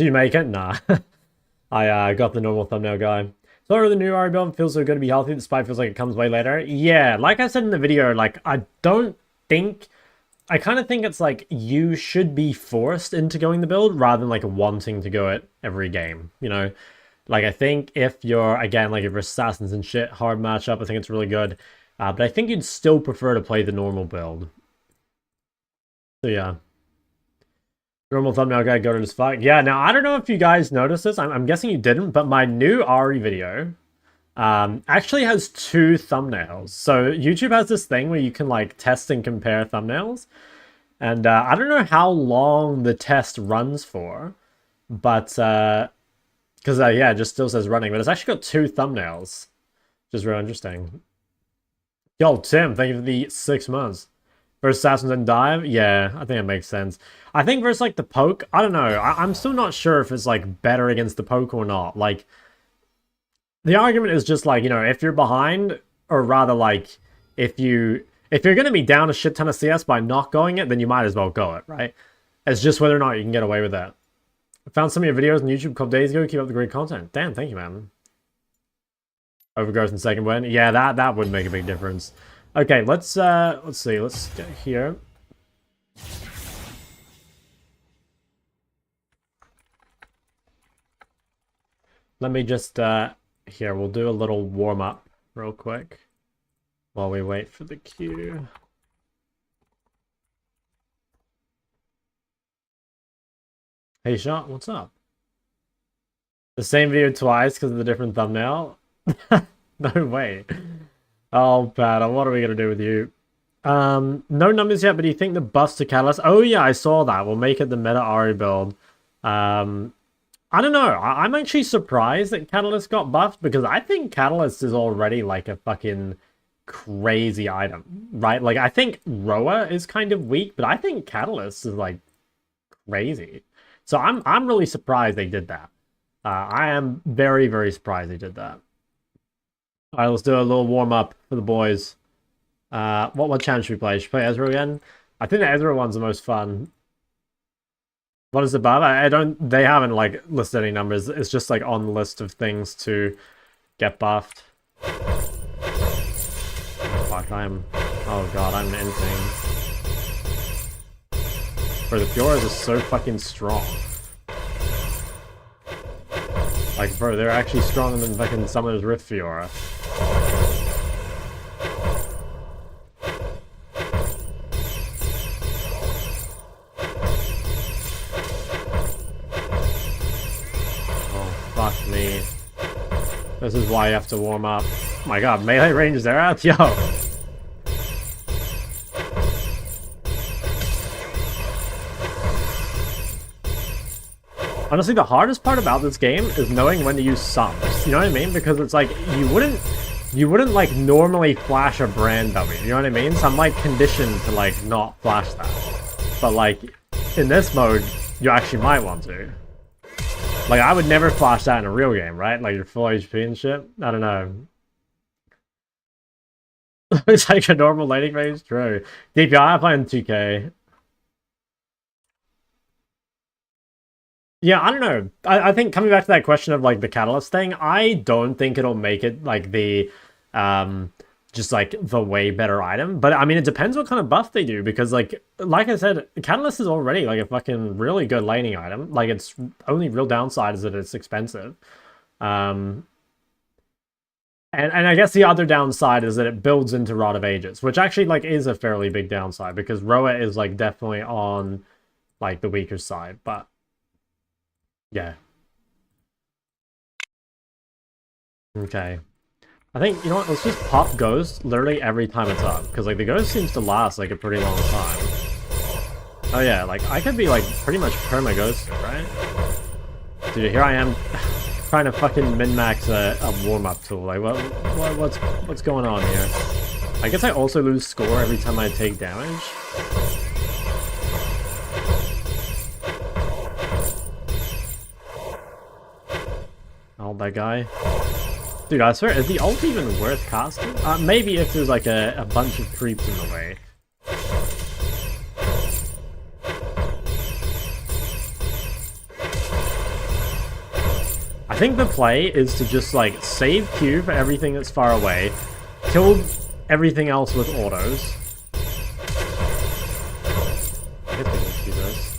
Did you make it? Nah. I got the normal thumbnail guy. So the new Ari build feels so good to be healthy, despite feels like it comes way later. Yeah, like I said in the video, like I kind of think it's like you should be forced into going the build rather than like wanting to go it every game, you know? Like I think if you're, again, like if you're assassins and shit, hard matchup, I think it's really good. But I think you'd still prefer to play the normal build. So yeah. Normal thumbnail guy goated as fuck. Yeah, now I don't know if you guys noticed this. I'm guessing you didn't, but my new Ari video actually has 2 thumbnails. So YouTube has this thing where you can like test and compare thumbnails. And I don't know how long the test runs for, but because yeah, it just still says running, but it's actually got 2 thumbnails, which is real interesting. Yo, Tim, thank you for the 6 months. Versus Assassins and Dive? Yeah, I think it makes sense. I think versus, like, the Poke, I don't know. I'm still not sure if it's, like, better against the Poke or not. Like, the argument is just, like, you know, if you're behind, or rather, like, if you're going to be down a shit ton of CS by not going it, then you might as well go it, right? It's just whether or not you can get away with that. I found some of your videos on YouTube a couple days ago. Keep up the great content. Damn, thank you, man. Overgrowth in second win. Yeah, that would make a big difference. Okay, let's see. Let's get here. Let me just here, we'll do a little warm-up real quick while we wait for the queue. Hey Shot, what's up? The same video twice because of the different thumbnail? No way. Oh, Pat, what are we going to do with you? No numbers yet, but do you think the buffs to Catalyst... Oh, yeah, I saw that. We'll make it the meta Ari build. I don't know. I'm actually surprised that Catalyst got buffed, because I think Catalyst is already, like, a fucking crazy item, right? Like, I think Roa is kind of weak, but I think Catalyst is, like, crazy. So I'm really surprised they did that. I am very, very surprised they did that. Alright, let's do a little warm-up for the boys. What challenge should we play? Should we play Ezra again? I think the Ezra one's the most fun. What is the buff? They haven't, like, listed any numbers. It's just, like, on the list of things to get buffed. Fuck, oh god, I'm insane. Bro, the Fioras are so fucking strong. Like, bro, they're actually stronger than fucking Summoner's Rift Fiora. Oh, fuck me. This is why you have to warm up. Oh my god, melee range is there out? Yo! Honestly, the hardest part about this game is knowing when to use sums. You know what I mean? Because it's like, you wouldn't like normally flash a brand W. You know what I mean? So I'm like conditioned to like not flash that. But like, in this mode, you actually might want to. Like, I would never flash that in a real game, right? Like, you're full HP and shit. I don't know. It's like a normal laning range? True. DPI, I'm playing 2K. Yeah, I don't know. I think coming back to that question of like the Catalyst thing, I don't think it'll make it like the just like the way better item. But I mean, it depends what kind of buff they do, because like I said, Catalyst is already like a fucking really good laning item. Like, its only real downside is that it's expensive. And I guess the other downside is that it builds into Rod of Ages, which actually like is a fairly big downside, because Roa is like definitely on like the weaker side, but yeah. Okay. I think, you know what, let's just pop Ghost literally every time it's up, because like the Ghost seems to last like a pretty long time. Oh yeah, like I could be like pretty much perma Ghost, right? Dude, here I am trying to fucking min-max a warm-up tool. Like what's going on here? I guess I also lose score every time I take damage. Oh, that guy. Dude, I swear, is the ult even worth casting? Maybe if there's like a bunch of creeps in the way. I think the play is to just, like, save Q for everything that's far away, kill everything else with autos. I get the do this.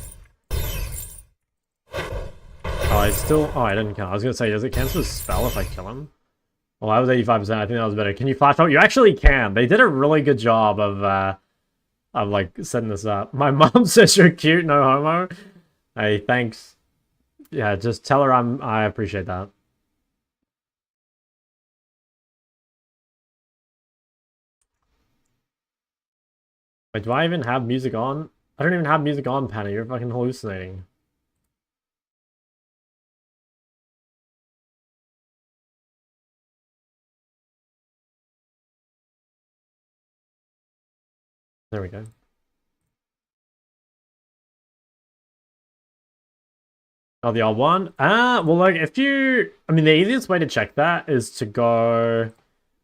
Oh, it's still... Oh, I didn't kill him. I was gonna say, does it cancel his spell if I kill him? Well, that was 85%. I think that was better. Can you flash out? You actually can. They did a really good job of like, setting this up. My mom says you're cute, no homo. Hey, thanks. Yeah, just tell her I appreciate that. Wait, do I even have music on? I don't even have music on, Penny. You're fucking hallucinating. There we go. Oh, the R1? Well, like, if you... I mean, the easiest way to check that is to go...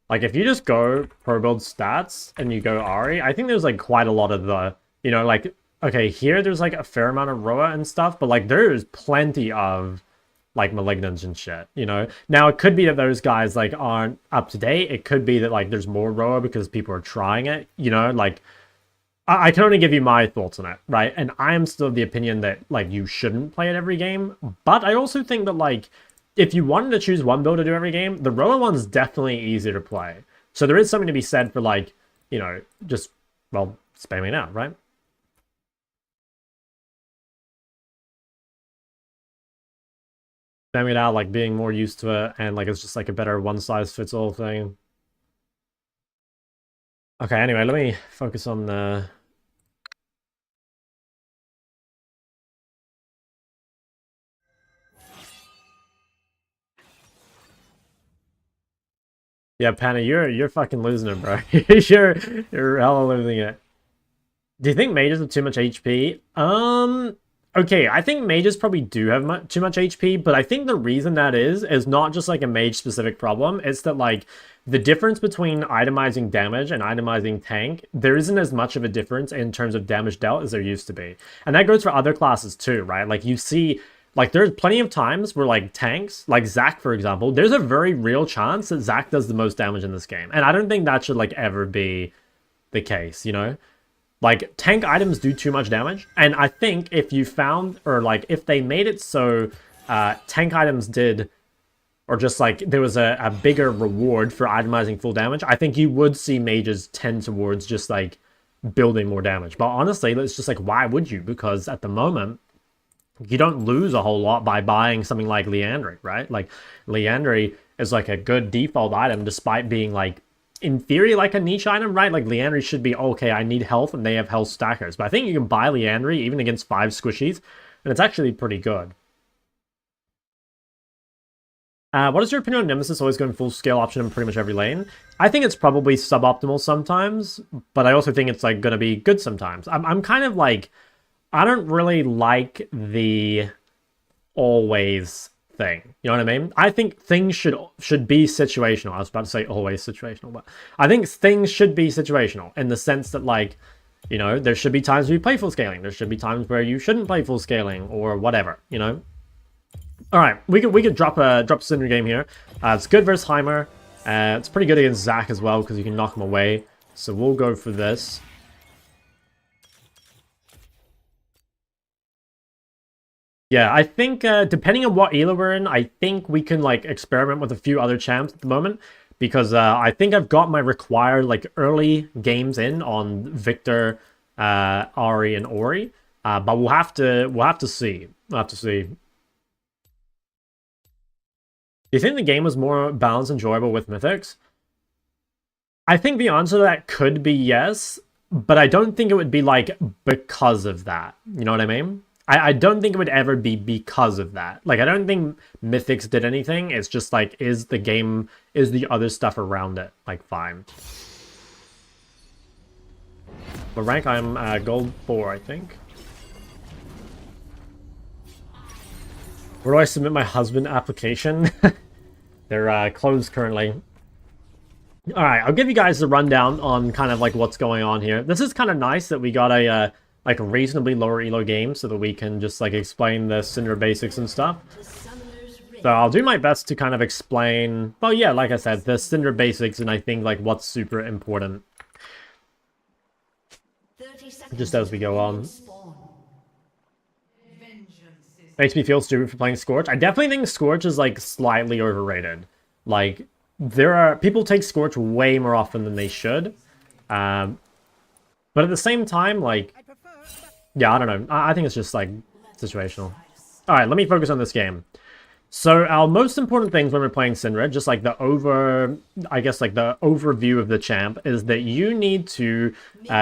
Like, if you just go pro build stats and you go Ari, I think there's, like, quite a lot of the... You know, like, okay, here there's, like, a fair amount of Roa and stuff, but, like, there's plenty of, like, Malignants and shit, you know? Now, it could be that those guys, like, aren't up to date. It could be that, like, there's more Roa because people are trying it, you know? Like... I can only give you my thoughts on it, right? And I am still of the opinion that, like, you shouldn't play it every game. But I also think that, like, if you wanted to choose one build to do every game, the Roa one's definitely easier to play. So there is something to be said for, like, you know, just, well, spamming out, right? Spamming it out, like, being more used to it, and, like, it's just, like, a better one-size-fits-all thing. Okay, anyway, let me focus on the... Yeah, Panna, you're fucking losing it, bro. you're hella losing it. Do you think mages have too much HP? Okay, I think mages probably do have too much HP, but I think the reason that is not just like a mage-specific problem. It's that, like, the difference between itemizing damage and itemizing tank, there isn't as much of a difference in terms of damage dealt as there used to be. And that goes for other classes too, right? Like, you see... Like, there's plenty of times where, like, tanks, like Zac, for example, there's a very real chance that Zac does the most damage in this game. And I don't think that should, like, ever be the case, you know? Like, tank items do too much damage. And I think if you found, or, like, if they made it so tank items did, or just, like, there was a bigger reward for itemizing full damage, I think you would see mages tend towards just, like, building more damage. But honestly, it's just, like, why would you? Because at the moment... You don't lose a whole lot by buying something like Liandry, right? Like, Liandry is like a good default item despite being, like, in theory, like a niche item, right? Like, Liandry should be, okay, I need health, and they have health stackers. But I think you can buy Liandry even against 5 squishies, and it's actually pretty good. What is your opinion on Nemesis always going full scale option in pretty much every lane? I think it's probably suboptimal sometimes, but I also think it's, like, going to be good sometimes. I'm kind of, like... I don't really like the always thing. You know what I mean? I think things should be situational. I was about to say always situational, but I think things should be situational in the sense that, like, you know, there should be times where you play full scaling. There should be times where you shouldn't play full scaling or whatever, you know? All right, we could drop a Syndra game here. It's good versus Heimer. It's pretty good against Zac as well because you can knock him away. So we'll go for this. Yeah, I think depending on what Elo we're in, I think we can, like, experiment with a few other champs at the moment. Because I think I've got my required, like, early games in on Victor, Ari, and Ori. But we'll have to see. We'll have to see. Do you think the game was more balanced and enjoyable with Mythics? I think the answer to that could be yes. But I don't think it would be, like, because of that. You know what I mean? I don't think it would ever be because of that. Like, I don't think Mythics did anything. It's just, like, is the other stuff around it, like, fine. But rank, I'm gold 4, I think. Where do I submit my husband application? They're closed currently. Alright, I'll give you guys the rundown on kind of, like, what's going on here. This is kind of nice that we got a... like, a reasonably lower elo game so that we can just, like, explain the Syndra basics and stuff. So I'll do my best to kind of explain, well, yeah, like I said, the Syndra basics and I think like what's super important just as we go on. Makes me feel stupid for playing Scorch. I definitely think Scorch is like slightly overrated. Like, people take Scorch way more often than they should. But at the same time, like, yeah, I don't know. I think it's just like situational. All right, let me focus on this game. So our most important things when we're playing Syndra, just like the overview of the champ, is that you need to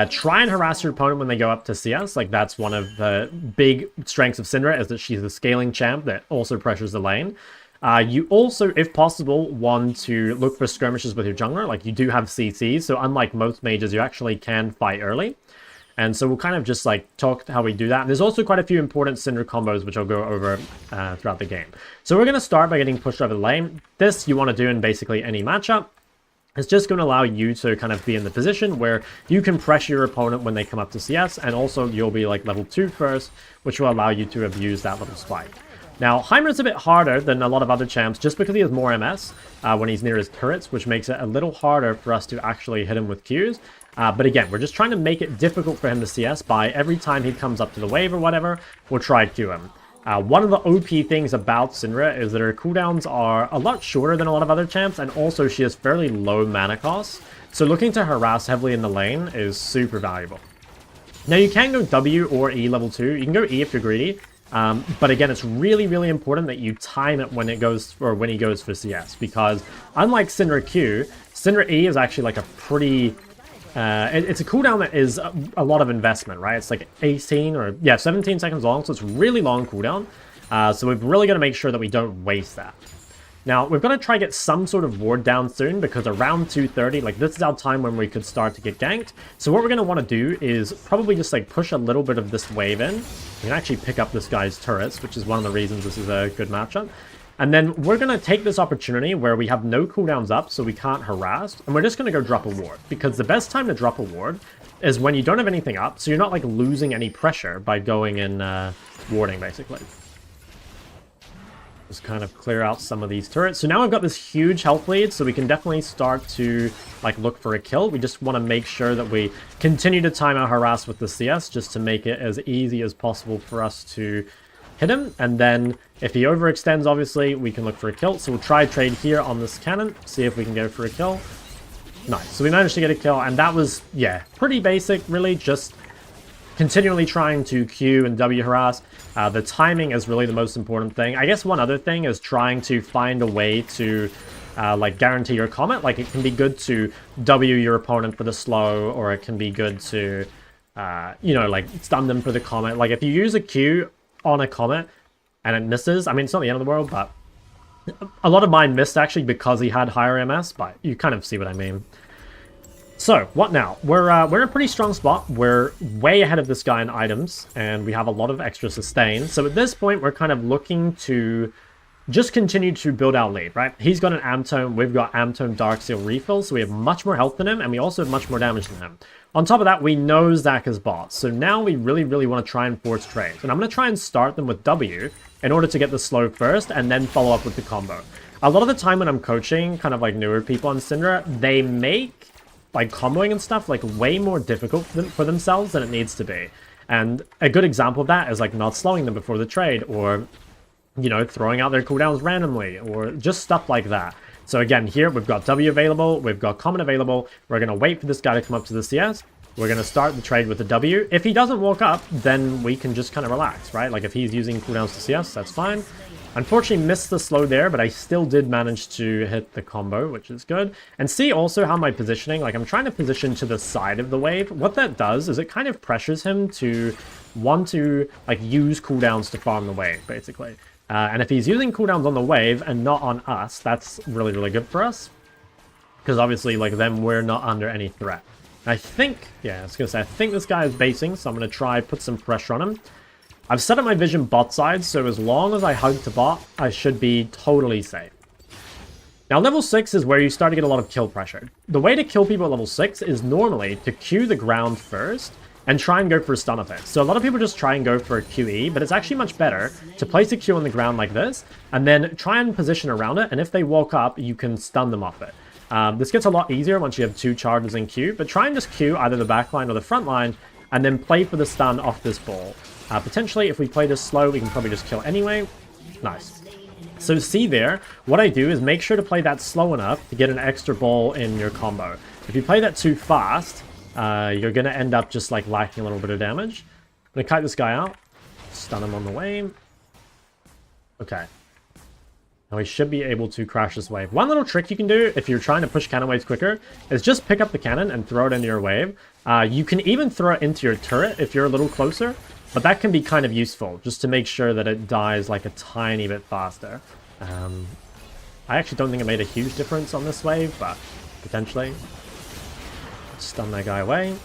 try and harass your opponent when they go up to CS. Like, that's one of the big strengths of Syndra, is that she's a scaling champ that also pressures the lane. You also, if possible, want to look for skirmishes with your jungler. Like, you do have CCs, so unlike most mages, you actually can fight early. And so we'll kind of just like talk how we do that. And there's also quite a few important Syndra combos, which I'll go over throughout the game. So we're going to start by getting pushed over the lane. This you want to do in basically any matchup. It's just going to allow you to kind of be in the position where you can pressure your opponent when they come up to CS. And also you'll be like level 2 first, which will allow you to abuse that little spike. Now, Heimer's a bit harder than a lot of other champs just because he has more MS when he's near his turrets, which makes it a little harder for us to actually hit him with Qs. But again, we're just trying to make it difficult for him to CS by every time he comes up to the wave or whatever, we'll try to Q him. One of the OP things about Syndra is that her cooldowns are a lot shorter than a lot of other champs, and also she has fairly low mana costs. So looking to harass heavily in the lane is super valuable. Now you can go W or E level 2. You can go E if you're greedy. But again, it's really, really important that you time it when he goes for CS, because unlike Syndra Q, Syndra E is actually like a pretty... it's a cooldown that is a lot of investment, right? It's like 17 seconds long, so it's really long cooldown. So we've really got to make sure that we don't waste that. Now, we've got to try to get some sort of ward down soon, because around 2:30, like, this is our time when we could start to get ganked. So what we're going to want to do is probably just, like, push a little bit of this wave in. We can actually pick up this guy's turrets, which is one of the reasons this is a good matchup. And then we're going to take this opportunity where we have no cooldowns up, so we can't harass, and we're just going to go drop a ward. Because the best time to drop a ward is when you don't have anything up, so you're not, like, losing any pressure by going in warding, basically. Just kind of clear out some of these turrets. So now I've got this huge health lead, so we can definitely start to like look for a kill. We just want to make sure that we continue to time our harass with the CS, just to make it as easy as possible for us to hit him. And then if he overextends, obviously, we can look for a kill. So we'll try trade here on this cannon, see if we can go for a kill. Nice. So we managed to get a kill, and that was, yeah, pretty basic, really, just continually trying to Q and W harass. The timing is really the most important thing. I guess one other thing is trying to find a way to like guarantee your comet. Like, it can be good to W your opponent for the slow, or it can be good to, you know, like stun them for the comet. Like, if you use a Q on a comet and it misses, I mean, it's not the end of the world, but a lot of mine missed actually because he had higher MS, but you kind of see what I mean. So, what now? We're in a pretty strong spot. We're way ahead of this guy in items, and we have a lot of extra sustain. So at this point, we're kind of looking to just continue to build our lead, right? He's got an Amtone, we've got Amtone Dark Seal refill, so we have much more health than him, and we also have much more damage than him. On top of that, we know Zac is bot, so now we really, really want to try and force trades. And I'm going to try and start them with W in order to get the slow first, and then follow up with the combo. A lot of the time when I'm coaching kind of like newer people on Syndra, they make like comboing and stuff like way more difficult for themselves than it needs to be. And a good example of that is like not slowing them before the trade, or, you know, throwing out their cooldowns randomly, or just stuff like that. So again, here we've got W available, we've got common available. We're going to wait for this guy to come up to the CS. We're going to start the trade with the W. If he doesn't walk up, then we can just kind of relax, right? Like, if he's using cooldowns to CS, that's fine. Unfortunately, missed the slow there, but I still did manage to hit the combo, which is good. And see also how my positioning, like, I'm trying to position to the side of the wave. What that does is it kind of pressures him to want to, like, use cooldowns to farm the wave, basically. And if he's using cooldowns on the wave and not on us, that's really, really good for us. Because obviously, like, then we're not under any threat. I think, yeah, I was going to say, I think this guy is basing, so I'm going to try put some pressure on him. I've set up my vision bot side, so as long as I hug to bot, I should be totally safe. Now, level 6 is where you start to get a lot of kill pressure. The way to kill people at level 6 is normally to Q the ground first, and try and go for a stun of it. So a lot of people just try and go for a QE, but it's actually much better to place a Q on the ground like this, and then try and position around it, and if they walk up, you can stun them off it. This gets a lot easier once you have 2 charges in Q, but try and just Q either the back line or the front line, and then play for the stun off this ball. Potentially, if we play this slow, we can probably just kill anyway. Nice. So see there, what I do is make sure to play that slow enough to get an extra ball in your combo. If you play that too fast, you're going to end up just like lacking a little bit of damage. I'm going to kite this guy out, stun him on the wave. Okay. Now we should be able to crash this wave. One little trick you can do if you're trying to push cannon waves quicker is just pick up the cannon and throw it into your wave. You can even throw it into your turret if you're a little closer, but that can be kind of useful just to make sure that it dies like a tiny bit faster. I actually don't think it made a huge difference on this wave, but potentially. Stun that guy away.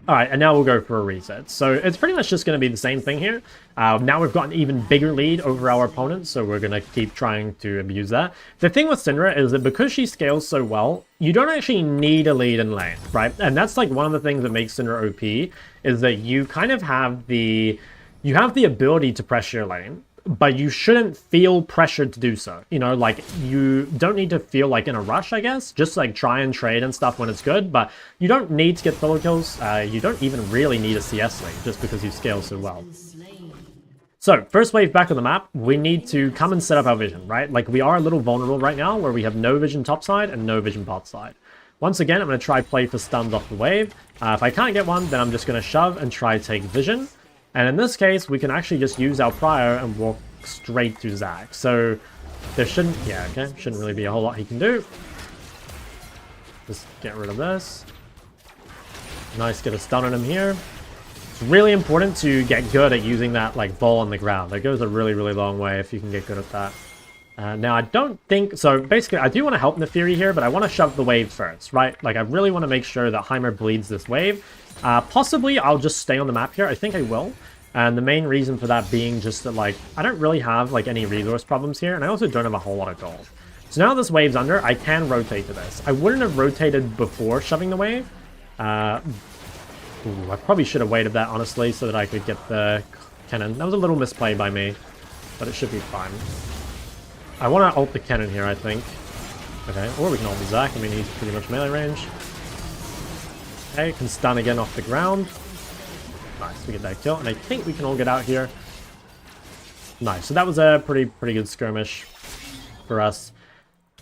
Alright, and now we'll go for a reset. So it's pretty much just going to be the same thing here. Now we've got an even bigger lead over our opponent, so we're going to keep trying to abuse that. The thing with Syndra is that because she scales so well, you don't actually need a lead in lane, right? And that's like one of the things that makes Syndra OP, is that you kind of have the ability to pressure your lane, but you shouldn't feel pressured to do so. You know, like, you don't need to feel like in a rush, I guess. Just like try and trade and stuff when it's good, but you don't need to get solo kills. You don't even really need a CS lane just because you scale so well. So, first wave back on the map, we need to come and set up our vision, right? Like, we are a little vulnerable right now where we have no vision top side and no vision bot side. Once again, I'm going to try play for stuns off the wave. If I can't get one, then I'm just going to shove and try take vision. And in this case, we can actually just use our prior and walk straight to Zac. So there shouldn't really be a whole lot he can do. Just get rid of this. Nice, get a stun on him here. It's really important to get good at using that like ball on the ground. That goes a really, really long way if you can get good at that. Now I don't think, so basically I do want to help Nefiri here, but I want to shove the wave first, right? Like I really want to make sure that Heimer bleeds this wave. Possibly I'll just stay on the map here. I think I will. And the main reason for that being just that, like, I don't really have, like, any resource problems here, and I also don't have a whole lot of gold. So now this wave's under, I can rotate to this. I wouldn't have rotated before shoving the wave. I probably should have waited that, honestly, so that I could get the cannon. That was a little misplay by me, but it should be fine. I want to ult the cannon here, I think. Okay, or we can ult the Zac. I mean, he's pretty much melee range. Okay, can stun again off the ground. Nice, we get that kill, and I think we can all get out here. Nice, so that was a pretty good skirmish for us.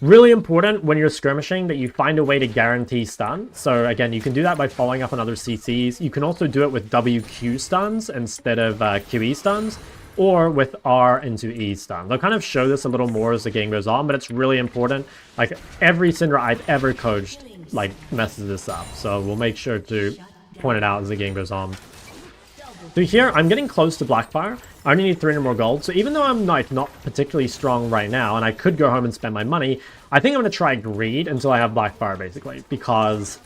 Really important when you're skirmishing that you find a way to guarantee stun. So again, you can do that by following up on other CCs. You can also do it with WQ stuns instead of QE stuns, or with R into E stun. They'll kind of show this a little more as the game goes on, but it's really important. Like, every Syndra I've ever coached, like, messes this up. So we'll make sure to point it out as the game goes on. So here, I'm getting close to Blackfire. I only need 300 more gold, so even though I'm like not particularly strong right now, and I could go home and spend my money, I think I'm going to try Greed until I have Blackfire, basically, because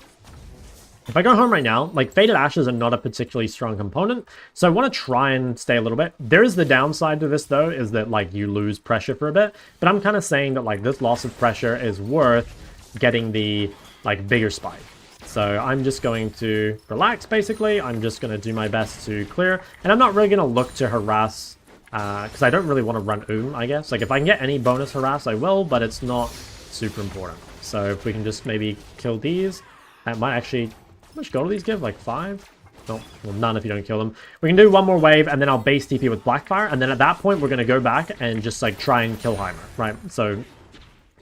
if I go home right now, like, Faded Ashes are not a particularly strong component, so I want to try and stay a little bit. There is the downside to this, though, is that, like, you lose pressure for a bit, but I'm kind of saying that, like, this loss of pressure is worth getting the, like, bigger spike. So I'm just going to relax, basically. I'm just going to do my best to clear. And I'm not really going to look to harass, because I don't really want to run I guess. Like, if I can get any bonus harass, I will, but it's not super important. So if we can just maybe kill these, that might actually... How much gold do these give? Like 5? No, well, none if you don't kill them. We can do one more wave, and then I'll base TP with Blackfire, and then at that point, we're going to go back and just, like, try and kill Heimer, right? So...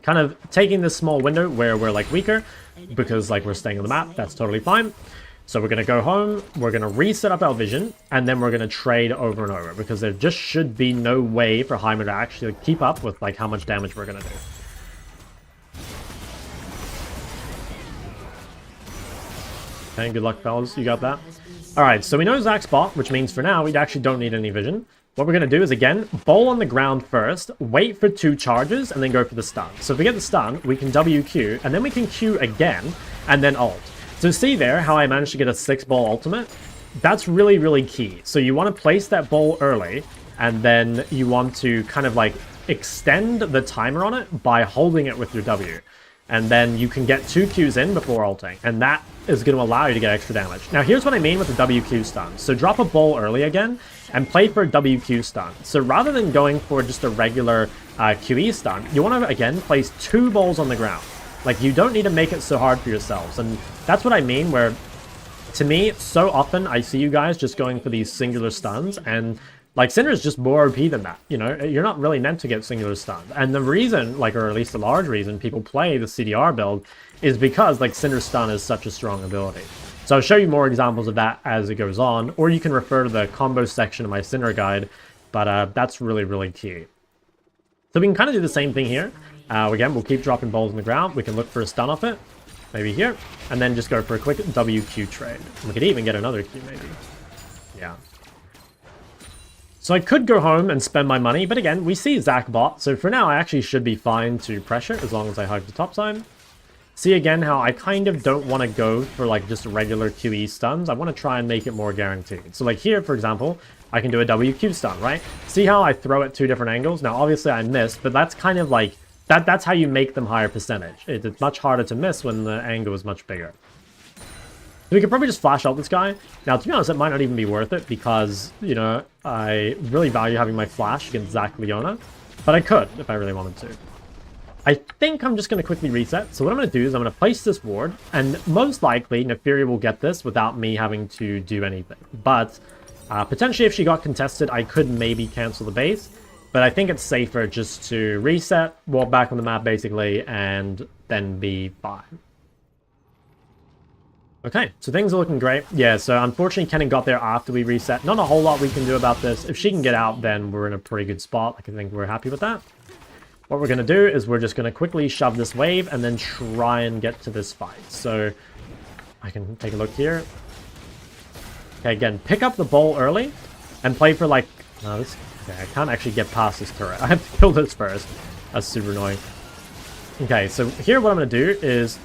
kind of taking this small window where we're like weaker because like we're staying on the map, that's totally fine. So we're going to go home, we're going to reset up our vision, and then we're going to trade over and over because there just should be no way for Heimer to actually keep up with like how much damage we're going to do. Okay, good luck fellas, you got that. Alright, so we know Zac's bot, which means for now we actually don't need any vision. What we're going to do is, again, bowl on the ground first, wait for 2 charges, and then go for the stun. So if we get the stun, we can WQ, and then we can Q again, and then ult. So see there how I managed to get a 6-ball ultimate? That's really, really key. So you want to place that bowl early, and then you want to kind of like extend the timer on it by holding it with your W. and then you can get 2 Qs in before ulting, and that is going to allow you to get extra damage. Now, here's what I mean with the WQ stun. So drop a ball early again, and play for a WQ stun. So rather than going for just a regular QE stun, you want to, again, place 2 balls on the ground. Like, you don't need to make it so hard for yourselves, and that's what I mean, where, to me, so often I see you guys just going for these singular stuns, and like, Syndra is just more OP than that, you know? You're not really meant to get singular stunned. And the reason, like, or at least a large reason people play the CDR build is because, like, Syndra stun is such a strong ability. So I'll show you more examples of that as it goes on, or you can refer to the combo section of my Syndra guide, but that's really, really key. So we can kind of do the same thing here. Again, we'll keep dropping balls on the ground. We can look for a stun off it, maybe here, and then just go for a quick WQ trade. We could even get another Q, maybe. Yeah. So I could go home and spend my money, but again, we see Zac bot, so for now I actually should be fine to pressure as long as I hug the top side. See again how I kind of don't want to go for like just regular QE stuns. I want to try and make it more guaranteed. So like here, for example, I can do a WQ stun, right? See how I throw at 2 different angles? Now obviously I missed, but that's kind of like, that's how you make them higher percentage. It's much harder to miss when the angle is much bigger. So we could probably just flash out this guy. Now, to be honest, it might not even be worth it because, you know, I really value having my flash against Zac Leona. But I could, if I really wanted to. I think I'm just going to quickly reset. So what I'm going to do is I'm going to place this ward. And most likely, Neferia will get this without me having to do anything. But potentially, if she got contested, I could maybe cancel the base. But I think it's safer just to reset, walk back on the map, basically, and then be fine. Okay, so things are looking great. Yeah, so unfortunately Kennen got there after we reset. Not a whole lot we can do about this. If she can get out, then we're in a pretty good spot. Like, I think we're happy with that. What we're going to do is we're just going to quickly shove this wave and then try and get to this fight. So I can take a look here. Okay, again, pick up the ball early and play for like... No, this... Okay, I can't actually get past this turret. I have to kill this first. That's super annoying. Okay, so here what I'm going to do is...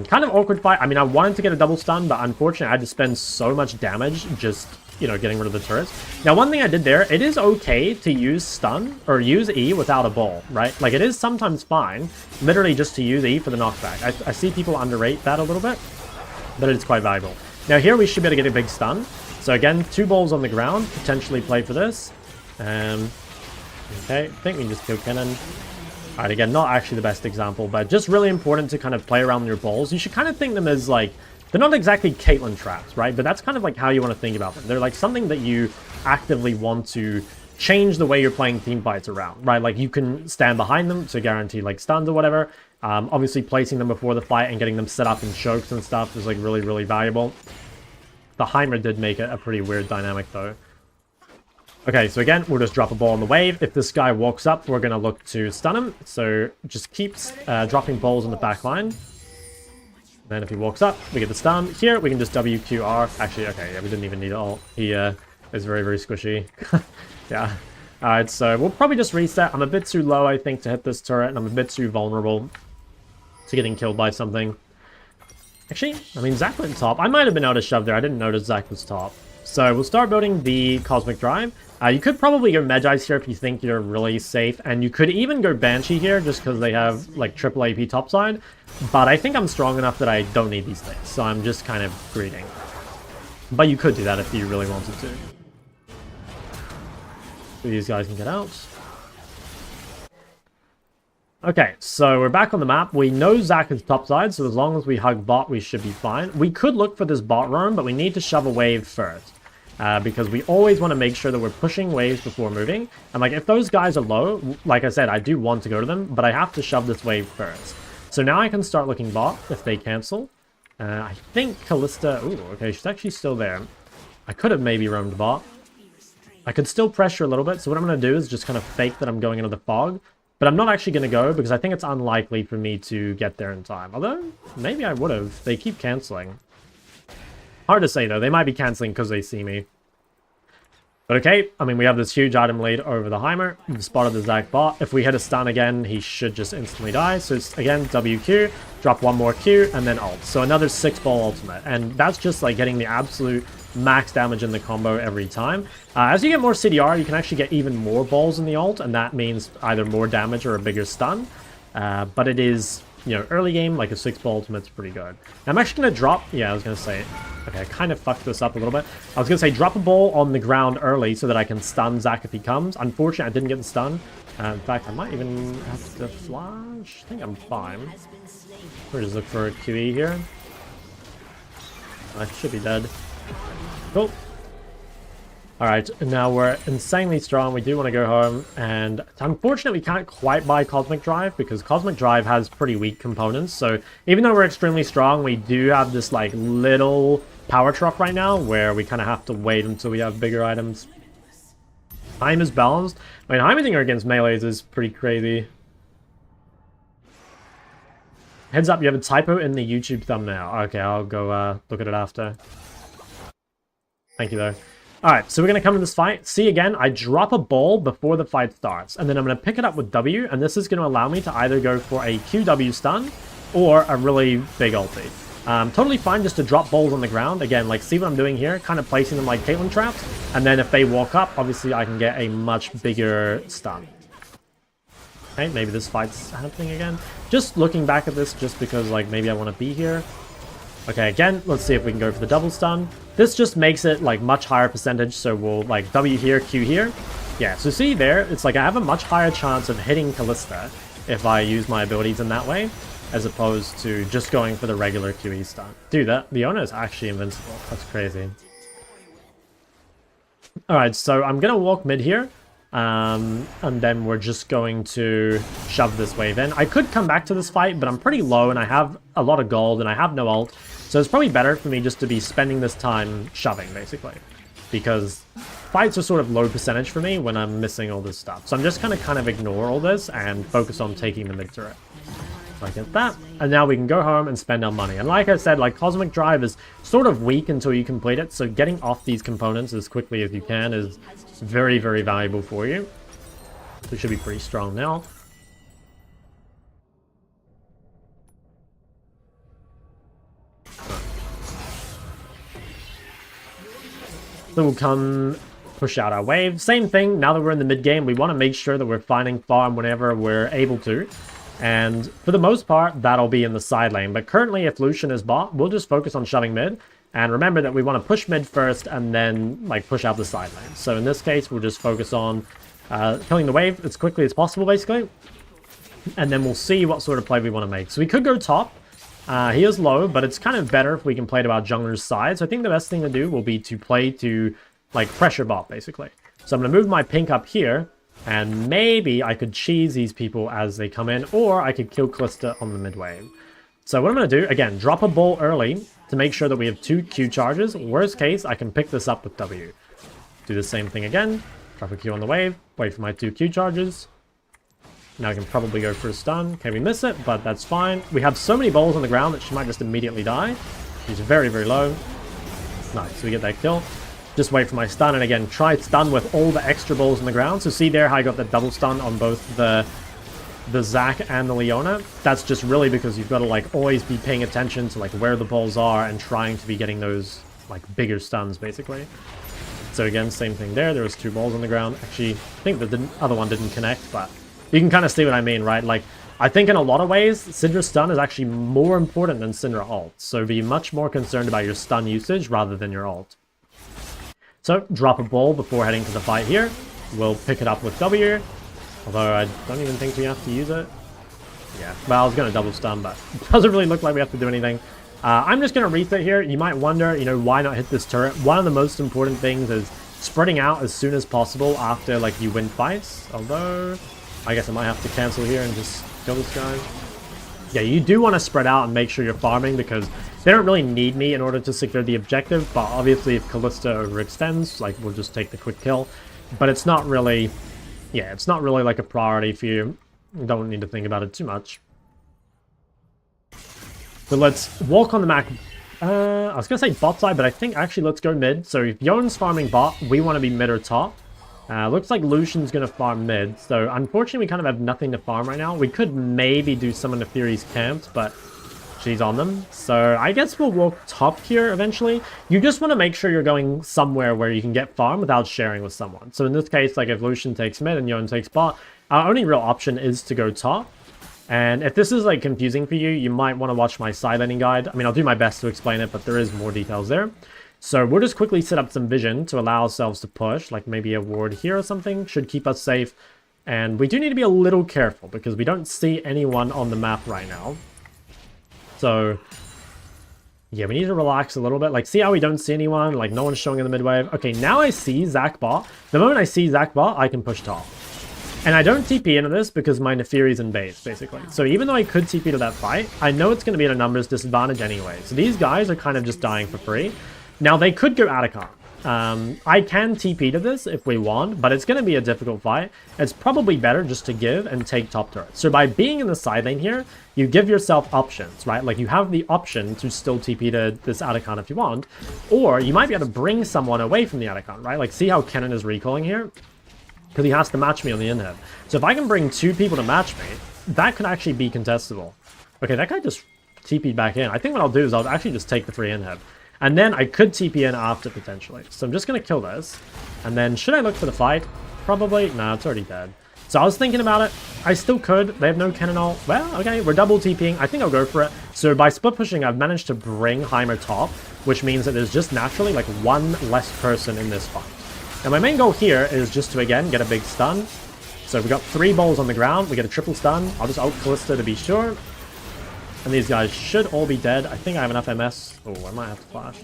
kind of awkward fight. I mean, I wanted to get a double stun, but unfortunately I had to spend so much damage just, you know, getting rid of the turrets. Now, one thing I did there, it is okay to use stun or use E without a ball, right? Like, it is sometimes fine, literally just to use E for the knockback. I see people underrate that a little bit, but it's quite valuable. Now, here we should be able to get a big stun. So again, 2 balls on the ground, potentially play for this. Okay, I think we can just kill Kennen. Alright, again, not actually the best example, but just really important to kind of play around with your balls. You should kind of think them as, like, they're not exactly Caitlyn traps, right? But that's kind of, like, how you want to think about them. They're, like, something that you actively want to change the way you're playing team fights around, right? Like, you can stand behind them to guarantee, like, stuns or whatever. Obviously, placing them before the fight and getting them set up in chokes and stuff is, like, really, really valuable. The Heimer did make it a pretty weird dynamic, though. Okay, so again, we'll just drop a ball on the wave. If this guy walks up, we're going to look to stun him. So just keep dropping balls on the back line. Then if he walks up, we get the stun. Here, we can just WQR. Actually, okay, yeah, we didn't even need it all. He is very, very squishy. Yeah. Alright, so we'll probably just reset. I'm a bit too low, I think, to hit this turret, and I'm a bit too vulnerable to getting killed by something. Actually, I mean, Zac went top. I might have been able to shove there. I didn't notice Zac was top. So we'll start building the Cosmic Drive. You could probably go Medjai's here if you think you're really safe. And you could even go Banshee here just because they have like triple AP topside. But I think I'm strong enough that I don't need these things. So I'm just kind of greeting. But you could do that if you really wanted to. So these guys can get out. Okay, so we're back on the map. We know Zac is topside, so as long as we hug bot, we should be fine. We could look for this bot roam, but we need to shove a wave first. Because we always want to make sure that we're pushing waves before moving. And like, if those guys are low, like I said, I do want to go to them, but I have to shove this wave first. So now I can start looking bot if they cancel. I think Callista... Ooh, okay, she's actually still there. I could have maybe roamed bot. I could still pressure a little bit, so what I'm going to do is just kind of fake that I'm going into the fog. But I'm not actually going to go because I think it's unlikely for me to get there in time. Although, maybe I would have. They keep canceling. Hard to say, though. They might be canceling because they see me. But okay, I mean, we have this huge item lead over the Heimer. We've spotted the Zac bot. If we hit a stun again, he should just instantly die. So it's, again, WQ, drop one more Q, and then ult. So another 6-ball ultimate. And that's just like getting the absolute max damage in the combo every time. As you get more CDR, you can actually get even more balls in the ult, and that means either more damage or a bigger stun. But it is, you know, early game, like a 6-ball ultimate's pretty good. Now, I'm actually going to drop, yeah, I was going to say, okay, I kind of fucked this up a little bit. I was going to say drop a ball on the ground early so that I can stun Zac if he comes. Unfortunately, I didn't get the stun. In fact, I might even have to flash. I think I'm fine. We'll just look for a QE here. I should be dead. Cool. Alright, now we're insanely strong. We do want to go home, and unfortunately we can't quite buy Cosmic Drive because Cosmic Drive has pretty weak components. So even though we're extremely strong, we do have this like little power truck right now where we kind of have to wait until we have bigger items. Time is balanced. I mean, Heimerdinger against melees is pretty crazy. Heads up, you have a typo in the YouTube thumbnail. Okay, I'll go look at it after. Thank you, though. Alright, so we're going to come to this fight. See, again, I drop a ball before the fight starts, and then I'm going to pick it up with W, and this is going to allow me to either go for a QW stun or a really big ulti. Totally fine just to drop balls on the ground. Again, like, see what I'm doing here? Kind of placing them like Caitlyn traps, and then if they walk up, obviously I can get a much bigger stun. Okay, maybe this fight's happening again. Just looking back at this just because, like, maybe I want to be here. Okay, again, let's see if we can go for the double stun. This just makes it, like, much higher percentage, so we'll, like, W here, Q here. Yeah, so see there, it's like I have a much higher chance of hitting Kalista if I use my abilities in that way, as opposed to just going for the regular QE stun. Dude, the owner is actually invincible. That's crazy. Alright, so I'm going to walk mid here. And then we're just going to shove this wave in. I could come back to this fight, but I'm pretty low and I have a lot of gold and I have no ult. So it's probably better for me just to be spending this time shoving, basically. Because fights are sort of low percentage for me when I'm missing all this stuff. So I'm just going to kind of ignore all this and focus on taking the mid turret. So I get that. And now we can go home and spend our money. And like I said, like Cosmic Drive is sort of weak until you complete it. So getting off these components as quickly as you can is very, very valuable for you. We should be pretty strong now. So we'll come push out our wave. Same thing, now that we're in the mid game, we want to make sure that we're finding farm whenever we're able to. And for the most part, that'll be in the side lane. But currently, if Lucian is bot, we'll just focus on shoving mid. And remember that we want to push mid first and then like push out the side lane. So in this case, we'll just focus on killing the wave as quickly as possible, basically. And then we'll see what sort of play we want to make. So we could go top. He is low, but it's kind of better if we can play to our jungler's side. So I think the best thing to do will be to play to like pressure bot, basically. So I'm going to move my pink up here. And maybe I could cheese these people as they come in, or I could kill Kalista on the mid wave. So what I'm going to do, again, drop a ball early to make sure that we have 2 Q charges. Worst case, I can pick this up with W. Do the same thing again. Drop a Q on the wave. Wait for my 2 Q charges. Now I can probably go for a stun. Okay, we miss it, but that's fine. We have so many balls on the ground that she might just immediately die. She's very, very low. Nice, so we get that kill. Just wait for my stun, and again, try stun with all the extra balls on the ground. So see there how I got the double stun on both the Zac and the Leona. That's just really because you've got to like always be paying attention to like where the balls are and trying to be getting those like bigger stuns, basically. So again, same thing there. There was 2 balls on the ground. Actually, I think the other one didn't connect, but you can kind of see what I mean, right? Like, I think in a lot of ways, Syndra's stun is actually more important than Syndra ult. So be much more concerned about your stun usage rather than your ult. So, drop a ball before heading to the fight here. We'll pick it up with W. Although I don't even think we have to use it. Yeah, well, I was going to double stun, but it doesn't really look like we have to do anything. I'm just going to reset here. You might wonder, you know, why not hit this turret? One of the most important things is spreading out as soon as possible after, like, you win fights. Although, I guess I might have to cancel here and just kill this guy. Yeah, you do want to spread out and make sure you're farming because they don't really need me in order to secure the objective. But obviously, if Kalista overextends, like, we'll just take the quick kill. But it's not really, yeah, it's not really like a priority for you. You don't need to think about it too much. But let's walk on the map. I was going to say bot side, but I think actually let's go mid. So if Yone's farming bot, we want to be mid or top. Looks like Lucian's going to farm mid. So unfortunately, we kind of have nothing to farm right now. We could maybe do Summon the Fury's camps, but she's on them. So I guess we'll walk top here eventually. You just want to make sure you're going somewhere where you can get farm without sharing with someone. So in this case, like if Lucian takes mid and Yone takes bot, our only real option is to go top. And if this is like confusing for you, you might want to watch my side laning guide. I mean, I'll do my best to explain it, but there is more details there. So we'll just quickly set up some vision to allow ourselves to push, like maybe a ward here or something, should keep us safe. And we do need to be a little careful because we don't see anyone on the map right now. So yeah, we need to relax a little bit. Like, see how we don't see anyone? Like, no one's showing in the mid wave. Okay, now I see Zac bot. The moment I see Zac bot, I can push top. And I don't TP into this because my Neferi's in base, basically. So even though I could TP to that fight, I know it's going to be at a numbers disadvantage anyway. So these guys are kind of just dying for free. Now, they could go Atacon. I can TP to this if we want, but it's going to be a difficult fight. It's probably better just to give and take top turret. So by being in the side lane here, you give yourself options, right? Like, you have the option to still TP to this Atacon if you want, or you might be able to bring someone away from the Atacon, right? Like, see how Kennen is recalling here? Because he has to match me on the inhib. So if I can bring 2 people to match me, that could actually be contestable. Okay, that guy just TP'd back in. I think what I'll do is I'll actually just take the 3 inhib. And then I could TP in after, potentially. So I'm just going to kill this. And then, should I look for the fight? Probably. No, it's already dead. So I was thinking about it. I still could. They have no cannon ult. Well, okay, we're double TPing. I think I'll go for it. So by split pushing, I've managed to bring Heimer top, which means that there's just naturally like 1 less person in this fight. And my main goal here is just to, again, get a big stun. So we got 3 balls on the ground. We get a triple stun. I'll just ult Kalista to be sure. And these guys should all be dead. I think I have enough MS. Oh, I might have to flash.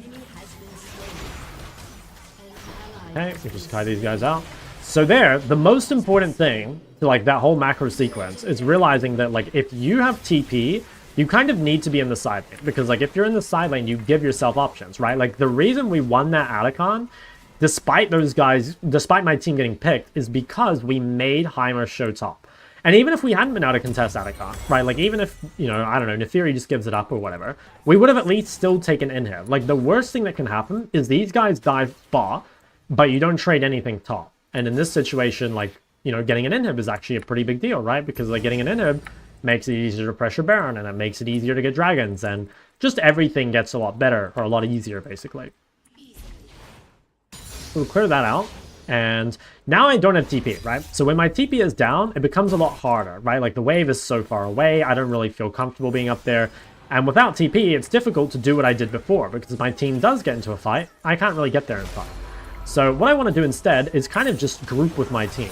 Okay, we just kite these guys out. So there, the most important thing to like that whole macro sequence is realizing that like if you have TP, you kind of need to be in the side lane. Because like if you're in the side lane, you give yourself options, right? Like the reason we won that Atacon, despite those guys, despite my team getting picked, is because we made Heimer show top. And even if we hadn't been able to contest Atacon, right? Like, even if, you know, I don't know, Neferi just gives it up or whatever, we would have at least still taken inhib. Like, the worst thing that can happen is these guys dive bot, but you don't trade anything top. And in this situation, like, you know, getting an inhib is actually a pretty big deal, right? Because, like, getting an inhib makes it easier to pressure Baron, and it makes it easier to get dragons, and just everything gets a lot better, or a lot easier, basically. We'll clear that out. And now I don't have TP, right? So when my TP is down, it becomes a lot harder, right? Like the wave is so far away, I don't really feel comfortable being up there. And without TP, it's difficult to do what I did before, because if my team does get into a fight, I can't really get there in time. So what I want to do instead is kind of just group with my team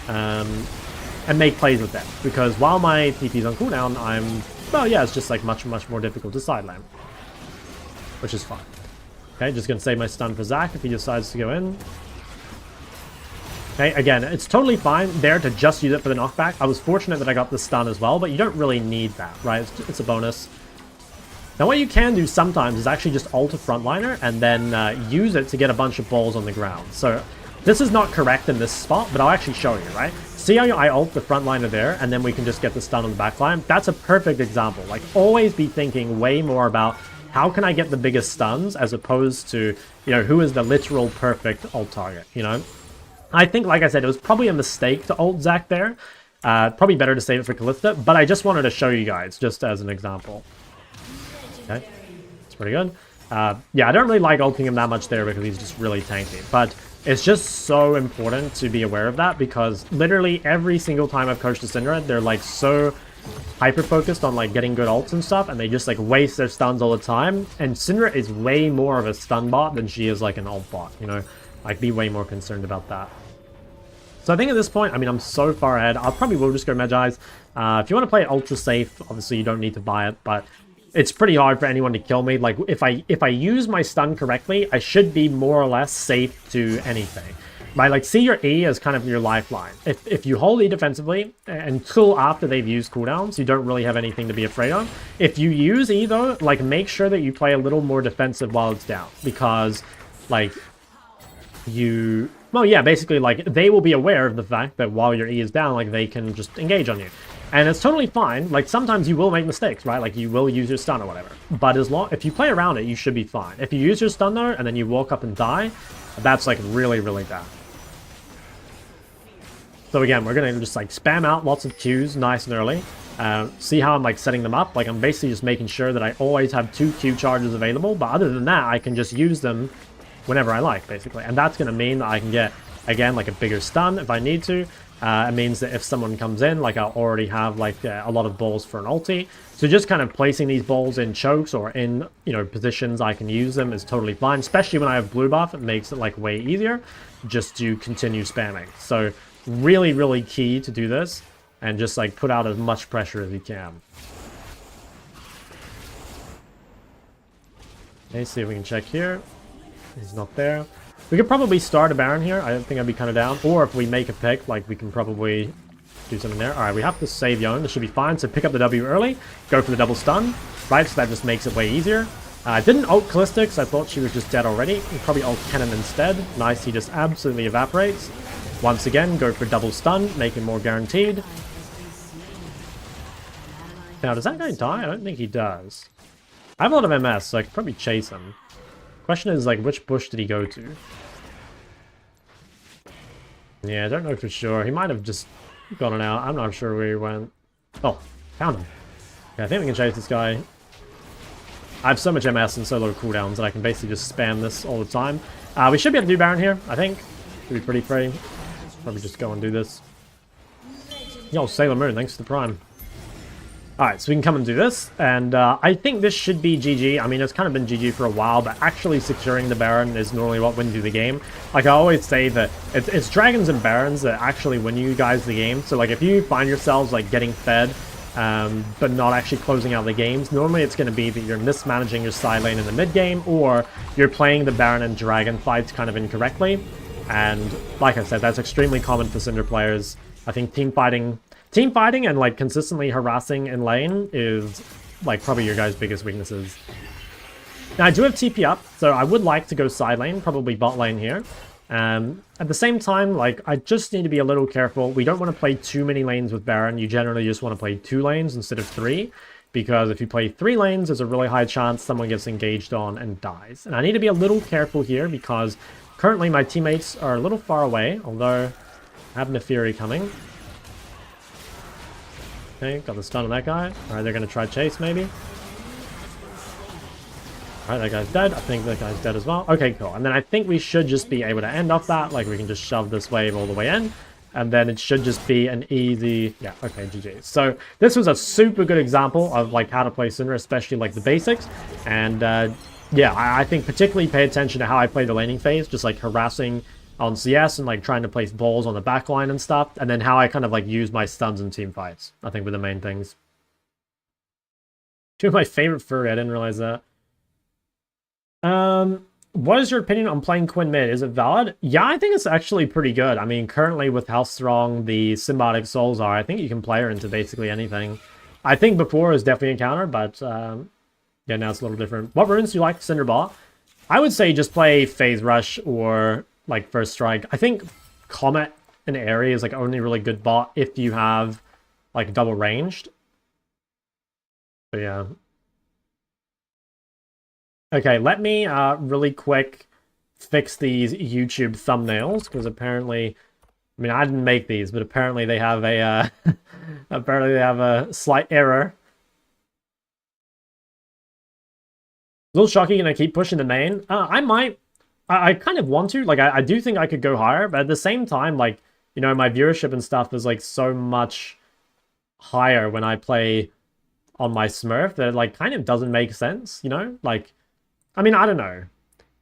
and make plays with them. Because while my TP is on cooldown, well, yeah, it's just like much more difficult to side lane, which is fine. Okay, just going to save my stun for Zac if he decides to go in. Okay, again, it's totally fine there to just use it for the knockback. I was fortunate that I got the stun as well, but you don't really need that, right? It's a bonus. Now, what you can do sometimes is actually just ult a frontliner and then use it to get a bunch of balls on the ground. So this is not correct in this spot, but I'll actually show you, right? See how I ult the frontliner there, and then we can just get the stun on the backline? That's a perfect example. Like, always be thinking way more about how can I get the biggest stuns as opposed to, you know, who is the literal perfect ult target, you know? I think, like I said, it was probably a mistake to ult Zac there. Probably better to save it for Kalista, but I just wanted to show you guys, just as an example. Okay, it's pretty good. Yeah, I don't really like ulting him that much there because he's just really tanky, but it's just so important to be aware of that because literally every single time I've coached a Syndra, they're like so hyper-focused on like getting good ults and stuff, and they just like waste their stuns all the time, and Syndra is way more of a stun bot than she is like an ult bot, you know? Like, be way more concerned about that. So I think at this point, I mean, I'm so far ahead, I probably will just go Magi's. If you want to play it ultra safe, obviously you don't need to buy it, but it's pretty hard for anyone to kill me. Like, if I use my stun correctly, I should be more or less safe to anything. Right? Like, see your E as kind of your lifeline. If you hold E defensively until after they've used cooldowns, you don't really have anything to be afraid of. If you use E, though, like, make sure that you play a little more defensive while it's down. Because, like, well, yeah, basically, like, they will be aware of the fact that while your E is down, like, they can just engage on you. And it's totally fine. Like, sometimes you will make mistakes, right? Like, you will use your stun or whatever. But if you play around it, you should be fine. If you use your stun, though, and then you walk up and die, that's, like, really, really bad. So, again, we're going to just, like, spam out lots of Qs nice and early. See how I'm, like, setting them up? Like, I'm basically just making sure that I always have 2 Q charges available. But other than that, I can just use them whenever I like, basically. And that's going to mean that I can get, again, like a bigger stun if I need to. It means that if someone comes in, like I'll already have like a lot of balls for an ulti. So just kind of placing these balls in chokes or in, you know, positions I can use them is totally fine. Especially when I have blue buff, it makes it like way easier just to continue spamming. So really, really key to do this and just like put out as much pressure as you can. Okay, see if we can check here. He's not there. We could probably start a Baron here. I think I'd be kind of down. Or if we make a pick, like, we can probably do something there. Alright, we have to save Yone. This should be fine. So pick up the W early. Go for the double stun. Right, so that just makes it way easier. Didn't ult Callistics. So I thought she was just dead already. We probably ult Cannon instead. Nice, he just absolutely evaporates. Once again, go for double stun. Make it more guaranteed. Now, does that guy die? I don't think he does. I have a lot of MS, so I could probably chase him. Question is, like, which bush did he go to? Yeah, I don't know for sure. He might have just gone out. I'm not sure where he went. Oh, found him. Yeah, I think we can chase this guy. I have so much MS and so low cooldowns that I can basically just spam this all the time. We should be able to do Baron here, I think. Should be pretty free. Probably just go and do this. Yo, Sailor Moon, thanks for the prime. Alright, so we can come and do this, and I think this should be GG. I mean, it's kind of been GG for a while, but actually securing the Baron is normally what wins you the game. Like, I always say that it's Dragons and Barons that actually win you guys the game. So, like, if you find yourselves, like, getting fed, but not actually closing out the games, normally it's going to be that you're mismanaging your side lane in the mid-game, or you're playing the Baron and Dragon fights kind of incorrectly. And, like I said, that's extremely common for Syndra players. I think team fighting and, like, consistently harassing in lane is, like, probably your guys' biggest weaknesses. Now, I do have TP up, so I would like to go side lane, probably bot lane here. At the same time, like, I just need to be a little careful. We don't want to play too many lanes with Baron. You generally just want to play 2 lanes instead of 3, because if you play 3 lanes, there's a really high chance someone gets engaged on and dies. And I need to be a little careful here, because currently my teammates are a little far away, although I have Nefiri coming. Okay, got the stun on that guy. Alright, they're going to try chase, maybe. Alright, that guy's dead. I think that guy's dead as well. Okay, cool. And then I think we should just be able to end off that. Like, we can just shove this wave all the way in. And then it should just be an easy... Yeah, okay, GG. So, this was a super good example of, like, how to play Syndra, especially, like, the basics. And, yeah, I think particularly pay attention to how I play the laning phase. Just, like, harassing on CS and, like, trying to place balls on the back line and stuff. And then how I kind of, like, use my stuns in team fights, I think, were the main things. Two of my favorite furry, I didn't realize that. What is your opinion on playing Quinn mid? Is it valid? Yeah, I think it's actually pretty good. I mean, currently with how strong the symbiotic souls are, I think you can play her into basically anything. I think before it was definitely a counter, but yeah, now it's a little different. What runes do you like Syndra ball? I would say just play Phase Rush or, like, First Strike. I think Comet and Ari is, like, only really good bot if you have, like, double ranged. But yeah. Okay, let me really quick fix these YouTube thumbnails, because apparently, I mean, I didn't make these, but apparently they have a apparently they have a slight error. A little shocking, and I keep pushing the main. I might, I kind of want to, like, I do think I could go higher, but at the same time, like, you know, my viewership and stuff is, like, so much higher when I play on my Smurf that it, like, kind of doesn't make sense, you know? Like, I mean, I don't know.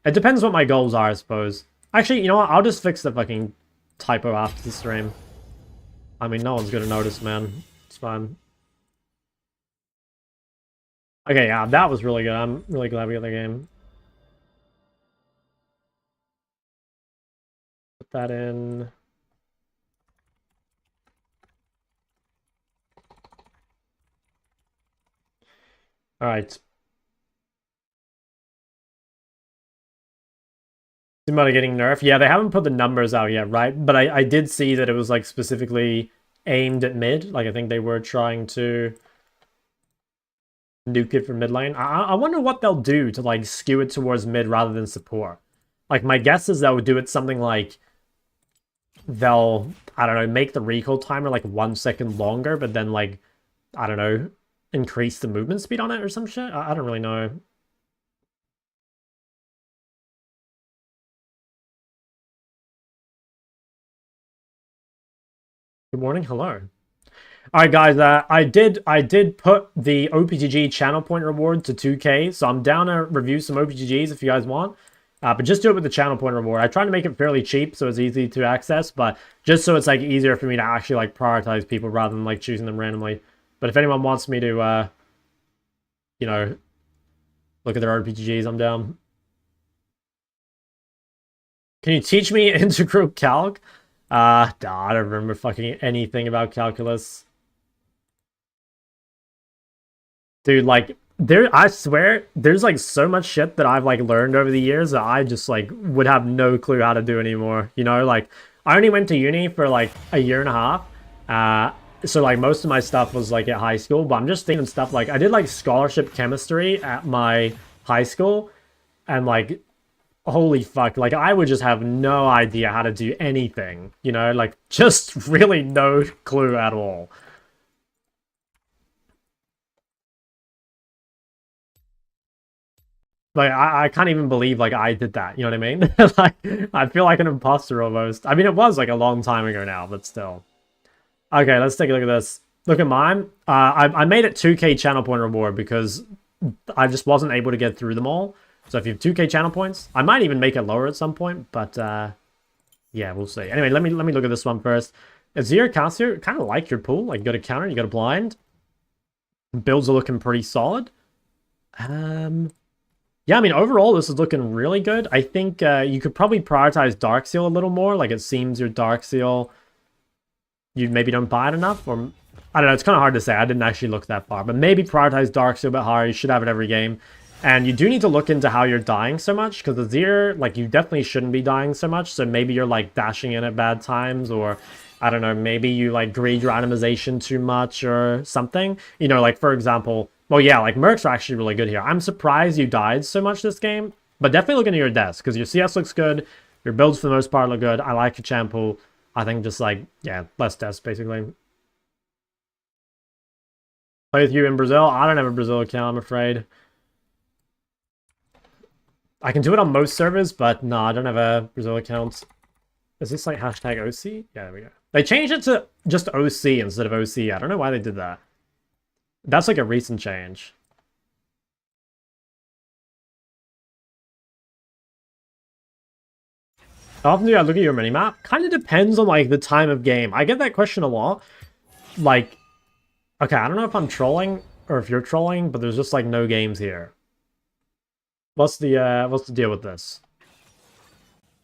It depends what my goals are, I suppose. Actually, you know what? I'll just fix the fucking typo after the stream. I mean, no one's gonna notice, man. It's fine. Okay, yeah, that was really good. I'm really glad we got the game. Put that in. Alright. Somebody getting nerfed. Yeah, they haven't put the numbers out yet, right? But I did see that it was, like, specifically aimed at mid. Like, I think they were trying to nuke it for mid lane. I wonder what they'll do to, like, skew it towards mid rather than support. Like, my guess is they'll do it something like... They'll, I don't know, make the recall timer, like, 1 second longer, but then, like, I don't know, increase the movement speed on it or some shit? I don't really know. Good morning, hello. Alright guys, I did put the OPGG channel point reward to 2k, so I'm down to review some OPGGs if you guys want. But just do it with the channel point reward. I try to make it fairly cheap so it's easy to access, but just so it's like easier for me to actually like prioritize people rather than like choosing them randomly. But if anyone wants me to you know, look at their OPGGs, I'm down. Can you teach me integral calc? I don't remember fucking anything about calculus. Dude, like, I swear, there's like so much shit that I've like learned over the years that I just like would have no clue how to do anymore. You know, like, I only went to uni for like a year and a half. So like most of my stuff was like at high school, but I'm just thinking stuff like I did like scholarship chemistry at my high school, and like holy fuck, like I would just have no idea how to do anything, you know, like just really no clue at all. Like I can't even believe like I did that, you know what I mean? Like I feel like an imposter almost. I mean it was like a long time ago now, but still. Okay, let's take a look at this. Look at mine. I made it 2k channel point reward because I just wasn't able to get through them all. So if you have 2k channel points, I might even make it lower at some point, but yeah, we'll see. Anyway, let me look at this one first. Azir Cassio, kind of like your pool. Like you got a counter, you got a blind. Builds are looking pretty solid. Yeah, I mean overall this is looking really good. I think you could probably prioritize Darkseal a little more. Like it seems your Darkseal, you maybe don't buy it enough, or I don't know. It's kind of hard to say. I didn't actually look that far, but maybe prioritize Darkseal a bit higher. You should have it every game. And you do need to look into how you're dying so much, because Azir, like, you definitely shouldn't be dying so much, so maybe you're, like, dashing in at bad times, or, I don't know, maybe you, like, greed your itemization too much or something. You know, like, for example, well, yeah, like, Mercs are actually really good here. I'm surprised you died so much this game, but definitely look into your deaths, because your CS looks good, your builds for the most part look good, I like your champ pool. I think just, like, yeah, less deaths, basically. Play with you in Brazil? I don't have a Brazil account, I'm afraid. I can do it on most servers, but no, I don't have a Brazil account. Is this like hashtag OC? Yeah, there we go. They changed it to just OC instead of OC. I don't know why they did that. That's like a recent change. How often do I look at your minimap? Kind of depends on like the time of game. I get that question a lot. Like, okay, I don't know if I'm trolling or if you're trolling, but there's just like no games here. What's the deal with this?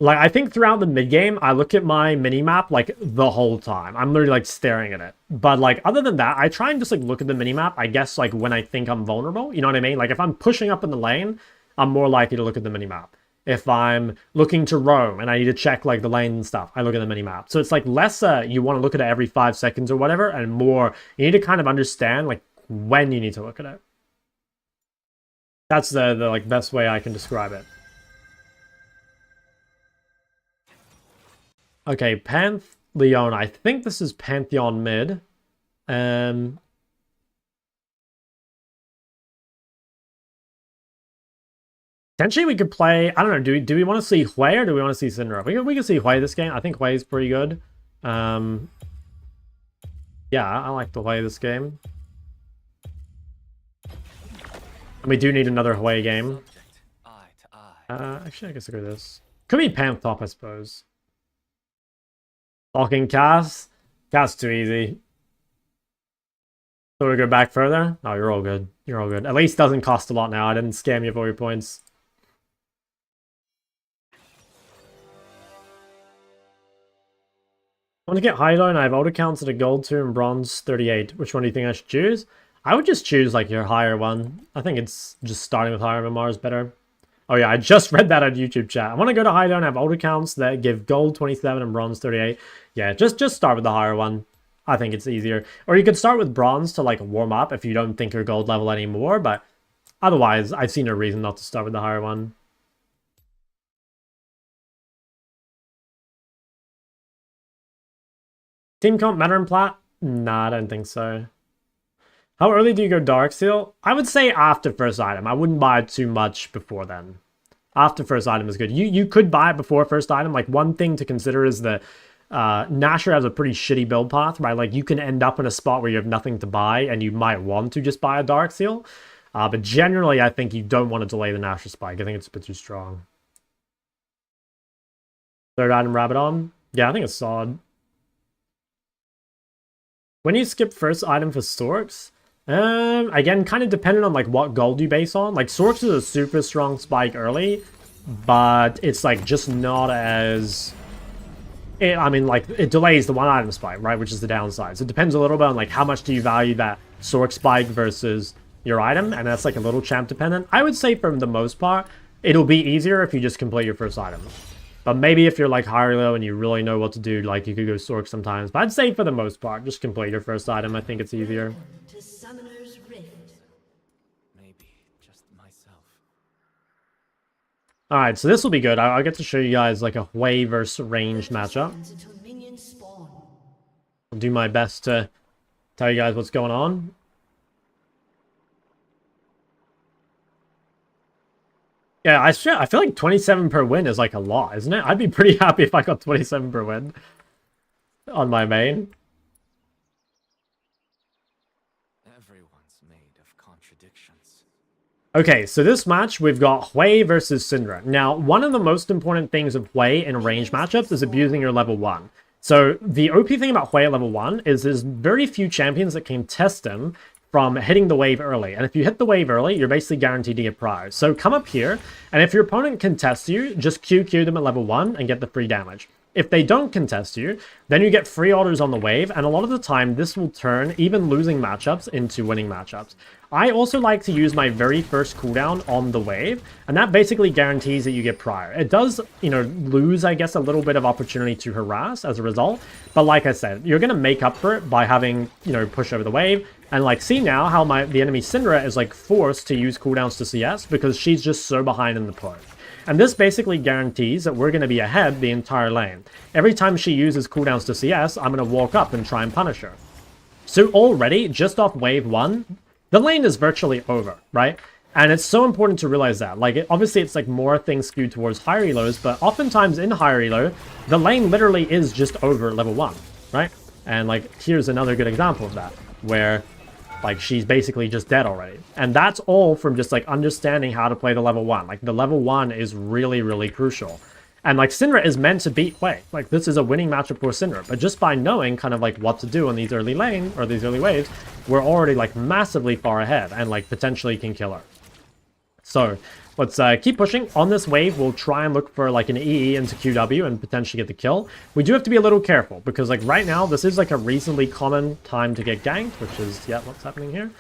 Like, I think throughout the mid-game, I look at my mini-map, like, the whole time. I'm literally, like, staring at it. But, like, other than that, I try and just, like, look at the mini-map, I guess, like, when I think I'm vulnerable. You know what I mean? Like, if I'm pushing up in the lane, I'm more likely to look at the mini-map. If I'm looking to roam and I need to check, like, the lane and stuff, I look at the mini-map. So it's, like, less you want to look at it every 5 seconds or whatever, and more, you need to kind of understand, like, when you need to look at it. That's the like best way I can describe it. Okay, Pantheon. I think this is Pantheon mid. Potentially we could play, I don't know, do we want to see Hwei or do we want to see Syndra? We can see Hwei this game. I think Hwei is pretty good. Yeah, I like the Hwei this game. And we do need another Hwei game. Actually, I guess I'll go this. Could be Panth top, I suppose. Talking Cass. Cass too easy. So we go back further? Oh, you're all good. You're all good. At least doesn't cost a lot now. I didn't scam you for your points. I want to get high low and I have old accounts at a gold 2 and bronze 38. Which one do you think I should choose? I would just choose like your higher one. I think it's just starting with higher MMR is better. Oh yeah, I just read that on YouTube chat. I want to go to high low and have old accounts that give gold 27 and bronze 38. Yeah, just start with the higher one. I think it's easier. Or you could start with bronze to like warm up if you don't think you're gold level anymore, but otherwise I've seen no reason not to start with the higher one. Team comp matter in plat? Nah, I don't think so. How early do you go Darkseal? I would say after first item. I wouldn't buy it too much before then. After first item is good. You could buy it before first item. Like one thing to consider is that Nashor has a pretty shitty build path, right? Like, you can end up in a spot where you have nothing to buy, and you might want to just buy a Dark Seal. But generally, I think you don't want to delay the Nashor spike. I think it's a bit too strong. Third item, Rabadon. Yeah, I think it's solid. When you skip first item for Storks, again, kind of dependent on like what gold you base on. Like, Storks is a super strong spike early, but it's like just not as... I mean, like, it delays the one item spike, right? Which is the downside. So it depends a little bit on like how much do you value that Stork spike versus your item, and that's like a little champ dependent. I would say for the most part, it'll be easier if you just complete your first item. But maybe if you're like higher low and you really know what to do, like you could go Stork sometimes. But I'd say for the most part, just complete your first item. I think it's easier. Alright, so this will be good. I'll get to show you guys like a Hwei versus ranged matchup. I'll do my best to tell you guys what's going on. Yeah, I feel like 27 per win is like a lot, isn't it? I'd be pretty happy if I got 27 per win on my main. Everyone's made of contradictions. Okay, so this match, we've got Hwei versus Syndra. Now, one of the most important things of Hwei in ranged matchups is abusing your level 1. So, the OP thing about Hwei at level 1 is there's very few champions that can test him from hitting the wave early. And if you hit the wave early, you're basically guaranteed to get prize. So come up here, and if your opponent contests you, just QQ them at level 1 and get the free damage. If they don't contest you, then you get free orders on the wave, and a lot of the time this will turn even losing matchups into winning matchups. I also like to use my very first cooldown on the wave, and that basically guarantees that you get prior. It does, you know, lose, I guess, a little bit of opportunity to harass as a result, but like I said, you're going to make up for it by having, you know, push over the wave, and like, see now how the enemy Syndra is like forced to use cooldowns to CS because she's just so behind in the push. And this basically guarantees that we're going to be ahead the entire lane. Every time she uses cooldowns to CS, I'm going to walk up and try and punish her. So already, just off wave 1, the lane is virtually over, right? And it's so important to realize that. Like, obviously, it's like more things skewed towards higher elos, but oftentimes in higher elo, the lane literally is just over level 1, right? And like, here's another good example of that, where like, she's basically just dead already. And that's all from just, like, understanding how to play the level 1. Like, the level 1 is really, really crucial. And, like, Syndra is meant to beat Hwei. Like, this is a winning matchup for Syndra. But just by knowing kind of, like, what to do on these early lane, or these early waves, we're already, like, massively far ahead and, like, potentially can kill her. So, let's keep pushing. On this wave, we'll try and look for, like, an EE into QW and potentially get the kill. We do have to be a little careful, because, like, right now, this is, like, a reasonably common time to get ganked, which is, yeah, what's happening here.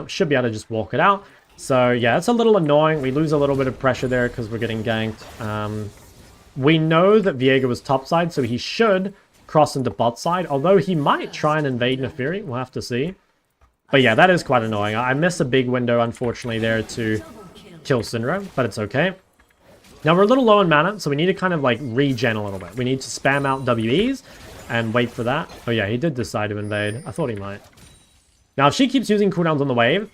Should be able to just walk it out. So, yeah, it's a little annoying. We lose a little bit of pressure there because we're getting ganked. We know that Viego was topside, so he should cross into bot side, although he might try and invade Nefiri. We'll have to see. But, yeah, that is quite annoying. I missed a big window, unfortunately, there to kill Syndra, but it's okay. Now we're a little low in mana, so we need to kind of like regen a little bit. We need to spam out WEs and wait for that. Oh yeah, he did decide to invade. I thought he might. Now if she keeps using cooldowns on the wave,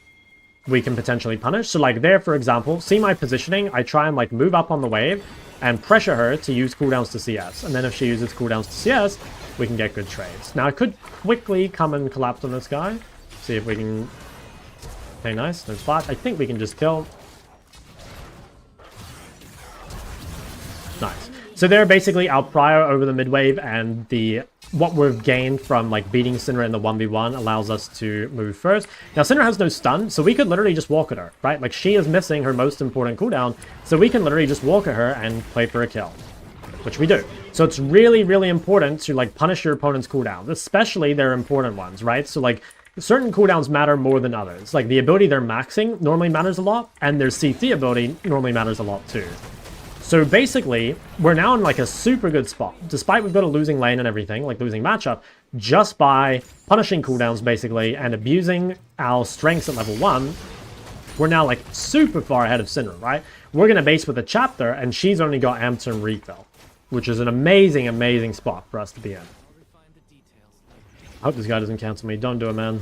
we can potentially punish. So like there, for example, see my positioning? I try and like move up on the wave and pressure her to use cooldowns to CS. And then if she uses cooldowns to CS, we can get good trades. Now I could quickly come and collapse on this guy. See if we can... Okay, nice. No spot. I think we can just kill. Nice. So they're basically our prior over the mid wave, and what we've gained from like beating Syndra in the 1v1 allows us to move first. Now Syndra has no stun, so we could literally just walk at her, right? Like she is missing her most important cooldown, so we can literally just walk at her and play for a kill, which we do. So it's really, really important to like punish your opponent's cooldowns, especially their important ones, right? So like certain cooldowns matter more than others. Like the ability they're maxing normally matters a lot, and their CC ability normally matters a lot too. So basically, we're now in like a super good spot, despite we've got a losing lane and everything, like losing matchup, just by punishing cooldowns basically and abusing our strengths at level 1, we're now like super far ahead of Syndra, right? We're going to base with a chapter, and she's only got Amped and Refill, which is an amazing, amazing spot for us to be in. I hope this guy doesn't cancel me. Don't do it, man.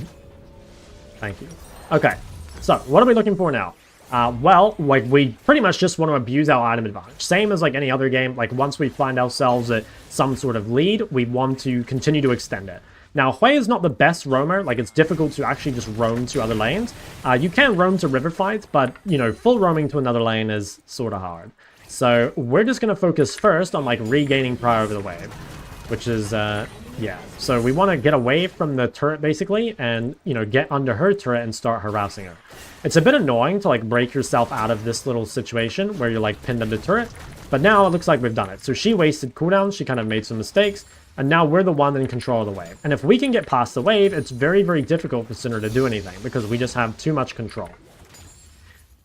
Thank you. Okay, so what are we looking for now? Well, like, we pretty much just want to abuse our item advantage. Same as, like, any other game. Like, once we find ourselves at some sort of lead, we want to continue to extend it. Now, Hwei is not the best roamer. Like, it's difficult to actually just roam to other lanes. You can roam to river fights, but, you know, full roaming to another lane is sort of hard. So, we're just going to focus first on, like, regaining prior over the wave, which is, yeah. So, we want to get away from the turret, basically, and, you know, get under her turret and start harassing her. It's a bit annoying to, like, break yourself out of this little situation where you're, like, pinned under turret, but now it looks like we've done it. So, she wasted cooldowns, she kind of made some mistakes, and now we're the one in control of the wave. And if we can get past the wave, it's very, very difficult for Syndra to do anything, because we just have too much control.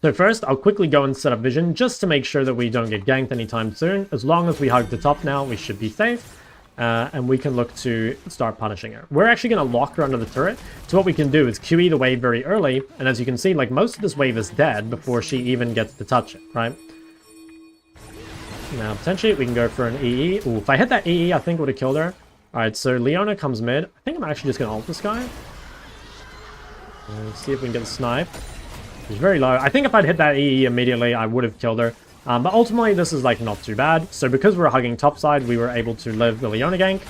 So first, I'll quickly go and set up vision, just to make sure that we don't get ganked anytime soon. As long as we hug the top now, we should be safe. And we can look to start punishing her. We're actually going to lock her under the turret. So what we can do is QE the wave very early. And as you can see, like, most of this wave is dead before she even gets to touch it, right? Now, potentially, we can go for an EE. Ooh, if I hit that EE, I think it would have killed her. Alright, so Leona comes mid. I think I'm actually just going to ult this guy. Let's see if we can get the snipe. He's very low. I think if I'd hit that EE immediately, I would have killed her. But ultimately, this is, like, not too bad. So because we're hugging topside, we were able to live the Leona gank.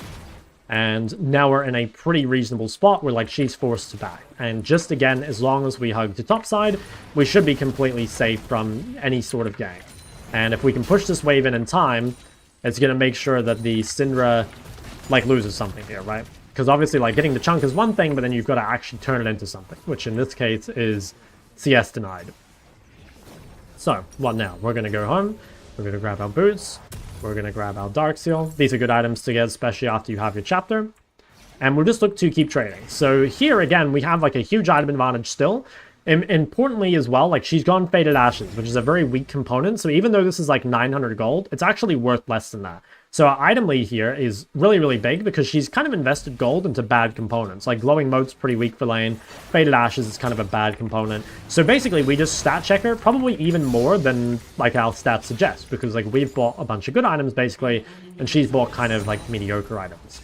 And now we're in a pretty reasonable spot where, like, she's forced to back. And just, again, as long as we hug to topside, we should be completely safe from any sort of gank. And if we can push this wave in time, it's going to make sure that the Syndra, like, loses something here, right? Because obviously, like, getting the chunk is one thing, but then you've got to actually turn it into something, which in this case is CS denied. So, what now? We're going to go home. We're going to grab our boots. We're going to grab our Dark Seal. These are good items to get, especially after you have your chapter. And we'll just look to keep trading. So here, again, we have, like, a huge item advantage still. Importantly as well, like, she's gone Faded Ashes, which is a very weak component. So even though this is like 900 gold, it's actually worth less than that. So our item lead here is really, really big because she's kind of invested gold into bad components. Like Glowing Mote's pretty weak for lane. Faded Ashes is kind of a bad component. So basically we just stat check her probably even more than like our stats suggest, because like we've bought a bunch of good items basically, and she's bought kind of like mediocre items.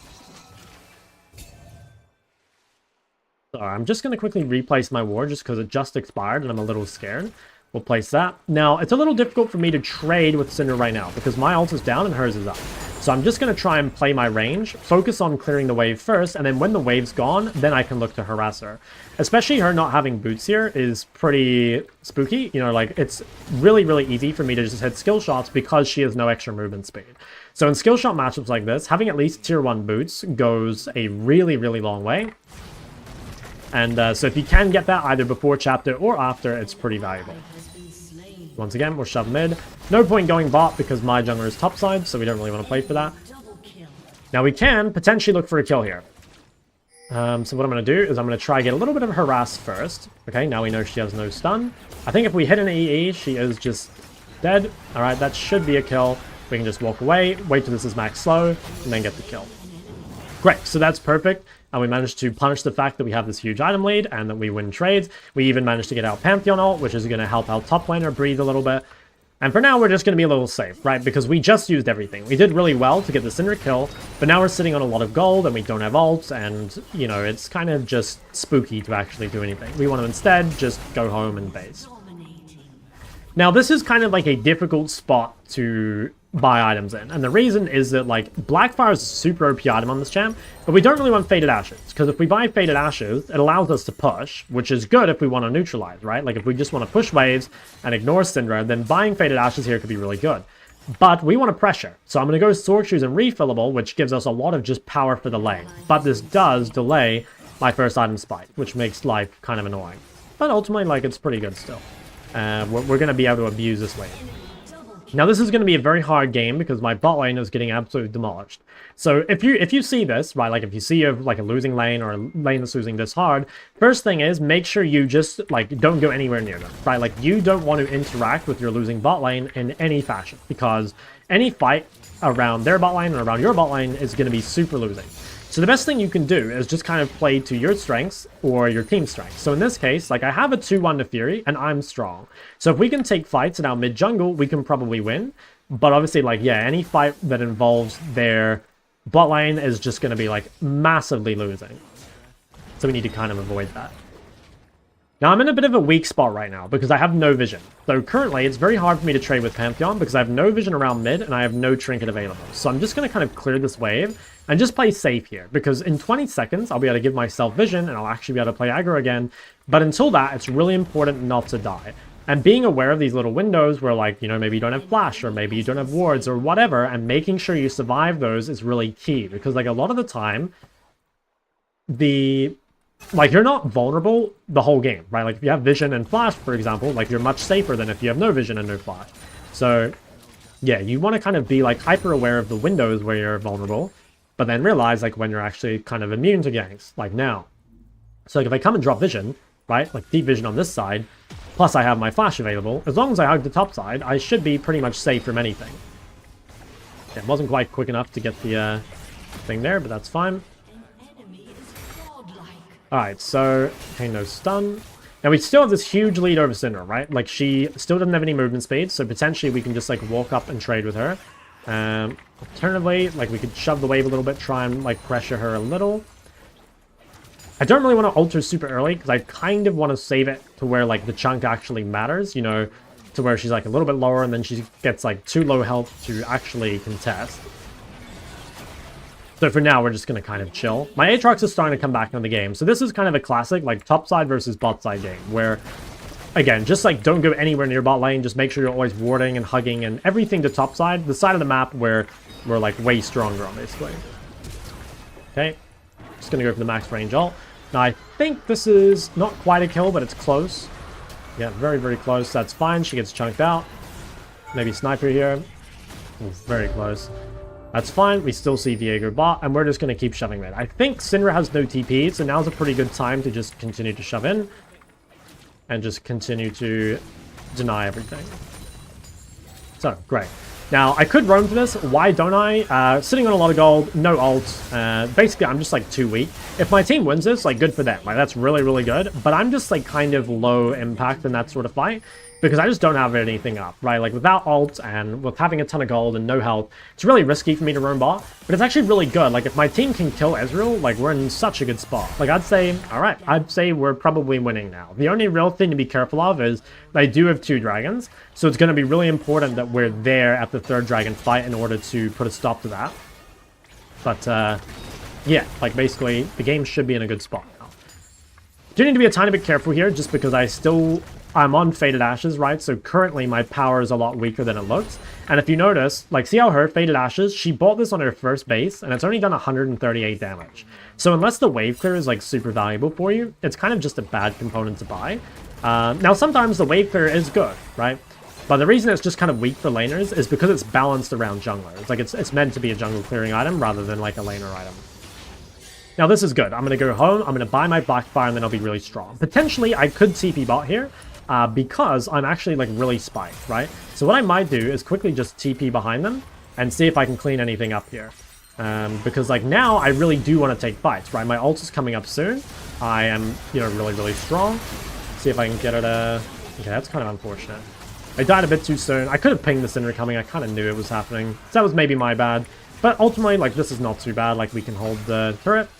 So I'm just going to quickly replace my ward just because it just expired and I'm a little scared. We'll place that. Now, it's a little difficult for me to trade with Syndra right now because my ult is down and hers is up. So I'm just going to try and play my range, focus on clearing the wave first, and then when the wave's gone, then I can look to harass her. Especially her not having boots here is pretty spooky. You know, like, it's really, really easy for me to just hit skill shots because she has no extra movement speed. So in skill shot matchups like this, having at least tier 1 boots goes a really, really long way. And so if you can get that either before chapter or after, it's pretty valuable. Once again, we'll shove mid. No point going bot because my jungler is topside, so we don't really want to play for that. Now we can potentially look for a kill here. So what I'm going to do is I'm going to try get a little bit of harass first. Okay, now we know she has no stun. I think if we hit an EE, she is just dead. Alright, that should be a kill. We can just walk away, wait till this is max slow, and then get the kill. Great, so that's perfect. And we managed to punish the fact that we have this huge item lead and that we win trades. We even managed to get our Pantheon ult, which is going to help our top laner breathe a little bit. And for now, we're just going to be a little safe, right? Because we just used everything. We did really well to get the Syndra kill, but now we're sitting on a lot of gold and we don't have ults, and, you know, it's kind of just spooky to actually do anything. We want to instead just go home and base. Now, this is kind of like a difficult spot to buy items in, and the reason is that like Blackfire is a super OP item on this champ, but we don't really want Faded Ashes, because if we buy Faded Ashes, it allows us to push, which is good if we want to neutralize, right? Like if we just want to push waves and ignore Syndra, then buying Faded Ashes here could be really good. But we want to pressure, so I'm going to go Sword Shoes and Refillable, which gives us a lot of just power for the lane, but this does delay my first item spike, which makes life kind of annoying. But ultimately, like, it's pretty good still. We're going to be able to abuse this lane. Now, this is going to be a very hard game because my bot lane is getting absolutely demolished. So if you see this, right, like if you see a losing lane or a lane that's losing this hard, first thing is make sure you just like don't go anywhere near them, right? Like you don't want to interact with your losing bot lane in any fashion, because any fight around their bot lane and around your bot lane is going to be super losing. So the best thing you can do is just kind of play to your strengths or your team's strengths. So in this case, like I have a 2-1 to Fury and I'm strong. So if we can take fights in our mid jungle, we can probably win. But obviously, like, yeah, any fight that involves their bot lane is just going to be like massively losing. So we need to kind of avoid that. Now, I'm in a bit of a weak spot right now because I have no vision. So currently, it's very hard for me to trade with Pantheon because I have no vision around mid and I have no trinket available. So I'm just going to kind of clear this wave and just play safe here because in 20 seconds, I'll be able to give myself vision and I'll actually be able to play aggro again. But until that, it's really important not to die. And being aware of these little windows where, like, you know, maybe you don't have flash or maybe you don't have wards or whatever, and making sure you survive those is really key because, like, a lot of the time, you're not vulnerable the whole game, right? Like, if you have vision and flash, for example, like, you're much safer than if you have no vision and no flash. So, yeah, you want to kind of be, like, hyper aware of the windows where you're vulnerable, but then realize, like, when you're actually kind of immune to ganks, like now. So, like, if I come and drop vision, right, like, deep vision on this side, plus I have my flash available, as long as I hug the top side, I should be pretty much safe from anything. Yeah, it wasn't quite quick enough to get the thing there, but that's fine. Alright, so, okay, no stun. Now, we still have this huge lead over Syndra, right? Like, she still doesn't have any movement speed, so potentially we can just, like, walk up and trade with her. Alternatively, like, we could shove the wave a little bit, try and, like, pressure her a little. I don't really want to alter super early, because I kind of want to save it to where, like, the chunk actually matters, you know, to where she's, like, a little bit lower, and then she gets, like, too low health to actually contest. So for now, we're just going to kind of chill. My Aatrox is starting to come back in the game. So this is kind of a classic, like, top side versus bot side game, where, again, just, like, don't go anywhere near bot lane. Just make sure you're always warding and hugging and everything to top side. The side of the map where we're, like, way stronger on, basically. Okay. Just going to go for the max range ult. Now, I think this is not quite a kill, but it's close. Yeah, very, very close. That's fine. She gets chunked out. Maybe sniper here. Ooh, very close. That's fine. We still see Viego bot, and we're just going to keep shoving mid. I think Syndra has no TP, so now's a pretty good time to just continue to shove in. And just continue to deny everything. So, great. Now, I could roam for this. Why don't I? Sitting on a lot of gold, no ult. Basically, I'm just, like, too weak. If my team wins this, like, good for them. Like, that's really, really good. But I'm just, like, kind of low impact in that sort of fight. Because I just don't have anything up, right? Like, without ult and with having a ton of gold and no health, it's really risky for me to roam bot. But it's actually really good. Like, if my team can kill Ezreal, like, we're in such a good spot. Like, I'd say, alright, I'd say we're probably winning now. The only real thing to be careful of is they do have 2 dragons. So it's going to be really important that we're there at the 3rd dragon fight in order to put a stop to that. But, yeah, like, basically, the game should be in a good spot now. Do need to be a tiny bit careful here, just because I'm on Faded Ashes, right? So currently my power is a lot weaker than it looks. And if you notice, like, see how her Faded Ashes, she bought this on her first base, and it's only done 138 damage. So unless the wave clear is, like, super valuable for you, it's kind of just a bad component to buy. Now, sometimes the wave clear is good, right? But the reason it's just kind of weak for laners is because it's balanced around junglers. Like, it's meant to be a jungle clearing item rather than, like, a laner item. Now, this is good. I'm going to go home, I'm going to buy my Blackfire, and then I'll be really strong. Potentially, I could TP bot here, because I'm actually, like, really spiked, right? So what I might do is quickly just TP behind them and see if I can clean anything up here. Because, like, now I really do want to take fights, right? My ult is coming up soon. I am, you know, really, really strong. See if I can get it, okay, that's kind of unfortunate. I died a bit too soon. I could have pinged the Syndra coming. I kind of knew it was happening. So that was maybe my bad. But ultimately, like, this is not too bad. Like, we can hold the turret.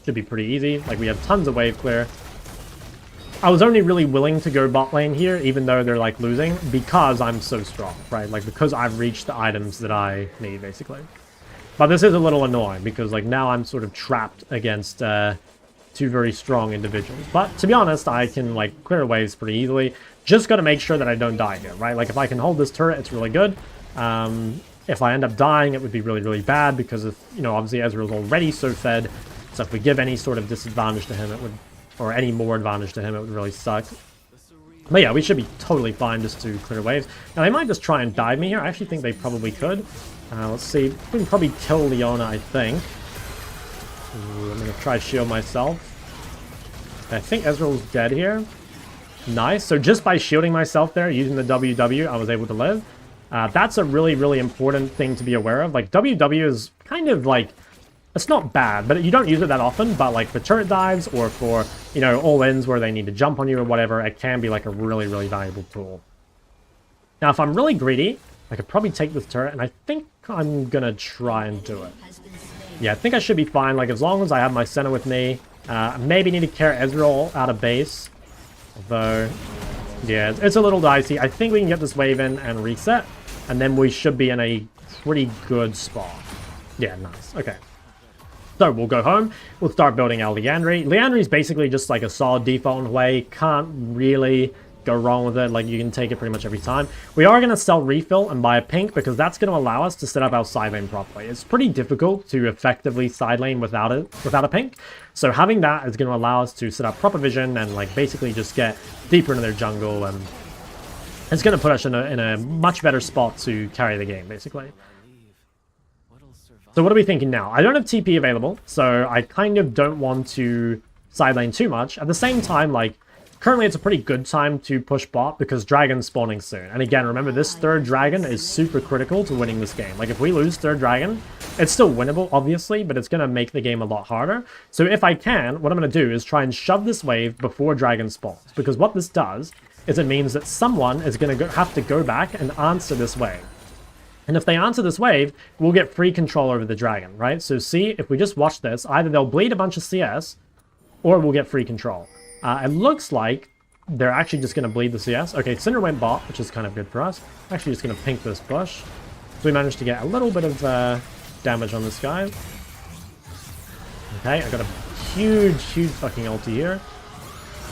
Should be pretty easy. Like, we have tons of wave clear. I was only really willing to go bot lane here, even though they're, like, losing, because I'm so strong, right? Like, because I've reached the items that I need, basically. But this is a little annoying, because, like, now I'm sort of trapped against 2 very strong individuals. But, to be honest, I can, like, clear waves pretty easily. Just gotta make sure that I don't die here, right? Like, if I can hold this turret, it's really good. If I end up dying, it would be really, really bad, because, if, you know, obviously Ezreal's already so fed. So if we give any sort of disadvantage to him, it would... or any more advantage to him, it would really suck. But yeah, we should be totally fine just to clear waves. Now, they might just try and dive me here. I actually think they probably could. Let's see. We can probably kill Leona, I think. Ooh, I'm going to try to shield myself. I think Ezreal's dead here. Nice. So just by shielding myself there, using the WW, I was able to live. That's a really, really important thing to be aware of. Like, WW is kind of like... it's not bad, but you don't use it that often, but, like, for turret dives or for, you know, all-ins where they need to jump on you or whatever, it can be, like, a really, really valuable tool. Now, if I'm really greedy, I could probably take this turret, and I think I'm gonna try and do it. Yeah, I think I should be fine, like, as long as I have my center with me, Maybe need to carry Ezreal out of base. Although, yeah, it's a little dicey. I think we can get this wave in and reset. And then we should be in a pretty good spot. Yeah, nice. Okay. So we'll go home. We'll start building our Liandry. Liandry is basically just like a solid default in Hwei. Can't really go wrong with it. Like, you can take it pretty much every time. We are going to sell refill and buy a pink because that's going to allow us to set up our side lane properly. It's pretty difficult to effectively side lane without a pink. So having that is going to allow us to set up proper vision and like basically just get deeper into their jungle, and it's going to put us in a much better spot to carry the game basically. So what are we thinking now? I don't have TP available, so I kind of don't want to side lane too much. At the same time, like, currently it's a pretty good time to push bot because dragon's spawning soon. And again, remember, this third dragon is super critical to winning this game. Like, if we lose third dragon, it's still winnable, obviously, but it's going to make the game a lot harder. So if I can, what I'm going to do is try and shove this wave before dragon spawns. Because what this does is it means that someone is going to have to go back and answer this wave. And if they answer this wave, we'll get free control over the dragon, right? So see, if we just watch this, either they'll bleed a bunch of CS, or we'll get free control. It looks like they're actually just going to bleed the CS. Okay, Syndra went bot, which is kind of good for us. I'm actually just going to pink this bush. So we managed to get a little bit of damage on this guy. Okay, I got a huge fucking ulti here.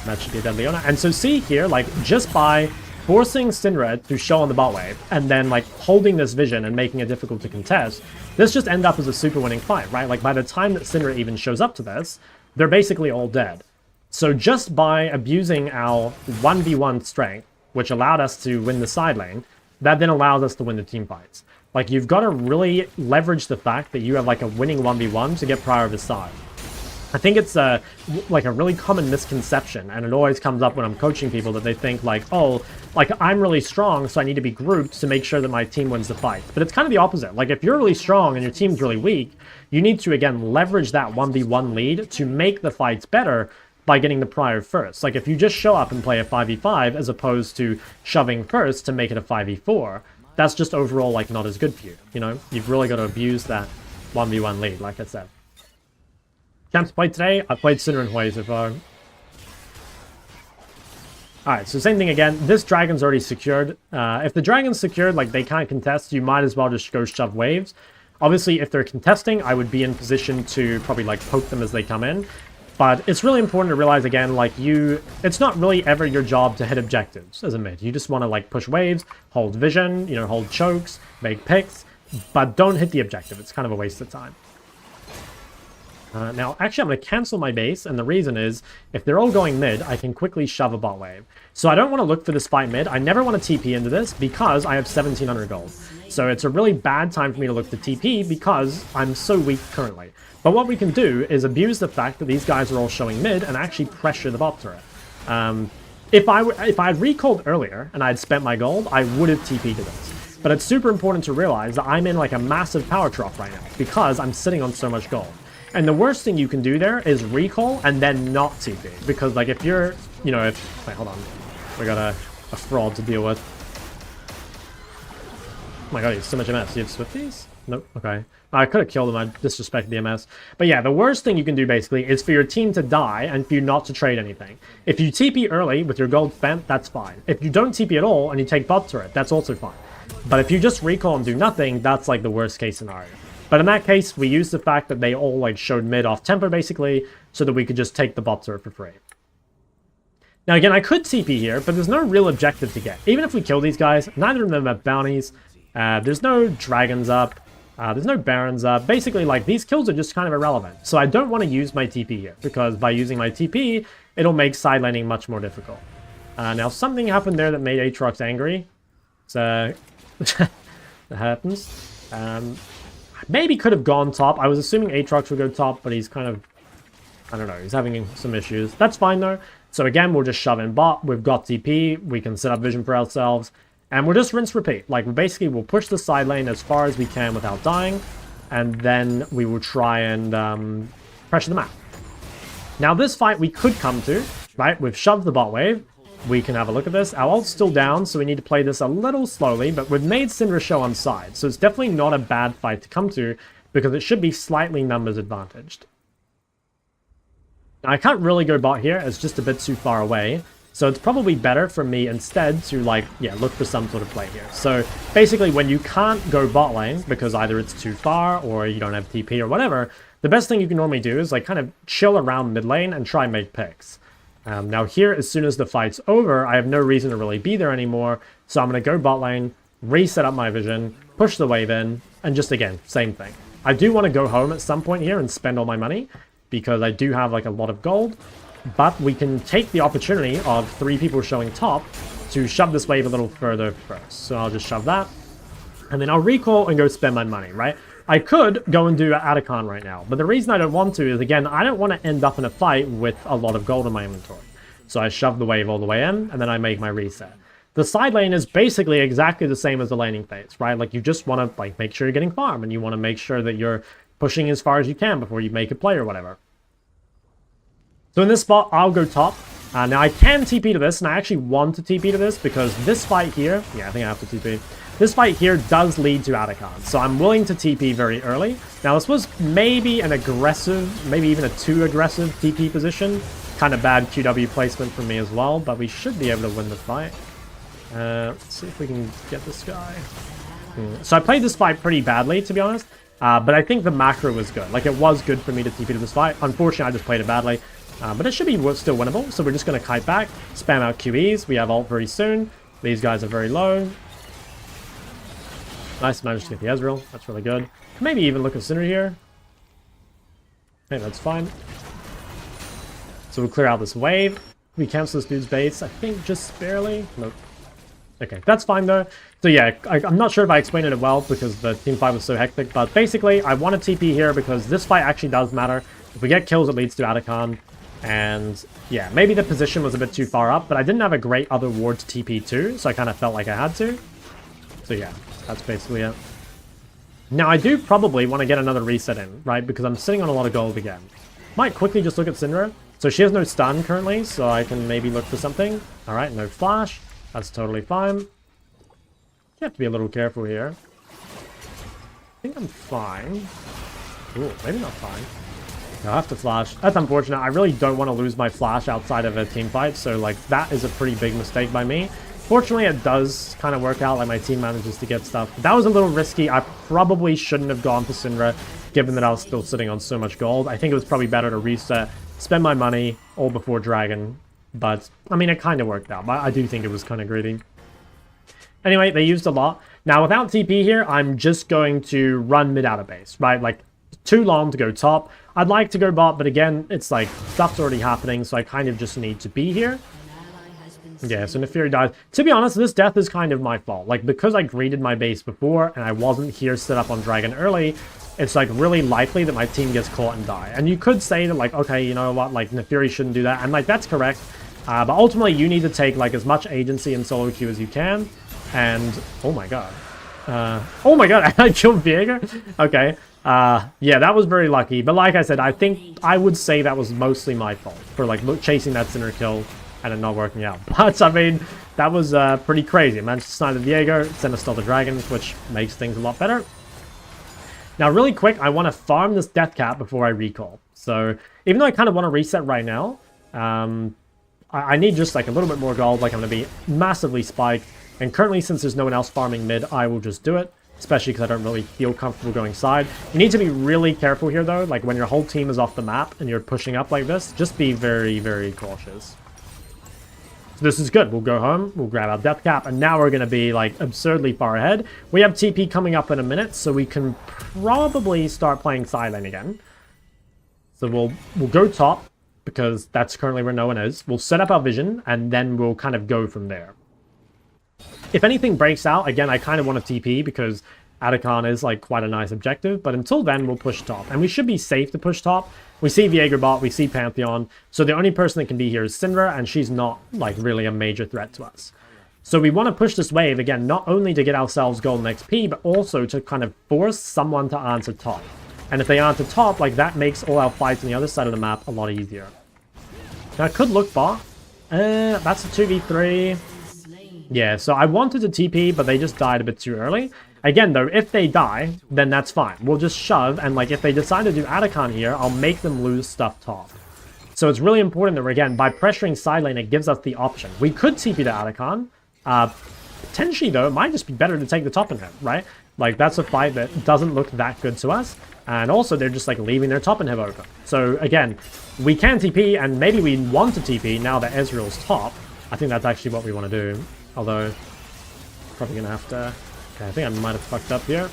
That should be a deadly owner. And so see here, like, just by forcing Syndra to show on the bot wave, and then like holding this vision and making it difficult to contest, this just end up as a super winning fight, right? Like, by the time that Syndra even shows up to this, they're basically all dead. So just by abusing our 1v1 strength, which allowed us to win the side lane, that then allows us to win the team fights. Like, you've got to really leverage the fact that you have like a winning 1v1 to get prior of the side. I think it's like a really common misconception, and it always comes up when I'm coaching people, that they think like, oh, like, I'm really strong, so I need to be grouped to make sure that my team wins the fight. But it's kind of the opposite. Like, if you're really strong and your team's really weak, you need to, again, leverage that 1v1 lead to make the fights better by getting the prior first. Like, if you just show up and play a 5v5 as opposed to shoving first to make it a 5v4, that's just overall, like, not as good for you, you know? You've really got to abuse that 1v1 lead, like I said. Champs played today. I played Syndra and Hwei so far. Alright, so same thing again. This dragon's already secured. If the dragon's secured, like, they can't contest, you might as well just go shove waves. Obviously, if they're contesting, I would be in position to probably, like, poke them as they come in. But it's really important to realize, again, like, it's not really ever your job to hit objectives as a mid. You just want to, like, push waves, hold vision, you know, hold chokes, make picks, but don't hit the objective. It's kind of a waste of time. Now, actually, I'm going to cancel my base, and the reason is, if they're all going mid, I can quickly shove a bot wave. So I don't want to look for this fight mid. I never want to TP into this because I have 1700 gold. So it's a really bad time for me to look to TP because I'm so weak currently. But what we can do is abuse the fact that these guys are all showing mid and actually pressure the bot turret. If I had recalled earlier and I had spent my gold, I would have TP'd to this. But it's super important to realize that I'm in like a massive power trough right now because I'm sitting on so much gold. And the worst thing you can do there is recall and then not TP. Because, like, if you're, you know, if... Wait, hold on. We got a fraud to deal with. Oh my god, you have so much MS. Do you have Swifties? Nope. Okay. I could have killed him. I disrespect the MS. But yeah, the worst thing you can do, basically, is for your team to die and for you not to trade anything. If you TP early with your gold spent, that's fine. If you don't TP at all and you take bot turret, that's also fine. But if you just recall and do nothing, that's, like, the worst case scenario. But in that case, we used the fact that they all, like, showed mid off tempo, basically, so that we could just take the bot turret for free. Now, again, I could TP here, but there's no real objective to get. Even if we kill these guys, neither of them have bounties. There's no dragons up. There's no barons up. Basically, like, these kills are just kind of irrelevant. So I don't want to use my TP here, because by using my TP, it'll make side laning much more difficult. Now, something happened there that made Aatrox angry. So, that happens. Maybe could have gone top. I was assuming Aatrox would go top, but he's kind of... I don't know. He's having some issues. That's fine, though. So again, we'll just shove in bot. We've got TP. We can set up vision for ourselves. And we'll just rinse repeat. Like, basically, we'll push the side lane as far as we can without dying. And then we will try and pressure the map. Now, this fight we could come to, right? We've shoved the bot wave. We can have a look at this. Our ult's still down, so we need to play this a little slowly, but we've made Syndra show on side, so it's definitely not a bad fight to come to, because it should be slightly numbers advantaged. Now, I can't really go bot here. It's just a bit too far away. So it's probably better for me instead to, like, yeah, look for some sort of play here. So basically, when you can't go bot lane because either it's too far or you don't have TP or whatever, the best thing you can normally do is, like, kind of chill around mid lane and try and make picks. Now here, as soon as the fight's over, I have no reason to really be there anymore. So I'm going to go bot lane, reset up my vision, push the wave in, and just, again, same thing. I do want to go home at some point here and spend all my money because I do have, like, a lot of gold. But we can take the opportunity of 3 people showing top to shove this wave a little further first. So I'll just shove that. And then I'll recall and go spend my money, right? I could go and do Atacon right now. But the reason I don't want to is, again, I don't want to end up in a fight with a lot of gold in my inventory. So I shove the wave all the way in, and then I make my reset. The side lane is basically exactly the same as the laning phase, right? Like, you just want to, like, make sure you're getting farm, and you want to make sure that you're pushing as far as you can before you make a play or whatever. So in this spot, I'll go top. Now, I can TP to this, and I actually want to TP to this because this fight here... Yeah, I think I have to TP. This fight here does lead to Atacon, so I'm willing to TP very early. Now, this was maybe an aggressive, maybe even a too aggressive TP position. Kind of bad QW placement for me as well, but we should be able to win the fight. Let's see if we can get this guy. So I played this fight pretty badly, to be honest, but I think the macro was good. Like, it was good for me to TP to this fight. Unfortunately, I just played it badly. But it should be still winnable, so we're just going to kite back, spam out QEs. We have ult very soon. These guys are very low. Nice, managed to get the Ezreal. That's really good. Maybe even look at Syndra here. Okay, that's fine. So we'll clear out this wave. We cancel this dude's base, I think just barely. Nope. Okay, that's fine though. So yeah, I'm not sure if I explained it well because the team fight was so hectic, but basically I want to TP here because this fight actually does matter. If we get kills, it leads to Atacon. And yeah, maybe the position was a bit too far up, but I didn't have a great other ward to TP to, so I kind of felt like I had to. So yeah, that's basically it. Now I do probably want to get another reset in, right? Because I'm sitting on a lot of gold again. Might quickly just look at Syndra. So she has no stun currently, so I can maybe look for something. Alright, no flash. That's totally fine. You have to be a little careful here. I think I'm fine. Ooh, maybe not fine. I have to flash. That's unfortunate. I really don't want to lose my flash outside of a team fight, so like that is a pretty big mistake by me. Fortunately, it does kind of work out, like my team manages to get stuff. That was a little risky. I probably shouldn't have gone for Syndra, given that I was still sitting on so much gold. I think it was probably better to reset, spend my money, all before Dragon. But, I mean, it kind of worked out. But I do think it was kind of greedy. Anyway, they used a lot. Now, without TP here, I'm just going to run mid out of base, right? Like, too long to go top. I'd like to go bot, but again, it's like, stuff's already happening, so I kind of just need to be here. Yeah, so Neferi dies. To be honest, this death is kind of my fault. Like, because I greeted my base before, and I wasn't here set up on Dragon early, it's, like, really likely that my team gets caught and die. And you could say that, like, okay, you know what, like, Neferi shouldn't do that, and, like, that's correct. But ultimately, you need to take, like, as much agency in solo queue as you can. And, oh my god. Oh my god, I killed Viega? Okay. Yeah, that was very lucky. But like I said, I think I would say that was mostly my fault for, like, chasing that Syndra kill and it not working out. But, I mean, that was pretty crazy. I managed to snipe the Viego, send us still the Dragons, which makes things a lot better. Now, really quick, I want to farm this Death Cap before I recall. So, even though I kind of want to reset right now, I need just, like, a little bit more gold. Like, I'm going to be massively spiked. And currently, since there's no one else farming mid, I will just do it. Especially because I don't really feel comfortable going side. You need to be really careful here, though. Like, when your whole team is off the map and you're pushing up like this, just be very, very cautious. So this is good. We'll go home. We'll grab our Death Cap. And now we're going to be, like, absurdly far ahead. We have TP coming up in a minute, so we can probably start playing side lane again. So we'll go top, because that's currently where no one is. We'll set up our vision, and then we'll kind of go from there. If anything breaks out, again, I kind of want to TP, because Atacon is, like, quite a nice objective. But until then, we'll push top. And we should be safe to push top. We see Viega bot, we see Pantheon. So the only person that can be here is Syndra, and she's not, like, really a major threat to us. So we want to push this wave, again, not only to get ourselves golden XP, but also to kind of force someone to answer top. And if they answer top, like, that makes all our fights on the other side of the map a lot easier. Now, I could look bot. That's a 2v3. Yeah, so I wanted to TP, but they just died a bit too early. Again, though, if they die, then that's fine. We'll just shove, and, like, if they decide to do Atacon here, I'll make them lose stuff top. So it's really important that, again, by pressuring side lane, it gives us the option. We could TP to Atacon. Potentially, though, it might just be better to take the top inhib, right? Like, that's a fight that doesn't look that good to us. And also, they're just, like, leaving their top inhib open. So, again, we can TP, and maybe we want to TP now that Ezreal's top. I think that's actually what we want to do. Although, probably going to have to... Okay, I think I might have fucked up here.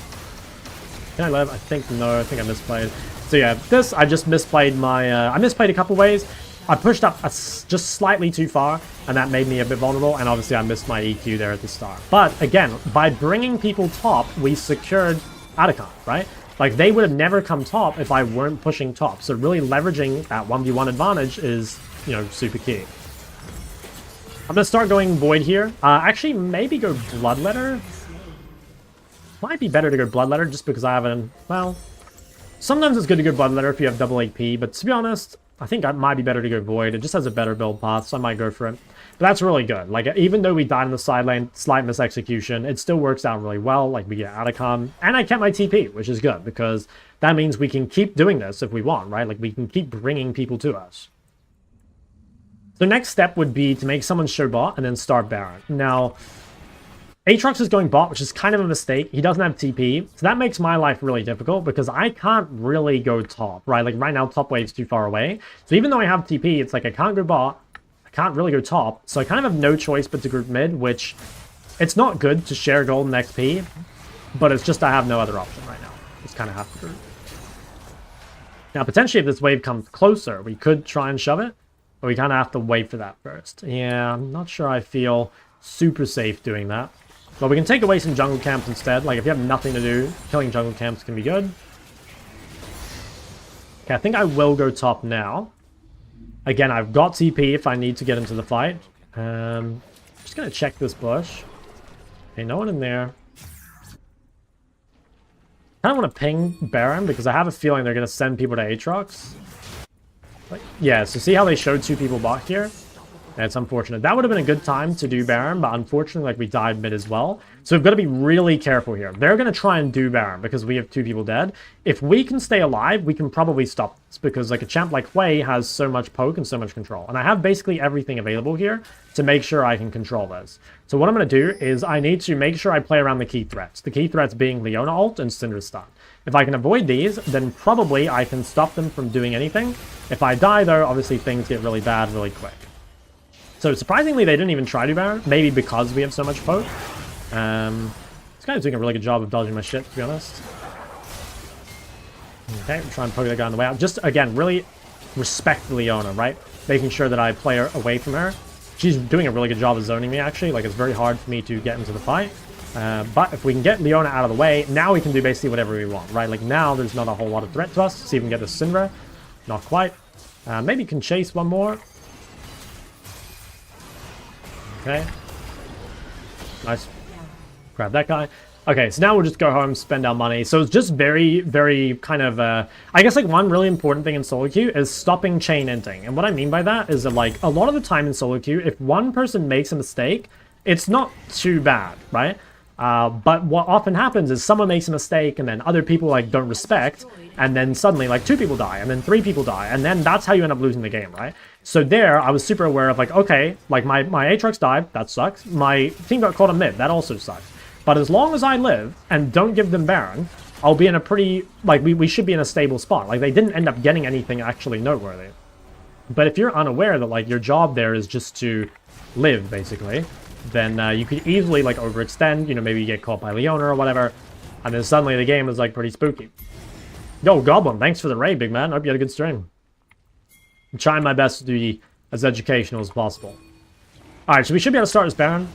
Can I live? I think no. I think I misplayed. So yeah, this, I just misplayed my... I misplayed a couple ways. I pushed up just slightly too far, and that made me a bit vulnerable, and obviously I missed my EQ there at the start. But again, by bringing people top, we secured Atacon, right? Like, they would have never come top if I weren't pushing top. So really leveraging that 1v1 advantage is, you know, super key. I'm going to start going Void here. Actually, maybe go Bloodletter. Might be better to go Bloodletter just because I haven't... Well, sometimes it's good to go Bloodletter if you have double AP, but to be honest, I think it might be better to go Void. It just has a better build path, so I might go for it. But that's really good. Like, even though we died in the side lane, slight misexecution, it still works out really well. Like, we get Atacon, and I kept my TP, which is good, because that means we can keep doing this if we want, right? Like, we can keep bringing people to us. The next step would be to make someone show bot and then start Baron. Now, Aatrox is going bot, which is kind of a mistake. He doesn't have TP, so that makes my life really difficult because I can't really go top, right? Like, right now, top wave's too far away. So even though I have TP, it's like I can't go bot, I can't really go top, so I kind of have no choice but to group mid, which it's not good to share golden XP, but it's just I have no other option right now. Just kind of have to group. Now, potentially, if this wave comes closer, we could try and shove it, but we kind of have to wait for that first. Yeah, I'm not sure I feel super safe doing that. But we can take away some jungle camps instead. Like, if you have nothing to do, killing jungle camps can be good. Okay, I think I will go top now. Again, I've got TP if I need to get into the fight. Just going to check this bush. Okay, no one in there. I kind of want to ping Baron because I have a feeling they're going to send people to Aatrox. Like, yeah, so see how they showed two people bot here? That's unfortunate. That would have been a good time to do Baron, but unfortunately, like, we died mid as well. So we've got to be really careful here. They're going to try and do Baron because we have two people dead. If we can stay alive, we can probably stop this because, like, a champ like Hwei has so much poke and so much control. And I have basically everything available here to make sure I can control this. So what I'm going to do is I need to make sure I play around the key threats. The key threats being Leona ult and Syndra stun. If I can avoid these, then probably I can stop them from doing anything. If I die, though, obviously things get really bad really quick. So surprisingly, they didn't even try to Baron. Maybe because we have so much poke. This guy's doing a really good job of dodging my shit, to be honest. Okay, I'm trying to poke that guy on the way out. Just, again, really respect Leona, right? Making sure that I play her away from her. She's doing a really good job of zoning me, actually. Like, it's very hard for me to get into the fight. But if we can get Leona out of the way, now we can do basically whatever we want, right? Like, now there's not a whole lot of threat to us. See if we can get the Syndra. Not quite. Maybe can chase one more. Okay. Nice. Grab that guy. Okay, so now we'll just go home, spend our money. So it's just very, very kind of, I guess, like, one really important thing in solo queue is stopping chain inting. And what I mean by that is that, like, a lot of the time in solo queue, if one person makes a mistake, it's not too bad, right? But what often happens is someone makes a mistake and then other people, like, don't respect, and then suddenly, like, 2 people die, and then 3 people die, and then that's how you end up losing the game, right? So there, I was super aware of, like, okay, like, my Aatrox died, that sucks. My team got caught on mid, that also sucks. But as long as I live and don't give them Baron, I'll be in a pretty, like, we should be in a stable spot. Like, they didn't end up getting anything actually noteworthy. But if you're unaware that, like, your job there is just to live, basically, then you could easily, like, overextend, you know, maybe you get caught by Leona or whatever, and then suddenly the game is, like, pretty spooky. Yo, Goblin, thanks for the raid, big man. Hope you had a good stream. I'm trying my best to be as educational as possible. Alright, so we should be able to start this Baron,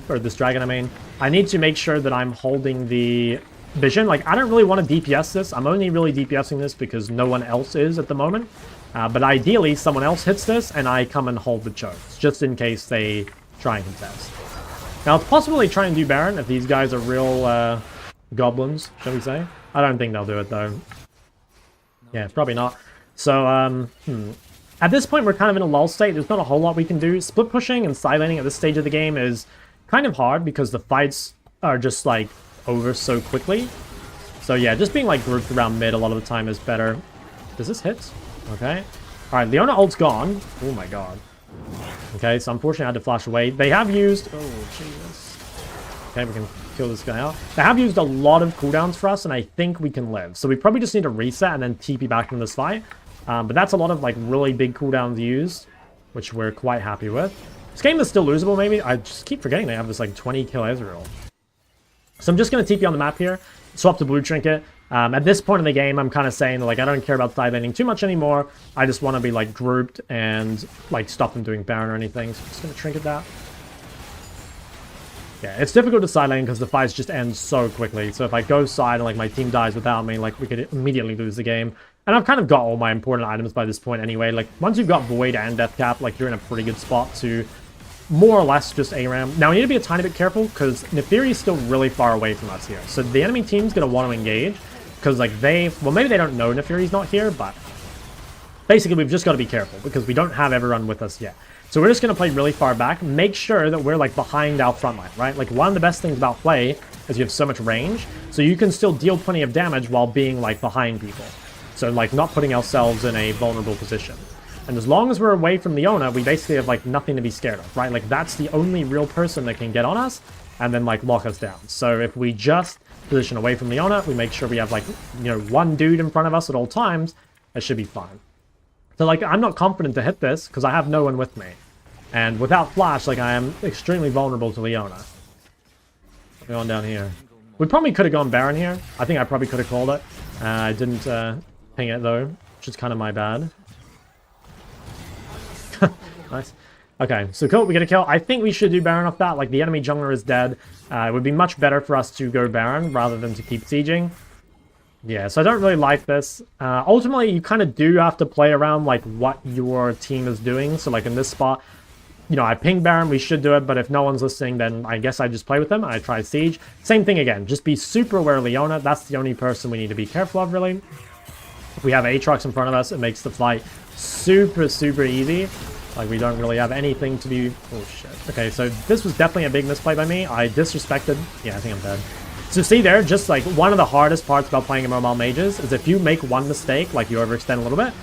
or this Dragon, I mean. I need to make sure that I'm holding the vision. Like, I don't really want to DPS this. I'm only really DPSing this because no one else is at the moment. But ideally, someone else hits this, and I come and hold the chokes, just in case they try and contest. Now, it's possible they try and do Baron if these guys are real goblins, shall we say. I don't think they'll do it, though. Yeah, probably not. So, at this point, we're kind of in a lull state. There's not a whole lot we can do. Split pushing and side laning at this stage of the game is kind of hard because the fights are just, like, over so quickly. So, yeah, just being, like, grouped around mid a lot of the time is better. Does this hit? Okay. Alright, Leona ult's gone. Oh my god. Okay, so unfortunately I had to flash away. They have used... Oh, Jesus. Okay, we can kill this guy out. They have used a lot of cooldowns for us, and I think we can live. So we probably just need to reset and then TP back into this fight. But that's a lot of, like, really big cooldowns used, which we're quite happy with. This game is still losable, maybe. I just keep forgetting they have this, like, 20-kill Ezreal. So I'm just going to TP on the map here, swap to blue trinket. At this point in the game, I'm kind of saying, like, I don't care about side laning too much anymore. I just want to be, like, grouped and, like, stop them doing Baron or anything. So I'm just going to trinket that. Yeah, it's difficult to side lane because the fights just end so quickly. So if I go side and, like, my team dies without me, like, we could immediately lose the game. And I've kind of got all my important items by this point anyway. Like, once you've got Void and Death Cap, like, you're in a pretty good spot to more or less just ARAM. Now, we need to be a tiny bit careful because Neferi is still really far away from us here. So the enemy team's going to want to engage because, like, well, maybe they don't know Neferi's not here, but basically we've just got to be careful because we don't have everyone with us yet. So we're just going to play really far back, make sure that we're, like, behind our front line, right? Like, one of the best things about Hwei is you have so much range, so you can still deal plenty of damage while being, like, behind people. So, like, not putting ourselves in a vulnerable position. And as long as we're away from Leona, we basically have, like, nothing to be scared of, right? Like, that's the only real person that can get on us and then, like, lock us down. So if we just position away from Leona, we make sure we have, like, you know, one dude in front of us at all times, it should be fine. So, like, I'm not confident to hit this because I have no one with me. And without flash, like, I am extremely vulnerable to Leona. We're going down here. We probably could have gone Baron here. I think I probably could have called it. I didn't ping it, though, which is kind of my bad. Nice. Okay, so cool, we get a kill. I think we should do Baron off that. Like, the enemy jungler is dead. It would be much better for us to go Baron rather than to keep sieging. Yeah, so I don't really like this. Ultimately, you kind of do have to play around, like, what your team is doing. So, like, in this spot, you know, I ping Baron, we should do it, but if no one's listening, then I guess I just play with them. I try Siege. Same thing again, just be super aware of Leona. That's the only person we need to be careful of, really. If we have Aatrox in front of us, it makes the fight super, super easy. Like, we don't really have anything to be... Oh, shit. Okay, so this was definitely a big misplay by me. I disrespected... Yeah, I think I'm dead. So see there, just, like, one of the hardest parts about playing mobile mages is if you make one mistake, like you overextend a little bit,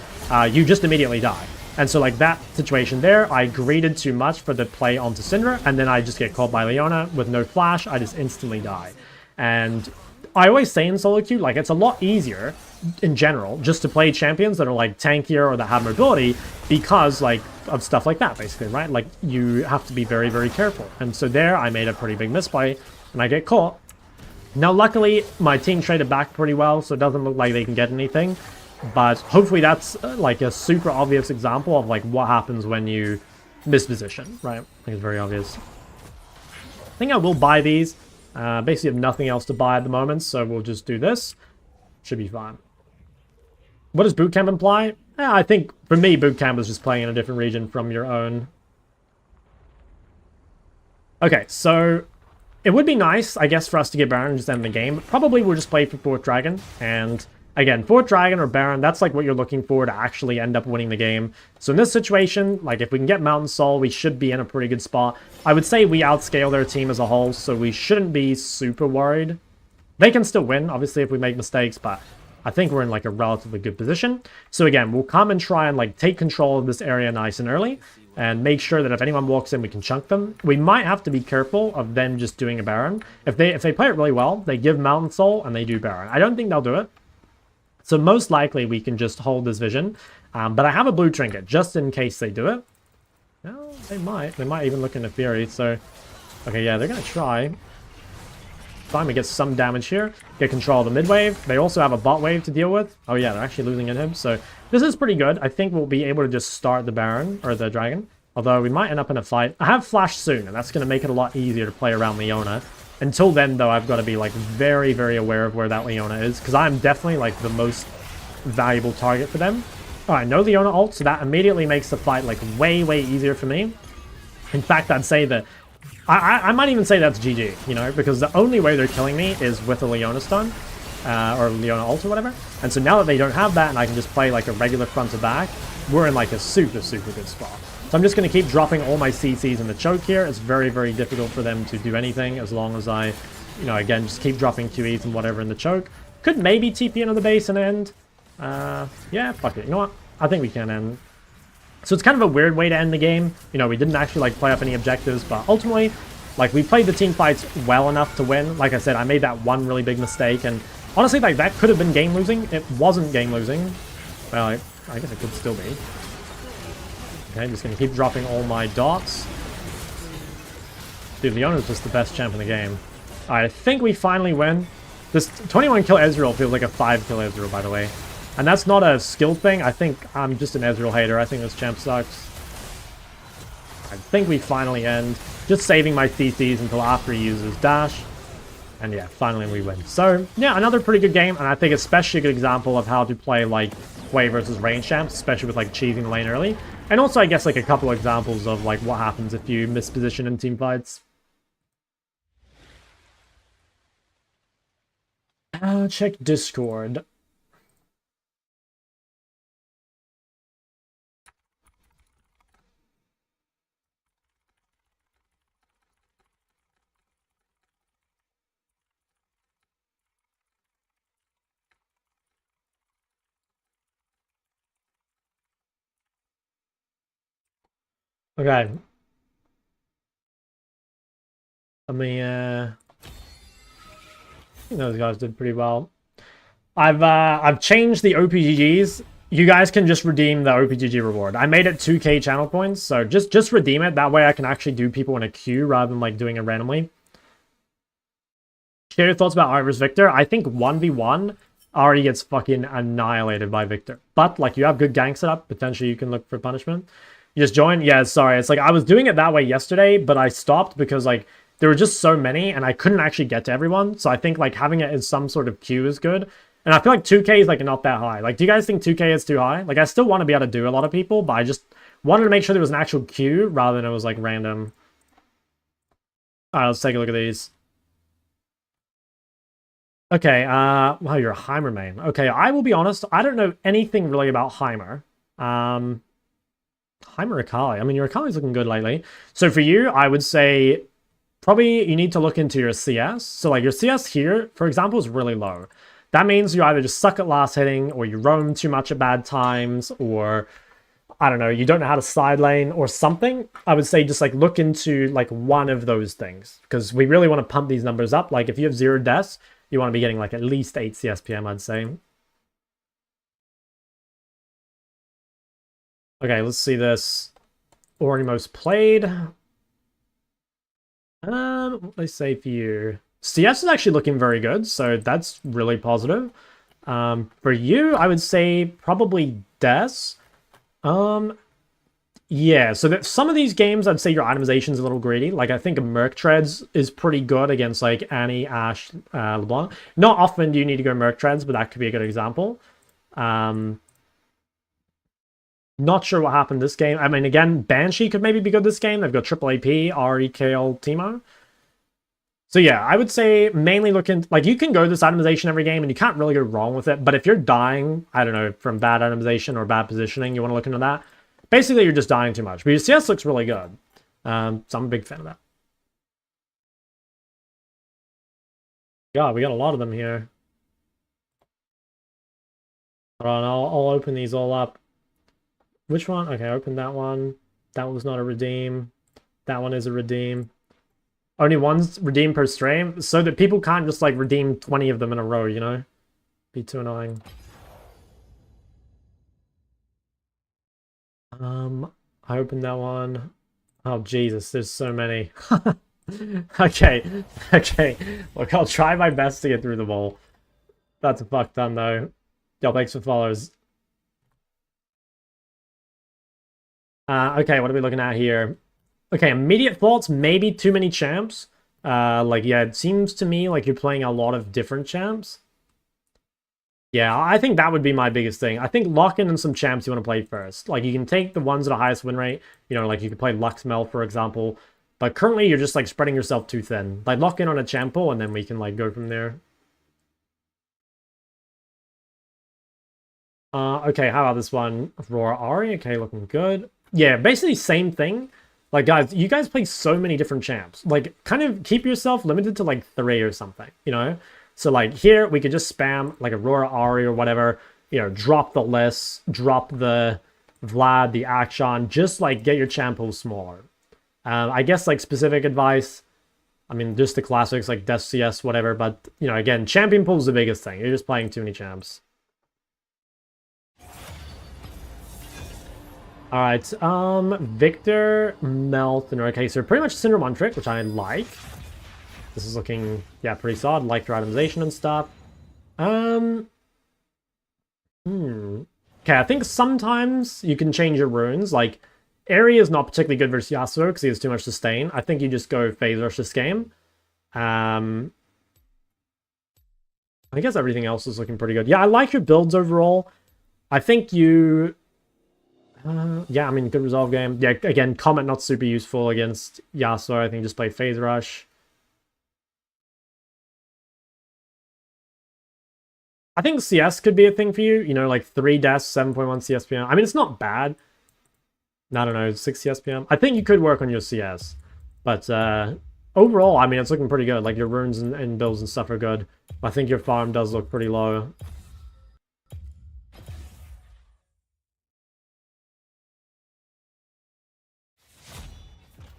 you just immediately die. And so, like, that situation there, I greeted too much for the play onto Syndra, and then I just get caught by Leona with no flash. I just instantly die. And I always say in solo queue, like, it's a lot easier in general just to play champions that are, like, tankier or that have mobility because, like, of stuff like that, basically, right? Like, you have to be very, very careful. And so there, I made a pretty big misplay, and I get caught. Now, luckily, my team traded back pretty well, so it doesn't look like they can get anything. But hopefully that's, like, a super obvious example of, like, what happens when you misposition, right? I think it's very obvious. I think I will buy these. Basically have nothing else to buy at the moment, so we'll just do this. Should be fine. What does bootcamp imply? I think, for me, bootcamp is just playing in a different region from your own. Okay, so it would be nice, I guess, for us to get Baron and just end the game. But probably we'll just play for 4th Dragon. And again, 4th Dragon or Baron, that's like what you're looking for to actually end up winning the game. So in this situation, like if we can get Mountain Soul, we should be in a pretty good spot. I would say we outscale their team as a whole, so we shouldn't be super worried. They can still win, obviously, if we make mistakes, but I think we're in like a relatively good position. So again, we'll come and try and like take control of this area nice and early and make sure that if anyone walks in, we can chunk them. We might have to be careful of them just doing a Baron. If they play it really well, they give Mountain Soul and they do Baron. I don't think they'll do it. So most likely we can just hold this vision. But I have a blue trinket just in case they do it. No, they might. They might even look into Fury. So, okay, yeah, they're going to try. Fine, we get some damage here. Get control of the mid wave. They also have a bot wave to deal with. Oh yeah, they're actually losing in him. So this is pretty good. I think we'll be able to just start the Baron, or the Dragon. Although we might end up in a fight. I have Flash soon, and that's going to make it a lot easier to play around Leona. Until then, though, I've got to be like very, very aware of where that Leona is. Because I'm definitely like the most valuable target for them. Alright, no Leona ult, so that immediately makes the fight like way, way easier for me. In fact, I'd say that I might even say that's GG, you know, because the only way they're killing me is with a Leona stun, or Leona ult or whatever. And so now that they don't have that and I can just play like a regular front to back, we're in like a super, super good spot. So I'm just going to keep dropping all my CCs in the choke here. It's very, very difficult for them to do anything as long as I, you know, again, just keep dropping QEs and whatever in the choke. Could maybe TP into the base and end. Yeah, fuck it. You know what? I think we can end. So it's kind of a weird way to end the game. You know, we didn't actually like play up any objectives, but ultimately, like we played the team fights well enough to win. Like I said, I made that one really big mistake, and honestly, like that could have been game losing. It wasn't game losing. Well, I guess it could still be. Okay, I'm just gonna keep dropping all my dots. Dude, Leona is just the best champ in the game. Alright, I think we finally win. This 21 kill Ezreal feels like a 5 kill Ezreal, by the way. And that's not a skill thing. I think I'm just an Ezreal hater. I think this champ sucks. I think we finally end. Just saving my CCs until after he uses dash. And yeah, finally we win. So, yeah, another pretty good game. And I think especially a good example of how to play, like, Hwei versus range champs, especially with, like, cheesing the lane early. And also, I guess, like, a couple examples of, like, what happens if you misposition in team fights. Check Discord. Okay. I mean, I think those guys did pretty well. I've changed the OPGGs. You guys can just redeem the OPGG reward. I made it 2k channel points, so just redeem it. That way I can actually do people in a queue rather than like doing it randomly. Share your thoughts about Ari versus Victor. I think 1v1, Ari gets fucking annihilated by Victor. But like you have good gank setup, potentially you can look for punishment. You just join? Yeah, sorry. It's like I was doing it that way yesterday, but I stopped because like there were just so many and I couldn't actually get to everyone. So I think like having it as some sort of queue is good. And I feel like 2k is like not that high. Like, do you guys think 2k is too high? Like, I still want to be able to do a lot of people, but I just wanted to make sure there was an actual queue rather than it was like random. All right, let's take a look at these. Okay, wow, you're a Heimer main. Okay, I will be honest, I don't know anything really about Heimer. Heimer Akali. I mean, your Akali's looking good lately. So for you, I would say probably you need to look into your CS. So like your CS here, for example, is really low. That means you either just suck at last hitting, or you roam too much at bad times, or, I don't know, you don't know how to side lane, or something. I would say just, like, look into, like, one of those things. Because we really want to pump these numbers up. Like, if you have 0 deaths, you want to be getting, like, at least 8 CSPM, I'd say. Okay, let's see this. Already most played. What they say for you? CS is actually looking very good, so that's really positive. For you, I would say probably Des. Yeah, so that some of these games, I'd say your itemization is a little greedy. Like, I think Merc Treads is pretty good against, like, Annie, Ashe, LeBlanc. Not often do you need to go Merc Treads, but that could be a good example. Not sure what happened this game. I mean, again, Banshee could maybe be good this game. They've got triple AP, Ari, KL, Teemo. So yeah, I would say mainly look into, like, you can go this itemization every game and you can't really go wrong with it. But if you're dying, I don't know, from bad itemization or bad positioning, you want to look into that. Basically, you're just dying too much. But your CS looks really good. So I'm a big fan of that. God, we got a lot of them here. Hold on, I'll open these all up. Which one? Okay, open that one. That was not a redeem. That one is a redeem. Only one's redeem per stream, so that people can't just like redeem 20 of them in a row, you know? Be too annoying. I opened that one. Oh Jesus, there's so many. Okay, okay. Look, I'll try my best to get through them all. That's a fuck done though. Yo, thanks for follows. Okay, what are we looking at here? Okay, immediate thoughts, maybe too many champs. Like, yeah, it seems to me like you're playing a lot of different champs. Yeah, I think that would be my biggest thing. I think lock in on some champs you want to play first. Like, you can take the ones at the highest win rate. You know, like, you could play Luxmel, for example. But currently, you're just, like, spreading yourself too thin. Like, lock in on a champ pool, and then we can, like, go from there. Okay, how about this one? Aurora Ari, okay, looking good. Yeah, basically same thing. Like, guys, you guys play so many different champs. Like, kind of keep yourself limited to, like, 3 or something, you know? So, like, here, we could just spam, like, Aurora Ari or whatever. You know, drop the list, drop the Vlad, the Akshan, just like get your champ pool smaller. I guess like specific advice, I mean, just the classics like Death CS, whatever, but you know, again, champion pool is the biggest thing. You're just playing too many champs. Alright, Victor, Melton, okay, so pretty much Syndra one trick, which I like. This is looking, yeah, pretty solid, like their itemization and stuff. Okay, I think sometimes you can change your runes, like, Ari is not particularly good versus Yasuo because he has too much sustain. I think you just go phase rush this game. I guess everything else is looking pretty good. Yeah, I like your builds overall. I think you... yeah, I mean, good resolve game. Yeah, again, Comet not super useful against Yasuo. I think just play phase rush. I think CS could be a thing for you. You know, like 3 deaths, 7.1 CSPM. I mean, it's not bad. I don't know, 6 CSPM. I think you could work on your CS. But overall, I mean, it's looking pretty good. Like, your runes and builds and stuff are good. I think your farm does look pretty low.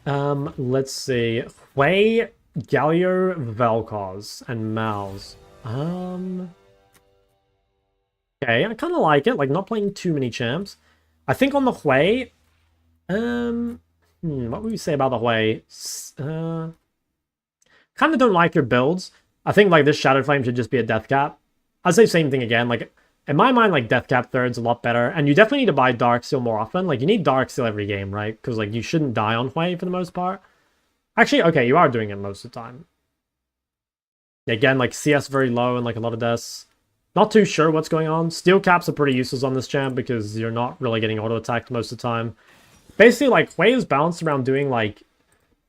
Let's see. Hwei, Galio, Vel'Koz, and Mal's. Okay, I kind of like it. Like, not playing too many champs. I think on the Hwei... what would you say about the Hwei? Kind of don't like your builds. I think, like, this Shadow Flame should just be a death cap. I'd say same thing again. Like, in my mind, like, death cap third's a lot better. And you definitely need to buy Dark Seal more often. Like, you need Dark Seal every game, right? Because, like, you shouldn't die on Hwei for the most part. Actually, okay, you are doing it most of the time. Again, like, CS very low and, like, a lot of deaths. Not too sure what's going on. Steel caps are pretty useless on this champ because you're not really getting auto-attacked most of the time. Basically, like, Hwei is balanced around doing, like,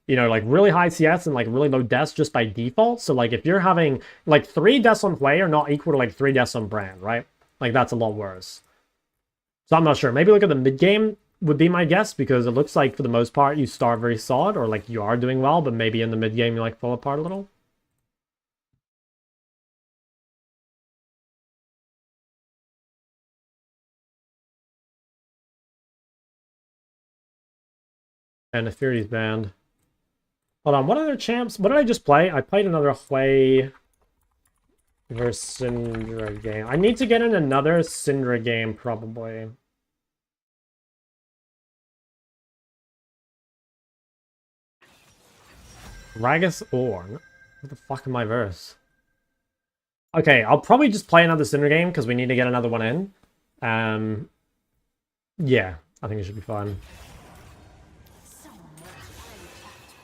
you know, like, really high CS and, like, really low deaths just by default. So, like, if you're having, like, 3 deaths on Hwei are not equal to, like, 3 deaths on Brand, right? Like, that's a lot worse. So I'm not sure. Maybe look at the mid-game would be my guess, because it looks like, for the most part, you start very solid, or, like, you are doing well, but maybe in the mid-game you, like, fall apart a little. And the Fury's banned. Hold on, what other champs? What did I just play? I played another Hwei versus Syndra game. I need to get in another Syndra game, probably. Ragus Orn? What the fuck am I verse? Okay, I'll probably just play another Syndra game, because we need to get another one in. Yeah, I think it should be fine.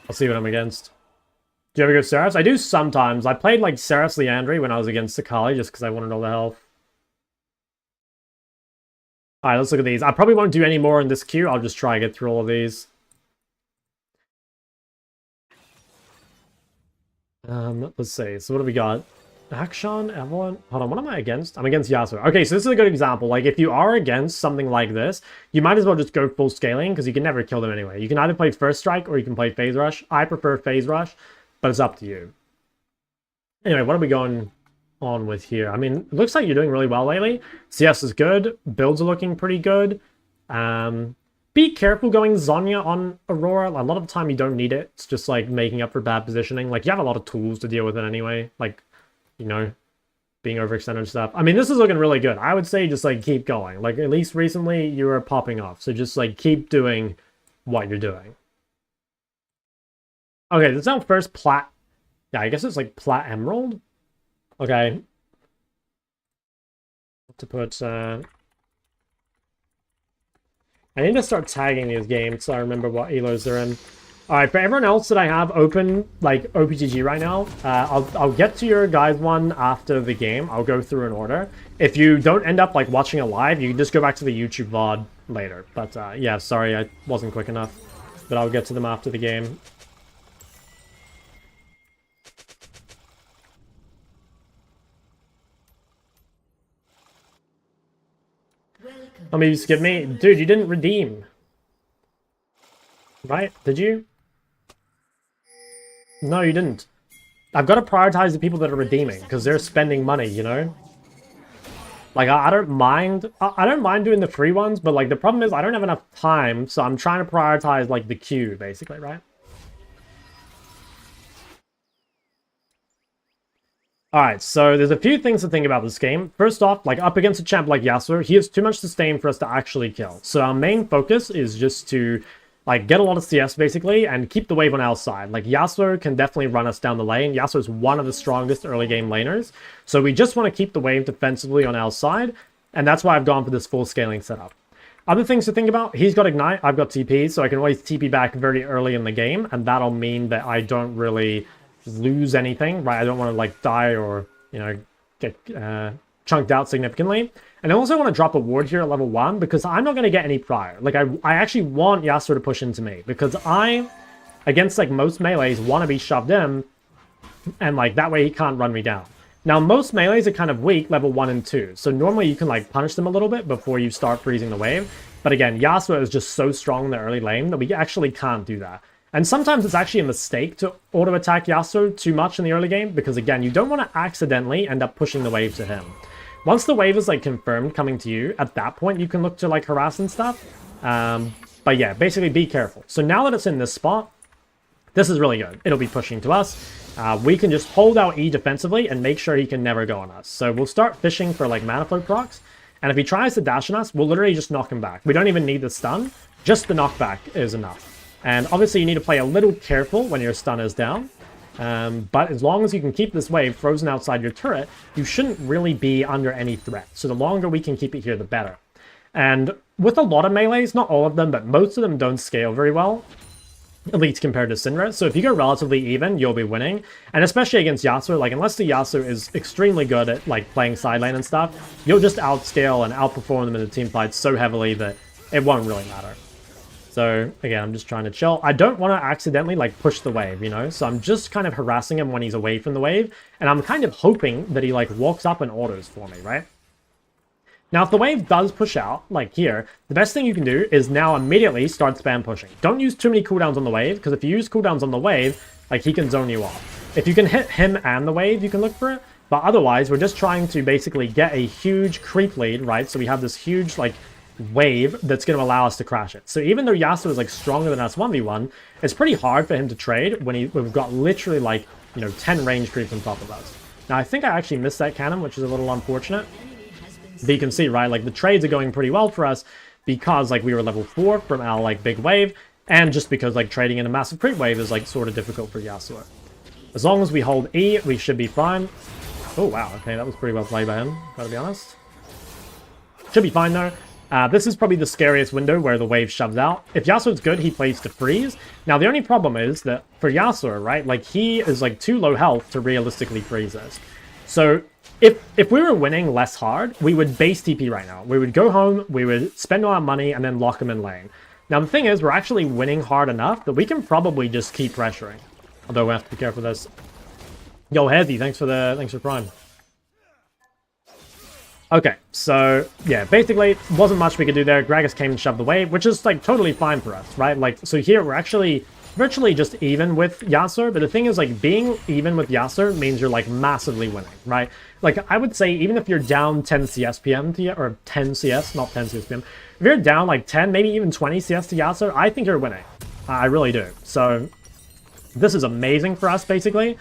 I'll see what I'm against. Do you ever go Seraphs? I do sometimes. I played like Seraphs Leandri when I was against Sakali just because I wanted all the health. Alright, let's look at these. I probably won't do any more in this queue. I'll just try and get through all of these. Let's see. So what have we got? Akshan, Evelyn. Hold on, what am I against? I'm against Yasuo. Okay, so this is a good example. Like, if you are against something like this, you might as well just go full scaling, because you can never kill them anyway. You can either play First Strike, or you can play Phase Rush. I prefer Phase Rush, but it's up to you. Anyway, what are we going on with here? I mean, it looks like you're doing really well lately. CS is good. Builds are looking pretty good. Be careful going Zhonya on Aurora. A lot of the time, you don't need it. It's just, like, making up for bad positioning. Like, you have a lot of tools to deal with it anyway. Like, you know, being overextended and stuff. I mean, this is looking really good. I would say just, like, keep going. Like, at least recently, you were popping off. So just, like, keep doing what you're doing. Okay, this is our first plat... Yeah, I guess it's, like, plat emerald? Okay. To put, I need to start tagging these games so I remember what elos they're in. Alright, for everyone else that I have open, like, OPGG right now, I'll get to your guys' one after the game. I'll go through in order. If you don't end up, like, watching it live, you can just go back to the YouTube VOD later. But, yeah, sorry, I wasn't quick enough. But I'll get to them after the game. Oh, maybe you skipped me? Dude, you didn't redeem. Right? Did you? No, you didn't. I've got to prioritize the people that are redeeming, because they're spending money, you know? Like, I don't mind, I don't mind doing the free ones, but, like, the problem is I don't have enough time, so I'm trying to prioritize, like, the queue, basically, right? Alright, so there's a few things to think about this game. First off, like, up against a champ like Yasuo, he has too much sustain for us to actually kill. So our main focus is just to, like, get a lot of CS, basically, and keep the wave on our side. Like, Yasuo can definitely run us down the lane. Yasuo is one of the strongest early game laners. So we just want to keep the wave defensively on our side, and that's why I've gone for this full scaling setup. Other things to think about, he's got Ignite, I've got TP, so I can always TP back very early in the game, and that'll mean that I don't really lose anything, right? I don't want to, like, die or, you know, get chunked out significantly. And I also want to drop a ward here at level 1 because I'm not going to get any prior. Like, I actually want Yasuo to push into me because I, against, like, most melees, want to be shoved in, and, like, that way he can't run me down. Now, most melees are kind of weak level 1 and 2, so normally you can, like, punish them a little bit before you start freezing the wave. But again, Yasuo is just so strong in the early lane that we actually can't do that. And sometimes it's actually a mistake to auto-attack Yasuo too much in the early game, because again, you don't want to accidentally end up pushing the wave to him. Once the wave is, like, confirmed coming to you, at that point you can look to, like, harass and stuff. But yeah, basically be careful. So now that it's in this spot, this is really good. It'll be pushing to us. We can just hold our E defensively and make sure he can never go on us. So we'll start fishing for, like, mana flow procs, and if he tries to dash on us, we'll literally just knock him back. We don't even need the stun, just the knockback is enough. And obviously you need to play a little careful when your stun is down. But as long as you can keep this wave frozen outside your turret, you shouldn't really be under any threat. So the longer we can keep it here, the better. And with a lot of melees, not all of them, but most of them don't scale very well, at least compared to Syndra. So if you go relatively even, you'll be winning. And especially against Yasuo, like, unless the Yasuo is extremely good at, like, playing side lane and stuff, you'll just outscale and outperform them in the team fight so heavily that it won't really matter. So, again, I'm just trying to chill. I don't want to accidentally, like, push the wave, you know? So I'm just kind of harassing him when he's away from the wave. And I'm kind of hoping that he, like, walks up and autos for me, right? Now, if the wave does push out, like here, the best thing you can do is now immediately start spam pushing. Don't use too many cooldowns on the wave, because if you use cooldowns on the wave, like, he can zone you off. If you can hit him and the wave, you can look for it. But otherwise, we're just trying to basically get a huge creep lead, right? So we have this huge, like, wave that's going to allow us to crash it. So even though Yasuo is, like, stronger than us 1v1, it's pretty hard for him to trade when we've got literally, like, you know, 10 range creeps on top of us. Now, I think I actually missed that cannon, which is a little unfortunate. But you can see, right, like, the trades are going pretty well for us because, like, we were level 4 from our, like, big wave, and just because, like, trading in a massive creep wave is, like, sort of difficult for Yasuo. As long as we hold E, we should be fine. Oh, wow, okay, that was pretty well played by him, gotta be honest. Should be fine, though. This is probably the scariest window where the wave shoves out. If Yasuo's good, he plays to freeze. Now, the only problem is that for Yasuo, right, like, he is, like, too low health to realistically freeze us. So if we were winning less hard, we would base TP right now. We would go home, we would spend all our money, and then lock him in lane. Now, the thing is, we're actually winning hard enough that we can probably just keep pressuring. Although we have to be careful with this. Yo, Hezzy, thanks for Prime. Okay, so, yeah, basically, wasn't much we could do there. Gragas came and shoved the wave, which is, like, totally fine for us, right? Like, so here, we're actually virtually just even with Yasuo, but the thing is, like, being even with Yasuo means you're, like, massively winning, right? Like, I would say, even if you're down 10 CS PM to or 10 CS, not 10 CS PM, if you're down, like, 10, maybe even 20 CS to Yasuo, I think you're winning. I really do. So, this is amazing for us, basically.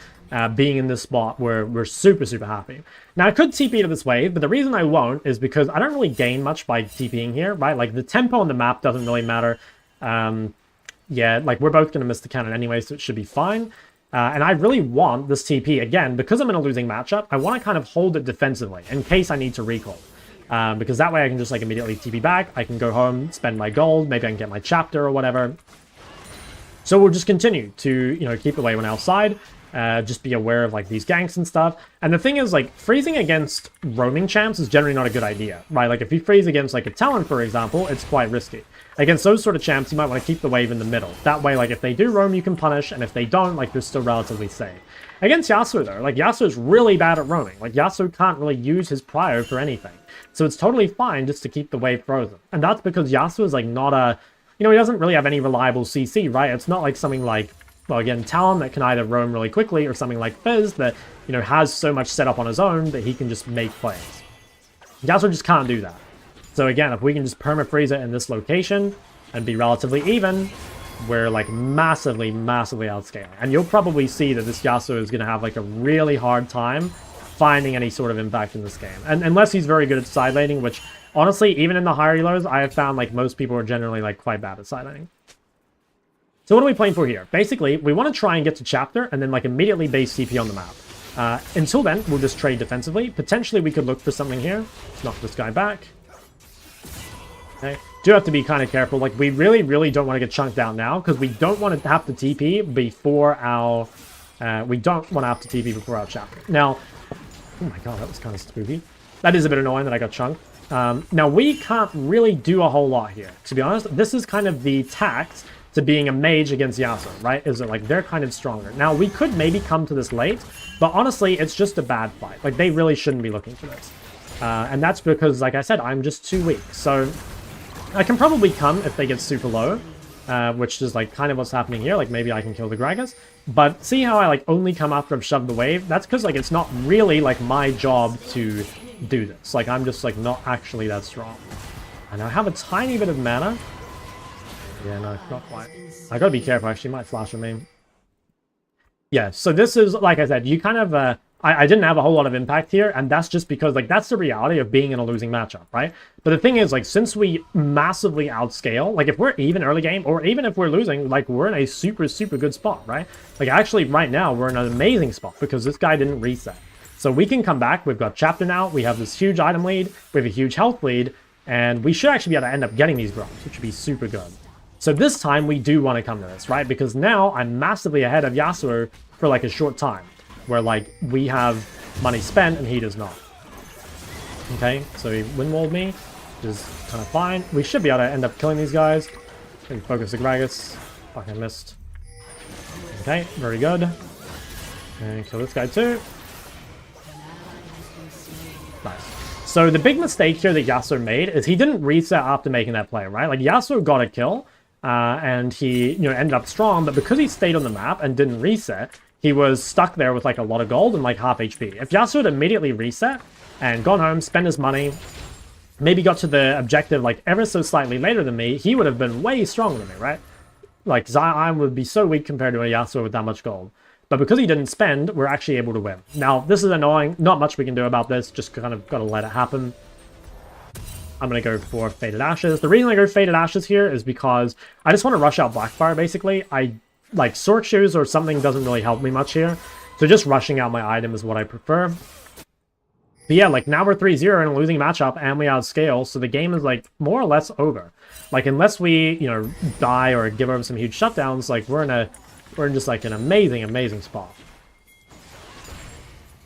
Being in this spot where we're super, super happy. Now, I could TP to this wave, but the reason I won't is because I don't really gain much by TPing here, right? Like, the tempo on the map doesn't really matter. Yeah, like, we're both going to miss the cannon anyway, so it should be fine. And I really want this TP, again, because I'm in a losing matchup, I want to kind of hold it defensively in case I need to recall. Because that way I can just, like, immediately TP back, I can go home, spend my gold, maybe I can get my chapter or whatever. So we'll just continue to, you know, keep the wave on our side. Just be aware of, like, these ganks and stuff. And the thing is, like, freezing against roaming champs is generally not a good idea, right? Like, if you freeze against, like, a Talon, for example, it's quite risky. Against those sort of champs, you might want to keep the wave in the middle. That way, like, if they do roam, you can punish, and if they don't, like, they're still relatively safe. Against Yasuo, though, like, Yasuo's really bad at roaming. Like, Yasuo can't really use his prio for anything. So it's totally fine just to keep the wave frozen. And that's because Yasuo is, like, not a... You know, he doesn't really have any reliable CC, right? It's not like something like... Well, again, Talon that can either roam really quickly or something like Fizz that, you know, has so much set up on his own that he can just make plays. Yasuo just can't do that. So again, if we can just perma-freeze it in this location and be relatively even, we're like massively, massively outscaling. And you'll probably see that this Yasuo is going to have like a really hard time finding any sort of impact in this game. And unless he's very good at side laning, which honestly, even in the higher elos, I have found like most people are generally like quite bad at side laning. So what are we playing for here? Basically, we want to try and get to chapter and then like immediately base TP on the map. Until then, we'll just trade defensively. Potentially, we could look for something here. Let's knock this guy back. Okay. Do have to be kind of careful. Like, we really, really don't want to get chunked out now because we don't want to have to TP before our... we don't want to have to TP before our chapter. Now... Oh my god, that was kind of spooky. That is a bit annoying that I got chunked. Now, we can't really do a whole lot here. To be honest, this is kind of the tact to being a mage against Yasuo, right? Is that, like, they're kind of stronger. Now, we could maybe come to this late, but honestly, it's just a bad fight. Like, they really shouldn't be looking for this. And that's because, like I said, I'm just too weak. So, I can probably come if they get super low, which is, like, kind of what's happening here. Like, maybe I can kill the Gragas. But see how I, like, only come after I've shoved the wave? That's because, like, it's not really, like, my job to do this. Like, I'm just, like, not actually that strong. And I have a tiny bit of mana. Yeah, no, not quite. I gotta be careful, actually. Might flash on me. Yeah, so this is, like I said, you kind of... I didn't have a whole lot of impact here, and that's just because, like, that's the reality of being in a losing matchup, right? But the thing is, like, since we massively outscale, like, if we're even early game, or even if we're losing, like, we're in a super, super good spot, right? Like, actually, right now, we're in an amazing spot, because this guy didn't reset. So we can come back, we've got chapter now, we have this huge item lead, we have a huge health lead, and we should actually be able to end up getting these bronze, which would be super good. So this time, we do want to come to this, right? Because now, I'm massively ahead of Yasuo for, like, a short time. Where, like, we have money spent and he does not. Okay, so he windwalled me, which is kind of fine. We should be able to end up killing these guys. Maybe focus the Gragas. Fuck, I missed. Okay, very good. And kill this guy too. Nice. So the big mistake here that Yasuo made is he didn't reset after making that play, right? Like, Yasuo got a kill, and he, you know, ended up strong, but because he stayed on the map and didn't reset, he was stuck there with, like, a lot of gold and, like, half HP. If Yasuo had immediately reset and gone home, spent his money, maybe got to the objective, like, ever so slightly later than me, he would have been way stronger than me, right? Like, because I would be so weak compared to a Yasuo with that much gold. But because he didn't spend, we're actually able to win. Now, this is annoying. Not much we can do about this. Just kind of got to let it happen. I'm going to go for Faded Ashes. The reason I go Faded Ashes here is because I just want to rush out Blackfire, basically. Like, Sword Shoes or something doesn't really help me much here. So just rushing out my item is what I prefer. But yeah, like, now we're 3-0 in a losing matchup and we outscale, so the game is, like, more or less over. Like, unless we, you know, die or give over some huge shutdowns, like, we're in just, like, an amazing, amazing spot.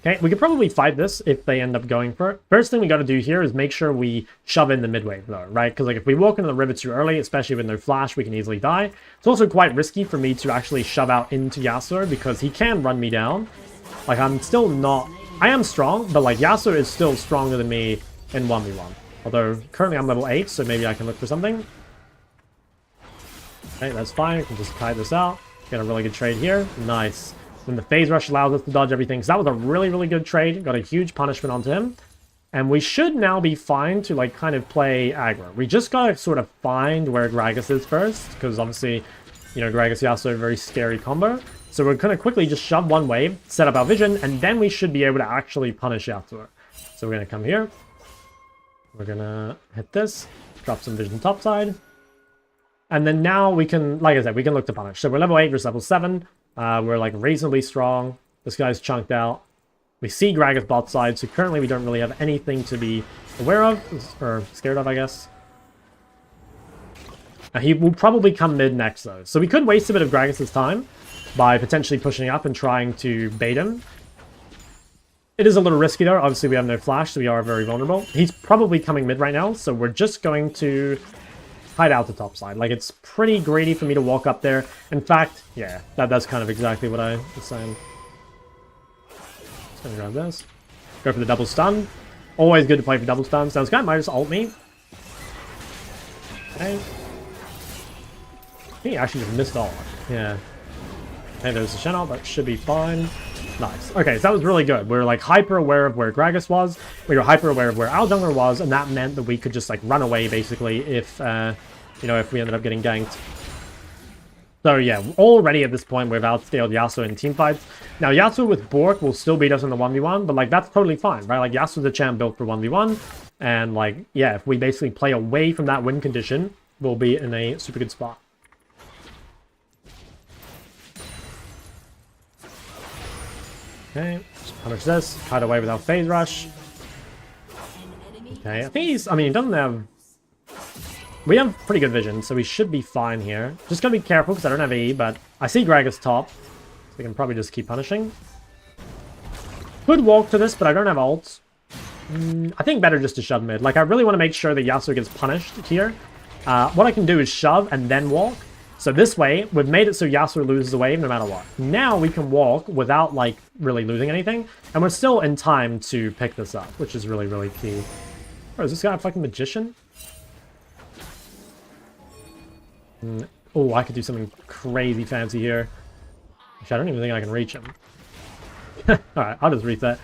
Okay, we could probably fight this if they end up going for it. First thing we got to do here is make sure we shove in the mid wave, though, right? Because, like, if we walk into the river too early, especially with no flash, we can easily die. It's also quite risky for me to actually shove out into Yasuo because he can run me down. Like, I'm still not... I am strong, but, like, Yasuo is still stronger than me in 1v1. Although, currently I'm level 8, so maybe I can look for something. Okay, that's fine. We can just kite this out. Get a really good trade here. Nice. Then the phase rush allows us to dodge everything. So that was a really, really good trade. Got a huge punishment onto him. And we should now be fine to, like, kind of play aggro. We just gotta sort of find where Gragas is first. Because obviously, you know, Gragas Yasuo, a very scary combo. So we're gonna quickly just shove one wave, set up our vision, and then we should be able to actually punish Yasuo. So we're gonna come here. We're gonna hit this. Drop some vision topside. And then now we can, like I said, we can look to punish. So we're level 8 versus level 7. We're, like, reasonably strong. This guy's chunked out. We see Gragas bot side, so currently we don't really have anything to be aware of, or scared of, I guess. He will probably come mid next, though. So we could waste a bit of Gragas' time by potentially pushing up and trying to bait him. It is a little risky, though. Obviously, we have no flash, so we are very vulnerable. He's probably coming mid right now, so we're just going to hide out the top side. Like, it's pretty greedy for me to walk up there. In fact, yeah, that's kind of exactly what I was saying. Just gonna grab this. Go for the double stun. Always good to play for double stuns. Now, this guy might just ult me. Okay. I think he actually just missed all. Yeah. Okay, there's the Shen ult. That should be fine. Nice. Okay, so that was really good. We were like hyper aware of where Gragas was. We were hyper aware of where our jungler was, and that meant that we could just like run away basically if, you know, if we ended up getting ganked. So yeah, already at this point we've outscaled Yasuo in teamfights. Now Yasuo with Bork will still beat us in the 1v1, but like that's totally fine, right? Like Yasuo's a champ built for 1v1, and like, yeah, if we basically play away from that win condition, we'll be in a super good spot. Okay, just punish this, kite away without phase rush. Okay, I think he's, I mean, he doesn't have... We have pretty good vision, so we should be fine here. Just gotta be careful because I don't have AE, but I see Gragas top, so we can probably just keep punishing. Could walk to this, but I don't have ult. I think better just to shove mid. Like, I really want to make sure that Yasuo gets punished here. What I can do is shove and then walk. So this way, we've made it so Yasuo loses the wave no matter what. Now we can walk without, like, really losing anything. And we're still in time to pick this up, which is really, really key. Oh, is this guy a fucking magician? Oh, I could do something crazy fancy here. Actually, I don't even think I can reach him. Alright, I'll just reset.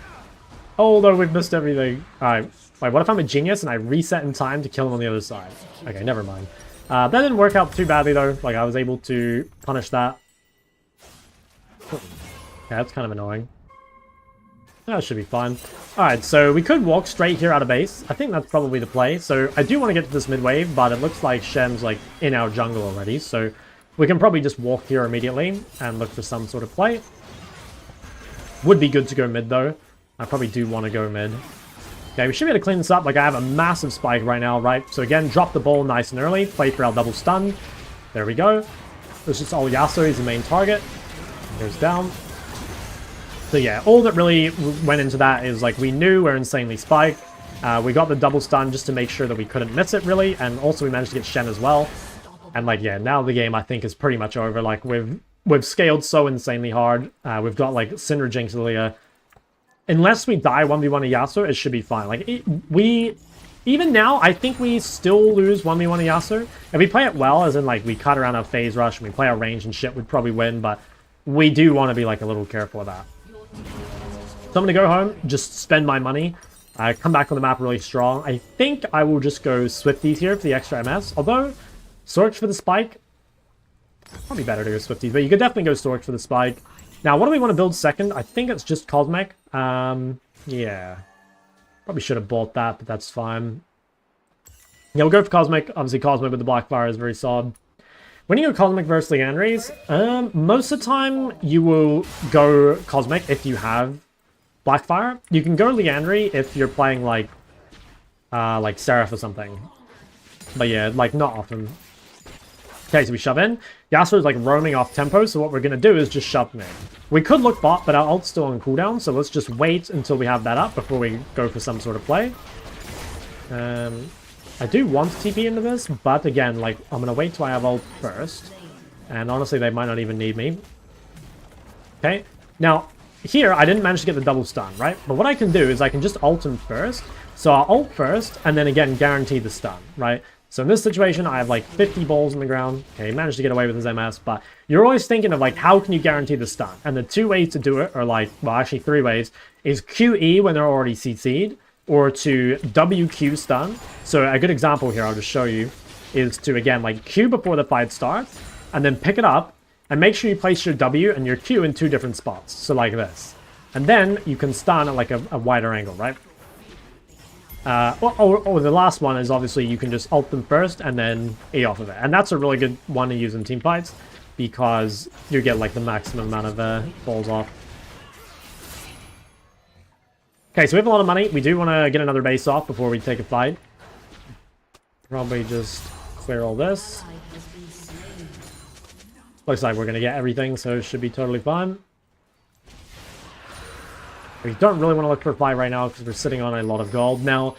Oh, no, we've missed everything. Alright, wait, what if I'm a genius and I reset in time to kill him on the other side? Okay, never mind. That didn't work out too badly, though. Like, I was able to punish that. Yeah, that's kind of annoying. That should be fine. Alright, so we could walk straight here out of base. I think that's probably the play. So I do want to get to this mid wave, but it looks like Shem's like in our jungle already. So we can probably just walk here immediately and look for some sort of play. Would be good to go mid, though. I probably do want to go mid. Okay, we should be able to clean this up. Like, I have a massive spike right now, right? So again, drop the ball nice and early. Play for our double stun. There we go. It's just all Yasuo is the main target. Goes down. So yeah, all that really went into that is, like, we knew we're insanely spiked. We got the double stun just to make sure that we couldn't miss it, really. And also we managed to get Shen as well. And, like, yeah, now the game, I think, is pretty much over. Like, we've scaled so insanely hard. We've got, like, Syndra Jinx Lilia. Unless we die 1v1 a Yasuo, it should be fine. Like, even now, I think we still lose 1v1 a Yasuo. If we play it well, as in, like, we cut around our phase rush and we play our range and shit, we'd probably win, but we do want to be, like, a little careful of that. So I'm going to go home, just spend my money, come back on the map really strong. I think I will just go Swifties here for the extra MS, although Storage for the spike, probably better to go Swifties, but you could definitely go Storage for the spike. Now, what do we want to build second? I think it's just Cosmic. Yeah. Probably should have bought that, but that's fine. Yeah, we'll go for Cosmic. Obviously, Cosmic with the Blackfire is very solid. When you go Cosmic versus Liandry's, most of the time you will go Cosmic if you have Blackfire. You can go Liandry if you're playing like Seraph or something. But yeah, like, not often. Okay, so we shove in. Yasuo is like roaming off tempo, so what we're going to do is just shove mid. We could look bot, but our ult's still on cooldown, so let's just wait until we have that up before we go for some sort of play. I do want to TP into this, but again, like, I'm going to wait till I have ult first. And honestly, they might not even need me. Okay, now, here, I didn't manage to get the double stun, right? But what I can do is I can just ult him first. So I'll ult first, and then again, guarantee the stun, right? So in this situation, I have like 50 balls on the ground. Okay, he managed to get away with his MS, but you're always thinking of like, how can you guarantee the stun? And the two ways to do it are like, well, actually 3 ways, is QE when they're already CC'd, or to WQ stun. So a good example here, I'll just show you, is to, again, like, Q before the fight starts, and then pick it up, and make sure you place your W and your Q in 2 different spots. So like this. And then you can stun at like a wider angle, right? Or the last one is obviously you can just ult them first and then E off of it. And that's a really good one to use in team fights because you get like the maximum amount of balls off. Okay, so we have a lot of money. We do want to get another base off before we take a fight. Probably just clear all this. Looks like we're going to get everything, so it should be totally fine. We don't really want to look for a fight right now because we're sitting on a lot of gold. Now,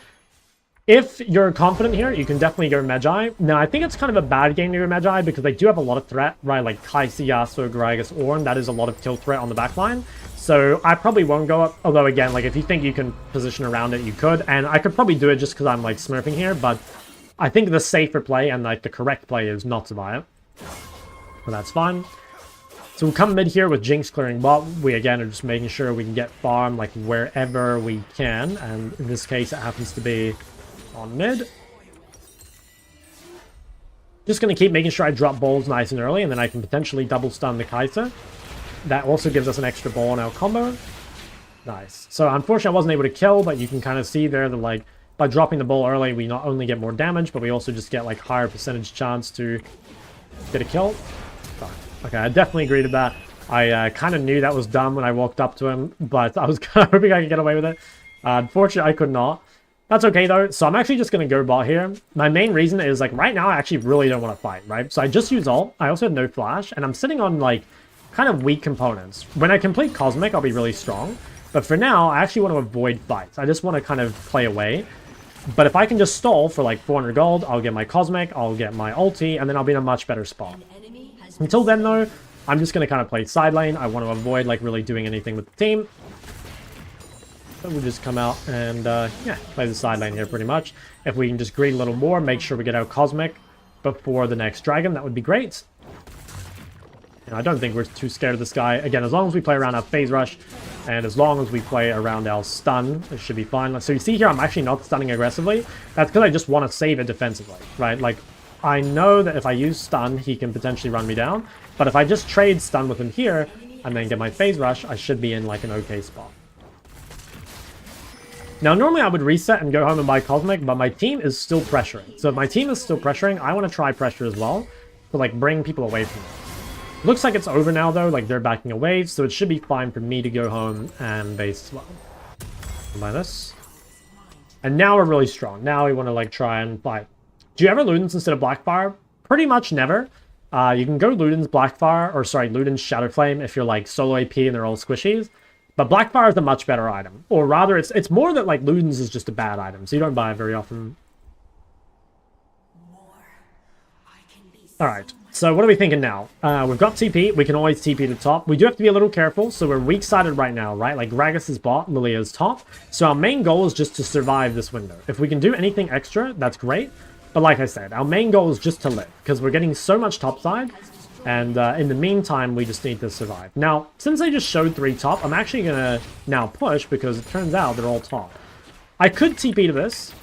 if you're confident here, you can definitely go Magi. Now, I think it's kind of a bad game to go Magi because they do have a lot of threat, right? Like Kaisi, Yasuo, Gragas, Ornn. That is a lot of kill threat on the backline. So I probably won't go up. Although, again, like if you think you can position around it, you could. And I could probably do it just because I'm like smurfing here. But I think the safer play and like the correct play is not to buy it. But that's fine. So we'll come mid here with Jinx clearing bot. We again are just making sure we can get farm like wherever we can, and in this case it happens to be on mid. Just going to keep making sure I drop balls nice and early, and then I can potentially double stun the Kai'Sa. That also gives us an extra ball in our combo. Nice. So unfortunately I wasn't able to kill, but you can kind of see there that like by dropping the ball early, we not only get more damage, but we also just get like higher percentage chance to get a kill. Fine. Okay, I definitely agreed with that. I kind of knew that was dumb when I walked up to him, but I was kind of hoping I could get away with it. Unfortunately, I could not. That's okay though, so I'm actually just going to go bot here. My main reason is like right now I actually really don't want to fight, right? So I just use ult, I also have no flash, and I'm sitting on like kind of weak components. When I complete Cosmic, I'll be really strong, but for now I actually want to avoid fights. I just want to kind of play away. But if I can just stall for like 400 gold, I'll get my Cosmic, I'll get my ulti, and then I'll be in a much better spot. Until then though, I'm just going to kind of play side lane. I want to avoid like really doing anything with the team. So we'll just come out and yeah, play the side lane here pretty much. If we can just greed a little more, make sure we get our Cosmic before the next dragon, that would be great. And I don't think we're too scared of this guy. Again, as long as we play around our phase rush, and as long as we play around our stun, it should be fine. So you see here, I'm actually not stunning aggressively. That's because I just want to save it defensively, right? Like, I know that if I use stun, he can potentially run me down. But if I just trade stun with him here, and then get my phase rush, I should be in like an okay spot. Now, normally I would reset and go home and buy Cosmic, but my team is still pressuring. So if my team is still pressuring, I want to try pressure as well to like bring people away from it. Looks like it's over now though, like they're backing away, so it should be fine for me to go home and base as well. Buy this. And now we're really strong. Now we want to like try and fight. Do you ever Ludens instead of Blackfire? Pretty much never. You can go Ludens Blackfire, or sorry, Ludens Shadowflame if you're like solo AP and they're all squishies. But Blackfire is a much better item. Or rather, it's more that like Ludens is just a bad item, so you don't buy it very often. Alright, so what are we thinking now? We've got TP, we can always TP to top. We do have to be a little careful, so we're weak-sided right now, right? Like Gragas is bot, Lilia's top. So our main goal is just to survive this window. If we can do anything extra, that's great. But like I said, our main goal is just to live, because we're getting so much topside. And in the meantime, we just need to survive. Now, since I just showed 3 top, I'm actually going to now push because it turns out they're all top. I could TP to this,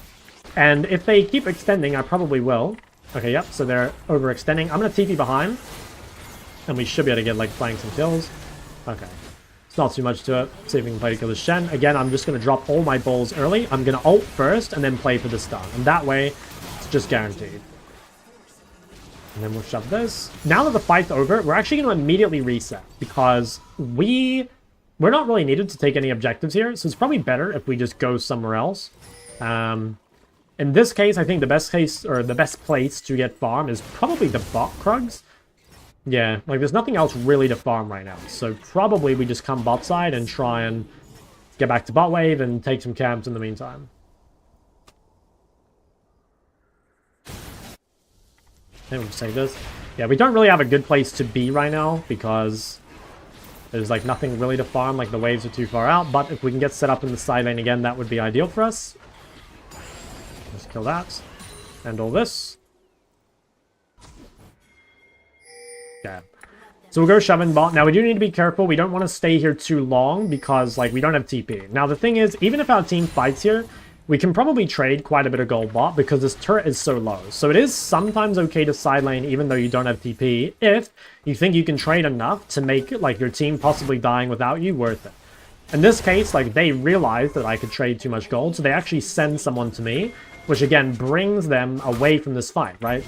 and if they keep extending, I probably will. Okay, yep, so they're overextending. I'm going to TP behind, and we should be able to get, like, flanks and kills. Okay. It's not too much to it. See if we can play to kill the Shen. Again, I'm just going to drop all my balls early. I'm going to ult first, and then play for the stun. And that way, it's just guaranteed. And then we'll shove this. Now that the fight's over, we're actually going to immediately reset because we're not really needed to take any objectives here. So it's probably better if we just go somewhere else. In this case, I think the best case or the best place to get farm is probably the bot Krugs. Yeah, like there's nothing else really to farm right now. So probably we just come bot side and try and get back to bot wave and take some camps in the meantime. We'll just save this. Yeah, we don't really have a good place to be right now because there's like nothing really to farm, like the waves are too far out, but if we can get set up in the side lane again, that would be ideal for us. Just kill that. And all this. Yeah. So we'll go shoving bot. Now we do need to be careful. We don't want to stay here too long because like we don't have TP. Now the thing is, even if our team fights here, we can probably trade quite a bit of gold bot because this turret is so low. So it is sometimes okay to side lane even though you don't have TP if you think you can trade enough to make like your team possibly dying without you worth it. In this case, like they realized that I could trade too much gold, so they actually send someone to me, which again brings them away from this fight, right?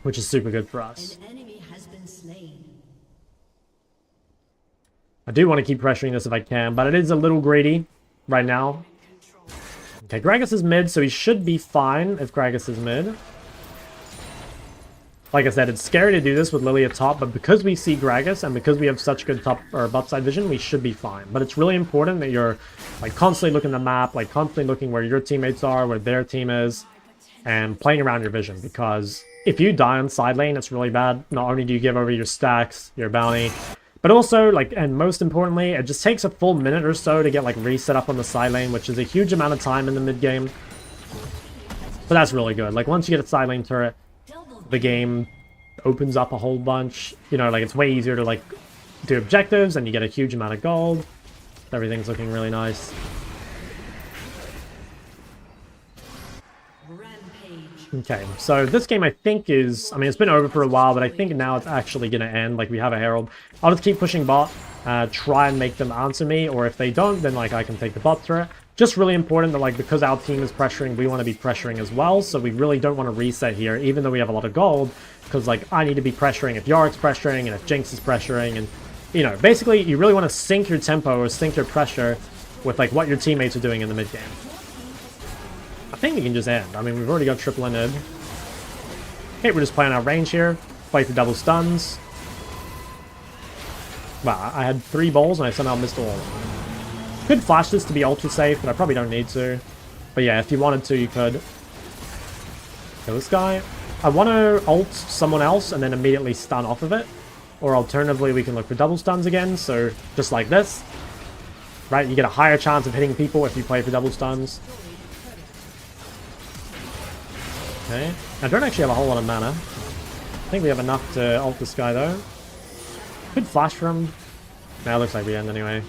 Which is super good for us. An enemy has been slain. I do want to keep pressuring this if I can, but it is a little greedy right now. Okay, Gragas is mid, so he should be fine if Gragas is mid. Like I said, it's scary to do this with Lilia top, but because we see Gragas and because we have such good top or bot side vision, we should be fine. But it's really important that you're like constantly looking at the map, like constantly looking where your teammates are, where their team is, and playing around your vision. Because if you die on side lane, it's really bad. Not only do you give over your stacks, your bounty, but also, like, and most importantly, it just takes a full minute or so to get, like, reset up on the side lane, which is a huge amount of time in the mid-game. But that's really good. Like, once you get a side lane turret, the game opens up a whole bunch. You know, like it's way easier to like do objectives and you get a huge amount of gold. Everything's looking really nice. Okay, so this game I think is, I mean, it's been over for a while, but I think now it's actually going to end. Like, we have a Herald. I'll just keep pushing bot, try and make them answer me, or if they don't, then, like, I can take the bot through it. Just really important that, like, because our team is pressuring, we want to be pressuring as well, so we really don't want to reset here, even though we have a lot of gold, because, like, I need to be pressuring if Yorick's pressuring, and if Jinx is pressuring, and, you know, basically, you really want to sync your tempo or sync your pressure with, like, what your teammates are doing in the mid-game. I think we can just end. I mean, we've already got triple ended. Okay, we're just playing our range here. Play for double stuns. Wow, I had 3 balls and I somehow missed all. Could flash this to be ultra safe, but I probably don't need to. But yeah, if you wanted to, you could. Kill this guy. I want to ult someone else and then immediately stun off of it. Or alternatively, we can look for double stuns again, so just like this. Right, you get a higher chance of hitting people if you play for double stuns. Okay. I don't actually have a whole lot of mana. I think we have enough to ult this guy, though. Could flash for him. Nah, it looks like we end anyway.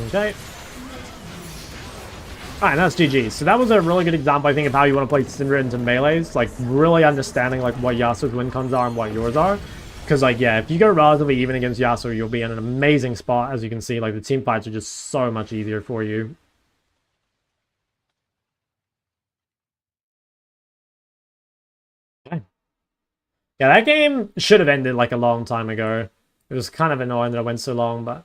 Okay. Alright, that's GG. So that was a really good example, I think, of how you want to play Syndra into melees. Like, really understanding, like, what Yasuo's win cons are and what yours are. Because, like, yeah, if you go relatively even against Yasuo, you'll be in an amazing spot. As you can see, like, the team fights are just so much easier for you. Yeah, that game should have ended like a long time ago. It was kind of annoying that it went so long, but...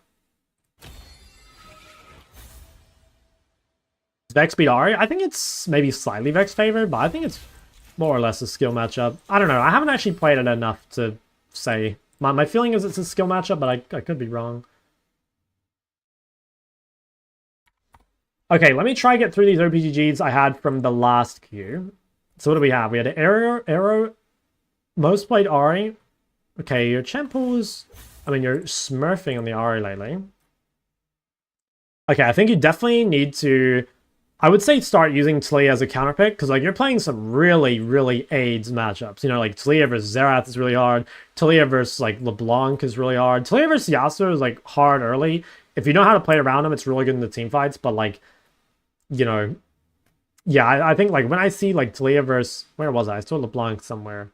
Vex beat Ari? I think it's maybe slightly Vex favored, but I think it's more or less a skill matchup. I don't know, I haven't actually played it enough to say. My feeling is it's a skill matchup, but I could be wrong. Okay, let me try to get through these OPGGs I had from the last queue. So what do we have? We had Arrow... Most played Ari. Okay, your champ pools... I mean, you're smurfing on the Ari lately. Okay, I think you definitely need to... I would say start using Talia as a counter pick, because like you're playing some really, really AIDS matchups. You know, like Talia versus Xerath is really hard. Talia versus like LeBlanc is really hard. Talia versus Yasuo is like hard early. If you know how to play around him, it's really good in the team fights, but like, you know... Yeah, I think like when I see like Talia versus... Where was I? I saw LeBlanc somewhere.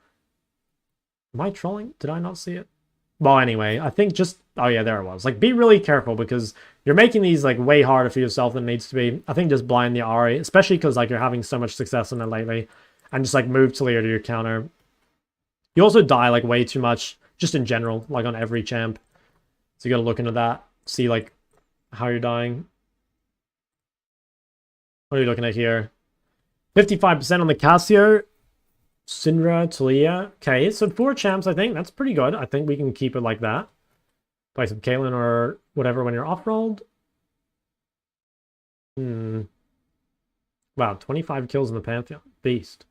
Am I trolling? Did I not see it? Well, anyway, I think just... Oh, yeah, there it was. Like, be really careful because you're making these, like, way harder for yourself than it needs to be. I think just blind the Ari, especially because, like, you're having so much success in it lately. And just, like, move Talia to your counter. You also die, like, way too much, just in general, like, on every champ. So you gotta look into that. See, like, how you're dying. What are you looking at here? 55% on the Casio. Syndra, Talia. Okay, so 4 champs, I think. That's pretty good. I think we can keep it like that. Play some Caitlyn or whatever when you're off-rolled. Wow, 25 kills in the Pantheon. Beast.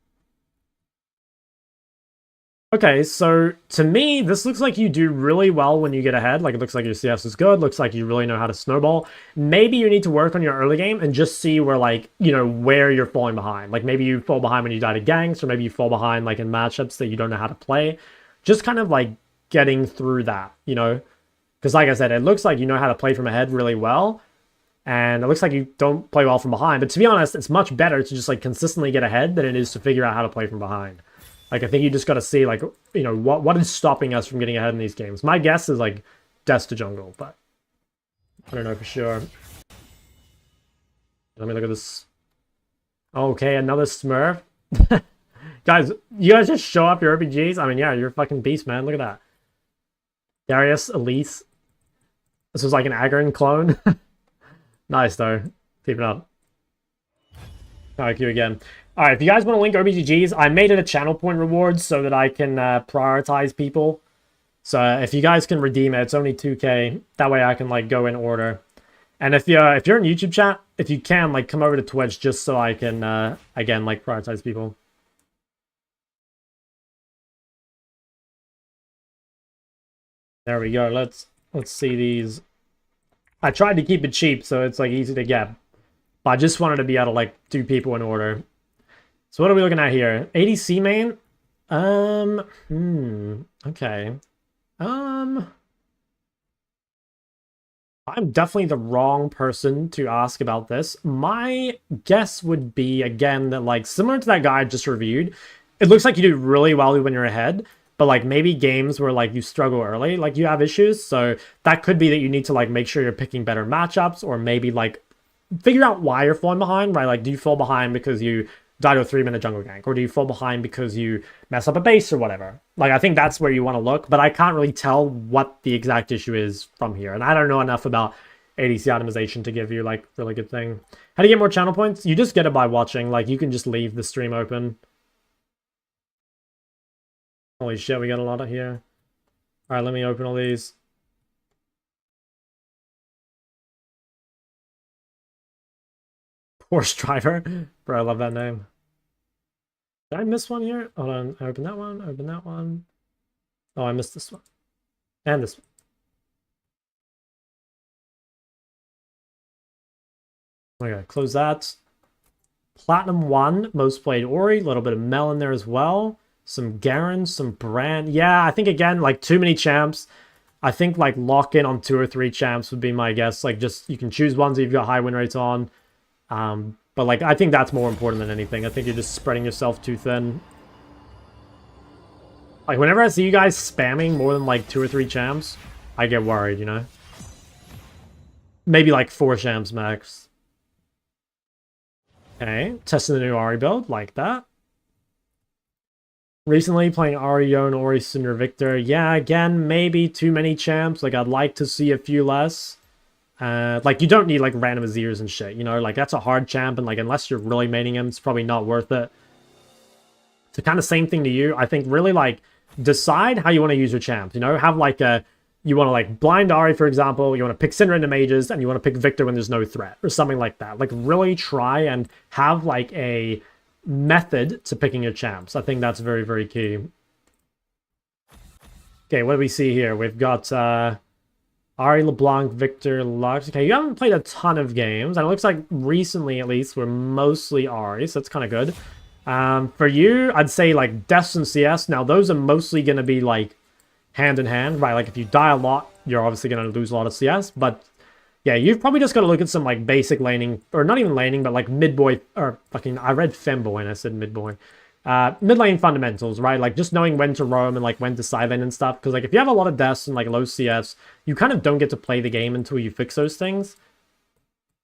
Okay, so to me, this looks like you do really well when you get ahead. Like, it looks like your CS is good. Looks like you really know how to snowball. Maybe you need to work on your early game and just see where, like, you know, where you're falling behind. Like, maybe you fall behind when you die to ganks, or maybe you fall behind, like, in matchups that you don't know how to play. Just kind of, like, getting through that, you know? Because, like I said, it looks like you know how to play from ahead really well. And it looks like you don't play well from behind. But to be honest, it's much better to just, like, consistently get ahead than it is to figure out how to play from behind. Like, I think you just got to see, like, you know, what is stopping us from getting ahead in these games. My guess is, like, death to jungle, but I don't know for sure. Let me look at this. Okay, another Smurf. Guys, you guys just show up your RPGs? I mean, yeah, you're a fucking beast, man. Look at that. Darius, Elise. This was like an Agron clone. Nice, though. Keep it up. Alright, you again. Alright, if you guys want to link OPGGs, I made it a channel point reward so that I can prioritize people. So if you guys can redeem it, it's only 2k. That way I can like go in order. And if you're in YouTube chat, if you can, like come over to Twitch just so I can again like prioritize people. There we go. Let's see these. I tried to keep it cheap so it's like easy to get. But I just wanted to be able to like do people in order. So what are we looking at here? ADC main? Okay. I'm definitely the wrong person to ask about this. My guess would be, again, that, like, similar to that guy I just reviewed, it looks like you do really well when you're ahead, but, like, maybe games where, like, you struggle early, like, you have issues, so that could be that you need to, like, make sure you're picking better matchups, or maybe, like, figure out why you're falling behind, right? Like, do you fall behind because you die to a 3-minute jungle gank, or do you fall behind because you mess up a base or whatever? Like, I think that's where you want to look, but I can't really tell what the exact issue is from here, and I don't know enough about ADC optimization to give you, like, really good thing. How do you get more channel points? You just get it by watching. Like, you can just leave the stream open. Holy shit, we got a lot of here. All right, let me open all these. Horse driver. Bro, I love that name. Did I miss one here? Hold on. Open that one. Open that one. Oh, I missed this one. And this one. Okay, close that. Platinum 1, most played Ori. A little bit of Mel in there as well. Some Garen, some Brand. Yeah, I think, again, like, too many champs. I think, like, lock in on 2 or 3 champs would be my guess. Like, just, you can choose ones that you've got high win rates on. But, like, I think that's more important than anything. I think you're just spreading yourself too thin. Like, whenever I see you guys spamming more than, like, 2 or 3 champs, I get worried, you know? Maybe, like, 4 champs max. Okay, testing the new Ari build, like that. Recently playing Ari Yone, Ori, Syndra, Victor. Yeah, again, maybe too many champs. Like, I'd like to see a few less. Like, you don't need, like, random Azirs and shit, you know? Like, that's a hard champ, and, like, unless you're really maining him, it's probably not worth it. So, kind of same thing to you. I think really, like, decide how you want to use your champs, you know? Have, like, you want to, like, blind Ari, for example. You want to pick Syndra into mages, and you want to pick Victor when there's no threat, or something like that. Like, really try and have, like, a method to picking your champs. I think that's very, very key. Okay, what do we see here? We've got Ari, LeBlanc, Victor, Lux. Okay, you haven't played a ton of games, and it looks like recently, at least, we're mostly Ari, so that's kind of good. For you, I'd say, like, Deaths and CS. Now, those are mostly going to be, like, hand in hand, right? Like, if you die a lot, you're obviously going to lose a lot of CS, but yeah, you've probably just got to look at some, like, basic laning, or not even laning, but, like, mid-boy, or fucking, I read femboy and I said mid-boy. Mid-lane fundamentals, right? Like, just knowing when to roam and, like, when to side lane and stuff, because, like, if you have a lot of deaths and, like, low CS, you kind of don't get to play the game until you fix those things.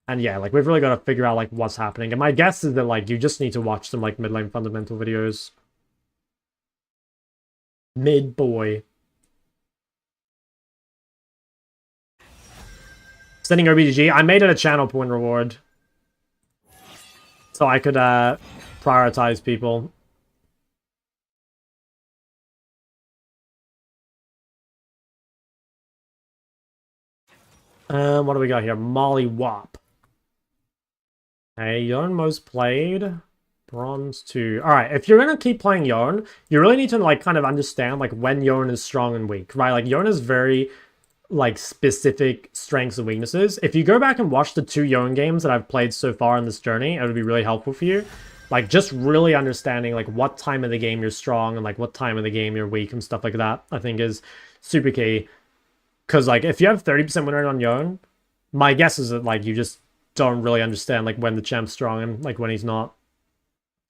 And yeah, like, we've really got to figure out, like, what's happening. And my guess is that, like, you just need to watch some, like, mid-lane fundamental videos. Mid-boy. Sending OPGG. I made it a channel point reward. So I could prioritize people. What do we got here? Molly Wop. Okay, Yone most played. Bronze 2. Alright, if you're gonna keep playing Yone, you really need to, like, kind of understand, like, when Yone is strong and weak, right? Like, Yone is very, like, specific strengths and weaknesses. If you go back and watch the 2 Yone games that I've played so far in this journey, it would be really helpful for you. Like, just really understanding, like, what time of the game you're strong and, like, what time of the game you're weak and stuff like that, I think is super key. Because, like, if you have 30% win rate on Yone, my guess is that, like, you just don't really understand, like, when the champ's strong and, like, when he's not.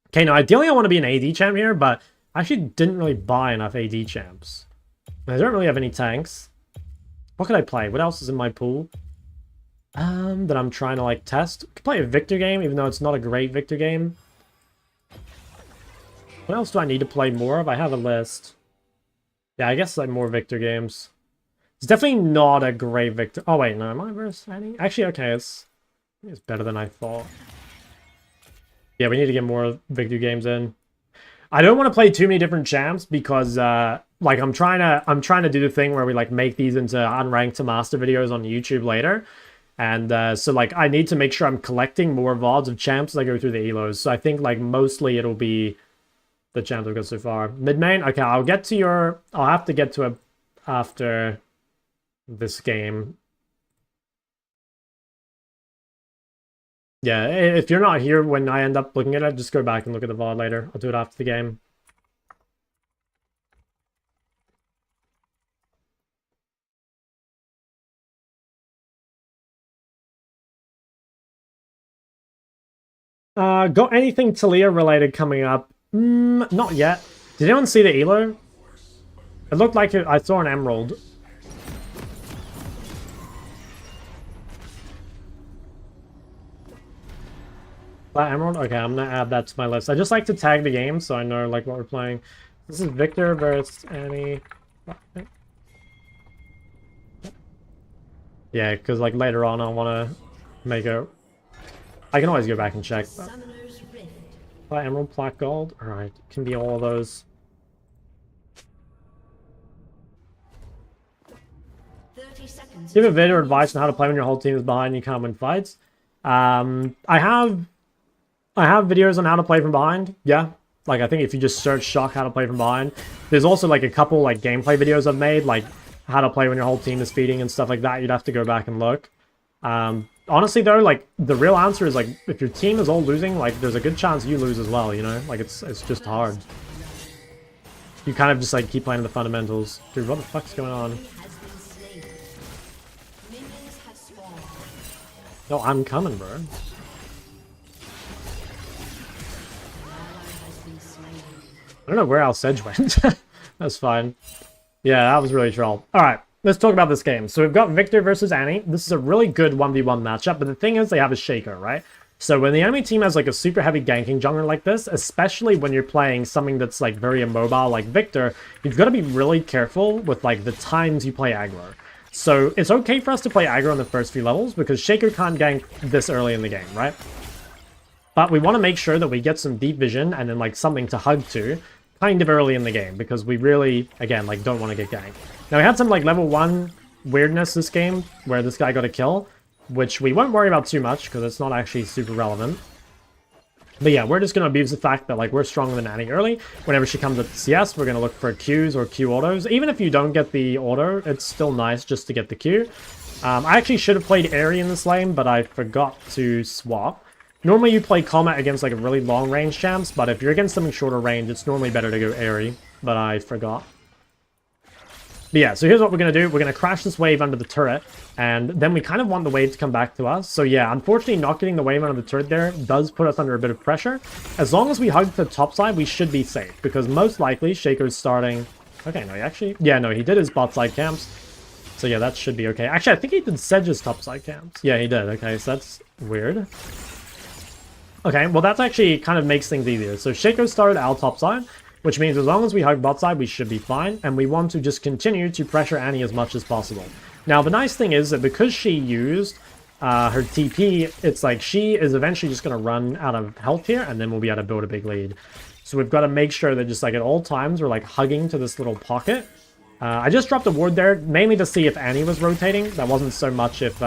Okay, now, ideally I want to be an AD champ here, but I actually didn't really buy enough AD champs. I don't really have any tanks. What could I play? What else is in my pool? That I'm trying to, like, test. I could play a Victor game, even though it's not a great Victor game. What else do I need to play more of? I have a list. Yeah, I guess, like, more Victor games. It's definitely not a great Victor. Oh, wait, no, am I versus any? Actually, okay, it's better than I thought. Yeah, we need to get more Victor games in. I don't want to play too many different champs because, like, I'm trying to do the thing where we, like, make these into unranked to master videos on YouTube later. And so, like, I need to make sure I'm collecting more VODs of champs as I go through the elos. So I think, like, mostly it'll be the champs I've got so far. Mid-main? Okay, I'll have to get to it after this game. Yeah, if you're not here when I end up looking at it, just go back and look at the VOD later. I'll do it after the game. Got anything Talia related coming up? Not yet. Did anyone see the Elo? It looked like I saw an emerald. That emerald? Okay, I'm gonna add that to my list. I just like to tag the game so I know like what we're playing. This is Victor versus Annie. Yeah, because like later on I want to make a... I can always go back and check. Summoner's Rift. Plat emerald, plat gold. Alright, can be all of those. 30 seconds. Give a video or advice on how to play when your whole team is behind and you can't win fights. I have videos on how to play from behind. Yeah, like I think if you just search shock how to play from behind, there's also like a couple like gameplay videos I've made, like how to play when your whole team is feeding and stuff like that. You'd have to go back and look. Honestly though, like the real answer is like if your team is all losing, like there's a good chance you lose as well, you know? Like it's just hard. You kind of just like keep playing the fundamentals. Dude, what the fuck's going on? Has been slain. Minions have spawned. No, I'm coming, bro. Ally has been slain. I don't know where else Sedge went. That's fine. Yeah, that was really troll. Alright, let's talk about this game. So we've got Victor versus Annie. This is a really good 1v1 matchup, but the thing is they have a Shaker, right? So when the enemy team has like a super heavy ganking jungler like this, especially when you're playing something that's like very immobile like Victor, you've got to be really careful with like the times you play aggro. So it's okay for us to play aggro in the first few levels because Shaker can't gank this early in the game, right? But we want to make sure that we get some deep vision and then like something to hug to kind of early in the game because we really, again, like don't want to get ganked. Now we had some like level 1 weirdness this game where this guy got a kill, which we won't worry about too much because it's not actually super relevant. But yeah, we're just going to abuse the fact that like we're stronger than Annie early. Whenever she comes at CS, we're going to look for Qs or Q autos. Even if you don't get the auto, it's still nice just to get the Q. I actually should have played Ari in this lane, but I forgot to swap. Normally you play Combat against like a really long range champs, but if you're against something shorter range, it's normally better to go Ari, but I forgot. But yeah, so here's what we're going to do. We're going to crash this wave under the turret, and then we kind of want the wave to come back to us. So yeah, unfortunately not getting the wave under the turret there does put us under a bit of pressure. As long as we hug the top side, we should be safe, because most likely Shaker's starting... Okay, no, he actually... Yeah, no, he did his bot side camps. So yeah, that should be okay. Actually, I think he did Sedge's top side camps. Yeah, he did. Okay, so that's weird. Okay, well that actually kind of makes things easier. So Shaco started our top side, which means as long as we hug bot side, we should be fine, and we want to just continue to pressure Annie as much as possible. Now, the nice thing is that because she used her TP, it's like she is eventually just going to run out of health here, and then we'll be able to build a big lead. So we've got to make sure that just like at all times, we're like hugging to this little pocket. I just dropped a ward there, mainly to see if Annie was rotating. That wasn't so much if...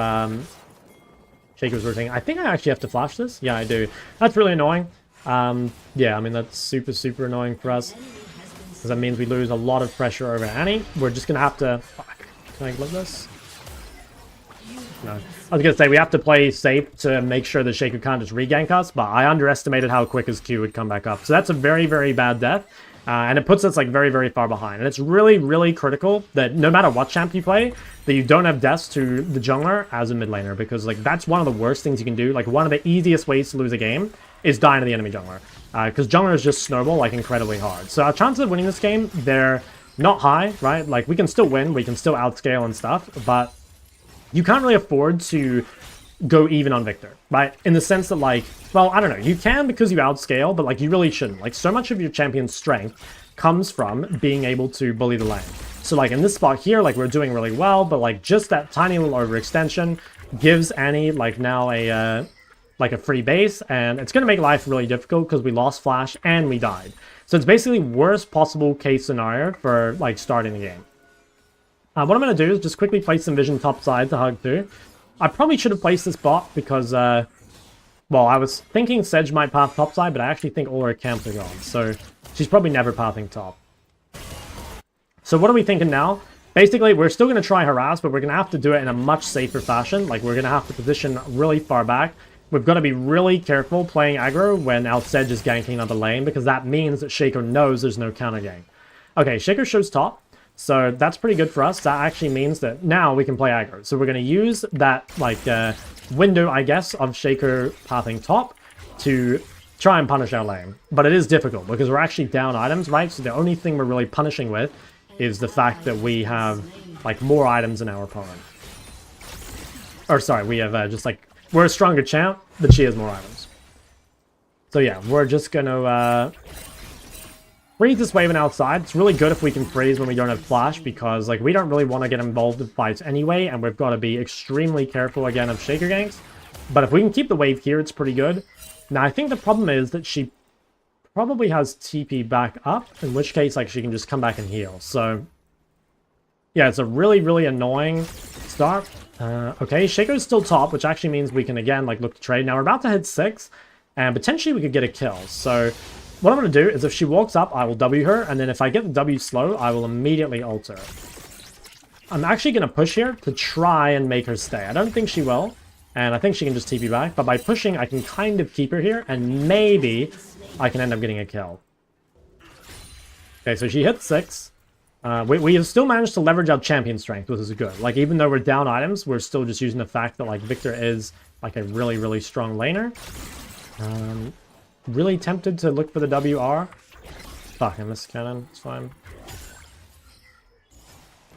Shaker was rotating. I think I actually have to flash this. Yeah, I do. That's really annoying. Yeah, I mean, that's super, super annoying for us. Because that means we lose a lot of pressure over Annie. We're just going to have to... Fuck. Can I flip this? No. I was going to say, we have to play safe to make sure that Shaker can't just regank us, but I underestimated how quick his Q would come back up. So that's a very, very bad death. And it puts us like very, very far behind. And it's really, really critical that no matter what champ you play, that you don't have deaths to the jungler as a mid laner. Because like that's one of the worst things you can do. Like one of the easiest ways to lose a game is dying to the enemy jungler. Because junglers just snowball like incredibly hard. So our chances of winning this game, they're not high, right? Like we can still win, we can still outscale and stuff. But you can't really afford to go even on Victor, right? In the sense that like, well, I don't know, you can because you outscale, but like you really shouldn't. Like so much of your champion's strength comes from being able to bully the lane. So like in this spot here, like we're doing really well, but like just that tiny little overextension gives Annie like now a free base, and it's going to make life really difficult because we lost flash and we died. So it's basically worst possible case scenario for like starting the game. What I'm going to do is just quickly place some vision top side to hug through. I probably should have placed this bot because, well, I was thinking Sedge might path top side, but I actually think all her camps are gone. So she's probably never pathing top. So what are we thinking now? Basically, we're still going to try harass, but we're going to have to do it in a much safer fashion. Like, we're going to have to position really far back. we've got to be really careful playing aggro when our Sedge is ganking another lane, because that means that Shaco knows there's no counter gank. Okay, Shaco shows top, so that's pretty good for us. That actually means that now we can play aggro. So we're going to use that, like, window, I guess, of Shaco pathing top to try and punish our lane. But it is difficult, because we're actually down items, right? So the only thing we're really punishing with is the fact that we have, like, more items than our opponent. Or, sorry, we have just, like, we're a stronger champ, but she has more items. So, yeah, we're just going to freeze this Waven outside. It's really good if we can freeze when we don't have flash, because, like, we don't really want to get involved in fights anyway, and we've got to be extremely careful, again, of Shaker ganks. But if we can keep the wave here, it's pretty good. Now, I think the problem is that she probably has TP back up, in which case, like, she can just come back and heal. So, yeah, it's a really, really annoying start. Okay, Shaco's still top, which actually means we can, again, like, look to trade. Now, we're about to hit 6, and potentially we could get a kill. So, what I'm going to do is if she walks up, I will W her, and then if I get the W slow, I will immediately ult her. I'm actually going to push here to try and make her stay. I don't think she will, and I think she can just TP back, but by pushing, I can kind of keep her here, and maybe I can end up getting a kill. Okay, so she hit 6. We have still managed to leverage our champion strength, which is good. Like, even though we're down items, we're still just using the fact that, like, Victor is, like, a really, really strong laner. Really tempted to look for the WR. Fuck, I missed cannon. It's fine.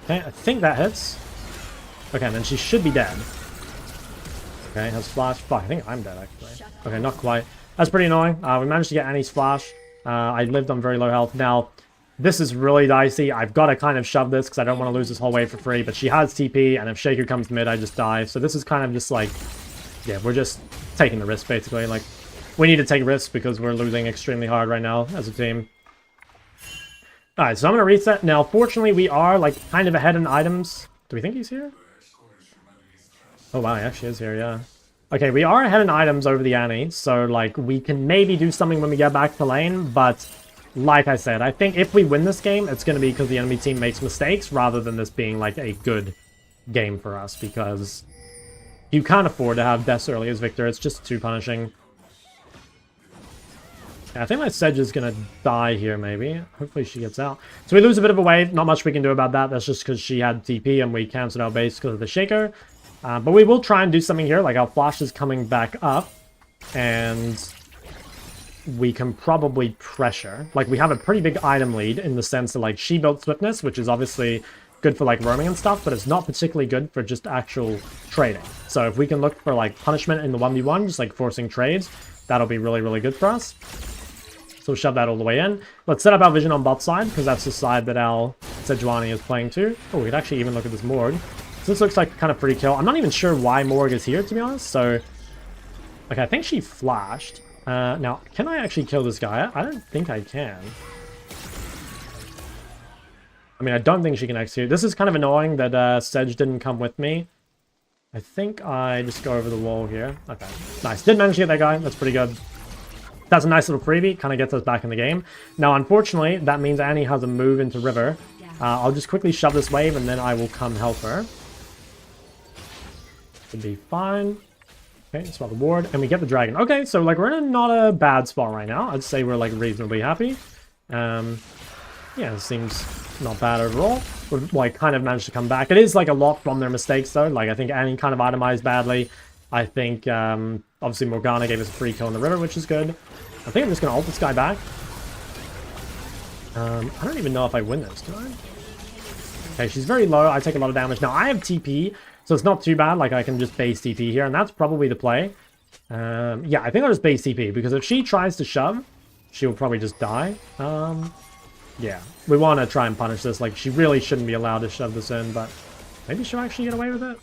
Okay, I think that hits. Okay, and then she should be dead. Okay, has flash. Fuck, I think I'm dead, actually. Okay, not quite. That's pretty annoying. We managed to get Annie's flash. I lived on very low health. Now, this is really dicey. I've got to kind of shove this because I don't want to lose this whole wave for free. But she has TP, and if Shaker comes mid, I just die. So this is kind of just like, yeah, we're just taking the risk, basically. Like, we need to take risks because we're losing extremely hard right now as a team. Alright, so I'm going to reset. Now, fortunately, we are, like, kind of ahead in items. Do we think he's here? Oh, wow, he actually is here, yeah. Okay, we are ahead in items over the Annie, so, like, we can maybe do something when we get back to lane, but like I said, I think if we win this game, it's going to be because the enemy team makes mistakes rather than this being, like, a good game for us, because you can't afford to have deaths early as Victor. It's just too punishing. Yeah, I think my Sedge is going to die here, maybe. Hopefully she gets out. So we lose a bit of a wave. Not much we can do about that. That's just because she had TP and we canceled our base because of the Shaker. But we will try and do something here. Like, our flash is coming back up. And we can probably pressure. Like, we have a pretty big item lead in the sense that, like, she built Swiftness, which is obviously good for, like, roaming and stuff, but it's not particularly good for just actual trading. So if we can look for, like, punishment in the 1v1, just, like, forcing trades, that'll be really, really good for us. So we'll shove that all the way in. Let's set up our vision on bot side, because that's the side that our Sejuani is playing to. Oh, we could actually even look at this Morg. So this looks like kind of free kill. I'm not even sure why Morg is here, to be honest. So, okay, I think she flashed. Now, can I actually kill this guy? I don't think I can. I mean, I don't think she can execute. This is kind of annoying that Sedge didn't come with me. I think I just go over the wall here. Okay, nice. Did manage to get that guy. That's pretty good. That's a nice little freebie. Kind of gets us back in the game. Now, unfortunately, that means Annie has a move into River. I'll just quickly shove this wave, and then I will come help her. Should be fine. Okay, spot the ward, and we get the dragon. Okay, so, like, we're in not a bad spot right now. I'd say we're, like, reasonably happy. Yeah, it seems not bad overall. We've, like, kind of managed to come back. It is, like, a lot from their mistakes, though. Like, I think Annie kind of itemized badly. I think, obviously, Morgana gave us a free kill in the river, which is good. I think I'm just going to ult this guy back. I don't even know if I win this, do I? Okay, she's very low. I take a lot of damage. Now, I have TP, so it's not too bad. Like, I can just base TP here, and that's probably the play. Yeah, I think I'll just base TP, because if she tries to shove, she'll probably just die. Yeah, we want to try and punish this. Like, she really shouldn't be allowed to shove this in, but maybe she'll actually get away with it.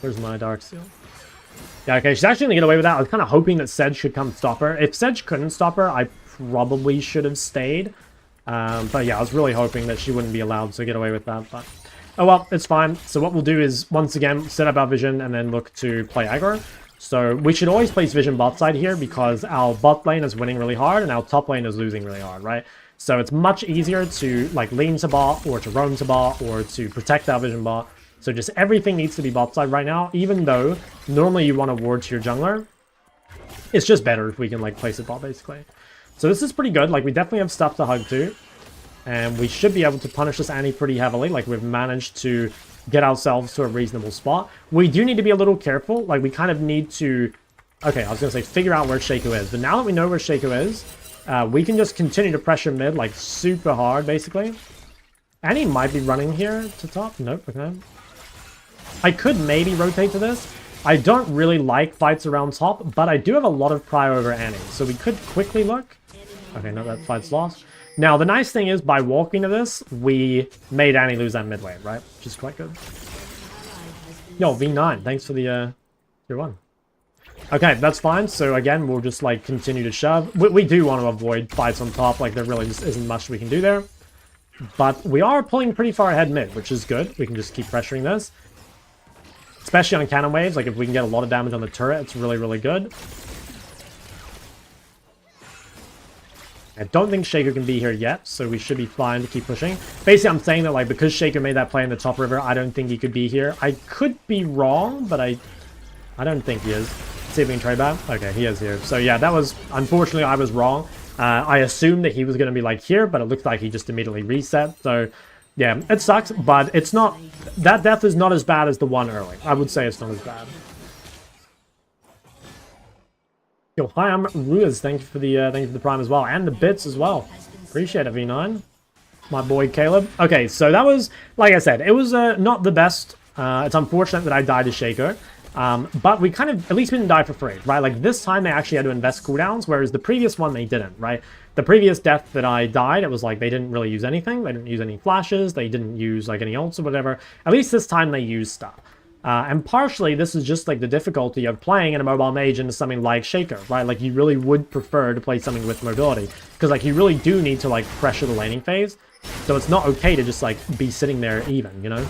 Where's my Dark Seal? Yeah, okay, she's actually going to get away with that. I was kind of hoping that Sedge should come stop her. If Sedge couldn't stop her, I probably should have stayed. But yeah, I was really hoping that she wouldn't be allowed to get away with that. But oh well, it's fine. So what we'll do is, once again, set up our vision and then look to play aggro. So we should always place vision bot side here, because our bot lane is winning really hard and our top lane is losing really hard, right? So it's much easier to, like, lean to bot or to roam to bot or to protect our vision bot So just everything needs to be bot side right now, even though normally you want to ward to your jungler. It's just better if we can like place it bot basically. So this is pretty good. Like we definitely have stuff to hug to. And we should be able to punish this Annie pretty heavily. Like we've managed to get ourselves to a reasonable spot. We do need to be a little careful. Like we kind of need to... Okay, I was going to say figure out where Shaco is. But now that we know where Shaco is, we can just continue to pressure mid like super hard basically. Annie might be running here to top. Nope, okay. I could maybe rotate to this. I don't really like fights around top, but I do have a lot of prio over Annie. So we could quickly look. Okay, no, that fight's lost. Now, the nice thing is, by walking to this, we made Annie lose that mid lane, right? Which is quite good. Yo, V9, thanks for the, tier 1. Okay, that's fine. So, again, we'll just, like, continue to shove. We do want to avoid fights on top. Like, there really just isn't much we can do there. But we are pulling pretty far ahead mid, which is good. We can just keep pressuring this. Especially on cannon waves. Like, if we can get a lot of damage on the turret, it's really, really good. I don't think Shaco can be here yet, so we should be fine to keep pushing. Basically, I'm saying that, like, because Shaco made that play in the top river, I don't think he could be here. I could be wrong, but I don't think he is. Let's see if we can trade back. Okay, he is here. So, yeah, that was... Unfortunately, I was wrong. I assumed that he was going to be, like, here, but it looks like he just immediately reset. So, yeah, it sucks, but it's not... That death is not as bad as the one early. I would say it's not as bad. Yo, hi, I'm Ruiz. Thank you for the prime as well, and the bits as well. Appreciate it, V9. My boy Caleb. Okay, so that was, like I said, it was not the best. It's unfortunate that I died to Shaco, but we kind of, at least we didn't die for free, right? Like this time they actually had to invest cooldowns, whereas the previous one they didn't, right? The previous death that I died, it was like they didn't really use anything. They didn't use any flashes. They didn't use like any ults or whatever. At least this time they used stuff. And partially, this is just like the difficulty of playing in a mobile mage into something like Shaco, right? Like you really would prefer to play something with mobility because like you really do need to like pressure the laning phase. So it's not okay to just like be sitting there even, you know?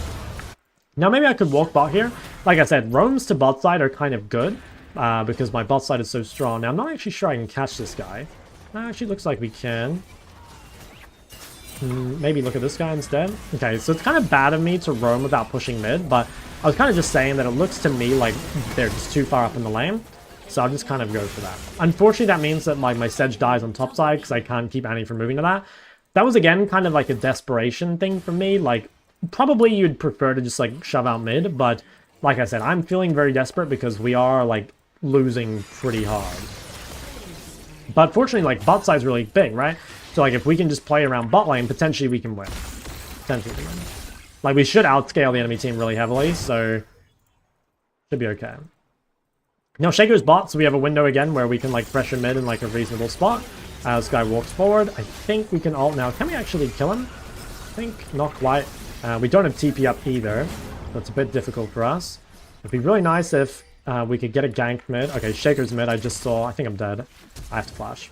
Now maybe I could walk bot here. Like I said, roams to bot side are kind of good because my bot side is so strong. Now I'm not actually sure I can catch this guy. Actually looks like we can. Maybe look at this guy instead. Okay, so it's kind of bad of me to roam without pushing mid, but I was kind of just saying that it looks to me like they're just too far up in the lane. So I'll just kind of go for that. Unfortunately, that means that like my Sedge dies on top side because I can't keep Annie from moving to that. That was, again, kind of like a desperation thing for me. Like, probably you'd prefer to just like shove out mid, but like I said, I'm feeling very desperate because we are like losing pretty hard. But fortunately, like, bot side's really big, right? So, like, if we can just play around bot lane, potentially we can win. Potentially we can win. Like, we should outscale the enemy team really heavily, so... should be okay. Now, Shaco's bot, so we have a window again where we can, like, pressure mid in, like, a reasonable spot. This guy walks forward. I think we can ult now. Can we actually kill him? I think not quite. We don't have TP up either. That's a bit difficult for us. It'd be really nice if we could get a gank mid. Okay, Shaco's mid. I just saw... I think I'm dead. I have to flash.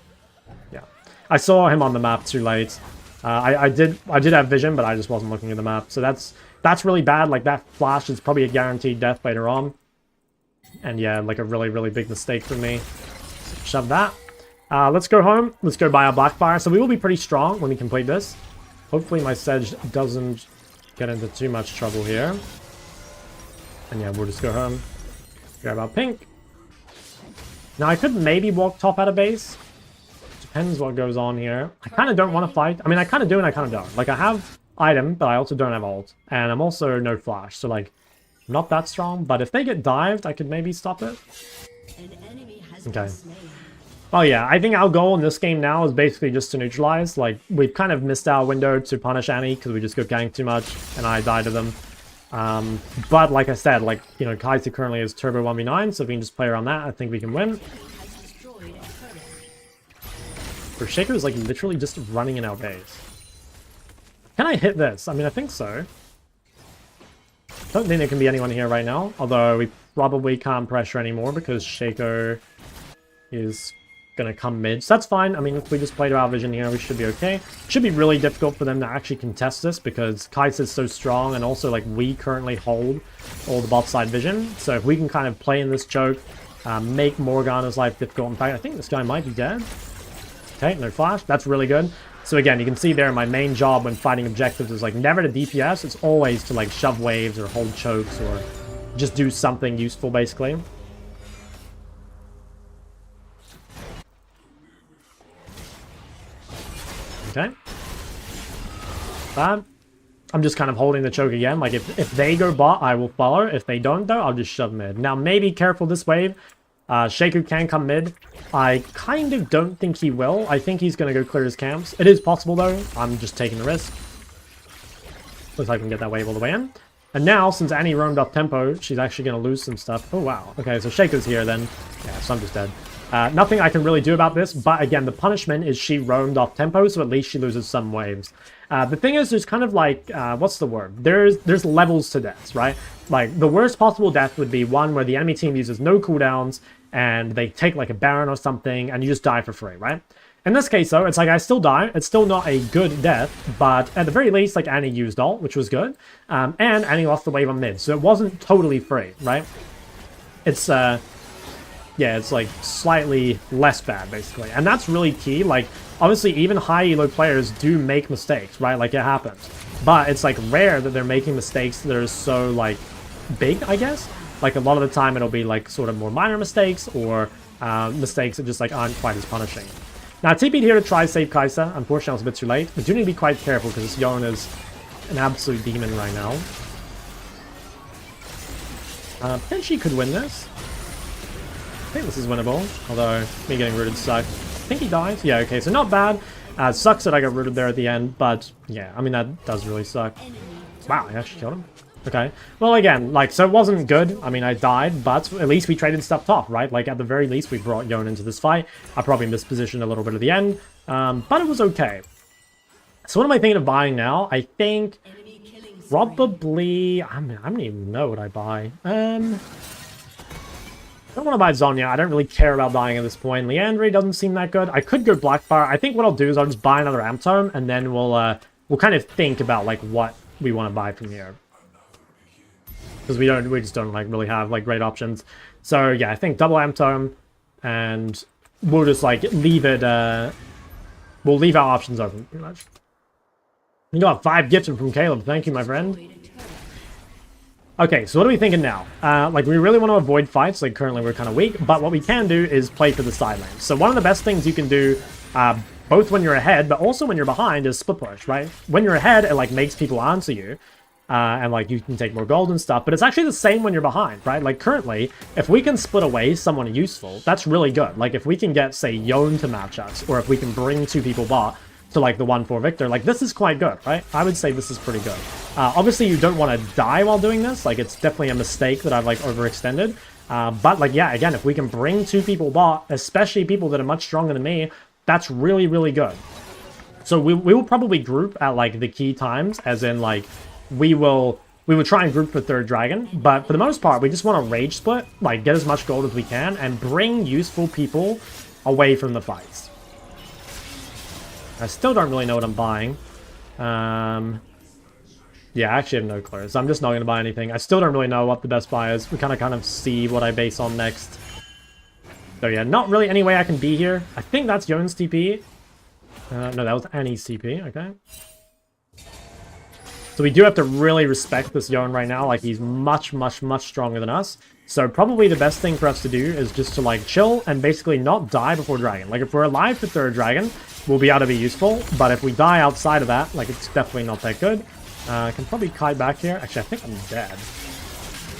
Yeah. I saw him on the map too late. I did have vision, but I just wasn't looking at the map. So that's really bad. Like, that flash is probably a guaranteed death later on. And yeah, like a really, really big mistake for me. So shove that. Let's go home. Let's go buy our Blackfire. So we will be pretty strong when we complete this. Hopefully my Sedge doesn't get into too much trouble here. And yeah, we'll just go home. Grab our pink. Now, I could maybe walk top out of base. Depends what goes on here. I kind of don't want to fight. I mean, I kind of do and I kind of don't. Like, I have item, but I also don't have ult. And I'm also no flash. So, like, not that strong. But if they get dived, I could maybe stop it. Okay. Oh, yeah. I think our goal in this game now is basically just to neutralize. Like, we've kind of missed our window to punish Annie because we just got ganked too much. And I died to them. But like I said, like, you know, Kai'Sa currently is turbo 1v9. So if we can just play around that, I think we can win. Shaco is like literally just running in our base. Can I hit this? I mean, I think so. Don't think there can be anyone here right now. Although we probably can't pressure anymore because Shaco is going to come mid. So that's fine. I mean, if we just play to our vision here, we should be okay. It should be really difficult for them to actually contest this because Kai'Sa is so strong and also like we currently hold all the bot side vision. So if we can kind of play in this choke, make Morgana's life difficult. In fact, I think this guy might be dead. Okay, no flash. That's really good. So again, you can see there my main job when fighting objectives is like never to DPS, it's always to like shove waves or hold chokes or just do something useful basically. Okay. I'm just kind of holding the choke again. Like, if they go bot, I will follow. If they don't, though, I'll just shove mid. Now, maybe careful this wave. Shaku can come mid. I kind of don't think he will. I think he's going to go clear his camps. It is possible, though. I'm just taking the risk. Looks like I can get that wave all the way in. And now, since Annie roamed off tempo, she's actually going to lose some stuff. Oh, wow. Okay, so Shaku's here, then. Yeah, so I'm just dead. Nothing I can really do about this, but again, the punishment is she roamed off tempo, so at least she loses some waves. The thing is, there's kind of like, what's the word? There's levels to deaths, right? Like, the worst possible death would be one where the enemy team uses no cooldowns, and they take like a Baron or something, and you just die for free, right? In this case, though, it's like I still die. It's still not a good death, but at the very least, like, Annie used ult, which was good, and Annie lost the wave on mid, so it wasn't totally free, right? It's, yeah, it's like slightly less bad, basically. And that's really key. Like, obviously, even high elo players do make mistakes, right? Like, it happens. But it's like rare that they're making mistakes that are so, like, big, I guess. Like, a lot of the time it'll be like sort of more minor mistakes or mistakes that just like aren't quite as punishing. Now, I TP'd here to try save Kai'Sa. Unfortunately, I was a bit too late. I do need to be quite careful because this Yone is an absolute demon right now. Potentially could win this. I think this is winnable, although me getting rooted sucked. I think he dies. Yeah, okay, so not bad. Sucks that I got rooted there at the end, but yeah, I mean, that does really suck. Wow, I actually killed him. Okay. Well, again, like, so it wasn't good. I mean, I died, but at least we traded stuff top, right? Like, at the very least, we brought Yone into this fight. I probably mispositioned a little bit at the end, but it was okay. So what am I thinking of buying now? I think probably... I don't even know what I buy. I don't want to buy Zhonya. I don't really care about buying at this point. Liandry doesn't seem that good. I could go Blackfire. I think what I'll do is I'll just buy another Amp Tome, and then we'll kind of think about, like, what we want to buy from here. Because we just don't like really have like great options. So yeah, I think double Amp Tome, and we'll just like leave it. We'll leave our options open pretty much. You got 5 gifted from Caleb. Thank you, my friend. Okay, so what are we thinking now? Like, we really want to avoid fights. Like, currently we're kind of weak, but what we can do is play for the side lane. So one of the best things you can do, both when you're ahead, but also when you're behind, is split push, right? When you're ahead, it like makes people answer you. And like you can take more gold and stuff, but it's actually the same when you're behind, right? Like currently, if we can split away someone useful, that's really good. Like if we can get, say, Yone to match us, or if we can bring 2 people bot to like the 1-4 victor, like this is quite good, right? I would say this is pretty good. Obviously, you don't want to die while doing this. Like it's definitely a mistake that I've like overextended. But like, yeah, again, if we can bring 2 people bot, especially people that are much stronger than me, that's really, really good. So we will probably group at like the key times, as in like, we will try and group for 3rd dragon, but for the most part, we just want to rage split, like get as much gold as we can, and bring useful people away from the fights. I still don't really know what I'm buying. Yeah, I actually have no clue, so I'm just not going to buy anything. I still don't really know what the best buy is. We kind of see what I base on next. So yeah, not really any way I can be here. I think that's Yone's TP. No, that was Annie's TP, okay. So we do have to really respect this Yone right now. Like, he's much, much, much stronger than us. So probably the best thing for us to do is just to, like, chill and basically not die before dragon. Like, if we're alive for 3rd dragon, we'll be able to be useful. But if we die outside of that, like, it's definitely not that good. I can probably kite back here. Actually, I think I'm dead.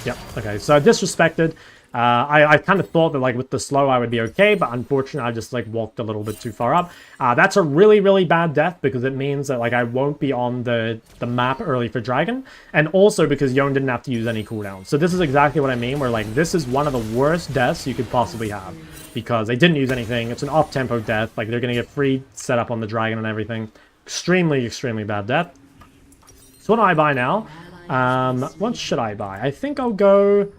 Yep, okay. So disrespected. I kind of thought that, like, with the slow I would be okay, but unfortunately I just, like, walked a little bit too far up. That's a really, really bad death, because it means that, like, I won't be on the map early for Dragon, and also because Yone didn't have to use any cooldown. So this is exactly what I mean, where, like, this is one of the worst deaths you could possibly have, because they didn't use anything. It's an off-tempo death. Like, they're going to get free setup on the Dragon and everything. Extremely, extremely bad death. So what do I buy now? What should I buy? I think I'll go...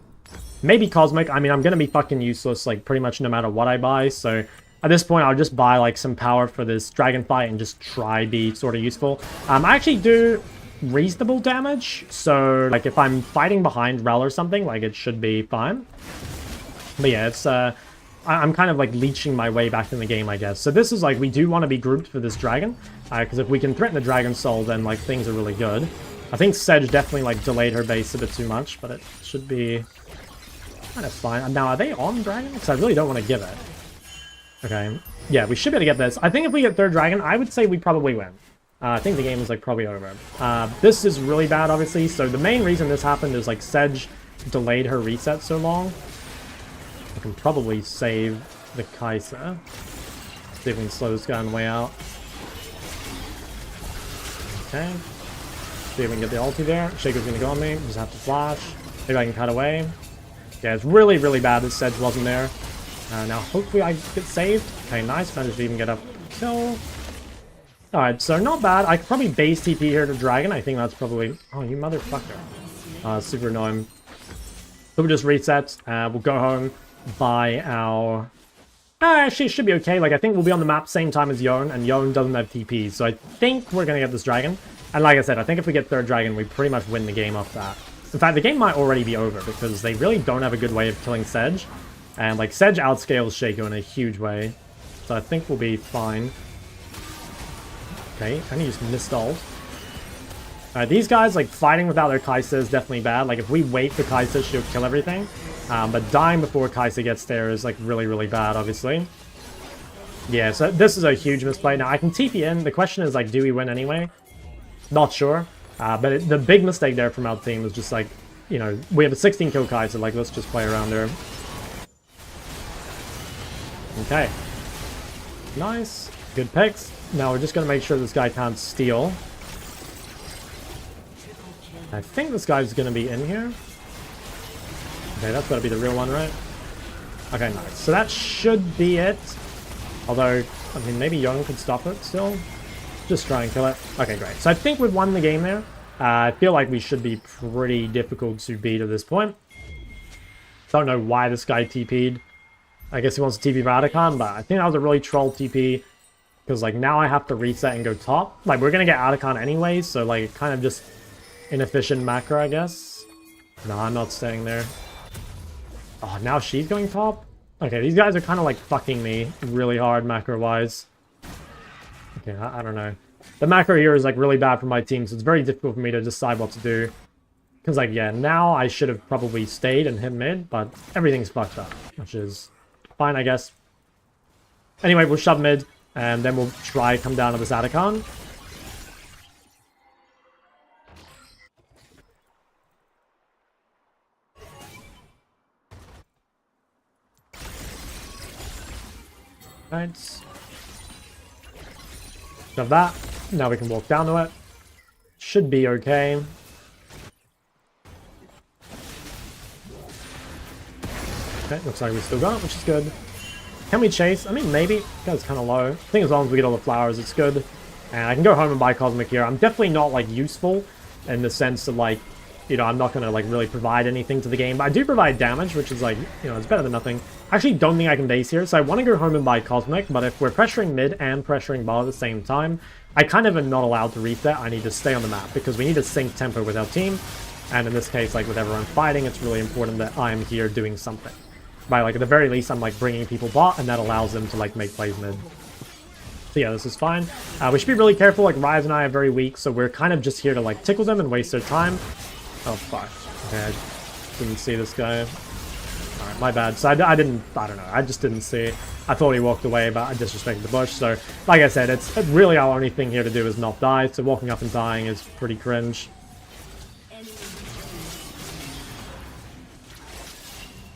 maybe Cosmic. I mean, I'm going to be fucking useless, like, pretty much no matter what I buy, so at this point, I'll just buy, like, some power for this dragon fight and just try be sort of useful. I actually do reasonable damage, so, like, if I'm fighting behind Rel or something, like, it should be fine. But yeah, it's, I'm kind of like leeching my way back in the game, I guess. So this is like, we do want to be grouped for this dragon, because if we can threaten the dragon soul, then like things are really good. I think Sedge definitely like delayed her base a bit too much, but it should be kind of fine. Now, are they on dragon? Because I really don't want to give it. Okay, yeah, we should be able to get this. I think if we get third dragon, I would say we probably win. I think the game is like probably over. This is really bad, obviously. So the main reason this happened is like Sedge delayed her reset so long. I can probably save the Kai'Sa. See if we can slow this guy on the way out. Okay. See if we can get the ulti there. Shaco's gonna go on me. Just have to flash. Maybe I can cut away. Yeah, it's really, really bad that Sedge wasn't there. Now, hopefully I get saved. Okay, nice. Managed to even get up kill. Alright, so not bad. I could probably base TP here to Dragon. I think that's probably... Oh, you motherfucker. Super annoying. So we'll just reset. We'll go home, buy our... actually, it should be okay. Like, I think we'll be on the map same time as Yone, and Yone doesn't have TP. So I think we're going to get this Dragon. And like I said, I think if we get third Dragon, we pretty much win the game off that. In fact, the game might already be over, because they really don't have a good way of killing Sedge. And, like, Sedge outscales Shaco in a huge way. So I think we'll be fine. Okay, and he just missed ult. These guys, like, fighting without their Kai'Sa is definitely bad. Like, if we wait for Kai'Sa, she'll kill everything. But dying before Kai'Sa gets there is, like, really, really bad, obviously. Yeah, so this is a huge misplay. Now, I can TP in. The question is, like, do we win anyway? Not sure. But the big mistake there from our team was just, like, you know, we have a 16 kill Kai'Sa, like, let's just play around there. Okay. Nice. Good picks. Now we're just going to make sure this guy can't steal. I think this guy's going to be in here. Okay, that's got to be the real one, right? Okay, nice. So that should be it. Although, I mean, maybe Yone could stop it still. Just try and kill it. Okay, great. So I think we've won the game there. I feel like we should be pretty difficult to beat at this point. Don't know why this guy TP'd. I guess he wants to TP Radicon, but I think that was a really troll TP. Because, like, now I have to reset and go top. Like, we're going to get Radicon anyway, so, like, kind of just inefficient macro, I guess. No, I'm not staying there. Oh, now she's going top? Okay, these guys are kind of, like, fucking me really hard macro-wise. Okay, I don't know. The macro here is, like, really bad for my team, so it's very difficult for me to decide what to do. Because, like, yeah, now I should have probably stayed and hit mid, but everything's fucked up, which is fine, I guess. Anyway, we'll shove mid, and then we'll try come down to this Radicon. Right. Shove that. Now we can walk down to it. Should be okay. Okay, looks like we still got it, which is good. Can we chase? I mean, maybe. That's kind of low. I think as long as we get all the flowers, it's good. And I can go home and buy Cosmic here. I'm definitely not, like, useful in the sense that, like, you know, I'm not going to, like, really provide anything to the game. But I do provide damage, which is, like, you know, it's better than nothing. I actually don't think I can base here, so I want to go home and buy Cosmic. But if we're pressuring mid and pressuring bot at the same time, I kind of am not allowed to reset. I need to stay on the map because we need to sync tempo with our team. And in this case, like, with everyone fighting, it's really important that I'm here doing something. By, like, at the very least, I'm, like, bringing people bot, and that allows them to, like, make plays mid. So, yeah, this is fine. We should be really careful. Like, Ryze and I are very weak, so we're kind of just here to, like, tickle them and waste their time. Oh, fuck. Okay, I didn't see this guy. Alright, my bad. So, I don't know. I just didn't see. I thought he walked away, but I disrespected the bush. So, like I said, it's really our only thing here to do is not die. So, walking up and dying is pretty cringe.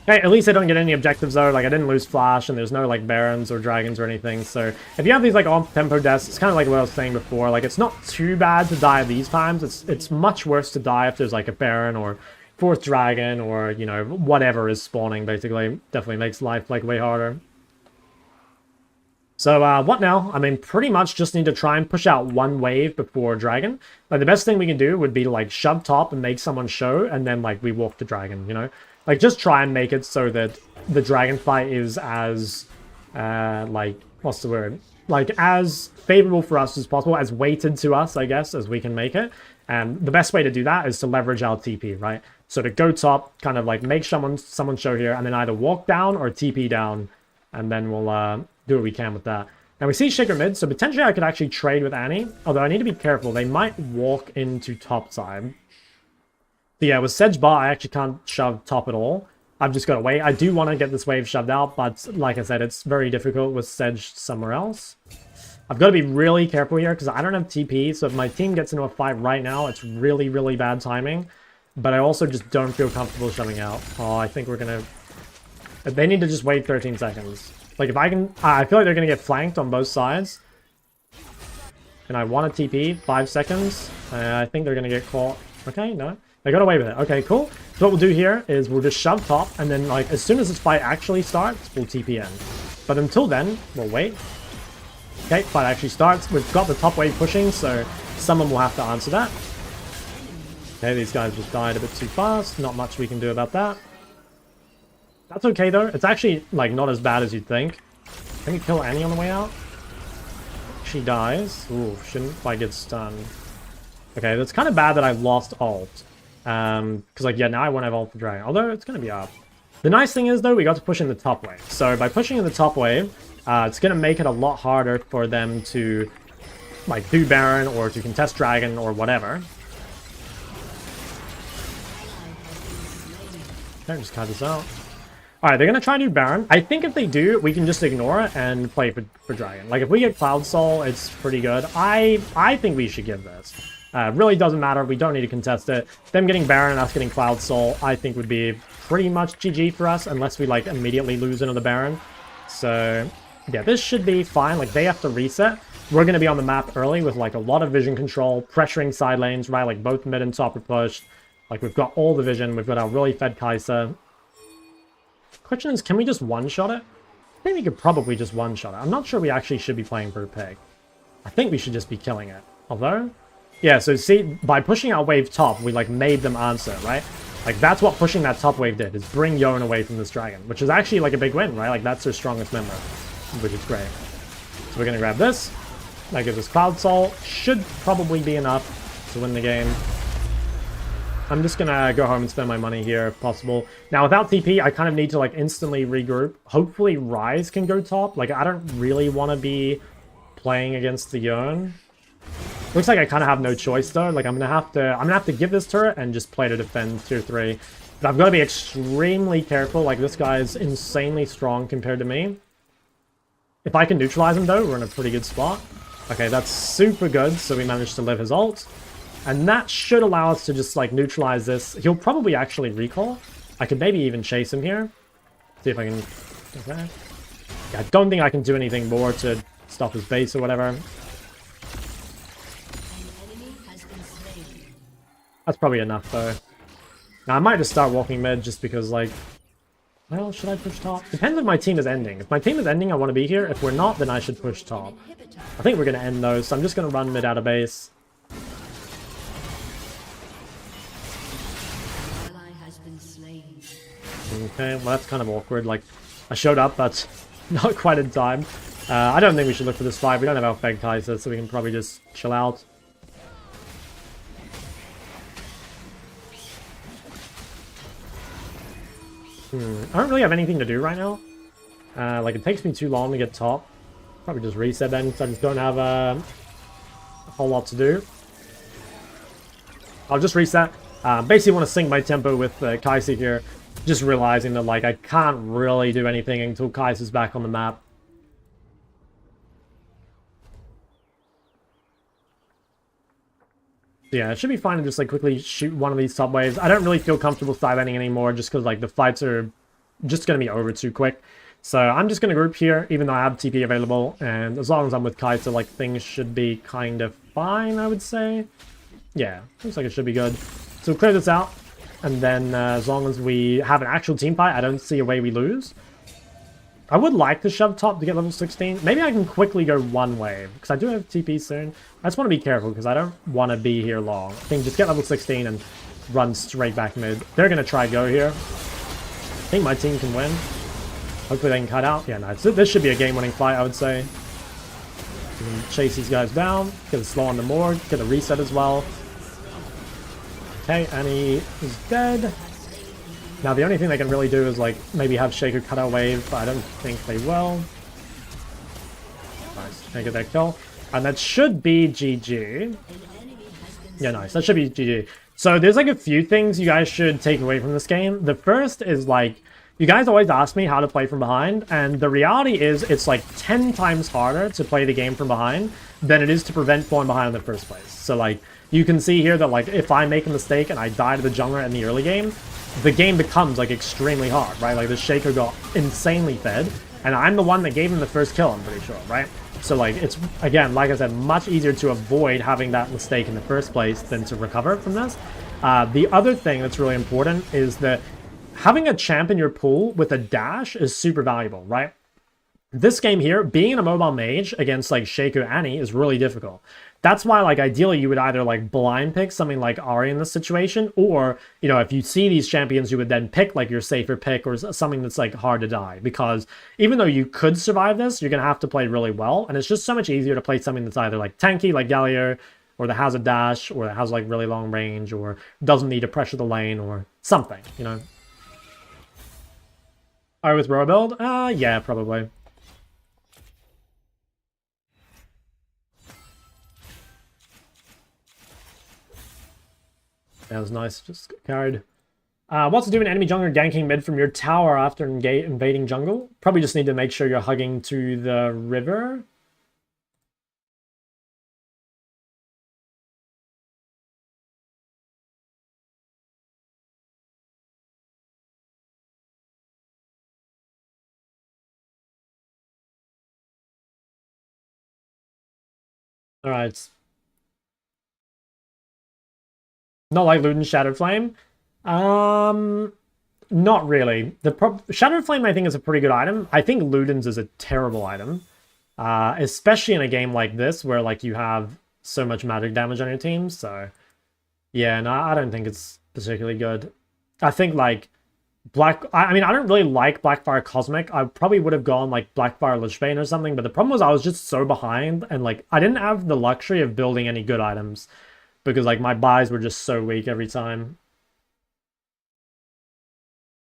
Okay, at least I don't get any objectives though, like I didn't lose Flash and there's no like Barons or Dragons or anything, so if you have these like on-tempo deaths, it's kind of like what I was saying before, like it's not too bad to die these times, it's much worse to die if there's like a Baron or 4th Dragon or, you know, whatever is spawning basically, definitely makes life like way harder. So what now? I mean, pretty much just need to try and push out one wave before Dragon. Like the best thing we can do would be to like shove top and make someone show and then like we walk to Dragon, you know? Like, just try and make it so that the dragon fight is as, like, what's the word? Like, as favorable for us as possible, as weighted to us, I guess, as we can make it. And the best way to do that is to leverage our TP, right? So to go top, kind of, like, make someone show here, and then either walk down or TP down and then we'll do what we can with that. Now we see Shaker mid, so potentially I could actually trade with Annie, although I need to be careful. They might walk into top side. But yeah, with Sedge bot, I actually can't shove top at all. I've just got to wait. I do want to get this wave shoved out, but like I said, it's very difficult with Sedge somewhere else. I've got to be really careful here because I don't have TP, so if my team gets into a fight right now, it's really, really bad timing. But I also just don't feel comfortable shoving out. Oh, I think we're going to... They need to just wait 13 seconds. Like, if I can... I feel like they're going to get flanked on both sides. And I want a TP, 5 seconds. I think they're going to get caught. Okay, no. They got away with it. Okay, cool. So what we'll do here is we'll just shove top, and then, like, as soon as this fight actually starts, we'll TP in. But until then, we'll wait. Okay, fight actually starts. We've got the top wave pushing, so someone will have to answer that. Okay, these guys just died a bit too fast. Not much we can do about that. That's okay, though. It's actually, like, not as bad as you'd think. Can we kill Annie on the way out? She dies. Ooh, shouldn't quite get stunned. Okay, that's kind of bad that I lost ult. Because, like, yeah, now I won't have ult for Dragon. Although, it's going to be up. The nice thing is, though, we got to push in the top wave. So, by pushing in the top wave, it's going to make it a lot harder for them to, like, do Baron or to contest Dragon or whatever. Okay, just cut this out. Alright, they're going to try and do Baron. I think if they do, we can just ignore it and play for Dragon. Like, if we get Cloud Soul, it's pretty good. I think we should give this. Really doesn't matter. We don't need to contest it. Them getting Baron and us getting Cloud Soul, I think would be pretty much GG for us, unless we, like, immediately lose into the Baron. So, yeah, this should be fine. Like, they have to reset. We're going to be on the map early with, like, a lot of vision control, pressuring side lanes, right? Like, both mid and top are pushed. Like, we've got all the vision. We've got our really fed Kai'Sa. Question is, can we just one-shot it? I think we could probably just one-shot it. I'm not sure we actually should be playing for a pig. I think we should just be killing it. Although... Yeah, so see, by pushing our wave top, we, like, made them answer, right? Like, that's what pushing that top wave did, is bring Yone away from this dragon, which is actually, like, a big win, right? Like, that's their strongest member, which is great. So we're gonna grab this. That gives us Cloud Soul. Should probably be enough to win the game. I'm just gonna go home and spend my money here, if possible. Now, without TP, I kind of need to, like, instantly regroup. Hopefully, Ryze can go top. Like, I don't really want to be playing against the Yone. Looks like I kind of have no choice though. Like I'm gonna have to give this turret and just play to defend tier 3. But I've got to be extremely careful. Like this guy is insanely strong compared to me. If I can neutralize him though, we're in a pretty good spot. Okay, that's super good. So we managed to live his ult, and that should allow us to just like neutralize this. He'll probably actually recall. I could maybe even chase him here. See if I can. Okay. Yeah, I don't think I can do anything more to stop his base or whatever. That's probably enough, though. Now, I might just start walking mid just because, like... Well, should I push top? Depends if my team is ending. If my team is ending, I want to be here. If we're not, then I should push top. I think we're going to end those, so I'm just going to run mid out of base. Okay, well, that's kind of awkward. Like, I showed up, but not quite in time. I don't think we should look for this fight. We don't have our Feg Kai'Sa, so we can probably just chill out. I don't really have anything to do right now. Like, it takes me too long to get top. Probably just reset then, so I just don't have a whole lot to do. I'll just reset. Basically want to sync my tempo with Kai'Sa here. Just realizing that, like, I can't really do anything until Kai'Sa's back on the map. Yeah, it should be fine to just, like, quickly shoot one of these top waves. I don't really feel comfortable side-laning anymore just because, like, the fights are just going to be over too quick. So I'm just going to group here, even though I have TP available. And as long as I'm with Kai'Sa, like, things should be kind of fine, I would say. Yeah, looks like it should be good. So we'll clear this out. And then as long as we have an actual team fight, I don't see a way we lose. I would like to shove top to get level 16. Maybe I can quickly go one wave, because I do have TP soon. I just want to be careful, because I don't want to be here long. I think just get level 16 and run straight back mid. They're going to try go here. I think my team can win. Hopefully they can cut out. Yeah, nice. This should be a game-winning fight, I would say. We can chase these guys down, get a slow on the Morgue, get a reset as well. Okay, Annie is dead. Now the only thing they can really do is like maybe have Shaco cut out wave, but I don't think they will. Nice, they get that kill. And that should be GG. Yeah, nice, that should be GG. So there's like a few things you guys should take away from this game. The first is like, you guys always ask me how to play from behind, and the reality is it's like 10 times harder to play the game from behind than it is to prevent falling behind in the first place. So like, you can see here that like, if I make a mistake and I die to the jungler in the early game, the game becomes like extremely hard, right? Like the Shaco got insanely fed, and I'm the one that gave him the first kill, I'm pretty sure, right? So like, it's, again, like I said, much easier to avoid having that mistake in the first place than to recover from this. The other thing that's really important is that having a champ in your pool with a dash is super valuable, right? This game here, being a mobile mage against like Shaco Annie is really difficult. That's why, like, ideally you would either like blind pick something like Ari in this situation, or, you know, if you see these champions, you would then pick like your safer pick or something that's like hard to die. Because even though you could survive this, you're gonna have to play really well, and it's just so much easier to play something that's either like tanky like Galio, or that has a dash, or that has like really long range, or doesn't need to pressure the lane, or something, you know. Are with row build? Yeah, probably. That was nice, just got carried. What's to do an enemy jungler ganking mid from your tower after invading jungle? Probably just need to make sure you're hugging to the river. Alright. Not like Luden's Shattered Flame? Not really. Shattered Flame, I think, is a pretty good item. I think Luden's is a terrible item. Especially in a game like this, where, like, you have so much magic damage on your team, so... Yeah, no, I don't think it's particularly good. I think, like, I mean, I don't really like Blackfire Cosmic. I probably would have gone, like, Blackfire Lichbane or something, but the problem was I was just so behind, and, like, I didn't have the luxury of building any good items. Because, like, my buys were just so weak every time.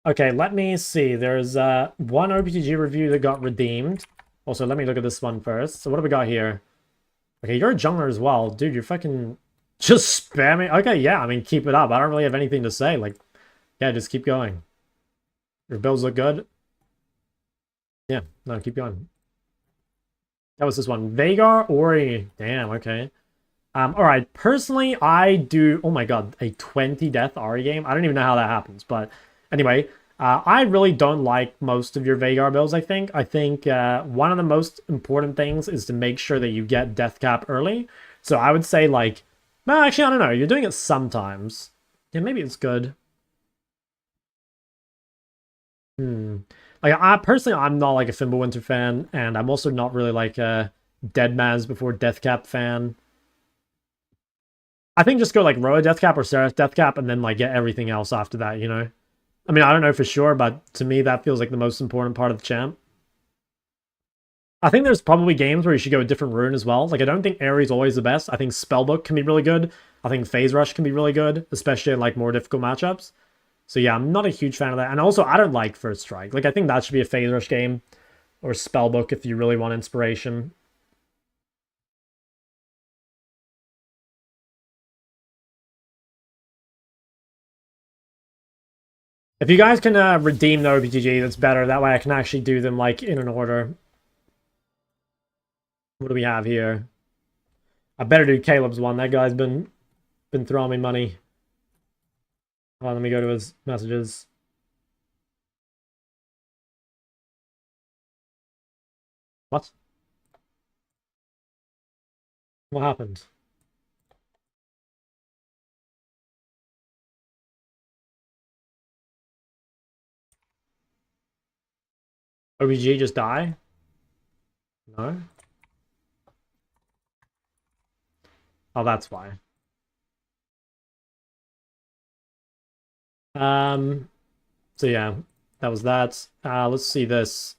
Okay, let me see. There's one OPGG review that got redeemed. Also, let me look at this one first. So what do we got here? Okay, you're a jungler as well. Dude, you're fucking just spamming. Okay, yeah, I mean, keep it up. I don't really have anything to say. Like, yeah, just keep going. Your builds look good. Yeah, no, keep going. That was this one. Veigar, Ori. Damn, okay. Alright, personally, I do... Oh my god, a 20 death Ari game? I don't even know how that happens, but anyway, I really don't like most of your Veigar builds, I think. I think one of the most important things is to make sure that you get death cap early. So I would say, like... No, actually, I don't know. You're doing it sometimes. Yeah, maybe it's good. Like, I'm not, like, a Fimbulwinter fan, and I'm also not really, like, a Deadman's Before Death Cap fan. I think just go like Roa Deathcap or Seraph Deathcap and then like get everything else after that, you know? I mean, I don't know for sure, but to me that feels like the most important part of the champ. I think there's probably games where you should go a different rune as well. Like, I don't think Ares always the best. I think Spellbook can be really good. I think Phase Rush can be really good, especially in like more difficult matchups. So yeah, I'm not a huge fan of that. And also, I don't like First Strike. Like, I think that should be a Phase Rush game. Or Spellbook if you really want inspiration. If you guys can redeem the OPGG, that's better. That way I can actually do them, like, in an order. What do we have here? I better do Caleb's one. That guy's been throwing me money. Hold on, let me go to his messages. What? What happened? OPGG just die? No? Oh, that's why. So yeah, that was that. Let's see this.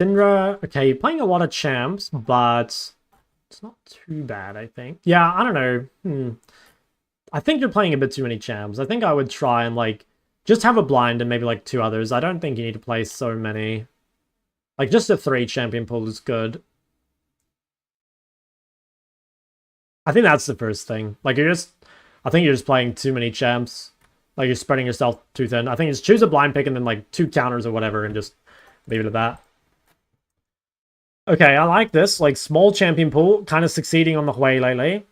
Syndra, okay, you're playing a lot of champs, but it's not too bad, I think. Yeah, I don't know. I think you're playing a bit too many champs. I think I would try and, like, Just have a blind and maybe like 2 others. I don't think you need to play so many. Like just a 3 champion pool is good. I think that's the first thing. Like I think you're just playing too many champs. Like you're spreading yourself too thin. I think just choose a blind pick and then like 2 counters or whatever and just leave it at that. Okay, I like this. Like small champion pool, kind of succeeding on the Hwei lately.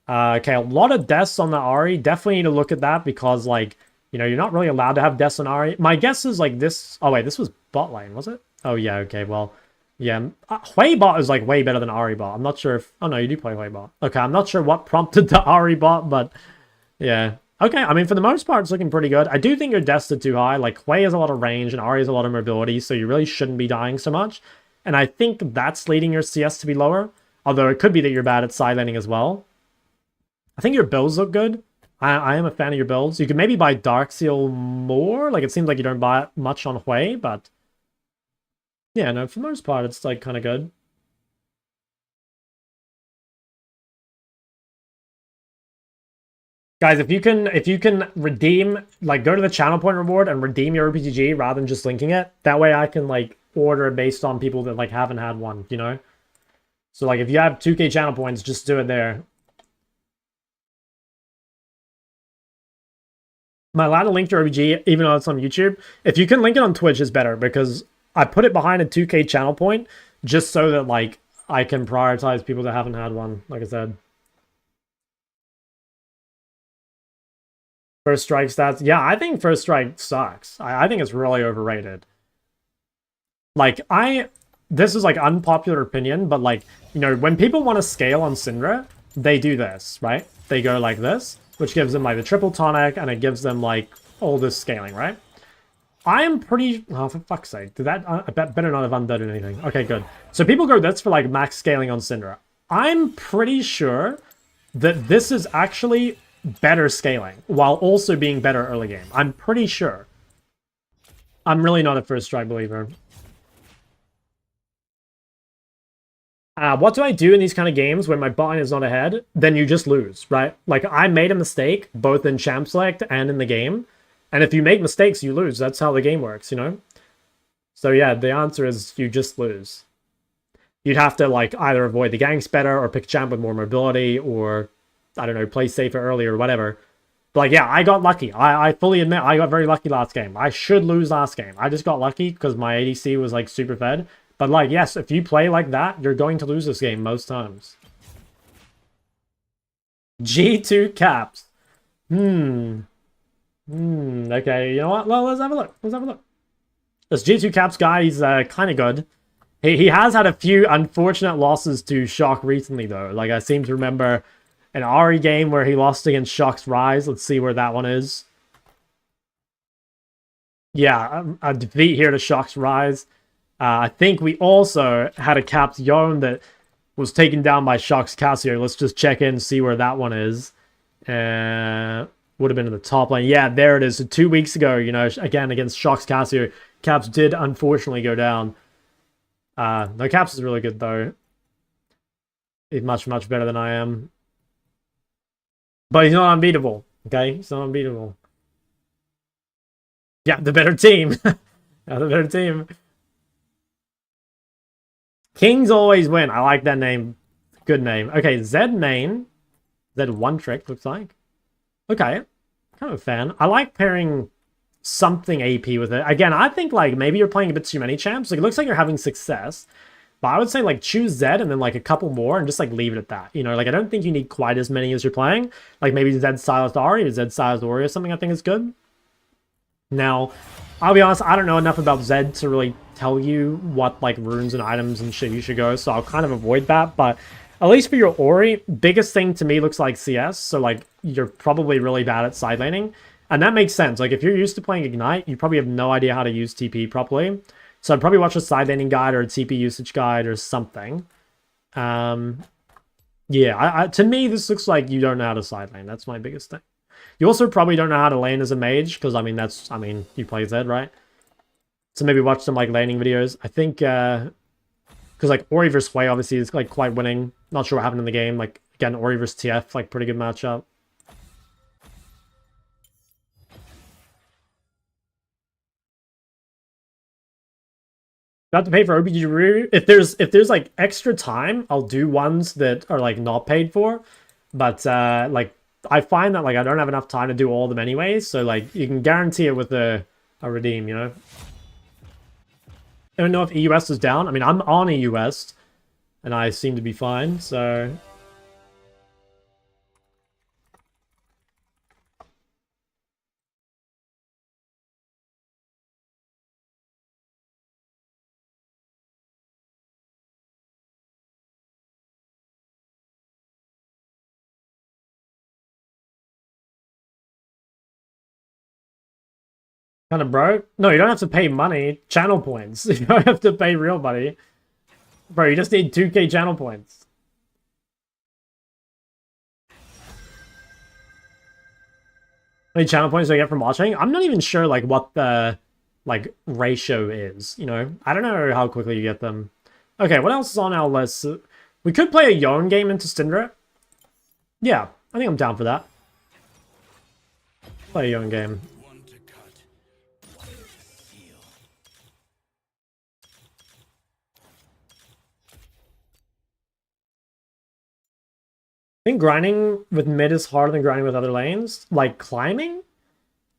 Okay, a lot of deaths on the Ari. Definitely need to look at that because like, you know, you're not really allowed to have deaths on Ari. My guess is like this. Oh wait, this was bot lane, was it? Oh yeah, okay, well, yeah. Hwei bot is like way better than Ari bot. I'm not sure if... Oh no, you do play Hwei bot. Okay, I'm not sure what prompted the Ari bot, but yeah. Okay, I mean, for the most part, it's looking pretty good. I do think your deaths are too high. Like, Hwei has a lot of range and Ari has a lot of mobility, so you really shouldn't be dying so much. And I think that's leading your CS to be lower. Although it could be that you're bad at side laning as well. I think your builds look good. I am a fan of your builds. You could maybe buy Darkseal more. Like, it seems like you don't buy much on Hwei, but... Yeah, no, for the most part, it's, like, kind of good. Guys, if you can redeem, like, go to the channel point reward and redeem your OPGG rather than just linking it, that way I can, like, order based on people that, like, haven't had one, you know? So, like, if you have 2k channel points, just do it there. My allowed to link to OPG, even though it's on YouTube. If you can link it on Twitch, it's better, because I put it behind a 2k channel point, just so that, like, I can prioritize people that haven't had one, like I said. First strike stats. Yeah, I think first strike sucks. I think it's really overrated. Like, this is like unpopular opinion, but like, you know, when people want to scale on Syndra, they do this, right? They go like this, which gives them like the triple tonic, and it gives them like all this scaling, right? I am pretty... Oh, for fuck's sake. Did that... I better not have undone anything. Okay, good. So people go this for like max scaling on Syndra. I'm pretty sure that this is actually better scaling while also being better early game. I'm pretty sure. I'm really not a first strike believer. What do I do in these kind of games when my bot lane is not ahead? Then you just lose, right? Like, I made a mistake both in champ select and in the game. And if you make mistakes, you lose. That's how the game works, you know? So yeah, the answer is you just lose. You'd have to, like, either avoid the ganks better or pick champ with more mobility or, I don't know, play safer early or whatever. But, like, yeah, I got lucky. I fully admit I got very lucky last game. I should lose last game. I just got lucky because my ADC was, like, super fed. But, like, yes, if you play like that, you're going to lose this game most times. G2 caps. Okay, you know what? Well, let's have a look. Let's have a look. This G2 caps guy, he's kind of good. He has had a few unfortunate losses to Shock recently, though. Like, I seem to remember an Ari game where he lost against Shock's Rise. Let's see where that one is. Yeah, a defeat here to Shock's Rise. I think we also had a capped Yone that was taken down by Shock's Cassio. Let's just check in and see where that one is. Would have been in the top lane. Yeah, there it is. So 2 weeks ago, you know, again, against Shock's Cassio, Caps did unfortunately go down. No, Caps is really good, though. He's much, much better than I am. But he's not unbeatable, okay? He's not unbeatable. Yeah, the better team. Yeah, the better team. Kings always win. I like that name. Good name. Okay, Zed main. Zed one trick, looks like. Okay. Kind of a fan. I like pairing something AP with it. Again, I think, like, maybe you're playing a bit too many champs. Like, it looks like you're having success. But I would say, like, choose Zed and then, like, a couple more and just, like, leave it at that. You know, like, I don't think you need quite as many as you're playing. Like, maybe Zed Silas Ari or Zed Silas Ori or something I think is good. Now, I'll be honest, I don't know enough about Zed to really tell you what, like, runes and items and shit you should go, so I'll kind of avoid that. But at least for your Ori, biggest thing to me looks like CS, so, like, you're probably really bad at side laning. And that makes sense. Like, if you're used to playing Ignite, you probably have no idea how to use TP properly. So I'd probably watch a side laning guide or a TP usage guide or something. Yeah, to me, this looks like you don't know how to side lane. That's my biggest thing. You also probably don't know how to lane as a mage, because, I mean, you play Zed, right? So maybe watch some, like, laning videos. I think, because, like, Ori vs. Hwei, obviously, is, like, quite winning. Not sure what happened in the game. Like, again, Ori vs. TF, like, pretty good matchup. You have to pay for OPGG. If there's like extra time, I'll do ones that are like not paid for. But like I find that like I don't have enough time to do all of them anyways. So like you can guarantee it with a redeem, you know. I don't know if EUS is down. I mean, I'm on EUS, and I seem to be fine. So kind of broke. No, you don't have to pay money. Channel points. You don't have to pay real money. Bro, you just need 2k channel points. How many channel points do I get from watching? I'm not even sure like what the like ratio is, you know? I don't know how quickly you get them. Okay, what else is on our list? We could play a Yone game into Syndra. Yeah, I think I'm down for that. Play a Yone game. I think grinding with mid is harder than grinding with other lanes. Like climbing?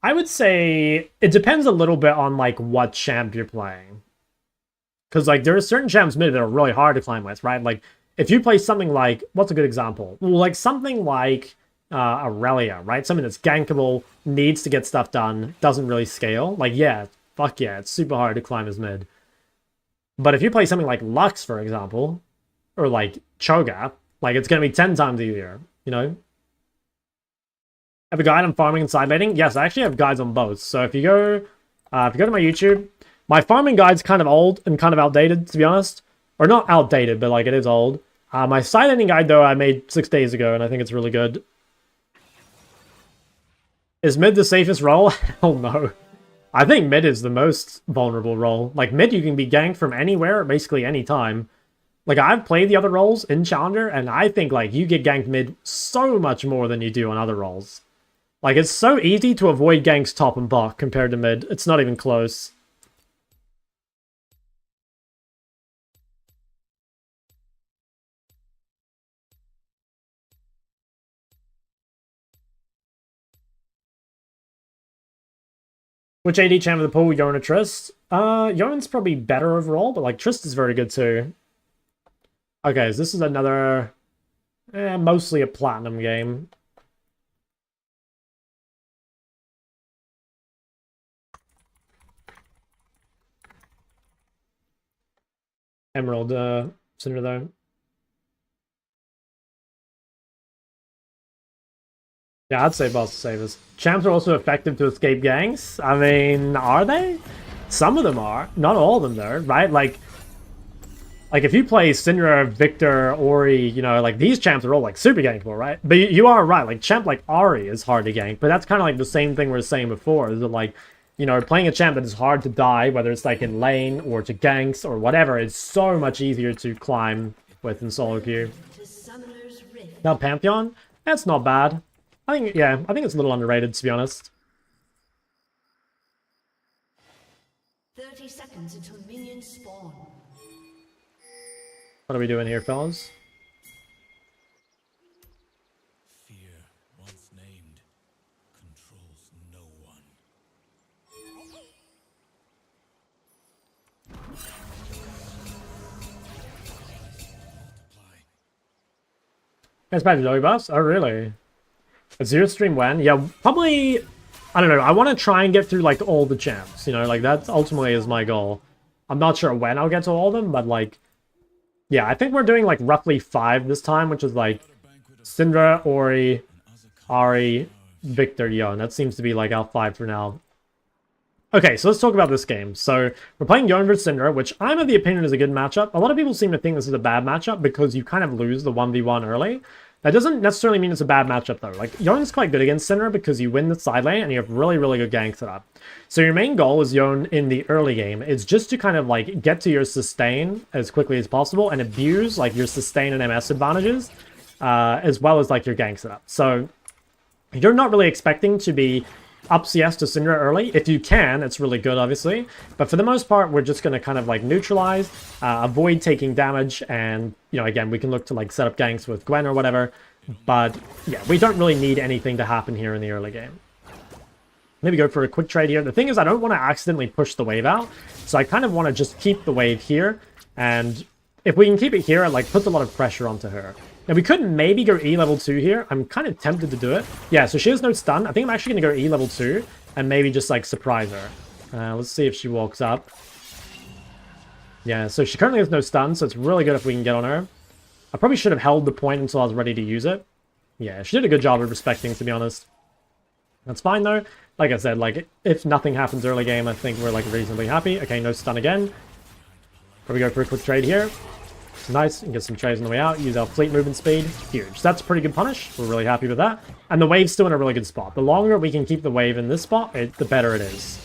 I would say it depends a little bit on like what champ you're playing. Because like there are certain champs mid that are really hard to climb with, right? Like if you play something like, what's a good example? Well, like something like Aurelia, right? Something that's gankable, needs to get stuff done, doesn't really scale. Like yeah, fuck yeah, it's super hard to climb as mid. But if you play something like Lux, for example, or like Cho'Gath, like, it's going to be 10 times easier, you know? Have a guide on farming and side baiting? Yes, I actually have guides on both. So if you go to my YouTube, my farming guide's kind of old and kind of outdated, to be honest. Or not outdated, but like it is old. My side baiting guide, though, I made 6 days ago, and I think it's really good. Is mid the safest role? Hell no. I think mid is the most vulnerable role. Like, mid you can be ganked from anywhere, basically any time. Like, I've played the other roles in Challenger, and I think, like, you get ganked mid so much more than you do on other roles. Like, it's so easy to avoid ganks top and bot compared to mid. It's not even close. Which AD champ of the pool, Yone or Trist? Yone's probably better overall, but, like, Trist is very good too. Okay, so this is another... mostly a platinum game. Emerald, Syndra though. Yeah, I'd say boss savers. Champs are also effective to escape ganks. I mean, are they? Some of them are. Not all of them though, right? Like if you play Syndra, Victor, Ori, you know, like these champs are all like super gankable, right? But you are right, like champ like Ari is hard to gank, but that's kind of like the same thing we were saying before, is that like, you know, playing a champ that is hard to die, whether it's like in lane or to ganks or whatever, it's so much easier to climb with in solo queue. Now Pantheon, that's not bad. I think it's a little underrated, to be honest. 30 seconds until minions spawn. What are we doing here, fellas? Fear, once named, controls no one. It's bad to Joey Boss? Oh, really? A zero stream when? Yeah, probably... I don't know. I want to try and get through, like, all the champs. You know, like, that ultimately is my goal. I'm not sure when I'll get to all of them, but, like... Yeah, I think we're doing, like, roughly 5 this time, which is, like, Syndra, Ori, Ari, Victor, Yone. That seems to be, like, our 5 for now. Okay, so let's talk about this game. So, we're playing Yone vs Syndra, which I'm of the opinion is a good matchup. A lot of people seem to think this is a bad matchup because you kind of lose the 1v1 early. That doesn't necessarily mean it's a bad matchup, though. Like, Yone's quite good against Syndra because you win the side lane and you have really, really good gank setup. So your main goal as Yone in the early game is just to kind of, like, get to your sustain as quickly as possible and abuse, like, your sustain and MS advantages, as well as, like, your gank setup. So you're not really expecting to be up CS to Syndra early. If you can, it's really good, obviously. But for the most part, we're just going to kind of like neutralize, avoid taking damage, and, you know, again, we can look to like set up ganks with Gwen or whatever. But yeah, we don't really need anything to happen here in the early game. Maybe go for a quick trade here. The thing is, I don't want to accidentally push the wave out, so I kind of want to just keep the wave here, and if we can keep it here, it like puts a lot of pressure onto her. Now we could maybe go E level 2 here. I'm kind of tempted to do it. Yeah, so she has no stun. I think I'm actually going to go E level 2 and maybe just like surprise her. Let's see if she walks up. Yeah, so she currently has no stun, so it's really good if we can get on her. I probably should have held the point until I was ready to use it. Yeah, she did a good job of respecting, to be honest. That's fine though. Like I said, like if nothing happens early game, I think we're like reasonably happy. Okay, no stun again. Probably go for a quick trade here. Nice, and get some trades on the way out. Use our fleet movement speed. Huge. That's a pretty good punish. We're really happy with that. And the wave's still in a really good spot. The longer we can keep the wave in this spot, the better it is.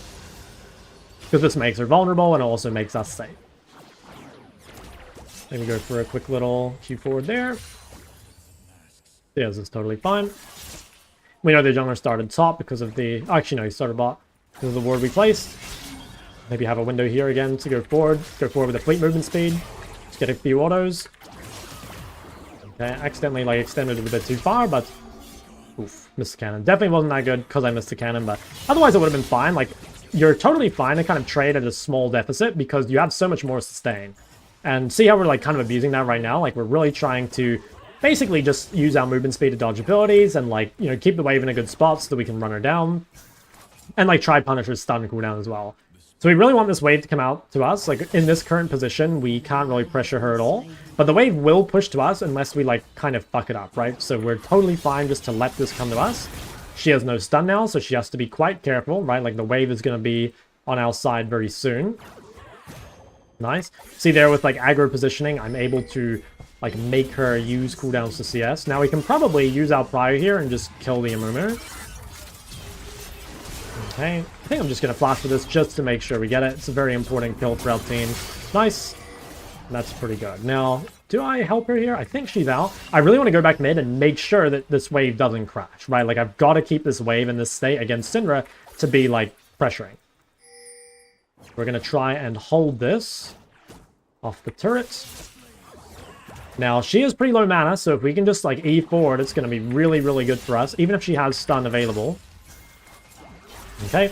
Because this makes her vulnerable and it also makes us safe. Maybe go for a quick little Q forward there. Yeah, this is totally fine. We know the jungler started top because of the... Actually, no, he started bot because of the ward we placed. Maybe have a window here again to go forward. Go forward with the fleet movement speed. Just get a few autos. Okay, accidentally like extended it a bit too far, but... Oof, missed the cannon. Definitely wasn't that good because I missed the cannon, but otherwise it would have been fine. Like, you're totally fine to kind of trade at a small deficit because you have so much more sustain. And see how we're like kind of abusing that right now? Like, we're really trying to basically just use our movement speed to dodge abilities and like, you know, keep the wave in a good spot so that we can run her down. And like try Punisher's stun cooldown as well. So we really want this wave to come out to us. Like in this current position, we can't really pressure her at all. But the wave will push to us unless we like kind of fuck it up, right? So we're totally fine just to let this come to us. She has no stun now, so she has to be quite careful, right? Like the wave is going to be on our side very soon. Nice. See there with like aggro positioning, I'm able to like make her use cooldowns to CS. Now we can probably use our prior here and just kill the Amumu. Okay, I think I'm just going to flash for this just to make sure we get it. It's a very important kill for our team. Nice. That's pretty good. Now, do I help her here? I think she's out. I really want to go back mid and make sure that this wave doesn't crash, right? Like, I've got to keep this wave in this state against Syndra to be, like, pressuring. We're going to try and hold this off the turret. Now, she is pretty low mana, so if we can just, like, E forward, it's going to be really, really good for us, even if she has stun available. Okay,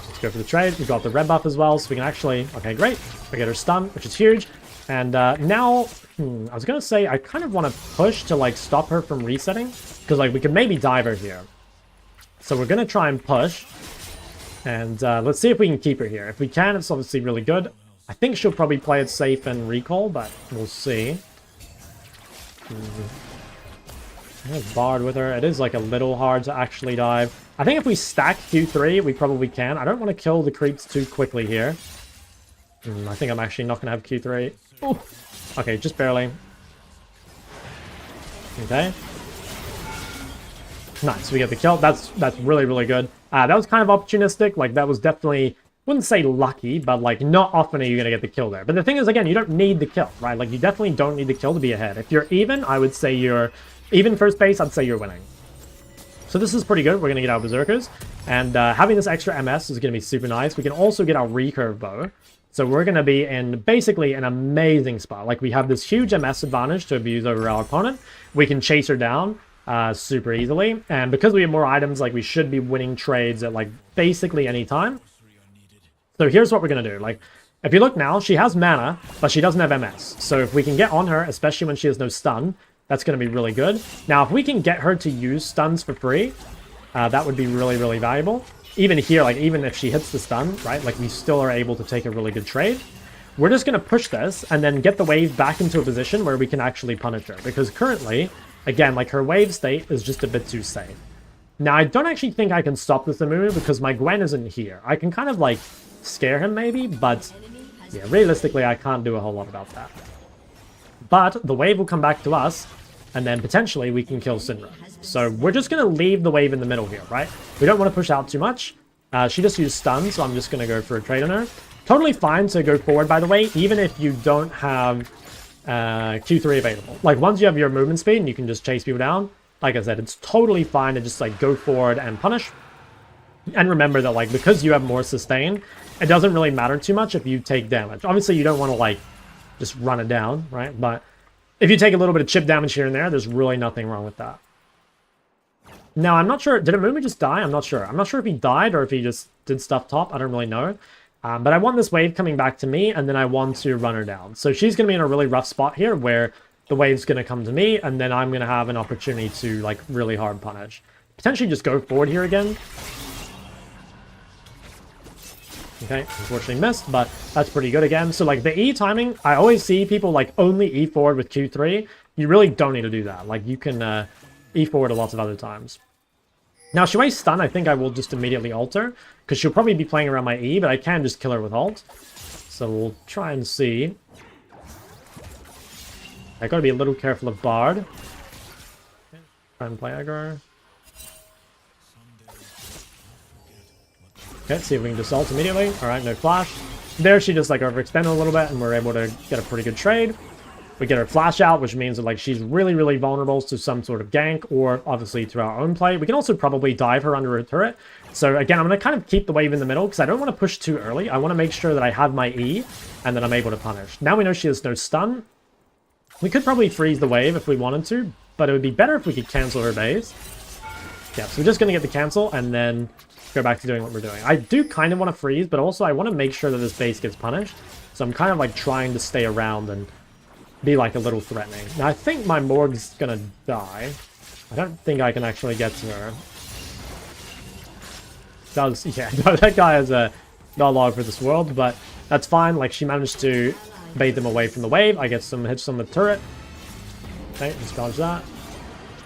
let's go for the trade. We've got the red buff as well, so we can actually... Okay, great. We get her stun, which is huge. And now, I was going to say, I kind of want to push to, like, stop her from resetting. Because, like, we could maybe dive her here. So we're going to try and push. And let's see if we can keep her here. If we can, it's obviously really good. I think she'll probably play it safe and recall, but we'll see. There's Bard with her. It is, like, a little hard to actually dive. I think if we stack Q3, we probably can. I don't want to kill the creeps too quickly here. I think I'm actually not going to have Q3. Oh, okay, just barely. Okay. Nice, we get the kill. That's really, really good. That was kind of opportunistic. Like, that was definitely... wouldn't say lucky, but, like, not often are you going to get the kill there. But the thing is, again, you don't need the kill, right? Like, you definitely don't need the kill to be ahead. If you're even, I would say you're... even first base, I'd say you're winning. So this is pretty good. We're going to get our Berserkers. And having this extra MS is going to be super nice. We can also get our recurve bow. So we're going to be in basically an amazing spot. Like, we have this huge MS advantage to abuse over our opponent. We can chase her down super easily. And because we have more items, like, we should be winning trades at, like, basically any time. So here's what we're going to do. Like, if you look now, she has mana, but she doesn't have MS. So if we can get on her, especially when she has no stun... that's going to be really good. Now, if we can get her to use stuns for free, that would be really, really valuable. Even here, like, even if she hits the stun, right, like, we still are able to take a really good trade. We're just going to push this and then get the wave back into a position where we can actually punish her. Because currently, again, like, her wave state is just a bit too safe. Now, I don't actually think I can stop this Amumu because my Gwen isn't here. I can kind of, like, scare him maybe, but, yeah, realistically, I can't do a whole lot about that. But the wave will come back to us, and then potentially we can kill Syndra. So we're just going to leave the wave in the middle here, right? We don't want to push out too much. She just used stun, so I'm just going to go for a trade on her. Totally fine to go forward, by the way, even if you don't have Q3 available. Like, once you have your movement speed and you can just chase people down, like I said, it's totally fine to just, like, go forward and punish. And remember that, like, because you have more sustain, it doesn't really matter too much if you take damage. Obviously, you don't want to, like, just run it down, right? But if you take a little bit of chip damage here and there, there's really nothing wrong with that. Now, I'm not sure. Did Amumi just die? I'm not sure. I'm not sure if he died or if he just did stuff top. I don't really know. But I want this wave coming back to me, and then I want to run her down. So she's going to be in a really rough spot here where the wave's going to come to me, and then I'm going to have an opportunity to, like, really hard punish. Potentially just go forward here again. Okay, unfortunately missed, but that's pretty good again. So, like, the E timing, I always see people, like, only E forward with Q3. You really don't need to do that. Like, you can E forward a lot of other times. Now, Hwei's stun, I think I will just immediately alter, because she'll probably be playing around my E, but I can just kill her with ult. So we'll try and see. I gotta be a little careful of Bard. Okay, try and play aggro. Okay, see if we can just ult immediately. Alright, no flash. There she just like overextended a little bit, and we're able to get a pretty good trade. We get her flash out, which means that like she's really, really vulnerable to some sort of gank, or obviously to our own play. We can also probably dive her under a turret. So again, I'm going to kind of keep the wave in the middle, because I don't want to push too early. I want to make sure that I have my E, and then I'm able to punish. Now we know she has no stun. We could probably freeze the wave if we wanted to, but it would be better if we could cancel her base. Yeah, so we're just going to get the cancel, and then go back to doing what we're doing. I do kind of want to freeze, but also I want to make sure that this base gets punished. So I'm kind of like trying to stay around and be like a little threatening. Now I think my Morg's gonna die. I don't think I can actually get to her. Yeah, that guy has a not log for this world, but that's fine. Like she managed to bait them away from the wave. I get some hits on the turret. Okay, just dodge that.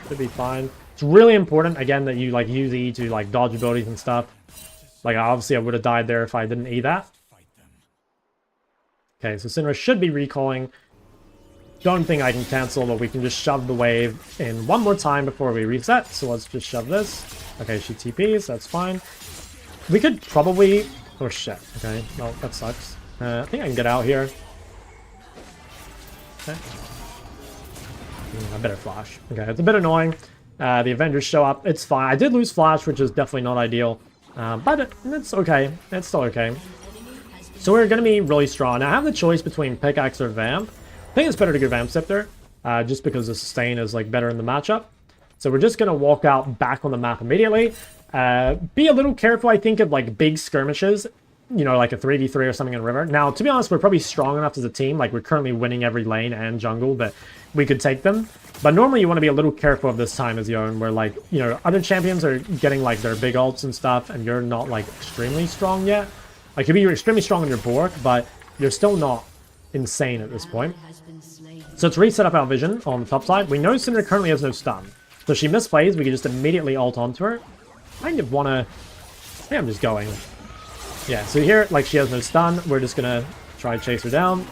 Should be fine. It's really important again that you like use E to like dodge abilities and stuff. Like obviously I would have died there if I didn't E that. Okay, so Syndra should be recalling. Don't think I can cancel, but we can just shove the wave in one more time before we reset. So let's just shove this. Okay, she TPs. That's fine. We could probably... Oh, shit. Okay. Well, that sucks. I think I can get out here. Okay. I better flash. Okay, it's a bit annoying. The Avengers show up. It's fine. I did lose flash, which is definitely not ideal. But it's okay. It's still okay. So we're going to be really strong. Now, I have the choice between Pickaxe or Vamp. I think it's better to go Vamp Scepter, just because the sustain is like better in the matchup. So we're just going to walk out back on the map immediately. Be a little careful, I think, of like big skirmishes, you know, like a 3v3 or something in River. Now, to be honest, we're probably strong enough as a team. Like we're currently winning every lane and jungle that we could take them. But normally you want to be a little careful of this time as Yone, where like, you know, other champions are getting like their big ults and stuff, and you're not like extremely strong yet. Like you're extremely strong on your Bork, but you're still not insane at this point. So let's reset up our vision on the top side. We know Syndra currently has no stun. So if she misplays, we can just immediately ult onto her. I kind of want to... I think I'm just going. Yeah, so here, like, she has no stun. We're just going to try to chase her down.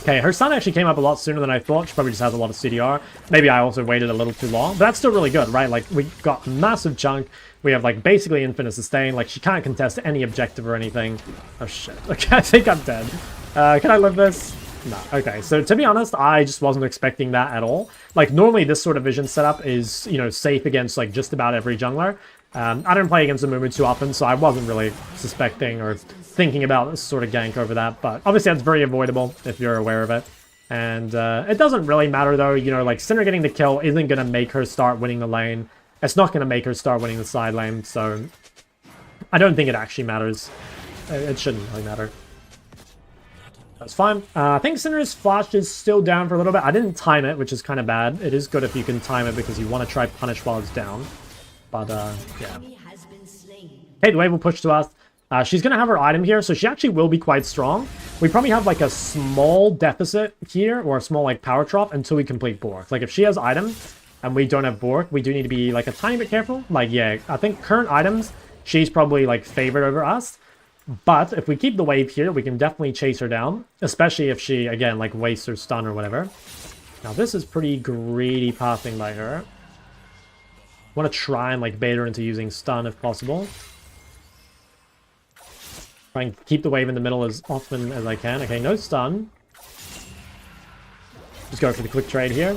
Okay, her stun actually came up a lot sooner than I thought. She probably just has a lot of CDR. Maybe I also waited a little too long. But that's still really good, right? Like, we got a massive chunk. We have, like, basically infinite sustain. Like, she can't contest any objective or anything. Oh, shit. Okay, I think I'm dead. Can I live this? No. Okay, so to be honest, I just wasn't expecting that at all. Like, normally this sort of vision setup is, you know, safe against, like, just about every jungler. I don't play against Amumu too often, so I wasn't really suspecting or thinking about this sort of gank over that. But obviously that's very avoidable if you're aware of it. And it doesn't really matter, though. You know, like, Syndra getting the kill isn't going to make her start winning the lane. It's not going to make her start winning the side lane, so I don't think it actually matters. It shouldn't really matter. That's fine. I think Syndra's flash is still down for a little bit. I didn't time it, which is kind of bad. It is good if you can time it because you want to try punish while it's down. But, yeah. Okay, the wave will push to us. She's going to have her item here, so she actually will be quite strong. We probably have, like, a small deficit here, or a small, like, power drop until we complete Bork. Like, if she has items and we don't have Bork, we do need to be, like, a tiny bit careful. Like, yeah, I think current items, she's probably, like, favored over us. But if we keep the wave here, we can definitely chase her down, especially if she, again, like, wastes her stun or whatever. Now, this is pretty greedy pathing by her. Want to try and, like, bait her into using stun if possible. Try and keep the wave in the middle as often as I can. Okay, no stun. Just go for the quick trade here.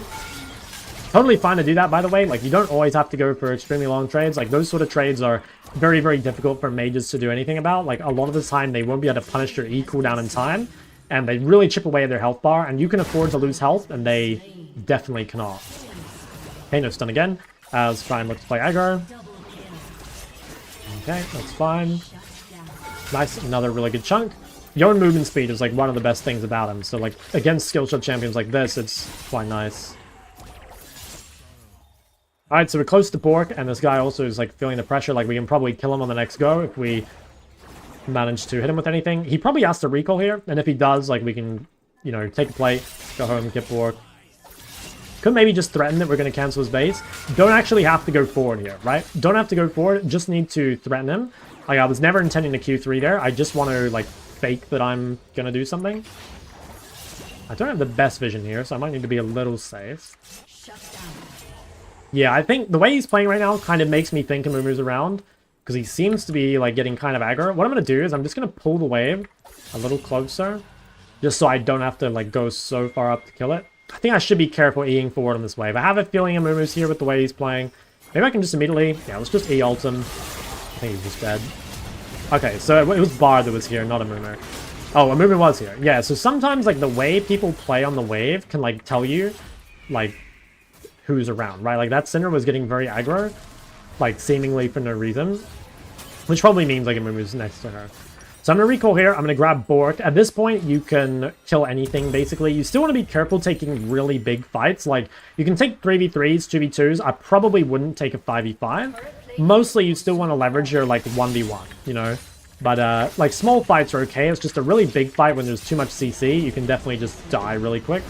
Totally fine to do that, by the way. Like, you don't always have to go for extremely long trades. Like, those sort of trades are very, very difficult for mages to do anything about. Like, a lot of the time, they won't be able to punish your E cooldown in time, and they really chip away at their health bar, and you can afford to lose health, and they definitely cannot. Okay, no stun again. Let's try and look to play aggro. Okay, that's fine. Nice, another really good chunk. Yone movement speed is, like, one of the best things about him. So, like, against skill shot champions like this, it's quite nice. Alright, so we're close to Bork, and this guy also is, like, feeling the pressure. Like, we can probably kill him on the next go if we manage to hit him with anything. He probably has to recall here, and if he does, like, we can, you know, take a plate, go home, get Bork. Could maybe just threaten that we're going to cancel his base. Don't actually have to go forward here, right? Don't have to go forward, just need to threaten him. Like, I was never intending to Q3 there. I just want to, like, fake that I'm going to do something. I don't have the best vision here, so I might need to be a little safe. Yeah, I think the way he's playing right now kind of makes me think Amumu's around, because he seems to be, like, getting kind of aggro. What I'm going to do is I'm just going to pull the wave a little closer, just so I don't have to, like, go so far up to kill it. I think I should be careful Eing forward on this wave. I have a feeling Amumu's here with the way he's playing. Maybe I can just immediately... Yeah, let's just E-ult him. I think he's just dead. Okay, so it was Bard that was here, not Amumu. Oh, Amumu was here. Yeah, so sometimes, like, the way people play on the wave can, like, tell you, like, who's around, right? Like, that Syndra was getting very aggro, like, seemingly for no reason, which probably means, like, Amumu's next to her. So I'm going to recall here. I'm going to grab Bork. At this point, you can kill anything, basically. You still want to be careful taking really big fights. Like, you can take 3v3s, 2v2s. I probably wouldn't take a 5v5. Mostly, you still want to leverage your, like, 1v1, you know? But, like, small fights are okay. It's just a really big fight when there's too much CC. You can definitely just die really quick.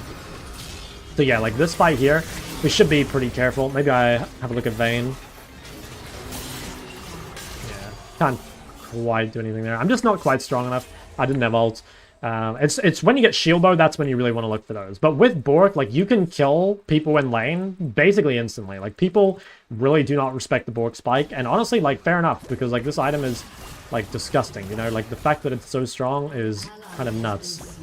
So, yeah, like, this fight here, we should be pretty careful. Maybe I have a look at Vayne. Yeah, can't quite do anything there. I'm just not quite strong enough. I didn't have ult. It's when you get shield bow, that's when you really want to look for those. But with Bork, like, you can kill people in lane basically instantly. Like, people really do not respect the Bork spike. And honestly, like, fair enough, because, like, this item is, like, disgusting. You know, like, the fact that it's so strong is kind of nuts.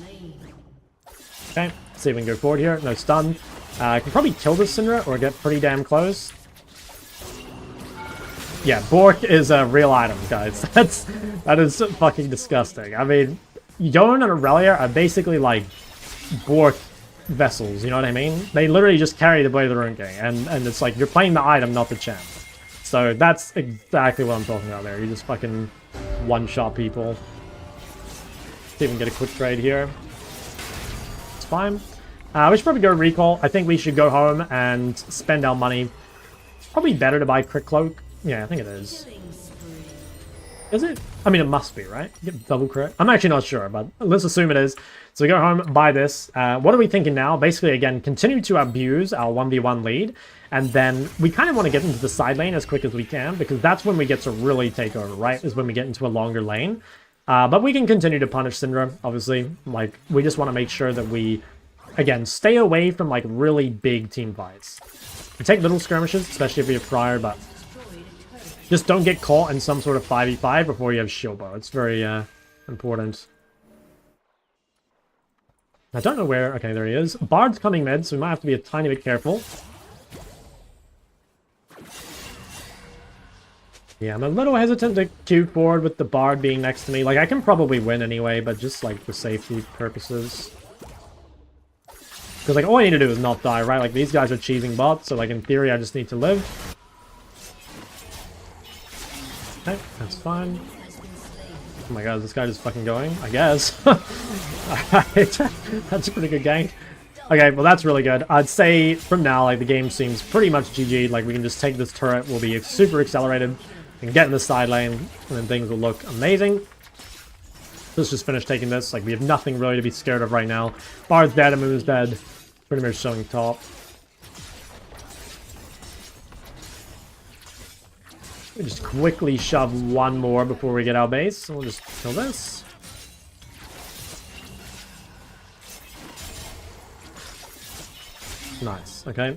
Okay, let's see if we can go forward here. No stun. I can probably kill this Syndra or get pretty damn close. Yeah, Bork is a real item, guys. That is fucking disgusting. I mean, Yone and Aurelia are basically like Bork vessels, you know what I mean? They literally just carry the Blade of the Rune King, and it's like you're playing the item, not the champ. So that's exactly what I'm talking about there. You just fucking one-shot people. Let's even get a quick trade here. It's fine. We should probably go recall. I think we should go home and spend our money. It's probably better to buy Crit Cloak. Yeah, I think it is. Is it? I mean, it must be, right? Get double crit. I'm actually not sure, but let's assume it is. So we go home, buy this. What are we thinking now? Basically, again, continue to abuse our 1v1 lead. And then we kind of want to get into the side lane as quick as we can, because that's when we get to really take over, right? Is when we get into a longer lane. But we can continue to punish Syndra, obviously. Like, we just want to make sure that we, again, stay away from, like, really big team fights. We take little skirmishes, especially if we have Friar, but just don't get caught in some sort of 5v5 before you have shield bow. It's very important. I don't know where... Okay, there he is. Bard's coming mid, so we might have to be a tiny bit careful. Yeah, I'm a little hesitant to queue forward with the Bard being next to me. Like, I can probably win anyway, but just, like, for safety purposes. Because, like, all I need to do is not die, right? Like, these guys are cheesing bots, so, like, in theory, I just need to live. Okay, that's fine. Oh my god, is this guy just fucking going? I guess. Alright, that's a pretty good gank. Okay, well that's really good. I'd say from now, like, the game seems pretty much GG'd. Like, we can just take this turret, we'll be super accelerated, we can get in the side lane, and then things will look amazing. Let's just finish taking this. Like, we have nothing really to be scared of right now. Bard's dead, Amu's dead. Pretty much showing top. We just quickly shove one more before we get our base. We'll just kill this. Nice, okay.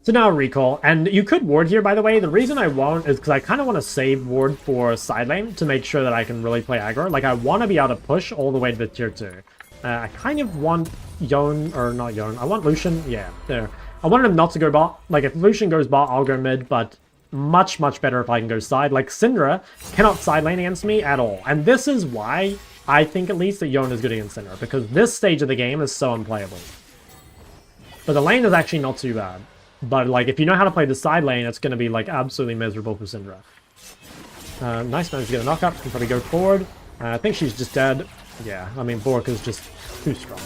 So now recall, and you could ward here, by the way. The reason I won't is because I kind of want to save ward for side lane to make sure that I can really play aggro. Like, I want to be able to push all the way to the tier 2. I kind of want Yone, or not Yone, I want Lucian, yeah, there. I wanted him not to go bot. Like, if Lucian goes bot, I'll go mid, but much, much better if I can go side. Like, Syndra cannot side lane against me at all. And this is why I think, at least, that Yone is good against Syndra, because this stage of the game is so unplayable. But the lane is actually not too bad. But, like, if you know how to play the side lane, it's going to be, like, absolutely miserable for Syndra. Nice, managed to get a knockup. Can probably go forward. I think she's just dead. Yeah, I mean, Bork is just too strong.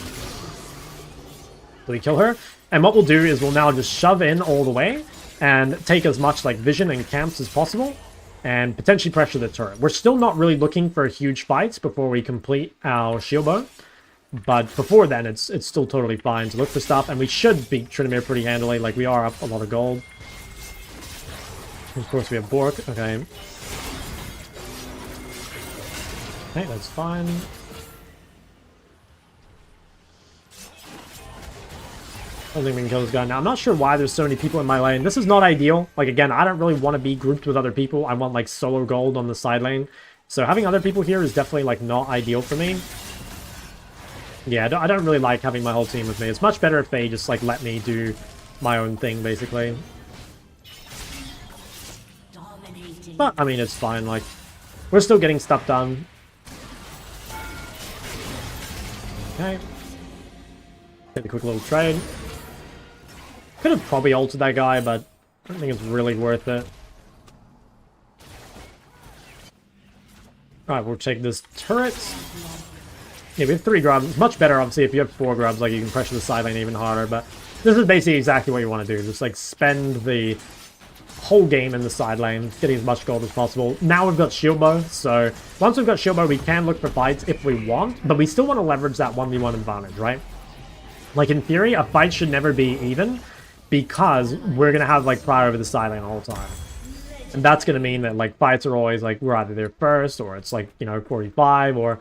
So we kill her. And what we'll do is we'll now just shove in all the way and take as much, like, vision and camps as possible and potentially pressure the turret. We're still not really looking for huge fights before we complete our shield bow. But before then, it's still totally fine to look for stuff, and we should beat Tryndamere pretty handily. Like, we are up a lot of gold. Of course, we have Bork. Okay. Okay, that's fine. I don't think we can kill this guy now. I'm not sure why there's so many people in my lane. This is not ideal. Like, again, I don't really want to be grouped with other people. I want, like, solo gold on the side lane. So having other people here is definitely, like, not ideal for me. Yeah, I don't really like having my whole team with me. It's much better if they just, like, let me do my own thing, basically. But, I mean, it's fine. Like, we're still getting stuff done. Okay. Take a quick little trade. Could have probably ulted that guy, but I don't think it's really worth it. Alright, we'll take this turret. Yeah, we have 3 grubs. It's much better, obviously, if you have 4 grubs, like, you can pressure the side lane even harder, but this is basically exactly what you want to do. Just, like, spend the whole game in the side lane, getting as much gold as possible. Now we've got shield bow, so once we've got shield bow, we can look for fights if we want, but we still want to leverage that 1v1 advantage, right? Like, in theory, a fight should never be even, because we're going to have, like, prior over the side lane all the time. And that's going to mean that, like, fights are always, like, we're either there first, or it's, like, you know, 45, or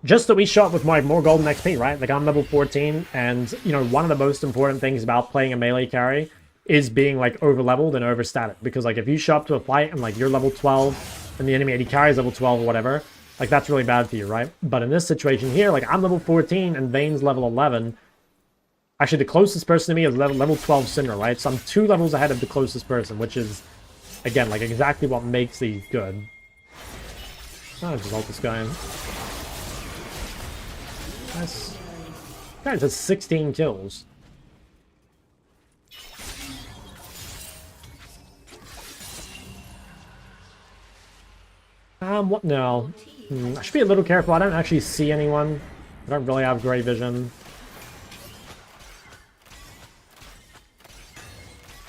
just that we show up with more golden XP, right? Like, I'm level 14, and, you know, one of the most important things about playing a melee carry is being, like, over-leveled and over-static. Because, like, if you show up to a fight and, like, you're level 12, and the enemy AD carry is level 12 or whatever, like, that's really bad for you, right? But in this situation here, like, I'm level 14, and Vayne's level 11. Actually, the closest person to me is level 12 Syndra, right? So I'm 2 levels ahead of the closest person, which is, again, like, exactly what makes these good. I'll just ult this guy in. Nice. Guys, that's 16 kills. What now? I should be a little careful. I don't actually see anyone. I don't really have great vision.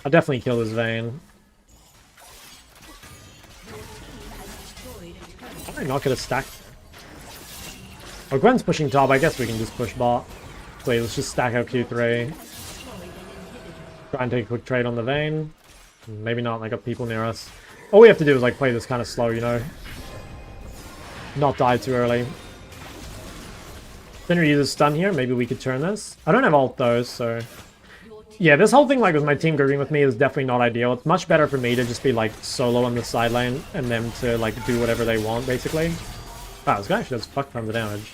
I'll definitely kill this Vayne. I might not get a stack. Oh, Gwen's pushing top. I guess we can just push bot. Wait, let's just stack out Q3. Try and take a quick trade on the Vayne. Maybe not, I got people near us. All we have to do is, like, play this kind of slow, you know? Not die too early. Syndra uses stun here. Maybe we could turn this. I don't have ult, though, so... Yeah, this whole thing, like, with my team grouping with me is definitely not ideal. It's much better for me to just be, like, solo on the side lane and them to, like, do whatever they want, basically. Wow, this guy actually does fuck tons of damage.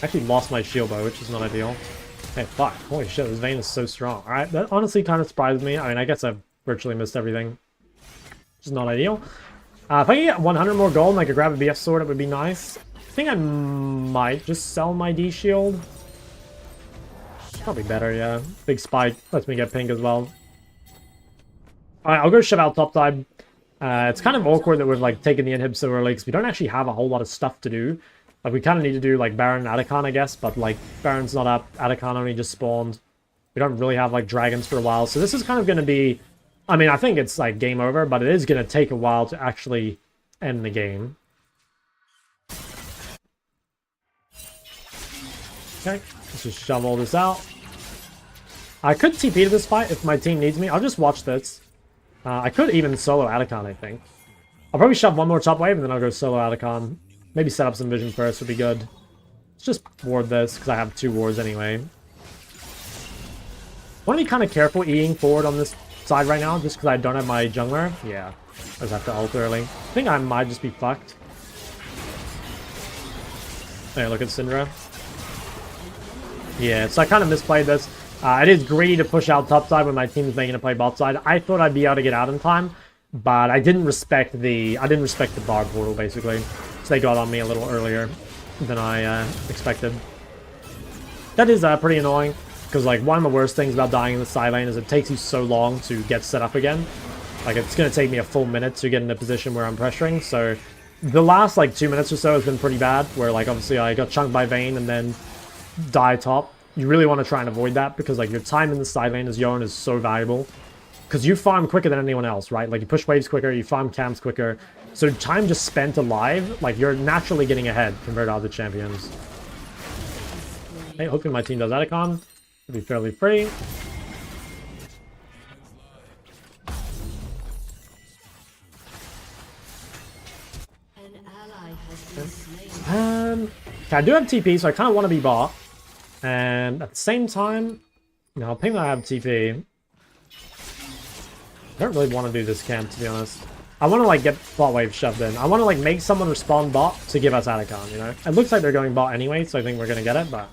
I actually lost my shield bow, which is not ideal. Hey, fuck. Holy shit, this Vayne is so strong. Alright, that honestly kind of surprised me. I mean, I guess I've virtually missed everything. Which is not ideal. If I could get 100 more gold and I could grab a BF sword, it would be nice. I think I might just sell my D shield. Probably better, yeah. Big spike lets me get pink as well. Alright, I'll go shove out top side. It's kind of awkward that we've, like, taken the inhib so early, because we don't actually have a whole lot of stuff to do. Like, we kind of need to do, like, Baron and Atacon, I guess, but, like, Baron's not up, Atacon only just spawned. We don't really have, like, dragons for a while, so this is kind of going to be... I mean, I think it's, like, game over, but it is going to take a while to actually end the game. Okay, let's just shove all this out. I could TP to this fight if my team needs me. I'll just watch this. I could even solo Atacon, I think. I'll probably shove one more top wave, and then I'll go solo Atacon. Maybe set up some vision first would be good. Let's just ward this, because I have 2 wards anyway. Want to be kind of careful Eing forward on this side right now, just because I don't have my jungler. Yeah, I just have to ult early. I think I might just be fucked. Hey, look at Syndra. Yeah, so I kind of misplayed this. It is greedy to push out top side when my team is making a play bot side. I thought I'd be able to get out in time, but I didn't respect the bar portal basically. So they got on me a little earlier than I expected. That is pretty annoying because like one of the worst things about dying in the side lane is it takes you so long to get set up again. Like it's gonna take me a full minute to get in a position where I'm pressuring. So the last like 2 minutes or so has been pretty bad. Where like obviously I got chunked by Vayne and then die top. You really want to try and avoid that because like your time in the side lane as Yone is so valuable. Because you farm quicker than anyone else, right? Like you push waves quicker, you farm camps quicker. So time just spent alive, like you're naturally getting ahead compared to other champions. Hey, hopefully my team does Atacon. It'll be fairly free. An ally has been slain. Okay, I do have TP, so I kind of want to be bot. And at the same time, no, I'll ping that I have TP. I don't really want to do this camp, to be honest. I want to, like, get bot wave shoved in. I want to, like, make someone respond bot to give us Atacon, you know? It looks like they're going bot anyway, so I think we're going to get it, but...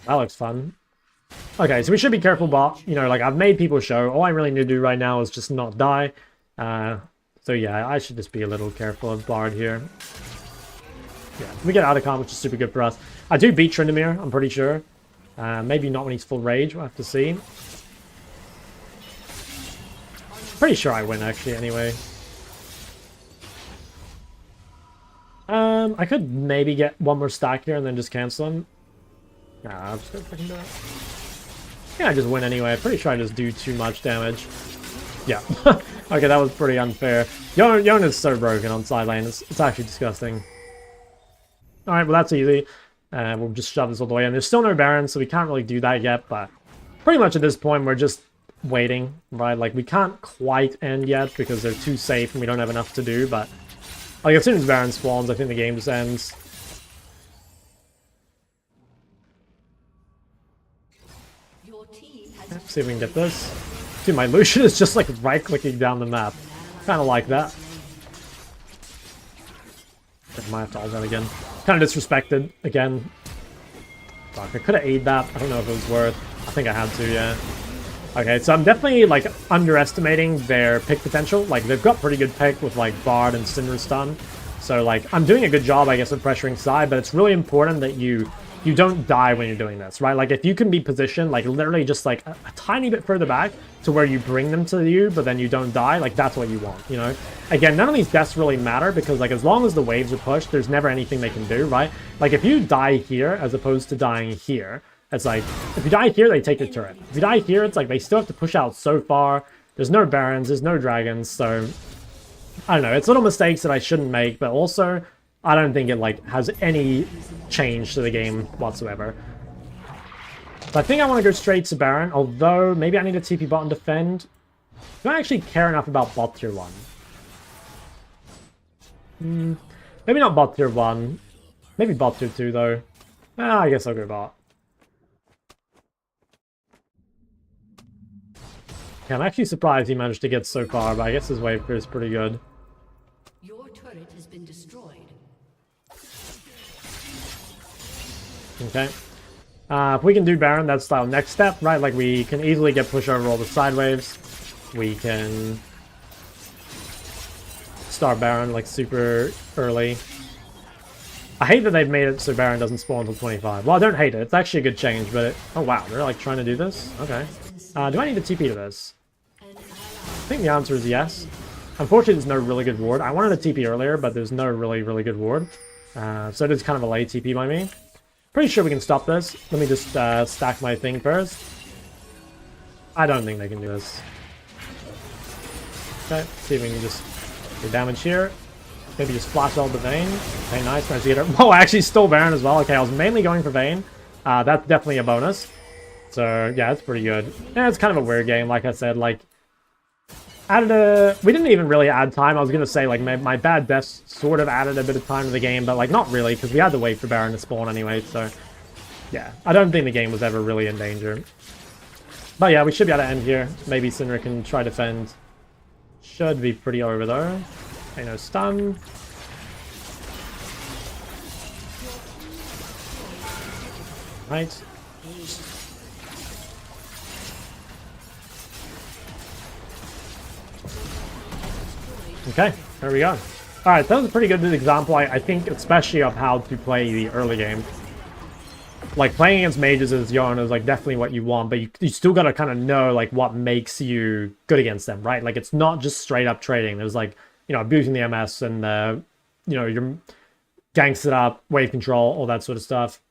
that looks fun. Okay, so we should be careful bot. You know, like, I've made people show. All I really need to do right now is just not die. So, yeah, I should just be a little careful of Bard here. Yeah, we get Atacon, which is super good for us. I do beat Tryndamere, I'm pretty sure. Maybe not when he's full rage, we'll have to see. Pretty sure I win, actually, anyway. I could maybe get one more stack here and then just cancel him. Nah, I'm just gonna fucking do it. Yeah, I just win anyway. Pretty sure I just do too much damage. Yeah. Okay, that was pretty unfair. Yone is so broken on side lane. It's actually disgusting. Alright, well that's easy. We'll just shove this all the way in. There's still no Baron, so we can't really do that yet, but pretty much at this point we're just waiting, right? Like, we can't quite end yet because they're too safe and we don't have enough to do, but like as soon as Baron spawns, I think the game just ends. Your team has Let's see if we can get this. Dude, my Lucian is just like right-clicking down the map. Kind of like that. I might have to ult that again. Kind of disrespected again. Fuck, I could have A'd that. I don't know if it was worth. I think I had to, yeah. Okay, so I'm definitely like underestimating their pick potential. Like they've got pretty good pick with like Bard and Syndra stun. So like I'm doing a good job, I guess, of pressuring side, but it's really important that you don't die when you're doing this, right? Like if you can be positioned like literally just like a tiny bit further back to where you bring them to you, but then you don't die, like that's what you want, you know? Again, none of these deaths really matter because like as long as the waves are pushed, there's never anything they can do, right? Like if you die here as opposed to dying here, it's like, if you die here, they take your turret. If you die here, it's like they still have to push out so far. There's no Barons, there's no Dragons, so... I don't know, it's little mistakes that I shouldn't make, but also, I don't think it, like, has any change to the game whatsoever. So I think I want to go straight to Baron, although maybe I need a TP bot and defend. Do I actually care enough about bot tier 1? Maybe not bot tier 1. Maybe bot tier 2, though. I guess I'll go bot. Yeah, I'm actually surprised he managed to get so far, but I guess his wave clear is pretty good. your turret has been destroyed. Okay. If we can do Baron, that's our next step, right? Like, we can easily get push over all the side waves. We can start Baron, like, super early. I hate that they've made it so Baron doesn't spawn until 25. Well, I don't hate it. It's actually a good change, but... oh, wow. They're, like, trying to do this? Okay. Do I need a TP to this? I think the answer is yes. Unfortunately, there's no really good ward. I wanted a TP earlier, but there's no really good ward. So it is kind of a late TP by me. Pretty sure we can stop this. Let me just stack my thing first. I don't think they can do this. Okay, see if we can just do damage here. Maybe just flash all the Vayne. Okay, nice. Nice to get it. Oh, I actually stole Baron as well. Okay, I was mainly going for Vayne. That's definitely a bonus. So, yeah, it's pretty good. Yeah, it's kind of a weird game, like I said. Like, we didn't even really add time. I was going to say, like, my bad deaths sort of added a bit of time to the game, but, like, not really, because we had to wait for Baron to spawn anyway, so... yeah, I don't think the game was ever really in danger. But, yeah, we should be able to end here. Maybe Syndra can try defend. Should be pretty over, though. Okay, no stun. Right. Okay, there we go. Alright, that was a pretty good example, I think, especially of how to play the early game. Like, playing against mages as Yone is, like, definitely what you want, but you still gotta kind of know, like, what makes you good against them, right? Like, it's not just straight-up trading. There's, like, you know, abusing the MS and, you know, your gang setup, wave control, all that sort of stuff.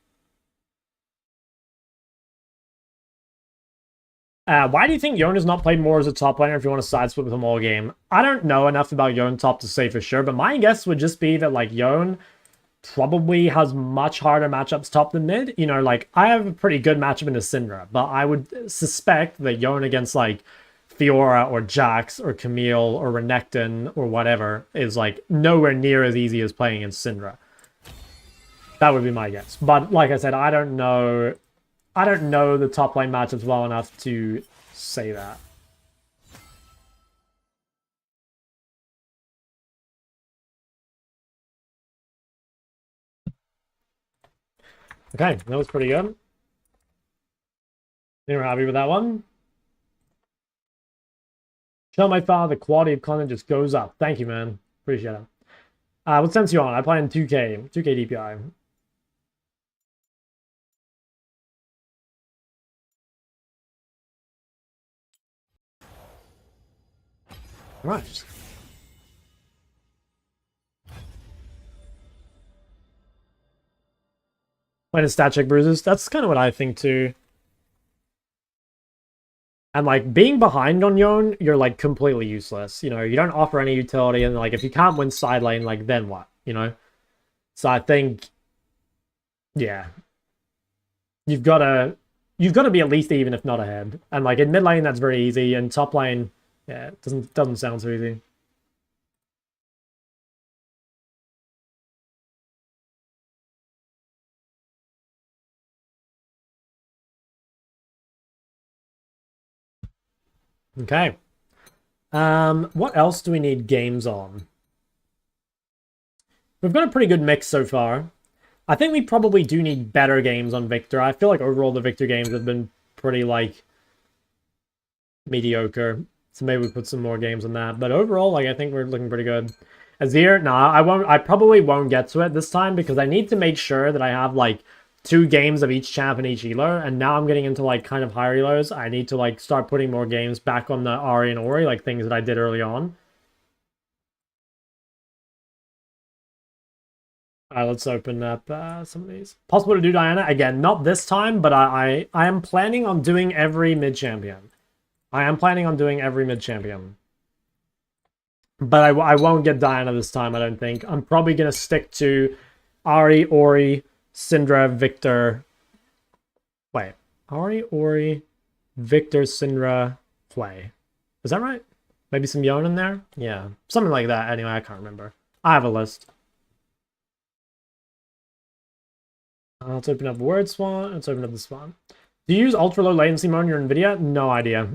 Why do you think Yone has not played more as a top laner if you want to side split with him all game? I don't know enough about Yone top to say for sure, but my guess would just be that, like, Yone probably has much harder matchups top than mid. You know, like, I have a pretty good matchup into Syndra, but I would suspect that Yone against, like, Fiora or Jax or Camille or Renekton or whatever is, like, nowhere near as easy as playing against Syndra. That would be my guess. But like I said, I don't know the top lane matchups well enough to say that. Okay, that was pretty good. You were happy with that one? Show my father, the quality of content just goes up. Thank you, man. Appreciate it. What sense you on? I play in 2K DPI. Right. Playing stat check bruises. That's kind of what I think too. And like being behind on Yone, you're like completely useless. You know, you don't offer any utility, and like if you can't win side lane, like then what? You know? So I think, yeah, you've got to be at least even, if not ahead. And like in mid lane, that's very easy. And top lane, yeah, it doesn't sound so easy. Okay. What else do we need games on? We've got a pretty good mix so far. I think we probably do need better games on Victor. I feel like overall the Victor games have been pretty, like, mediocre. So maybe we put some more games on that. But overall, like, I think we're looking pretty good. Azir, nah, I probably won't get to it this time because I need to make sure that I have, like, 2 games of each champ and each healer. And now I'm getting into, like, kind of higher healers. I need to, like, start putting more games back on the Ari and Ori, like, things that I did early on. Alright, let's open up some of these. Possible to do Diana? Again, not this time, but I am planning on doing every mid-champion. I am planning on doing every mid-champion. But I won't get Diana this time, I don't think. I'm probably going to stick to Ari, Ori, Syndra, Victor. Wait. Ari, Ori, Victor, Syndra, Hwei. Is that right? Maybe some Yone in there? Yeah. Something like that. Anyway, I can't remember. I have a list. Let's open up Word Swan. Let's open up the Swan. Do you use ultra low latency mode on your NVIDIA? No idea.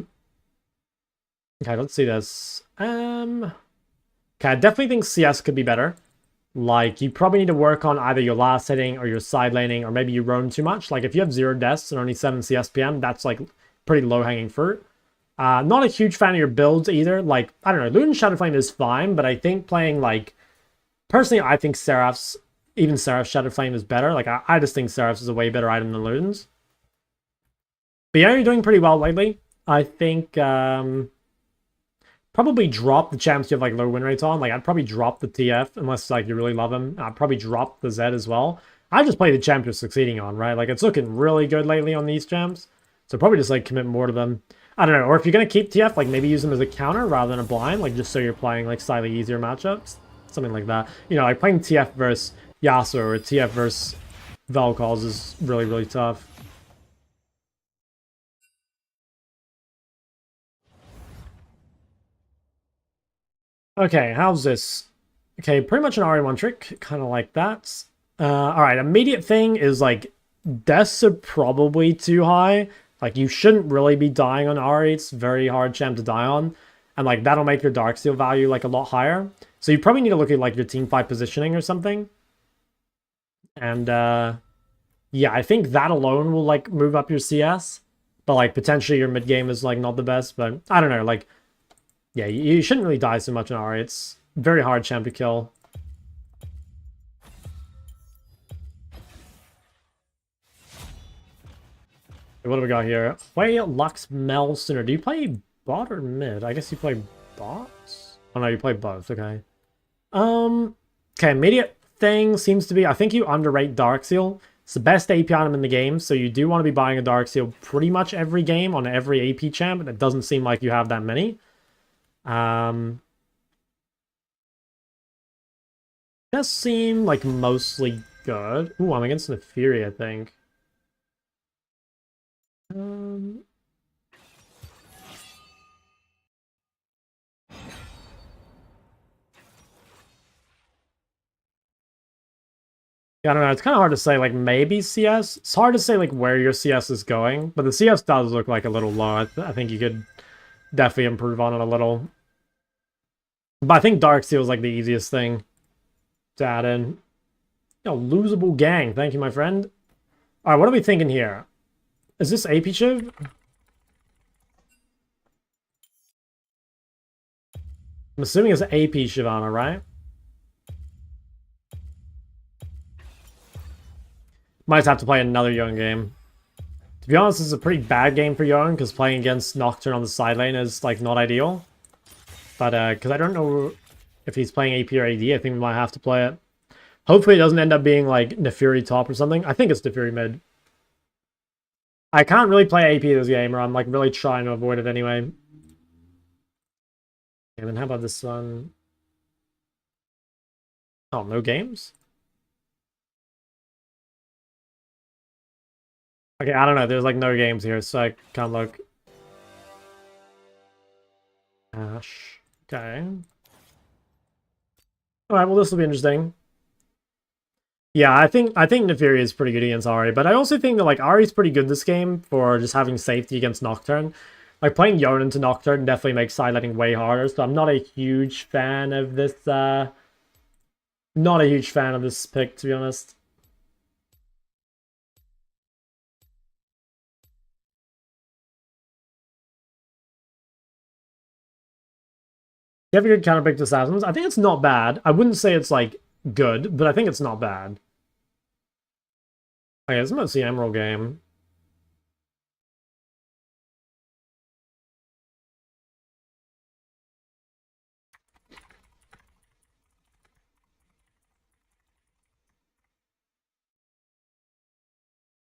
Okay, let's see this. Okay, I definitely think CS could be better. Like, you probably need to work on either your last hitting or your side laning, or maybe you roam too much. Like, if you have 0 deaths and only 7 CSPM, that's, like, pretty low-hanging fruit. Not a huge fan of your builds either. Like, I don't know, Luden's Shadowflame is fine, but I think playing, like... Personally, I think Seraph's... Even Seraph's Shadowflame is better. Like, I just think Seraph's is a way better item than Luden's. But yeah, you're doing pretty well lately. I think, probably drop the champs you have, like, low win rates on. Like, I'd probably drop the TF, unless, like, you really love him. I'd probably drop the Zed as well. I just play the champ you're succeeding on, right? Like, it's looking really good lately on these champs. So probably just, like, commit more to them. I don't know. Or if you're going to keep TF, like, maybe use them as a counter rather than a blind. Like, just so you're playing, like, slightly easier matchups. Something like that. You know, like, playing TF versus Yasuo or TF versus Vel'Koz is really, really tough. Okay, how's this? Okay, pretty much an RE1 trick, kind of like that. Alright, immediate thing is, like, deaths are probably too high. Like, you shouldn't really be dying on Ari. It's very hard champ to die on. And, like, that'll make your Darksteel value, like, a lot higher. So you probably need to look at, like, your team fight positioning or something. And, yeah, I think that alone will like move up your CS. But like potentially your mid game is like not the best, but I don't know, like yeah, you shouldn't really die so much in Ari. It's very hard champ to kill. What do we got here? Hwei, Lux, Mel, Syndra. Do you play bot or mid? I guess you play bot? Oh no, you play both, okay. Okay, immediate thing seems to be, I think you underrate Darkseal. It's the best AP item in the game, so you do want to be buying a Darkseal pretty much every game on every AP champ, and it doesn't seem like you have that many. Does seem like mostly good. Ooh, I'm against the Fury, I think. Yeah, I don't know. It's kind of hard to say, like, maybe CS. It's hard to say, like, where your CS is going, but the CS does look like a little low. I think you could definitely improve on it a little. But I think Darkseal is, like, the easiest thing to add in. Yo, losable gang. Thank you, my friend. All right, what are we thinking here? Is this AP Shiv? I'm assuming it's AP Shyvana, right? Might have to play another Yone game. To be honest, this is a pretty bad game for Yone, because playing against Nocturne on the side lane is, like, not ideal. But, because I don't know if he's playing AP or AD, I think we might have to play it. Hopefully it doesn't end up being, like, Nefuri top or something. I think it's Nefuri mid. I can't really play AP this game, or I'm, like, really trying to avoid it anyway. And then how about this one? Oh, no games? Okay, I don't know. There's like no games here, so I can't look. Ash. Okay. Alright, well this will be interesting. Yeah, I think Nefiri is pretty good against Ari, but I also think that like Ari's pretty good this game for just having safety against Nocturne. Like playing Yone into Nocturne definitely makes sidelighting way harder, so I'm not a huge fan of this pick, to be honest. You have a good counterpick to Assassins. I think it's not bad. I wouldn't say it's like good, but I think it's not bad. Okay, it's mostly Emerald game.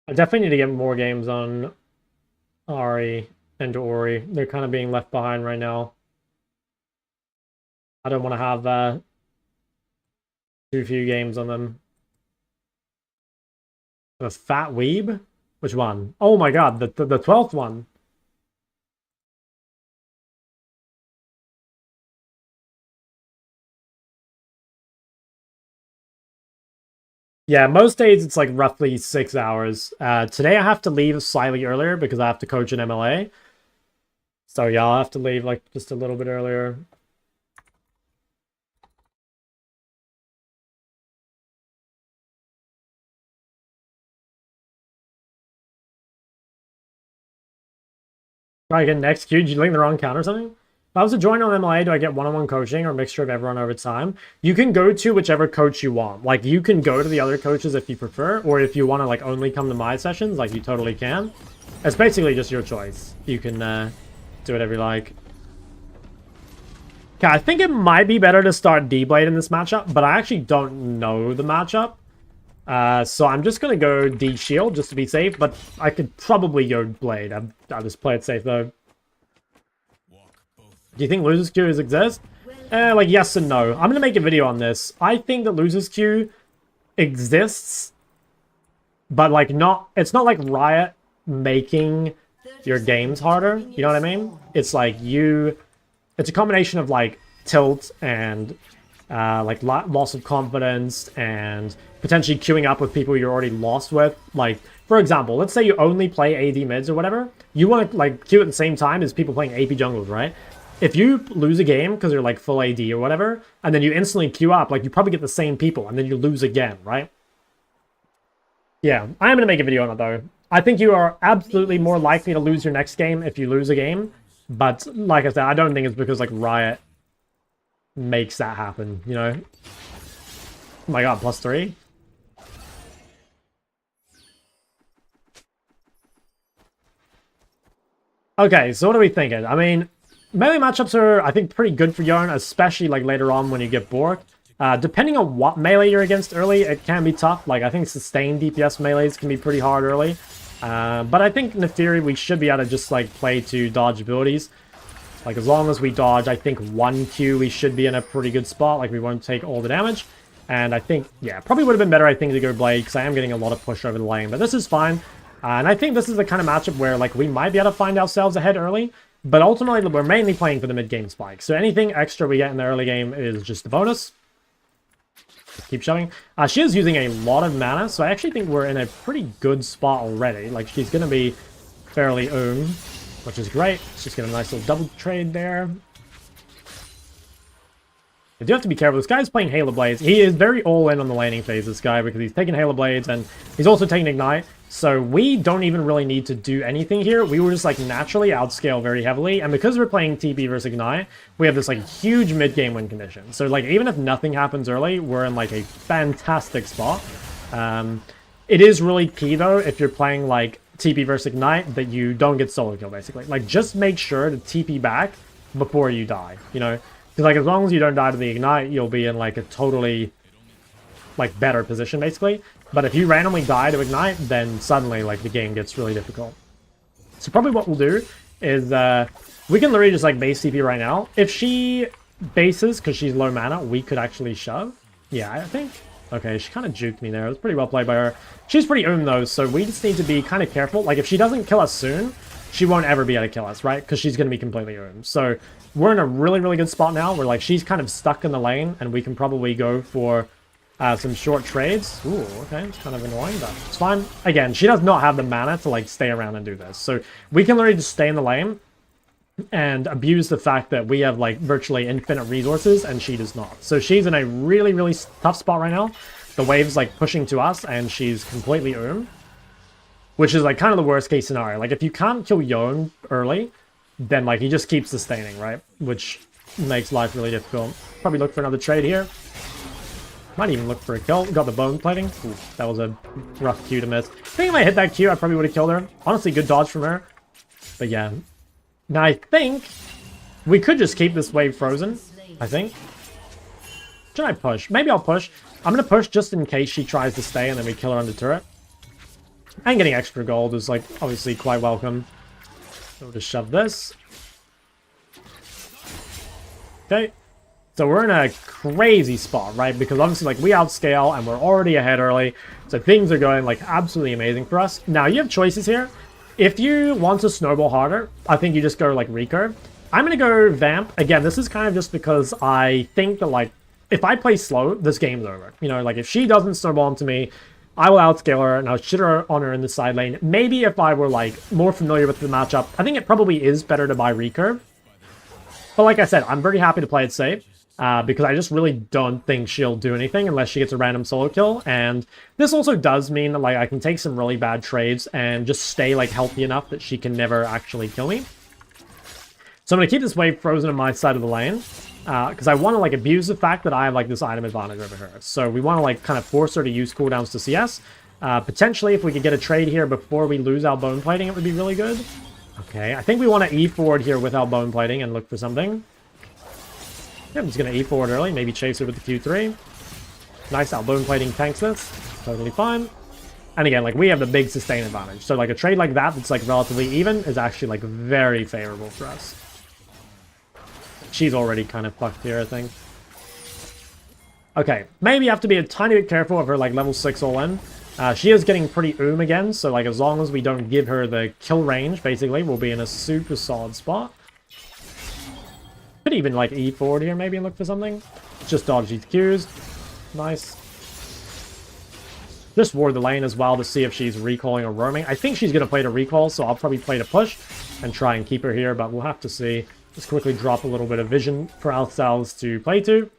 I definitely need to get more games on Ari and Ori. They're kind of being left behind right now. I don't want to have too few games on them. A fat weeb? Which one? Oh my god, the 12th one. Yeah, most days it's like roughly 6 hours. Today I have to leave slightly earlier because I have to coach an MLA. So yeah, I'll have to leave like just a little bit earlier. Do I get an execute? Did you link the wrong count or something? If I was to join on MLA, do I get one-on-one coaching or a mixture of everyone over time? You can go to whichever coach you want. Like, you can go to the other coaches if you prefer, or if you want to, like, only come to my sessions, like, you totally can. It's basically just your choice. You can do whatever you like. Okay, I think it might be better to start D-Blade in this matchup, but I actually don't know the matchup. So I'm just going to go D-Shield just to be safe, but I could probably go Blade. I'll just play it safe, though. Do you think Losers Queues exist? Like, yes and no. I'm going to make a video on this. I think that Losers Queue exists, but, like, it's not like Riot making your games harder. You know what I mean? It's like it's a combination of, like, tilt and, like, loss of confidence and potentially queuing up with people you're already lost with. Like, for example, let's say you only play AD mids or whatever. You want to, like, queue at the same time as people playing AP jungles, right? If you lose a game because you're, like, full AD or whatever, and then you instantly queue up, like, you probably get the same people, and then you lose again, right? Yeah, I am going to make a video on it though. I think you are absolutely more likely to lose your next game if you lose a game. But like I said, I don't think it's because like Riot makes that happen, you know? Oh my god, +3. Okay, so what are we thinking? I mean, melee matchups are, I think, pretty good for Yone, especially like later on when you get Bork. Depending on what melee you're against early, it can be tough. Like, I think sustained DPS melees can be pretty hard early. But I think in the theory, we should be able to just like play to dodge abilities. Like, as long as we dodge, I think 1Q, we should be in a pretty good spot. Like, we won't take all the damage. And I think, yeah, probably would have been better, I think, to go Blade, because I am getting a lot of push over the lane. But this is fine. And I think this is the kind of matchup where, like, we might be able to find ourselves ahead early. But ultimately, we're mainly playing for the mid-game spike. So anything extra we get in the early game is just a bonus. Keep shoving. She is using a lot of mana, so I actually think we're in a pretty good spot already. Like, she's going to be fairly which is great. Just get a nice little double trade there. I do have to be careful. This guy's playing Halo Blades. He is very all-in on the laning phase, this guy, because he's taking Halo Blades, and he's also taking Ignite. So we don't even really need to do anything here. We will just, like, naturally outscale very heavily. And because we're playing TP versus Ignite, we have this, like, huge mid-game win condition. So, like, even if nothing happens early, we're in, like, a fantastic spot. It is really key, though, if you're playing, like, TP versus Ignite, that you don't get solo kill, basically. Like, just make sure to TP back before you die, you know? Because, like, as long as you don't die to the Ignite, you'll be in, like, a totally, like, better position, basically. But if you randomly die to Ignite, then suddenly, like, the game gets really difficult. So probably what we'll do is, we can literally just, like, base TP right now. If she bases, because she's low mana, we could actually shove. Yeah, I think. Okay, she kind of juked me there. It was pretty well played by her. She's pretty though, so we just need to be kind of careful. Like, if she doesn't kill us soon, she won't ever be able to kill us, right? Because she's going to be completely So we're in a really, really good spot now where, like, she's kind of stuck in the lane, and we can probably go for some short trades. Ooh, okay, it's kind of annoying, but it's fine. Again, she does not have the mana to, like, stay around and do this. So we can literally just stay in the lane and abuse the fact that we have, like, virtually infinite resources, and she does not. So she's in a really, really tough spot right now. The wave's, like, pushing to us, and she's completely which is, like, kind of the worst case scenario. Like, if you can't kill Yone early, then, like, he just keeps sustaining, right? Which makes life really difficult. Probably look for another trade here. Might even look for a kill. Got the bone plating. Ooh, that was a rough Q to miss. I think if I hit that Q, I probably would have killed her. Honestly, good dodge from her. But yeah. Now, I think we could just keep this wave frozen, I think. Should I push? Maybe I'll push. I'm going to push just in case she tries to stay and then we kill her on the turret. And getting extra gold is, like, obviously quite welcome. So we'll just shove this. Okay. So we're in a crazy spot, right? Because obviously, like, we outscale and we're already ahead early. So things are going, like, absolutely amazing for us. Now, you have choices here. If you want to snowball harder, I think you just go, like, recurve. I'm going to go Vamp. Again, this is kind of just because I think that, like, if I play slow, this game's over. You know, like, if she doesn't snowball into me, I will outscale her and I'll shit her on her in the side lane. Maybe if I were, like, more familiar with the matchup, I think it probably is better to buy recurve. But like I said, I'm very happy to play it safe. Because I just really don't think she'll do anything unless she gets a random solo kill. And this also does mean that, like, I can take some really bad trades and just stay, like, healthy enough that she can never actually kill me. So I'm going to keep this wave frozen on my side of the lane. Because I want to, like, abuse the fact that I have, like, this item advantage over her. So we want to, like, kind of force her to use cooldowns to CS. Potentially, if we could get a trade here before we lose our bone plating, it would be really good. Okay, I think we want to E forward here with our bone plating and look for something. Yeah, I'm just going to E forward early, maybe chase her with the Q3. Nice, our bone plating tanks this. Totally fine. And again, like, we have the big sustain advantage. So, like, a trade like that that's, like, relatively even is actually, like, very favorable for us. She's already kind of fucked here, I think. Okay, maybe you have to be a tiny bit careful of her, like, level 6 all-in. She is getting pretty again, so, like, as long as we don't give her the kill range, basically, we'll be in a super solid spot. Could even, like, E forward here, maybe, and look for something. Just dodge these Qs. Nice. Just ward the lane as well to see if she's recalling or roaming. I think she's going to play to recall, so I'll probably play to push and try and keep her here, but we'll have to see. Just quickly drop a little bit of vision for ourselves to play to.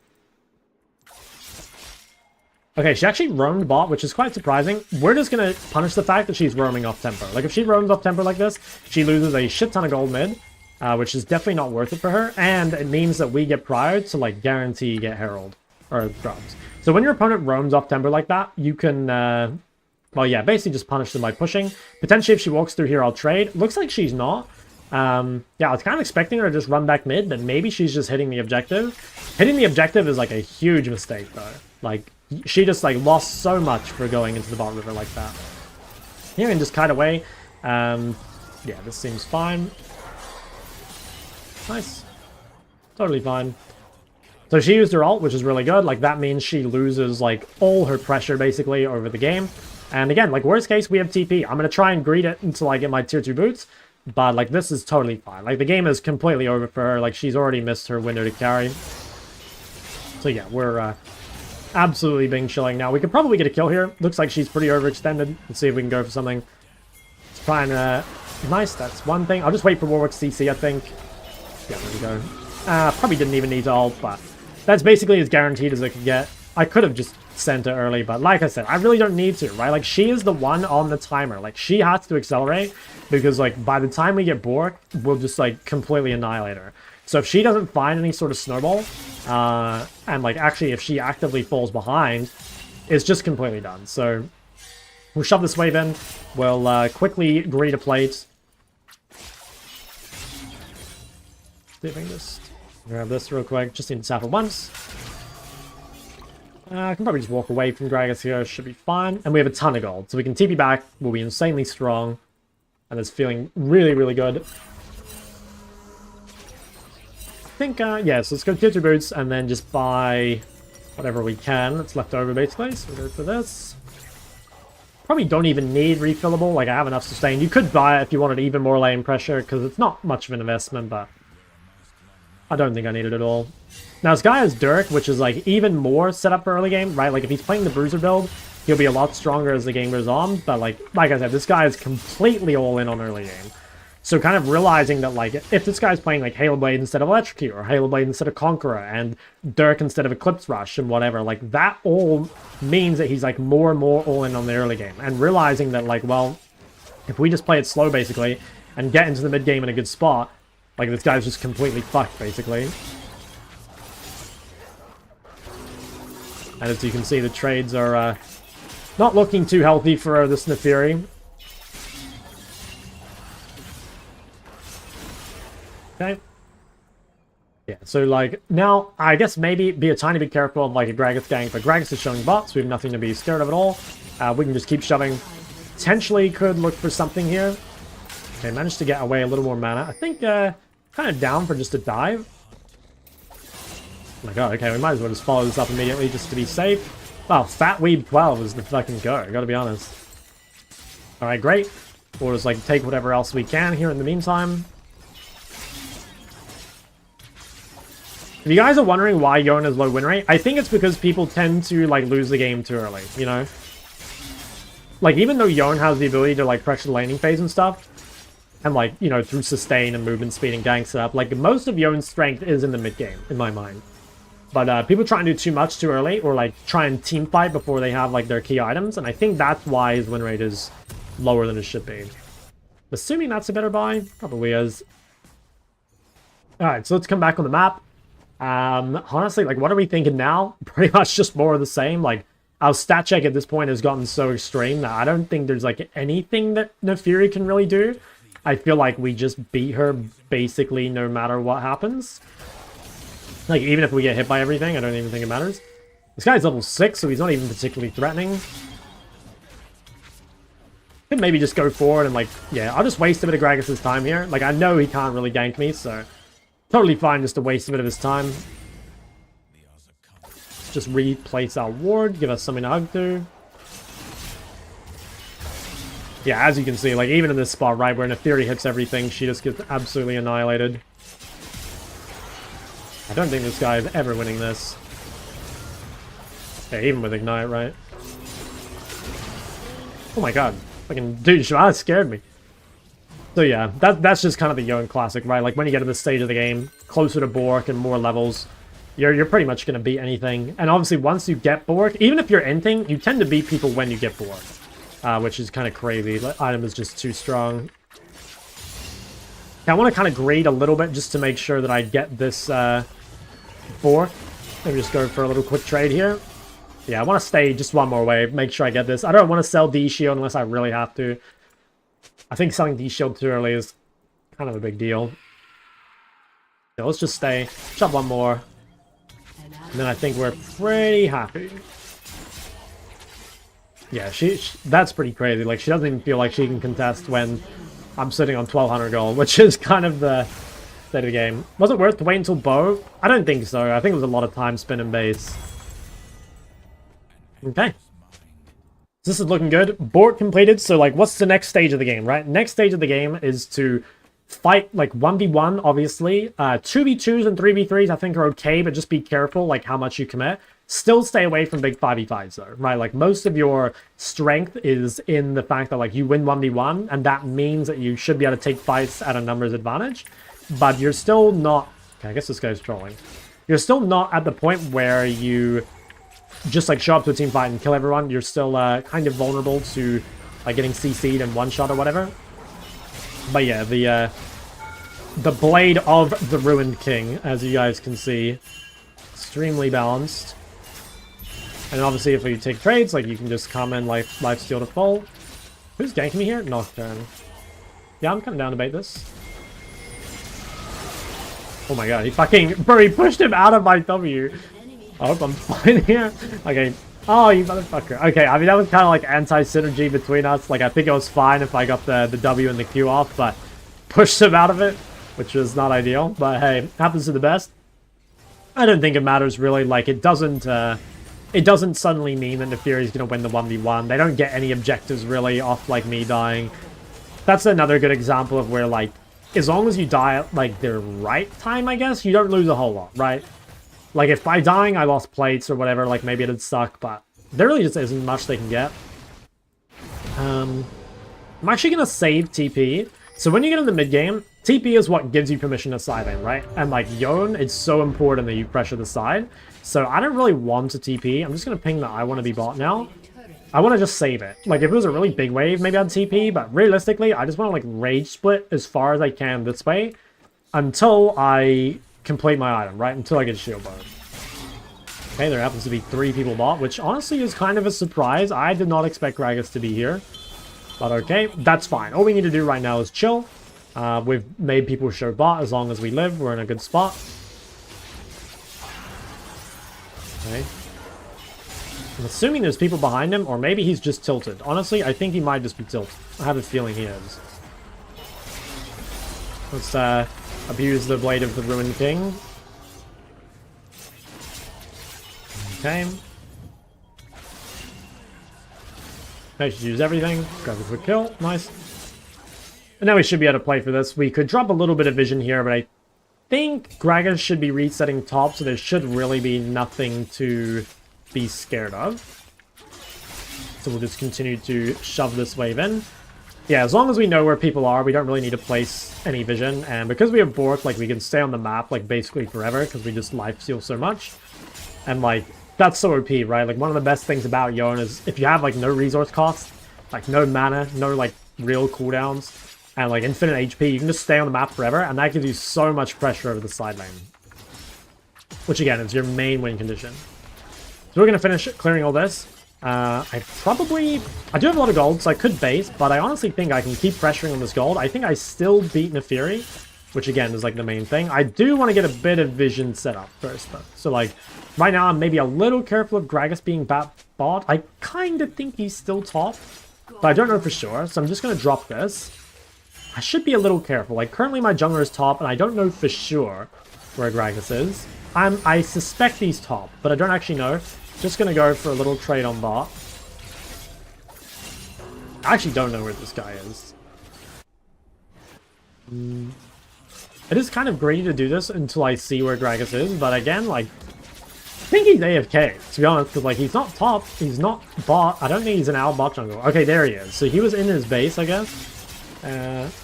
Okay, she actually roamed bot, which is quite surprising. We're just going to punish the fact that she's roaming off tempo. Like, if she roams off tempo like this, she loses a shit ton of gold mid, which is definitely not worth it for her. And it means that we get prior to, like, guarantee get herald, or drums. So when your opponent roams off tempo like that, you can, well, yeah, basically just punish them by pushing. Potentially, if she walks through here, I'll trade. Looks like she's not. Yeah, I was kind of expecting her to just run back mid, but maybe she's just hitting the objective. Hitting the objective is, like, a huge mistake, though. Like, she just, like, lost so much for going into the bot river like that. Here, and just kite away. Yeah, this seems fine. Nice. Totally fine. So she used her ult, which is really good. Like, that means she loses, like, all her pressure, basically, over the game. And again, like, worst case, we have TP. I'm going to try and greed it until I get my tier 2 boots. But, like, this is totally fine. Like, the game is completely over for her. Like, she's already missed her window to carry. So, yeah, we're absolutely being chilling now. We could probably get a kill here. Looks like she's pretty overextended. Let's see if we can go for something. Let's try and, nice, that's one thing. I'll just wait for Warwick's CC, I think. Yeah, there we go. Probably didn't even need to ult, but that's basically as guaranteed as I could get. I could have just sent her early, but like I said, I really don't need to, right? Like, she is the one on the timer. Like, she has to accelerate because, like, by the time we get Bork, we'll just, like, completely annihilate her. So if she doesn't find any sort of snowball, and, like, actually if she actively falls behind, it's just completely done. So we'll shove this wave in. We'll quickly greet a plate. See if I can just grab this real quick. Just need to tap it once. I can probably just walk away from Gragas here. Should be fine. And we have a ton of gold. So we can TP back. We'll be insanely strong. And it's feeling really, really good. I think, yeah, so let's go tier 2 boots and then just buy whatever we can that's left over, basically. So we'll go for this. Probably don't even need refillable. Like, I have enough sustain. You could buy it if you wanted even more lane pressure, because it's not much of an investment, but I don't think I need it at all. Now, this guy has Dirk, which is, like, even more set up for early game, right? Like, if he's playing the Bruiser build, he'll be a lot stronger as the game goes on. But, like I said, this guy is completely all in on early game. So kind of realizing that, like, if this guy's playing, like, Halo Blade instead of Electrocute, or Halo Blade instead of Conqueror, and Dirk instead of Eclipse Rush, and whatever, like, that all means that he's, like, more and more all in on the early game. And realizing that, like, well, if we just play it slow, basically, and get into the mid game in a good spot, like, this guy's just completely fucked, basically. And as you can see, the trades are not looking too healthy for this Neferi. Okay. Yeah, so, like, now, I guess maybe be a tiny bit careful of, like, a Gragas gank, but Gragas is showing bots, so we have nothing to be scared of at all. We can just keep shoving. Potentially could look for something here. Okay, managed to get away a little more mana. I think, kind of down for just a dive. Oh my god, okay, we might as well just follow this up immediately just to be safe. Wow, Fat Weeb 12 is the fucking go, gotta be honest. Alright, great. We'll just, like, take whatever else we can here in the meantime. If you guys are wondering why Yone has low win rate, I think it's because people tend to, like, lose the game too early, you know? Like, even though Yone has the ability to, like, pressure the laning phase and stuff, and, like, you know, through sustain and movement speed and gank setup, like, most of Yone's strength is in the mid game, in my mind. But people try and do too much too early, or, like, try and team fight before they have, like, their key items, and I think that's why his win rate is lower than it should be. Assuming that's a better buy, probably is. Alright, so let's come back on the map. Honestly, like, what are we thinking now? Pretty much just more of the same. Like, our stat check at this point has gotten so extreme that I don't think there's, like, anything that Neferi can really do. I feel like we just beat her basically no matter what happens. Like, even if we get hit by everything, I don't even think it matters. This guy's level 6, so he's not even particularly threatening. Could maybe just go forward and, like, yeah, I'll just waste a bit of Gragas' time here. Like, I know he can't really gank me, so totally fine just to waste a bit of his time. Just replace our ward, give us something to hug through. Yeah, as you can see, like, even in this spot, right, where Neferi hits everything, she just gets absolutely annihilated. I don't think this guy is ever winning this. Yeah, even with Ignite, right? Oh my god. Fucking dude, Shabbat scared me. So yeah, that's just kind of the Yone classic, right? Like, when you get to this stage of the game, closer to Bork and more levels, you're pretty much going to beat anything. And obviously, once you get Bork, even if you're inting, you tend to beat people when you get Bork, which is kind of crazy. The item is just too strong. I want to kind of greed a little bit just to make sure that I get this Bork. Maybe just go for a little quick trade here. Yeah, I want to stay just one more wave, make sure I get this. I don't want to sell D-Shield unless I really have to. I think selling D-Shield too early is kind of a big deal. So let's just stay, shove one more, and then I think we're pretty happy. Yeah, that's pretty crazy. Like, she doesn't even feel like she can contest when I'm sitting on 1200 gold, which is kind of the state of the game. Was it worth to wait until bow? I don't think so. I think it was a lot of time spent in base. Okay. This is looking good. Board completed. So, like, what's the next stage of the game, right? Next stage of the game is to fight, like, 1v1, obviously. 2v2s and 3v3s, I think, are okay, but just be careful, like, how much you commit. Still stay away from big 5v5s, though, right? Like, most of your strength is in the fact that, like, you win 1v1, and that means that you should be able to take fights at a numbers advantage. But you're still not... Okay, I guess this guy's trolling. You're still not at the point where you just, like, show up to a team fight and kill everyone. You're still kind of vulnerable to, like, getting CC'd and one-shot or whatever. But yeah, the Blade of the Ruined King, as you guys can see, extremely balanced. And obviously, if you take trades, like, you can just come in, like, lifesteal to full. Who's ganking me here? Nocturne. Yeah, I'm kind of down to bait this. Oh my god, he fucking... Bro, he pushed him out of my W. I hope I'm fine here. Okay. Oh, you motherfucker. Okay, I mean, that was kind of like anti-synergy between us. Like, I think it was fine if I got the W and the Q off, but pushed him out of it, which was not ideal. But hey, happens to the best. I don't think it matters, really. Like, it doesn't suddenly mean that Neferi's going to win the 1v1. They don't get any objectives, really, off, like, me dying. That's another good example of where, like, as long as you die at, like, the right time, I guess, you don't lose a whole lot, right? Like, if by dying I lost plates or whatever, like, maybe it'd suck, but there really just isn't much they can get. I'm actually going to save TP. So when you get in the mid-game, TP is what gives you permission to side lane, right? And, like, Yone, it's so important that you pressure the side. So I don't really want to TP. I'm just going to ping that I want to be bot now. I want to just save it. Like, if it was a really big wave, maybe I'd TP, but realistically, I just want to, like, rage split as far as I can this way until I complete my item, right? Until I get shield bar. Okay, there happens to be 3 people bot, which honestly is kind of a surprise. I did not expect Gragas to be here. But okay, that's fine. All we need to do right now is chill. We've made people show bot. As long as we live, we're in a good spot. Okay. I'm assuming there's people behind him, or maybe he's just tilted. Honestly, I think he might just be tilted. I have a feeling he is. Let's abuse the Blade of the Ruined King. Okay. I should use everything. Grab a quick kill. Nice. And now we should be able to play for this. We could drop a little bit of vision here, but I think Gragas should be resetting top, so there should really be nothing to be scared of. So we'll just continue to shove this wave in. Yeah, as long as we know where people are, we don't really need to place any vision. And because we have Bork, like, we can stay on the map, like, basically forever, because we just lifesteal so much. And, like, that's so OP, right? Like, one of the best things about Yone is if you have, like, no resource cost, like, no mana, no, like, real cooldowns, and, like, infinite HP, you can just stay on the map forever, and that gives you so much pressure over the side lane. Which, again, is your main win condition. So we're going to finish clearing all this. I do have a lot of gold, so I could base, but I honestly think I can keep pressuring on this gold. I think I still beat Neferi, which again is like the main thing. I do want to get a bit of vision set up first, though. So like, right now I'm maybe a little careful of Gragas being bot. I kind of think he's still top, but I don't know for sure, so I'm just going to drop this. I should be a little careful. Like, currently my jungler is top, and I don't know for sure where Gragas is. I suspect he's top, but I don't actually know. Just gonna go for a little trade on bot. I actually don't know where this guy is. It is kind of greedy to do this until I see where Gragas is, but again, like, I think he's AFK, to be honest, because, like, he's not top, he's not bot. I don't think he's an owl bot jungle. Okay, there he is. So he was in his base, I guess.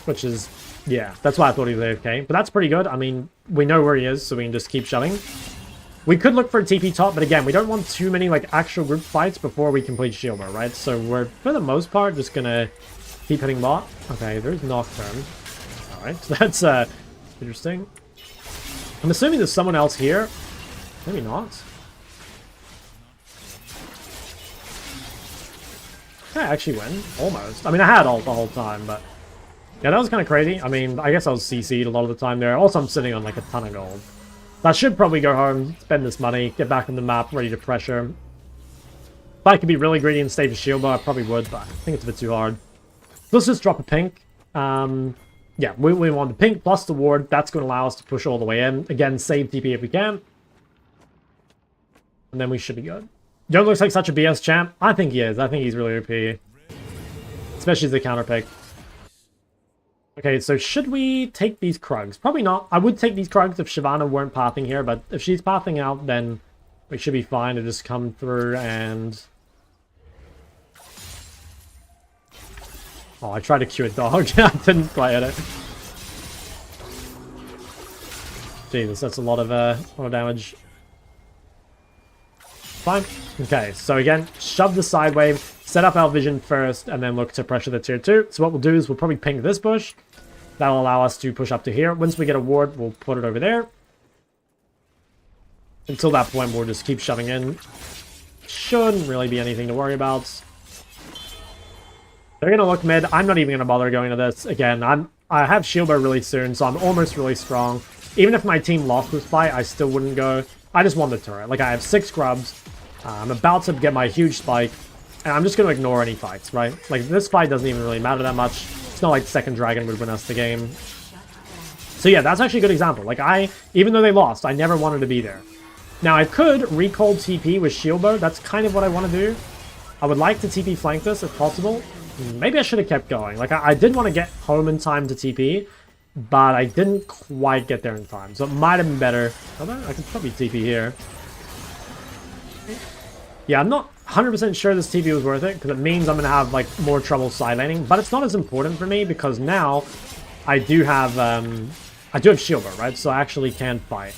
Which is, yeah, that's why I thought he was AFK. But that's pretty good. I mean, we know where he is, so we can just keep shoving. We could look for a TP top, but again, we don't want too many like actual group fights before we complete Shieldbow, right? So we're, for the most part, just gonna keep hitting bot. Okay, there's Nocturne. Alright, so that's interesting. I'm assuming there's someone else here. Maybe not. Did I actually win? Almost. I mean, I had ult the whole time, but... Yeah, that was kind of crazy. I mean, I guess I was CC'd a lot of the time there. Also, I'm sitting on like a ton of gold. So I should probably go home, spend this money, get back on the map, ready to pressure. If I could be really greedy and stay for Shieldbow, I probably would, but I think it's a bit too hard. Let's just drop a pink. Yeah, we want the pink plus the ward. That's going to allow us to push all the way in. Again, save TP if we can. And then we should be good. Yone looks like such a BS champ. I think he is. I think he's really OP. Especially as a counter pick. Okay, so should we take these Krugs? Probably not. I would take these Krugs if Shyvana weren't pathing here, but if she's pathing out, then we should be fine to just come through and... Oh, I tried to Q a dog. I didn't quite hit it. Jesus, that's a lot of damage. Fine. Okay, so again, shove the side wave, set up our vision first, and then look to pressure the tier 2. So what we'll do is we'll probably ping this bush. That'll allow us to push up to here. Once we get a ward, we'll put it over there. Until that point, we'll just keep shoving in. Shouldn't really be anything to worry about. They're going to look mid. I'm not even going to bother going to this. Again, I have Shieldbow really soon, so I'm almost really strong. Even if my team lost this fight, I still wouldn't go. I just want the turret. Like, I have 6 grubs. I'm about to get my huge spike. And I'm just going to ignore any fights, right? Like, this fight doesn't even really matter that much. It's not like second dragon would win us the game. So yeah, that's actually a good example. Like, even though they lost, I never wanted to be there. Now, I could recall TP with Shieldbow. That's kind of what I want to do. I would like to TP flank this if possible. Maybe I should have kept going. Like, I did want to get home in time to TP, but I didn't quite get there in time. So it might have been better. Although, I could probably TP here. Yeah, I'm not 100% sure this TP was worth it, because it means I'm going to have, like, more trouble side laning. But it's not as important for me, because now I do have Shieldbow, right? So I actually can fight.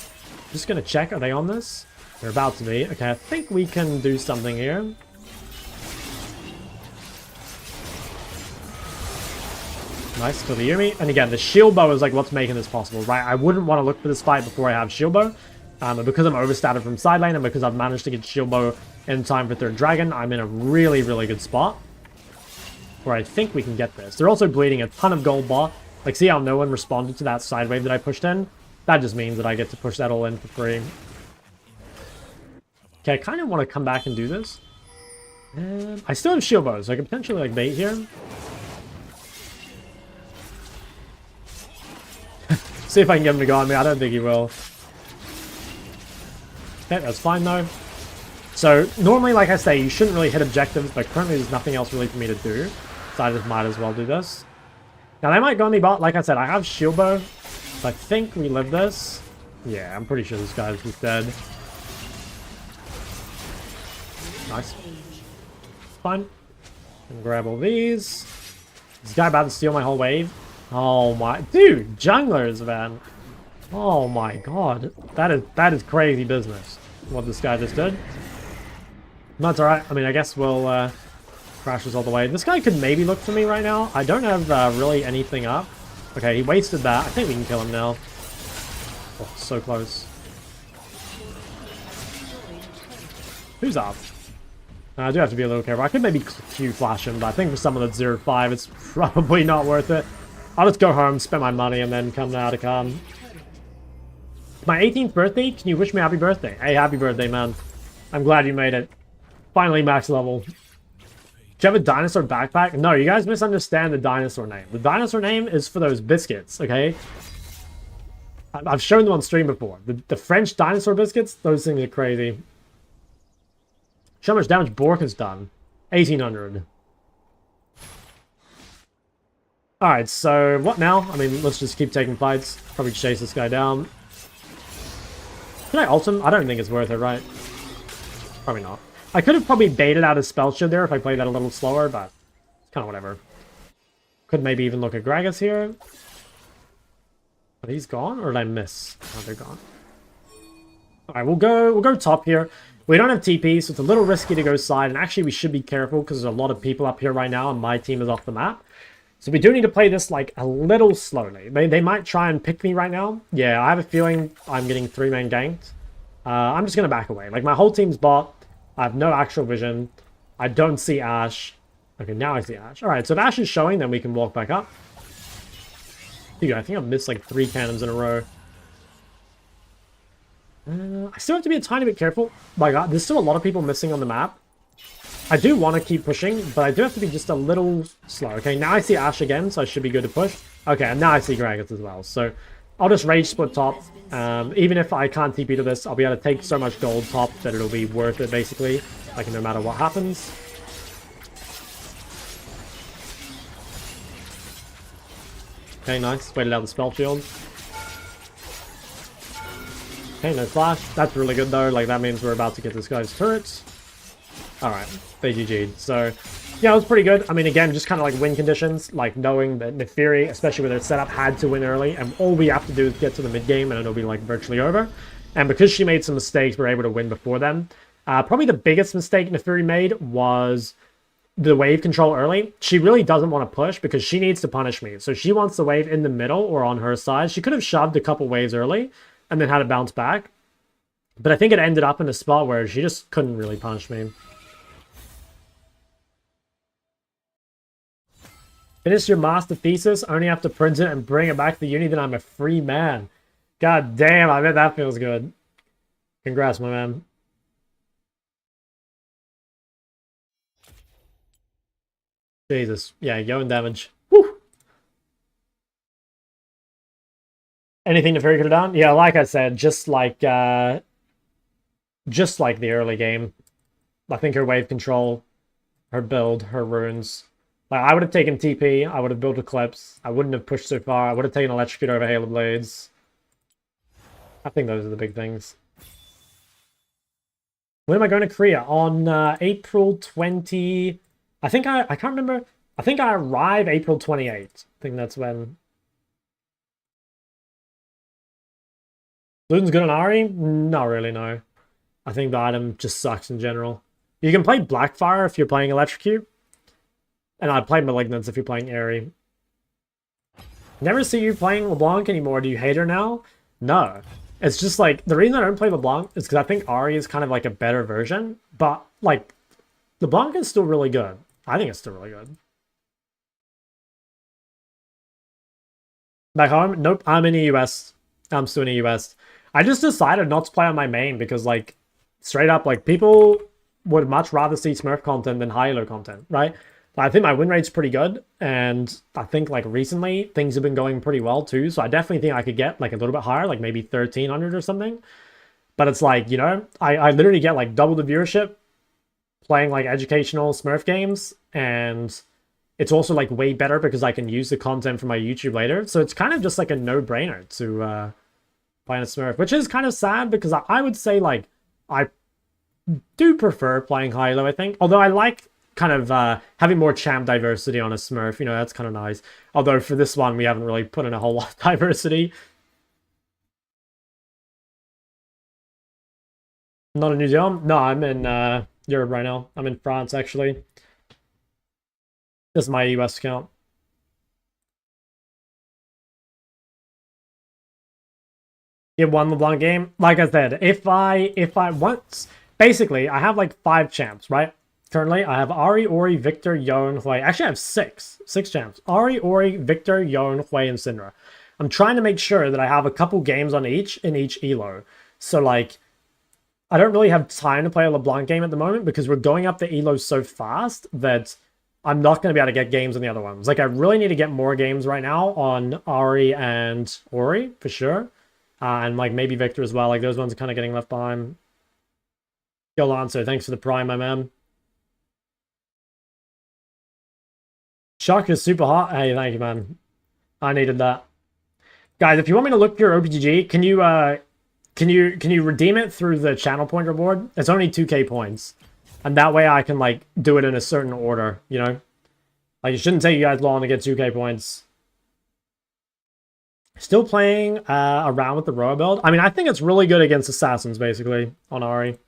Just going to check. Are they on this? They're about to be. Okay, I think we can do something here. Nice, kill the Yumi. And again, the Shieldbow is like what's making this possible, right? I wouldn't want to look for this fight before I have Shieldbow. But because I'm overstated from side lane and because I've managed to get Shieldbow in time for third dragon, I'm in a really, really good spot where I think we can get this. They're also bleeding a ton of gold bot. Like, see how no one responded to that side wave that I pushed in? That just means that I get to push that all in for free. Okay, I kind of want to come back and do this. I still have Shieldbow, so I can potentially like bait here. See if I can get him to go on me. I don't think he will. Okay, that's fine though. So normally, like I say, you shouldn't really hit objectives, but currently there's nothing else really for me to do. So I just might as well do this. Now they might go on me bot. Like I said, I have Shieldbow. So I think we live this. Yeah, I'm pretty sure this guy's just dead. Nice. Fine. And grab all these. This guy about to steal my whole wave. Oh my, dude, junglers, man. Oh my god, that is crazy business. What this guy just did. That's alright. I mean, I guess we'll crash this all the way. This guy could maybe look for me right now. I don't have really anything up. Okay, he wasted that. I think we can kill him now. Oh, so close. Who's up? I do have to be a little careful. I could maybe Q flash him, but I think for someone that's 0-5, it's probably not worth it. I'll just go home, spend my money, and then come out of calm. My 18th birthday? Can you wish me happy birthday? Hey, happy birthday, man. I'm glad you made it. Finally max level. Do you have a dinosaur backpack? No, you guys misunderstand the dinosaur name. The dinosaur name is for those biscuits, okay? I've shown them on stream before. The French dinosaur biscuits, those things are crazy. Show how much damage Bork has done. 1800. Alright, so what now? I mean, let's just keep taking fights. Probably chase this guy down. Can I ult him? I don't think it's worth it, right? Probably not. I could have probably baited out his spell shield there if I played that a little slower, but it's kind of whatever. Could maybe even look at Gragas here. Are these gone, or did I miss? Oh, they're gone. All right, we'll go top here. We don't have TP, so it's a little risky to go side. And actually, we should be careful because there's a lot of people up here right now, and my team is off the map. So we do need to play this like a little slowly. They might try and pick me right now. Yeah, I have a feeling I'm getting 3-man ganked. I'm just gonna back away. Like my whole team's bot. I have no actual vision. I don't see Ashe. Okay, now I see Ashe. All right, so if Ashe is showing, then we can walk back up. Dude, I think I've missed like 3 cannons in a row. I still have to be a tiny bit careful. My God, there's still a lot of people missing on the map. I do want to keep pushing, but I do have to be just a little slow. Okay, now I see Ashe again, so I should be good to push. Okay, and now I see Gragas as well. So I'll just rage split top. Even if I can't TP to this, I'll be able to take so much gold top that it'll be worth it, basically. Like, no matter what happens. Okay, nice. Waited out the spell shield. Okay, no flash. That's really good, though. Like, that means we're about to get this guy's turrets. Alright, they GG'd. So, yeah, it was pretty good. I mean, again, just kind of like win conditions, like knowing that Neferi, especially with their setup, had to win early, and all we have to do is get to the mid game, and it'll be like virtually over. And because she made some mistakes, we're able to win before them. Probably the biggest mistake Neferi made was the wave control early. She really doesn't want to push because she needs to punish me. So she wants the wave in the middle or on her side. She could have shoved a couple waves early and then had it bounce back. But I think it ended up in a spot where she just couldn't really punish me. Finish your master thesis, only have to print it and bring it back to the uni, then I'm a free man. God damn, I bet that feels good. Congrats, my man. Jesus. Yeah, Yone damage. Woo! Anything Neferi could have done? Yeah, like I said, just like the early game. I think her wave control, her build, her runes. Like, I would have taken TP, I would have built Eclipse, I wouldn't have pushed so far, I would have taken Electrocute over Halo Blades. I think those are the big things. When am I going to Korea? On April 20... I can't remember. I think I arrive April 28th. I think that's when. Luden's good on Ari? Not really, no. I think the item just sucks in general. You can play Blackfire if you're playing Electrocute. And I play Malignance if you're playing Ari. Never see you playing LeBlanc anymore. Do you hate her now? No. It's just like, the reason I don't play LeBlanc is because I think Ari is kind of like a better version. But, like, LeBlanc is still really good. I think it's still really good. Back home? Nope, I'm in the US. I'm still in the US. I just decided not to play on my main because, like, straight up, like, people would much rather see Smurf content than high-elo content, right? I think my win rate's pretty good, and I think, like, recently, things have been going pretty well, too, so I definitely think I could get, like, a little bit higher, like, maybe 1,300 or something. But it's like, you know, I literally get, like, double the viewership playing, like, educational Smurf games, and it's also, like, way better because I can use the content from my YouTube later, so it's kind of just, like, a no-brainer to play on a Smurf, which is kind of sad because I would say, like, I do prefer playing high-low, I think, although I like kind of having more champ diversity on a Smurf, you know, that's kind of nice. Although for this one, we haven't really put in a whole lot of diversity. Not in New Zealand? No, I'm in Europe right now. I'm in France, actually. This is my US account. Get one LeBlanc game. Like I said, if I once, basically, I have like 5 champs, right? Currently, I have Ari, Ori, Victor, Yone, Hwei. Actually, I have 6 champs. Ari, Ori, Victor, Yone, Hwei, and Syndra. I'm trying to make sure that I have a couple games on each in each elo. So, like, I don't really have time to play a LeBlanc game at the moment because we're going up the elo so fast that I'm not going to be able to get games on the other ones. Like, I really need to get more games right now on Ari and Ori, for sure. And, like, maybe Victor as well. Like, those ones are kind of getting left behind. Yo, Lancer, thanks for the prime, my man. Shock is super hot. Hey, thank you, man. I needed that. Guys, if you want me to look for your OPGG, can you redeem it through the channel point reward? It's only 2k points. And that way I can, like, do it in a certain order, you know? Like, it shouldn't take you guys long to get 2k points. Still playing around with the Roa build. I mean, I think it's really good against assassins, basically, on Ari.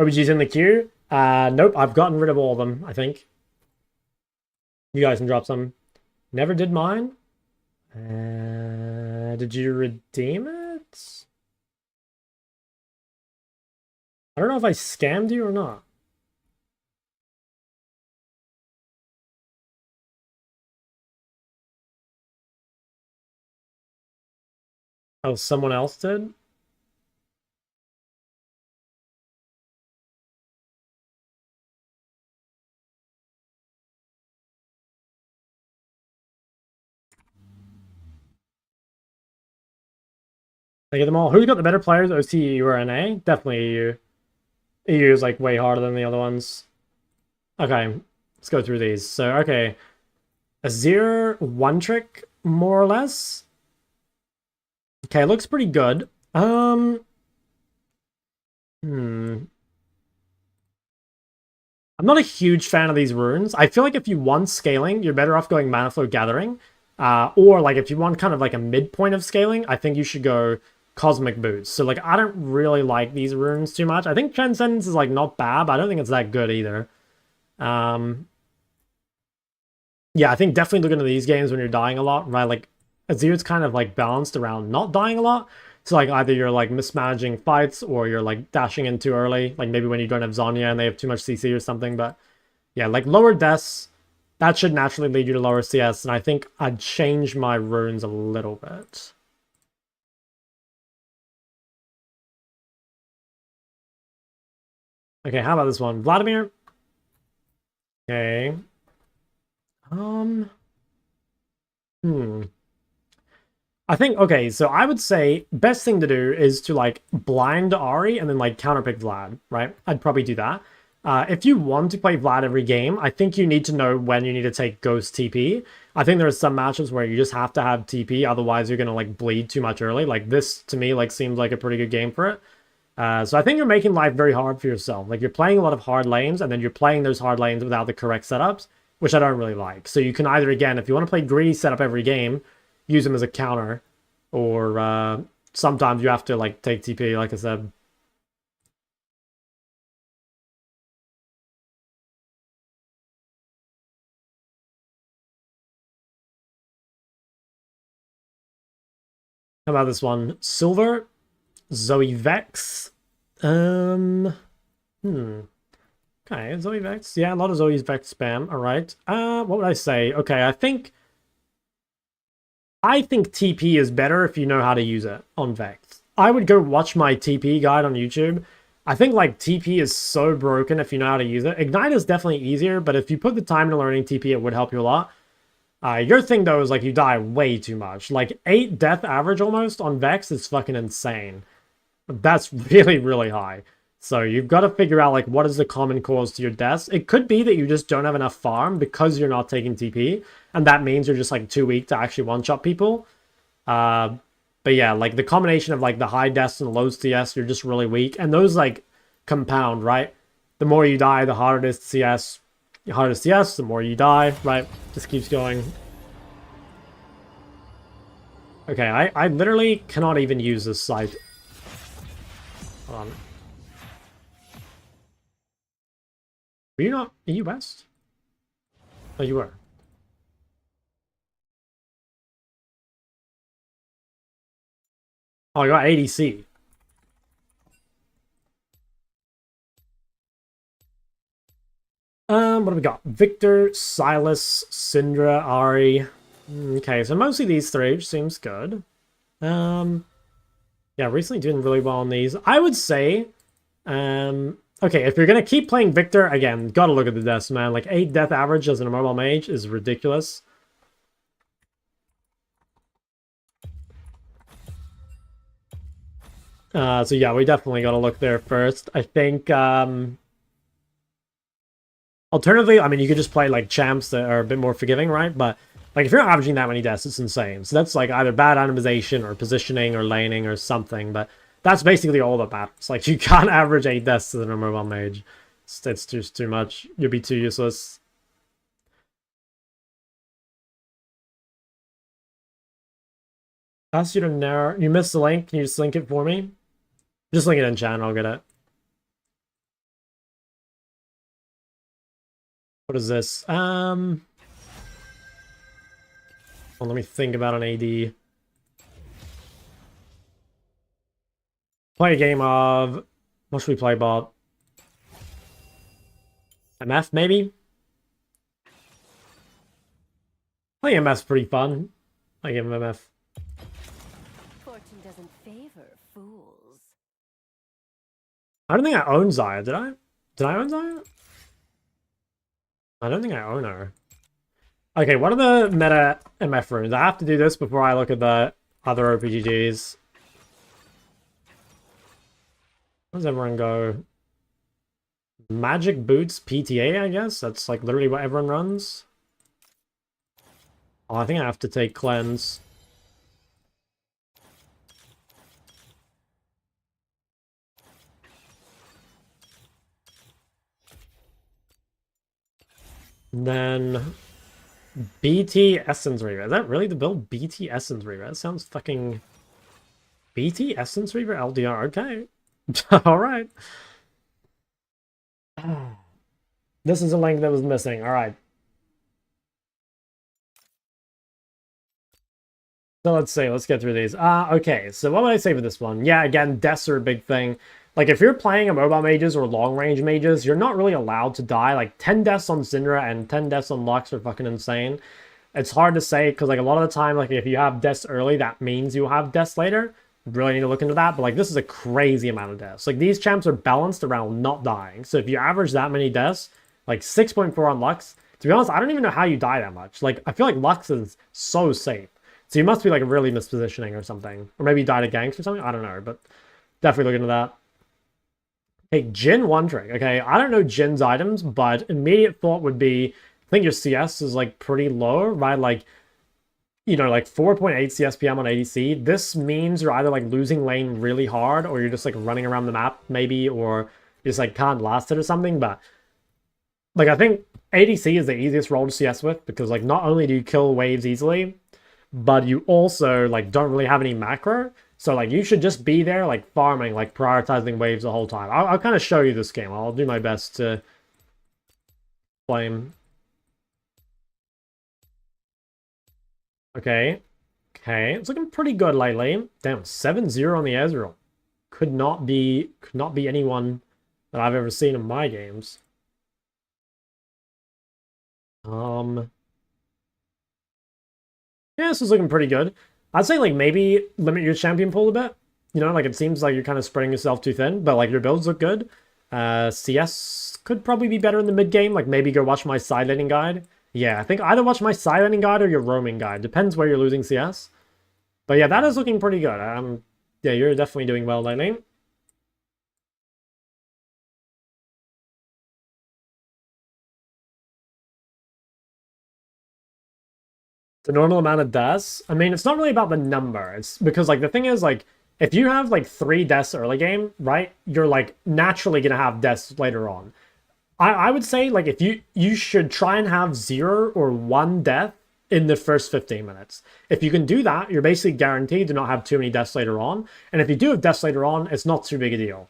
OPG's in the queue. Nope, I've gotten rid of all of them, I think. You guys can drop some. Never did mine. Did you redeem it? I don't know if I scammed you or not. Oh, someone else did? I get them all. Who's got the better players, OC, or NA? Definitely EU. EU is like way harder than the other ones. Okay, let's go through these. So, okay. Azir, one trick, more or less. Okay, looks pretty good. I'm not a huge fan of these runes. I feel like if you want scaling, you're better off going Mana Flow Gathering. Or like if you want kind of like a midpoint of scaling, I think you should go Cosmic Boots. So like I don't really like these runes too much. I think Transcendence is like not bad, but I don't think it's that good either. Yeah, I think definitely looking at these games when you're dying a lot, right? Like Azir's kind of like balanced around not dying a lot. So like either you're like mismanaging fights or you're like dashing in too early, like maybe when you don't have Zhonya and they have too much CC or something. But yeah, like lower deaths, that should naturally lead you to lower CS, and I think I'd change my runes a little bit. Okay, how about this one? Vladimir. Okay. I think, okay, so I would say best thing to do is to like blind Ari and then like counterpick Vlad, right? I'd probably do that. If you want to play Vlad every game, I think you need to know when you need to take Ghost TP. I think there are some matchups where you just have to have TP, otherwise you're going to like bleed too much early. Like this, to me, like seems like a pretty good game for it. So I think you're making life very hard for yourself. Like you're playing a lot of hard lanes and then you're playing those hard lanes without the correct setups, which I don't really like. So you can either, again, if you want to play greedy setup every game, use them as a counter, or sometimes you have to like take TP, like I said. How about this one? Silver, Zoe Vex. Okay, Zoe Vex. Yeah, a lot of Zoe Vex spam. All right. What would I say? Okay, I think TP is better if you know how to use it on Vex. I would go watch my TP guide on YouTube. I think like TP is so broken if you know how to use it. Ignite is definitely easier, but if you put the time into learning TP, it would help you a lot. Your thing though is like you die way too much. Like 8 death average almost on Vex is fucking insane. That's really, really high. So you've got to figure out like what is the common cause to your deaths. It could be that you just don't have enough farm because you're not taking TP, and that means you're just like too weak to actually one-shot people. But yeah, like the combination of like the high deaths and low CS, you're just really weak, and those like compound, right? The more you die, the harder it is to CS. The harder CS, the more you die, right? Just keeps going. Okay, I literally cannot even use this site. Hold on. Were you not? Are you West? Oh, you were. Oh, I got ADC. What do we got? Victor, Silas, Syndra, Ari. Okay, so mostly these three, which seems good. Yeah, recently doing really well on these. I would say, okay, if you're gonna keep playing Victor, again, gotta look at the deaths, man. Like 8 death average as a mobile mage is ridiculous. So yeah, we definitely gotta look there first. I think, alternatively, I mean, you could just play like champs that are a bit more forgiving, right? But like if you're averaging that many deaths, it's insane. So that's like either bad itemization or positioning or laning or something. But that's basically all that matters. Like you can't average 8 deaths as a mobile mage. It's just too much. You'll be too useless. Ask you to narrow. You missed the link. Can you just link it for me? Just link it in chat and I'll get it. What is this? Well, let me think about an AD. Play a game of... What should we play, Bob? MF, maybe? Playing MF's pretty fun. I give him MF. Fortune doesn't favor fools. I don't think I own Zaya, did I? Did I own Zaya? I don't think I own her. Okay, what are the meta MF runes? I have to do this before I look at the other OPGGs. Where does everyone go? Magic Boots PTA, I guess? That's like literally what everyone runs. Oh, I think I have to take Cleanse. And then BT Essence Reaver. Is that really the build? BT Essence Reaver. That sounds fucking... BT Essence Reaver LDR. Okay. Alright. This is a link that was missing. Alright. So let's see. Let's get through these. Okay. So what would I say for this one? Yeah, again, deaths are a big thing. Like, if you're playing a mobile mages or long-range mages, you're not really allowed to die. Like, 10 deaths on Syndra and 10 deaths on Lux are fucking insane. It's hard to say, because, like, a lot of the time, like, if you have deaths early, that means you'll have deaths later. Really need to look into that, but, like, this is a crazy amount of deaths. Like, these champs are balanced around not dying. So if you average that many deaths, like, 6.4 on Lux, to be honest, I don't even know how you die that much. Like, I feel like Lux is so safe. So you must be, like, really mispositioning or something. Or maybe you died at ganks or something. I don't know, but definitely look into that. Hey, Jhin one trick. Okay, I don't know Jin's items, but immediate thought would be, I think your CS is like pretty low, right? Like, you know, like 4.8 CSPM on ADC. This means you're either like losing lane really hard, or you're just like running around the map maybe, or you just like can't last it or something. But like, I think ADC is the easiest role to CS with, because like not only do you kill waves easily, but you also like don't really have any macro. So, like, you should just be there, like, farming, like, prioritizing waves the whole time. I'll kind of show you this game. I'll do my best to play him. Okay. Okay. It's looking pretty good lately. Damn, 7-0 on the Ezreal. Could not be anyone that I've ever seen in my games. Yeah, this is looking pretty good. I'd say, like, maybe limit your champion pool a bit. You know, like, it seems like you're kind of spreading yourself too thin, but, like, your builds look good. CS could probably be better in the mid-game. Like, maybe go watch my side laning guide. Yeah, I think either watch my side laning guide or your roaming guide. Depends where you're losing CS. But, yeah, that is looking pretty good. Yeah, you're definitely doing well lately. The normal amount of deaths. I mean, it's not really about the number. It's because, like, the thing is, like, if you have like 3 deaths early game, right, you're like naturally gonna have deaths later on. I would say, like, if you should try and have 0 or 1 death in the first 15 minutes. If you can do that, you're basically guaranteed to not have too many deaths later on. And if you do have deaths later on, it's not too big a deal.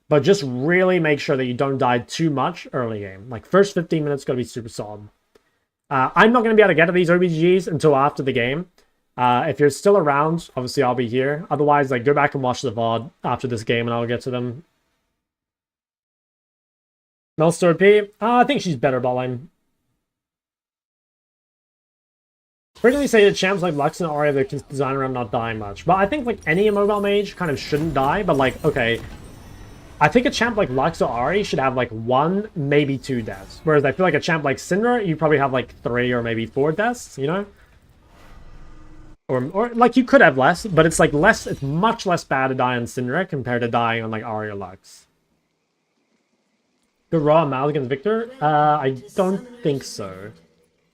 But just really make sure that you don't die too much early game. Like, first 15 minutes gotta be super solid. I'm not going to be able to get to these OPGGs until after the game. If you're still around, obviously I'll be here. Otherwise, like, go back and watch the VOD after this game and I'll get to them. Melster P? I think she's better bot lane. Frequently say that champs like Lux and Ari have the design around not dying much. But I think, like, any mobile mage kind of shouldn't die. But, like, okay, I think a champ like Lux or Ari should have like 1, maybe 2 deaths. Whereas I feel like a champ like Syndra, you probably have like 3 or maybe 4 deaths, you know? Or like, you could have less, but it's like less, it's much less bad to die on Syndra compared to dying on like Ari or Lux. Good Raw and Mal against Victor? I don't think so.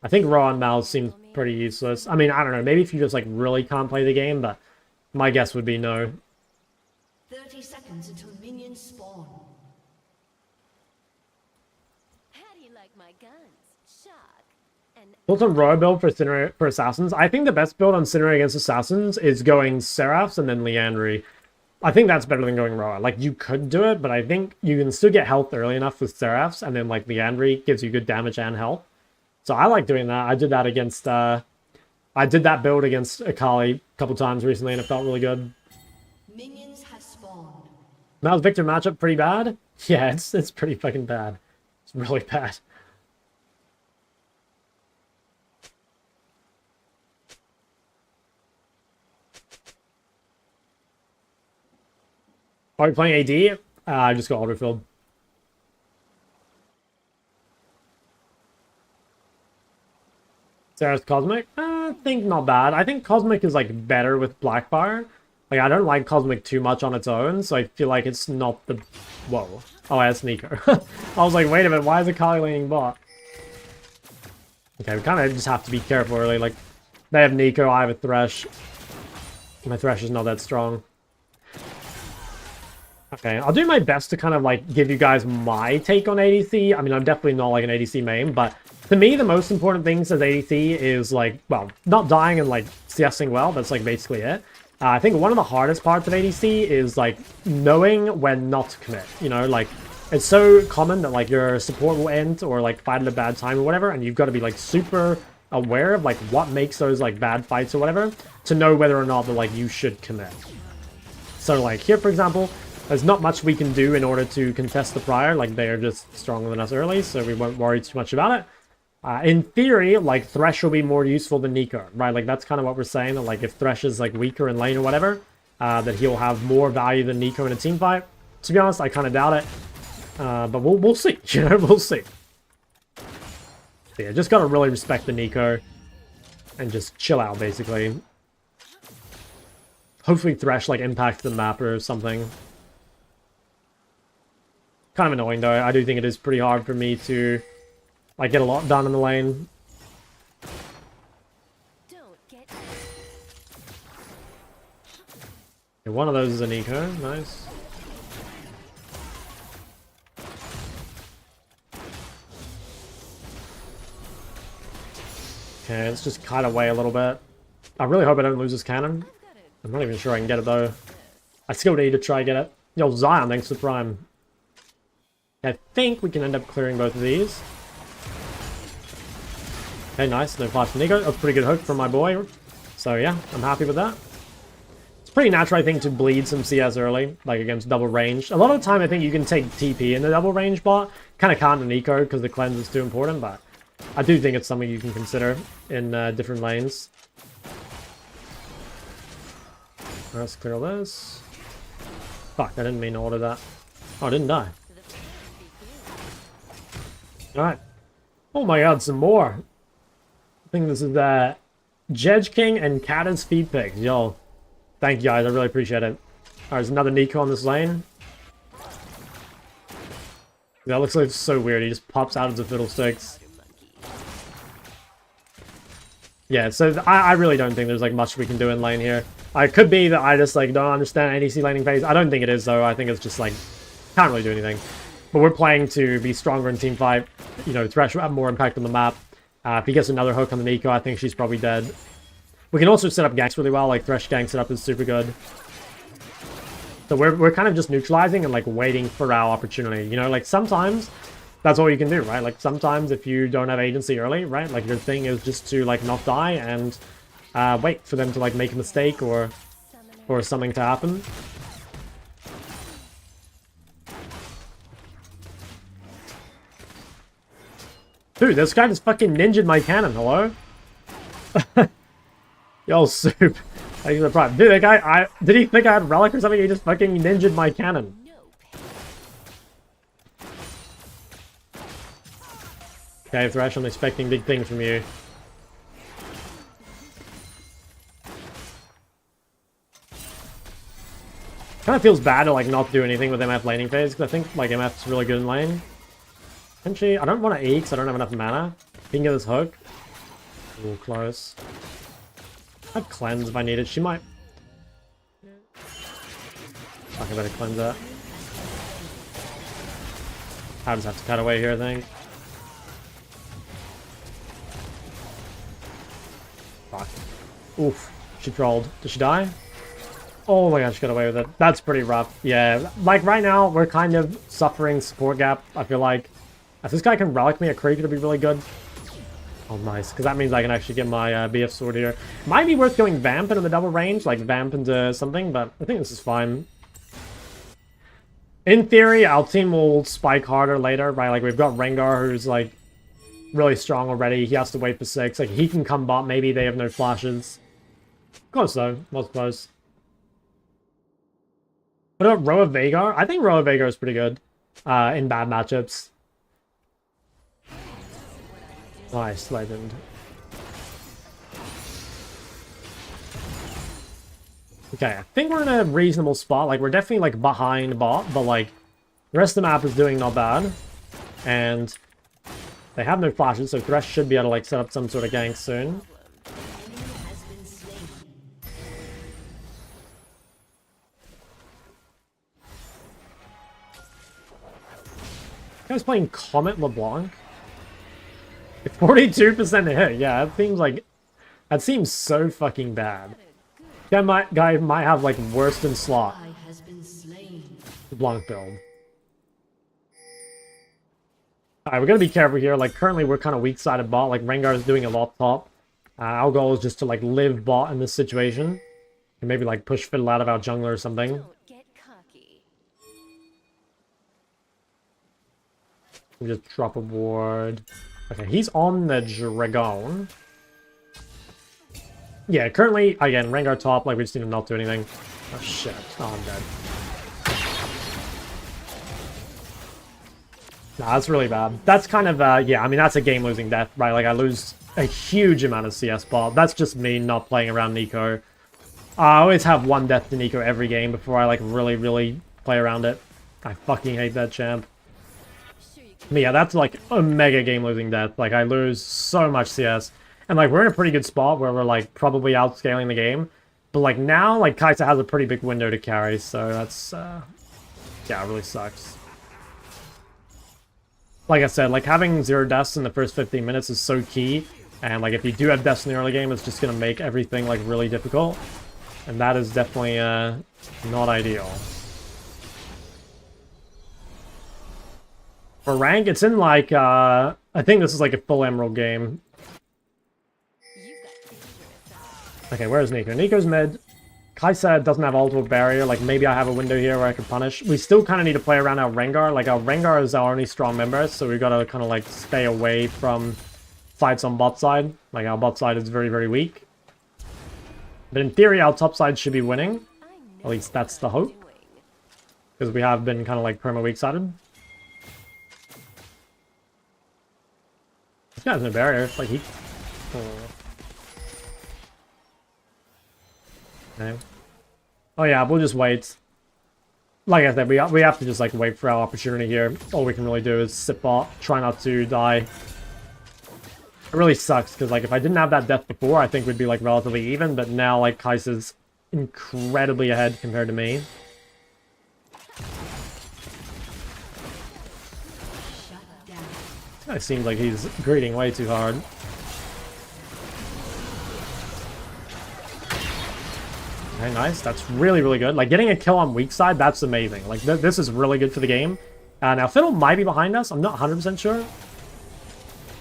I think Raw and Mal seems pretty useless. I mean, I don't know, maybe if you just like really can't play the game, but my guess would be no. 30 seconds until minions spawn. Built on Royal build for Syndra, for Assassins. I think the best build on Syndra against Assassins is going Seraphs and then Liandry. I think that's better than going Roa. Like, you could do it, but I think you can still get health early enough with Seraphs, and then, like, Liandry gives you good damage and health. So I like doing that. I did that against, I did that build against Akali a couple times recently, and it felt really good. Minions have spawned. Mal's Victor matchup pretty bad? Yeah, it's pretty fucking bad. It's really bad. Are we playing AD? I just got autofilled. Sarah's Cosmic? I think not bad. I think Cosmic is like better with Blackfire. Like, I don't like Cosmic too much on its own, so I feel like it's not the... Whoa. Oh, that's Nico. I was like, wait a minute, why is Akali laning bot? Okay, we kind of just have to be careful early. Like, they have Nico, I have a Thresh. My Thresh is not that strong. Okay, I'll do my best to kind of, like, give you guys my take on ADC. I mean, I'm definitely not, like, an ADC main, but to me, the most important thing as ADC is, like, well, not dying and, like, CSing well. That's, like, basically it. I think one of the hardest parts of ADC is, like, knowing when not to commit. You know, like, it's so common that, like, your support will end or, like, fight at a bad time or whatever, and you've got to be, like, super aware of, like, what makes those, like, bad fights or whatever to know whether or not that, like, you should commit. So, like, here, for example... There's not much we can do in order to contest the Prior. Like, they are just stronger than us early, so we won't worry too much about it. In theory, like, Thresh will be more useful than Nico, right? Like, that's kind of what we're saying. That, like, if Thresh is, like, weaker in lane or whatever, that he'll have more value than Nico in a team fight. To be honest, I kind of doubt it. But we'll see, you know? We'll see. So, yeah, just gotta really respect the Nico and just chill out, basically. Hopefully Thresh, like, impacts the map or something. Kind of annoying though. I do think it is pretty hard for me to like get a lot done in the lane. Okay, one of those is a Nico. Nice. Okay, let's just kite away a little bit. I really hope I don't lose this cannon. I'm not even sure I can get it though. I still need to try and get it. Yo, Zion, thanks for Prime. I think we can end up clearing both of these. Okay, nice. No flash from Nico. A pretty good hook from my boy. So yeah, I'm happy with that. It's pretty natural, I think, to bleed some CS early, like against double range. A lot of the time, I think you can take TP in the double range bot. Kind of can't in Nico because the cleanse is too important, but I do think it's something you can consider in different lanes. Let's clear all this. Fuck, I didn't mean to order that. Oh, I didn't die. Alright. Oh my god, some more. I think this is Jedge King and Kata's Feed Pigs. Yo, thank you guys, I really appreciate it. Alright, there's another Nico on this lane. That looks like so weird, he just pops out as a fiddlesticks. Yeah, so I really don't think there's like much we can do in lane here. It could be that I just like don't understand ADC laning phase. I don't think it is though, I think it's just like, can't really do anything. But we're playing to be stronger in team fight. You know, Thresh will have more impact on the map. If he gets another hook on the Nico, I think she's probably dead. We can also set up ganks really well. Like, Thresh gank setup is super good. So we're kind of just neutralizing and, like, waiting for our opportunity. You know, like, sometimes that's all you can do, right? Like, sometimes if you don't have agency early, right? Like, your thing is just to, like, not die and wait for them to, like, make a mistake or something to happen. Dude, this guy just fucking ninja'd my cannon, hello? Yo, Soup. Thank you for the prime. Dude, that guy, did he think I had Relic or something? He just fucking ninja'd my cannon. Okay, Thresh, I'm expecting big things from you. Kind of feels bad to, like, not do anything with MF laning phase, because I think, like, MF's really good in lane. Actually, I don't want to E because I don't have enough mana. We can get this hook. Ooh, close. I'd cleanse if I need it. She might... Fuck, I better cleanse that. I just have to cut away here, I think. Fuck. Oof. She trolled. Did she die? Oh my god, she got away with it. That's pretty rough. Yeah, like right now, we're kind of suffering support gap. I feel like if this guy can relic me a creek, it'll be really good. Oh, nice, because that means I can actually get my BF sword here. Might be worth going Vamp into the double range, like Vamp into something, but I think this is fine. In theory, our team will spike harder later, right? Like, we've got Rengar, who's, like, really strong already. He has to wait for 6. Like, he can come bot. Maybe they have no flashes. Close, though. Most close. What about Roa Veigar? I think Roa Veigar is pretty good in bad matchups. Nice, legend. Okay, I think we're in a reasonable spot. Like, we're definitely, like, behind bot, but, like, the rest of the map is doing not bad. And they have no flashes, so Thresh should be able to, like, set up some sort of gank soon. Guy's playing Comet LeBlanc. 42% hit, yeah, that seems like... That seems so fucking bad. That guy might have, like, worse than slot. LeBlanc build. Alright, we're gonna be careful here. Like, currently we're kind of weak-sided bot. Like, Rengar is doing a lot top. Our goal is just to, like, live bot in this situation. And maybe, like, push Fiddle out of our jungler or something. We just drop a ward. Okay, he's on the Dragon. Yeah, currently, again, Rengar top, like, we just need to not do anything. Oh, shit. Oh, I'm dead. Nah, that's really bad. That's kind of, yeah, I mean, that's a game-losing death, right? Like, I lose a huge amount of CS bot. That's just me not playing around Nico. I always have one death to Nico every game before I, like, really play around it. I fucking hate that champ. But yeah, that's like a mega game-losing death. Like, I lose so much CS. And, like, we're in a pretty good spot where we're, like, probably outscaling the game. But, like, now, like, Kai'Sa has a pretty big window to carry, so that's, yeah, it really sucks. Like I said, like, having 0 deaths in the first 15 minutes is so key. And, like, if you do have deaths in the early game, it's just gonna make everything, like, really difficult. And that is definitely, not ideal. For rank, it's in, like, I think this is, like, a full Emerald game. Okay, where's Nico? Nico's mid. Kai'Sa doesn't have ultimate barrier. Like, maybe I have a window here where I can punish. We still kind of need to play around our Rengar. Like, our Rengar is our only strong member, so we gotta kind of, like, stay away from fights on bot side. Like, our bot side is very weak. But in theory, our top side should be winning. At least that's the hope. Because we have been kind of, like, perma weak-sided. This guy has no barrier. Like, he... Oh. Okay. Oh yeah, we'll just wait. Like I said, we have to just, like, wait for our opportunity here. All we can really do is sit bot, try not to die. It really sucks, because, like, if I didn't have that death before, I think we'd be, like, relatively even, but now, like, Kai'Sa's incredibly ahead compared to me. It seems like he's greeting way too hard. Okay, nice. That's really good. Like, getting a kill on weak side, that's amazing. Like, this is really good for the game. Now, Fiddle might be behind us. I'm not 100% sure.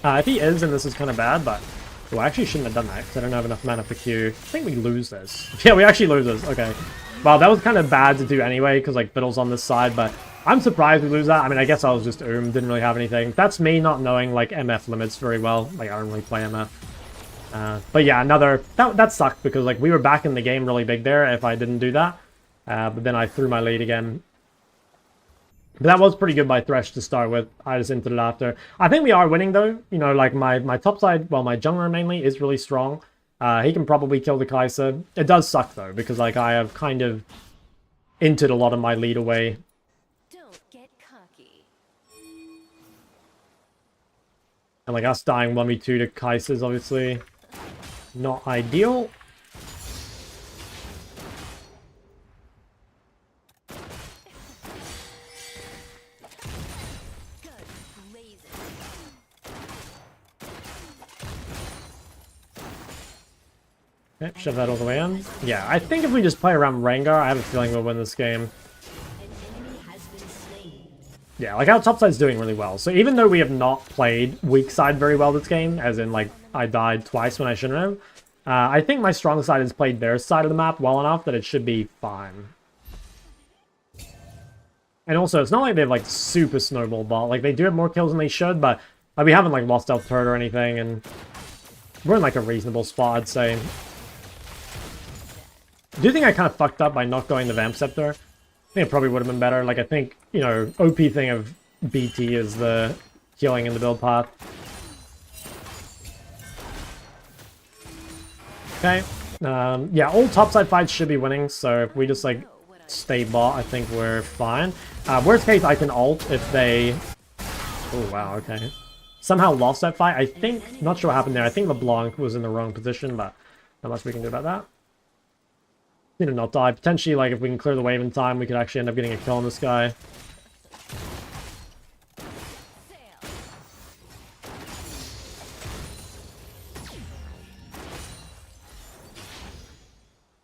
If he is, then this is kind of bad, but... Well, I actually shouldn't have done that, because I don't have enough mana for Q. I think we lose this. Yeah, we actually lose this. Okay. Well, that was kind of bad to do anyway, because, like, Fiddle's on this side, but... I'm surprised we lose that. I mean, I guess I was just didn't really have anything. That's me not knowing, like, MF limits very well. Like, I don't really play MF. But yeah, another... That sucked, because, like, we were back in the game really big there if I didn't do that. But then I threw my lead again. But that was pretty good by Thresh to start with. I just entered it after. I think we are winning, though. You know, like, my top side, well, my jungler mainly, is really strong. He can probably kill the Kai'Sa. It does suck, though, because, like, I have kind of entered a lot of my lead away. And, like, us dying 1v2 to Kai'Sa is obviously not ideal. Okay, shove that all the way in. Yeah, I think if we just play around Rengar, I have a feeling we'll win this game. An enemy has been slain. Yeah, like our top side's doing really well. So even though we have not played weak side very well this game, as in like I died twice when I shouldn't have, I think my strong side has played their side of the map well enough that it should be fine. And also, it's not like they've like super snowball bot. Like they do have more kills than they should, but like, we haven't like lost elf turret or anything, and we're in like a reasonable spot, I'd say. I do think I kind of fucked up by not going the Vamp Scepter. I think it probably would have been better. Like, I think, you know, OP thing of BT is the healing in the build path. Okay. Yeah, all topside fights should be winning, so if we just, like, stay bot, I think we're fine. Worst case, I can ult if they... Oh, wow, okay. Somehow lost that fight. I think... Not sure what happened there. I think LeBlanc was in the wrong position, but not much we can do about that. Need to not die. Potentially, like, if we can clear the wave in time, we could actually end up getting a kill on this guy.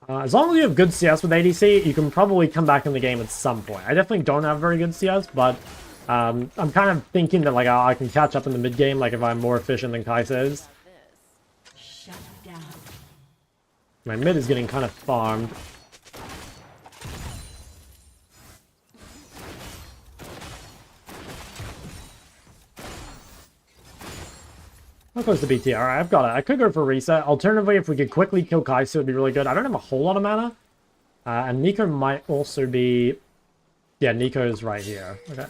As long as you have good CS with ADC, you can probably come back in the game at some point. I definitely don't have very good CS, but I'm kind of thinking that like I can catch up in the mid game, like if I'm more efficient than Kai'Sa is. Shut down. My mid is getting kind of farmed. How close to BT? Alright, I've got it. I could go for a reset. Alternatively, if we could quickly kill Kai'Sa, it would be really good. I don't have a whole lot of mana. And Nico might also be... Yeah, Nico's right here. Okay.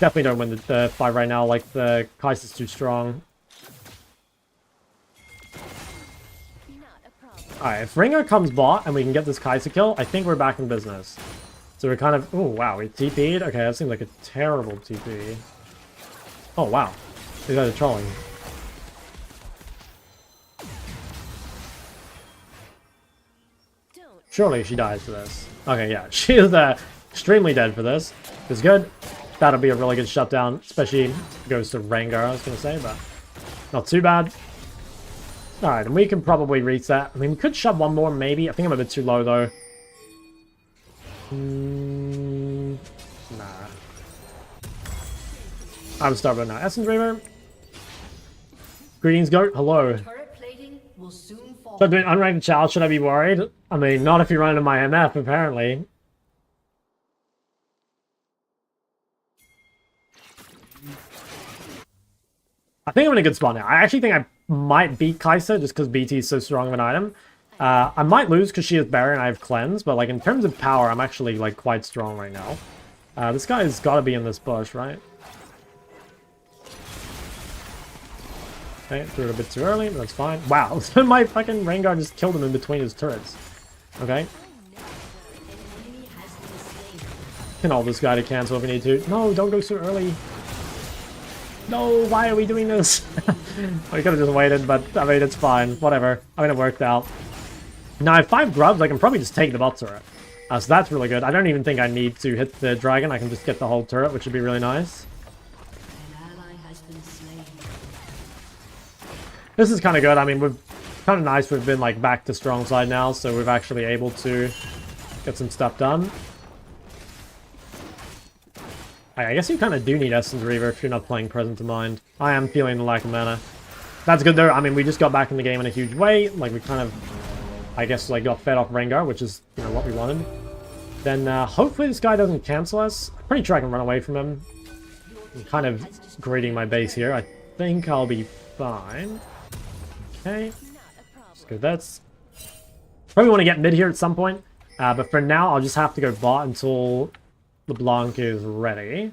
Definitely don't win the fight right now. Like, the Kai'Sa's too strong. Alright, if Ringo comes bot and we can get this Kai'Sa kill, I think we're back in business. So we're kind of... Oh, wow, we TP'd? Okay, that seems like a terrible TP. Oh, wow. These guys are trolling. Surely she dies for this. Okay, yeah. She is extremely dead for this. It's good. That'll be a really good shutdown, especially if it goes to Rengar, I was going to say, but not too bad. Alright, and we can probably reset. I mean, we could shove one more, maybe. I think I'm a bit too low, though. Nah. I'm stubborn now. Essence Reaver. Greetings, Goat. Hello. Turret plating will soon fall. So doing unranked challenge, should I be worried? I mean, not if you run into my MF, apparently. I think I'm in a good spot now. I actually think I might beat Kai'Sa just because BT is so strong of an item. I might lose because she is Barrier and I have Cleanse, but like in terms of power, I'm actually like quite strong right now. This guy's got to be in this bush, right? Okay, threw it a bit too early, but that's fine. Wow, my fucking Rengar just killed him in between his turrets. Okay. Can ult this guy to cancel if we need to. No, don't go so early. No, why are we doing this? We could have just waited, but I mean, it's fine. Whatever. I mean, it worked out. Now I have 5 grubs. I can probably just take the bot turret. So that's really good. I don't even think I need to hit the dragon. I can just get the whole turret, which would be really nice. This is kind of good. I mean, we've kind of nice. We've been like back to strong side now, so we're actually able to get some stuff done. I guess you kind of do need Essence Reaver if you're not playing Present of Mind. I am feeling the lack of mana. That's good though. I mean, we just got back in the game in a huge way. Like we kind of, I guess, like got fed off Rengar, which is what we wanted. Then hopefully this guy doesn't cancel us. I'm pretty sure I can run away from him. I'm kind of grading my base here. I think I'll be fine. Okay, let's go. That's probably want to get mid here at some point, but for now I'll just have to go bot until LeBlanc is ready.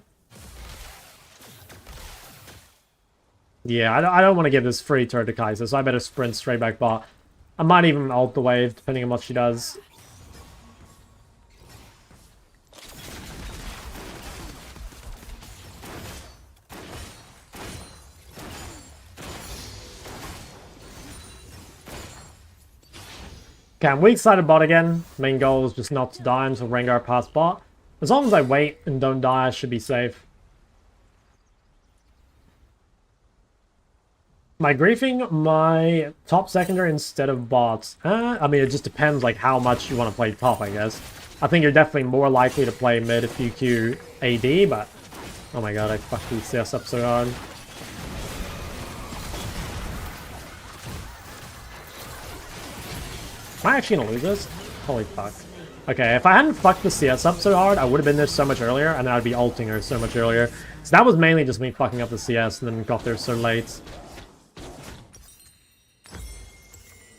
Yeah, I don't want to give this free turret to Kai'Sa, so I better sprint straight back bot. I might even ult the wave depending on what she does. Okay, I'm weak-sided bot again. Main goal is just not to die until Rengar pass bot. As long as I wait and don't die, I should be safe. Am I griefing my top secondary instead of bots? I mean, it just depends like how much you want to play top, I guess. I think you're definitely more likely to play mid if you queue AD, but... Oh my god, I fucked these CS up so hard. Am I actually gonna lose this? Holy fuck. Okay, if I hadn't fucked the CS up so hard, I would have been there so much earlier, and then I'd be ulting her so much earlier. So that was mainly just me fucking up the CS and then got there so late.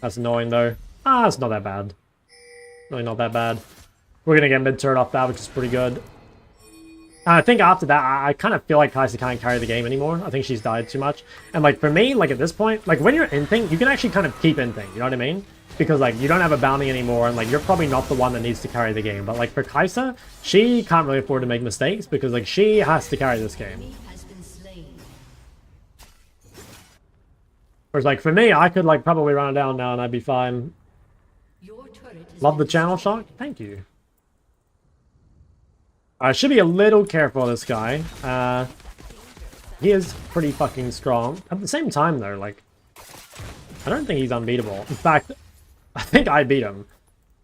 That's annoying though. Ah, it's not that bad. Really not that bad. We're gonna get mid turret off that, which is pretty good. And I think after that, I kind of feel like Kai'Sa can't carry the game anymore. I think she's died too much. And like for me, like at this point, like when you're inting, you can actually kind of keep inting, you know what I mean? Because like you don't have a bounty anymore, and like you're probably not the one that needs to carry the game. But like for Kai'Sa, she can't really afford to make mistakes because like she has to carry this game. Enemy has been slain. Whereas like for me, I could like probably run it down now and I'd be fine. Your turret has Love the been channel destroyed. shock. Thank you. I should be a little careful of this guy. He is pretty fucking strong. At the same time though, like I don't think he's unbeatable. In fact, I think I beat him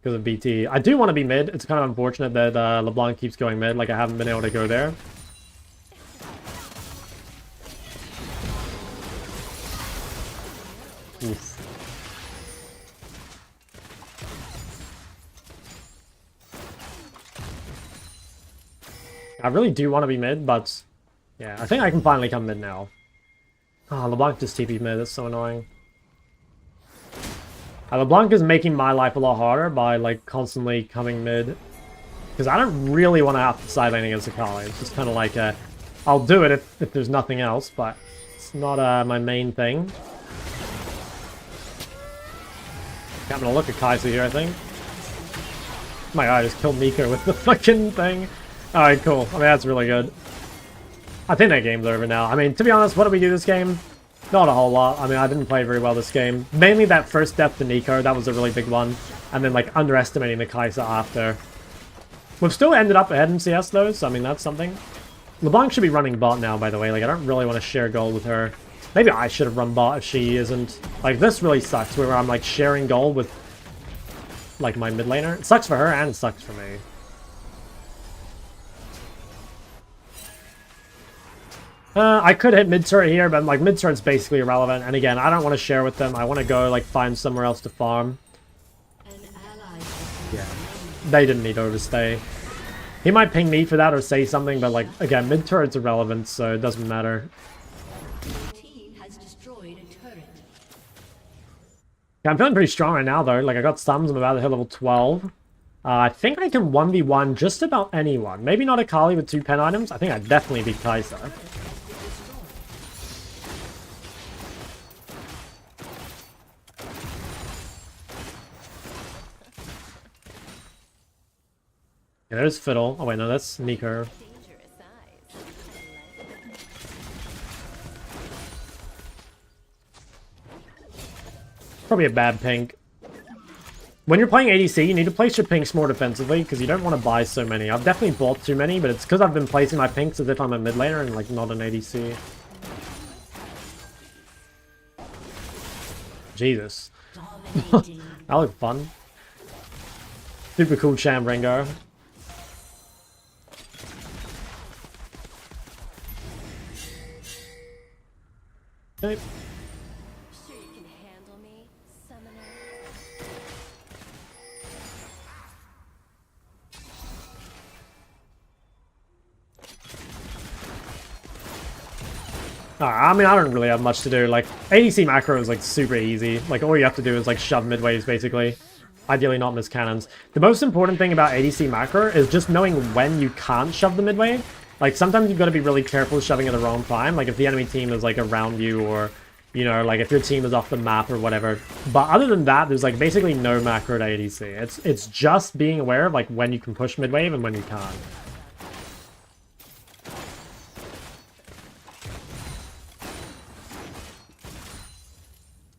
because of BT. I do want to be mid. It's kind of unfortunate that LeBlanc keeps going mid. Like I haven't been able to go there. Oof. I really do want to be mid, but yeah, I think I can finally come mid now. Ah, LeBlanc just TP'd mid. That's so annoying. LeBlanc is making my life a lot harder by like constantly coming mid. Because I don't really want to have to side lane against Akali. It's just kind of like I'll do it if there's nothing else, but it's not my main thing. I'm gonna look at Kai'Sa here, I think. My god, I just killed Nico with the fucking thing. Alright, cool. I mean, that's really good. I think that game's over now. I mean, to be honest, what did we do this game? Not a whole lot. I mean, I didn't play very well this game. Mainly that first death to Nico, that was a really big one. And then, like, underestimating the Kai'Sa after. We've still ended up ahead in CS, though, so I mean, that's something. LeBlanc should be running bot now, by the way. Like, I don't really want to share gold with her. Maybe I should have run bot if she isn't. Like, this really sucks, where I'm, like, sharing gold with, like, my mid laner. It sucks for her, and it sucks for me. I could hit mid-turret here, but like mid-turret's basically irrelevant. And again, I don't want to share with them. I want to go like find somewhere else to farm. An ally has been Yeah, they didn't need to overstay. He might ping me for that or say something, but like again, mid-turret's irrelevant, so it doesn't matter. Your team has destroyed a turret. Yeah, I'm feeling pretty strong right now though. Like I got stuns, I'm about to hit level 12. I think I can 1v1 just about anyone. Maybe not Akali with 2 pen items. I think I'd definitely beat Kai'Sa. Yeah, there's Fiddle. Oh wait, no, that's Nico. Probably a bad pink. When you're playing ADC, you need to place your pinks more defensively because you don't want to buy so many. I've definitely bought too many, but it's because I've been placing my pinks as if I'm a mid laner and like not an ADC. Jesus. Dominating. That looked fun. Super cool Cham Rengar. Okay. Sure you can handle me, summoner? I mean, I don't really have much to do. Like, ADC macro is like super easy. Like, all you have to do is like shove midways, basically. Ideally not miss cannons. The most important thing about ADC macro is just knowing when you can't shove the midway. Like, sometimes you've got to be really careful shoving at the wrong time. Like, if the enemy team is like around you or, you know, like if your team is off the map or whatever. But other than that, there's like basically no macro to ADC. It's just being aware of like when you can push midwave and when you can't.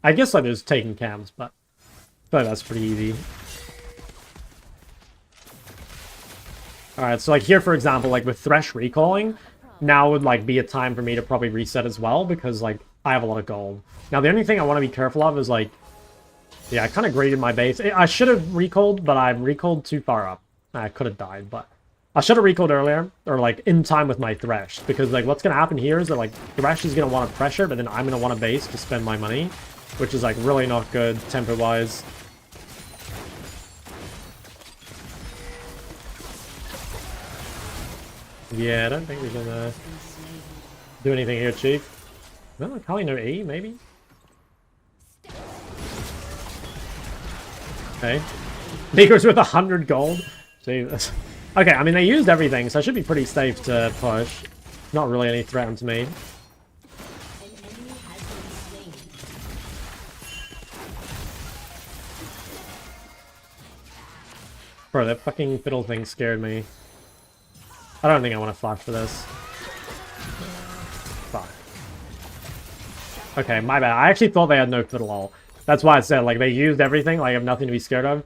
I guess like there's taking cams, but that's pretty easy. Alright, so like here for example, like with Thresh recalling, now would like be a time for me to probably reset as well, because like I have a lot of gold. Now, the only thing I want to be careful of is, like... Yeah, I kind of graded my base. I should have recalled, but I recalled too far up. I could have died, but... I should have recalled earlier, or, like, in time with my Thresh. Because, like, what's going to happen here is that, like, Thresh is going to want to pressure, but then I'm going to want a base to spend my money. Which is, like, really not good, tempo-wise. Yeah, I don't think we can do anything here, Chief. Well, probably no E, maybe? Okay. Nico's with 100 gold. Jesus. Okay, I mean, they used everything, so I should be pretty safe to push. Not really any threat to me. Bro, that fucking fiddle thing scared me. I don't think I want to flash for this. Fuck. Okay, my bad. I actually thought they had no fiddle all. That's why I said, like, they used everything, like, I have nothing to be scared of.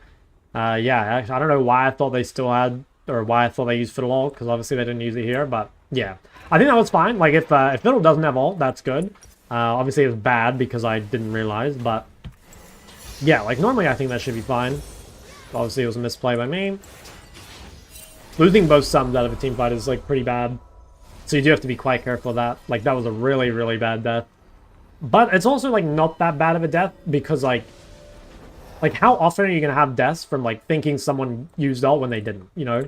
Yeah, I don't know why I thought they still had, or why I thought they used fiddle all, because obviously they didn't use it here, but yeah. I think that was fine. Like, if fiddle doesn't have all, that's good. Obviously it was bad because I didn't realize, but yeah, like, normally I think that should be fine. Obviously it was a misplay by me. Losing both summons out of a team fight is, like, pretty bad. So you do have to be quite careful of that. Like, that was a really, really bad death. But it's also, like, not that bad of a death because, like, how often are you going to have deaths from, like, thinking someone used ult when they didn't, you know?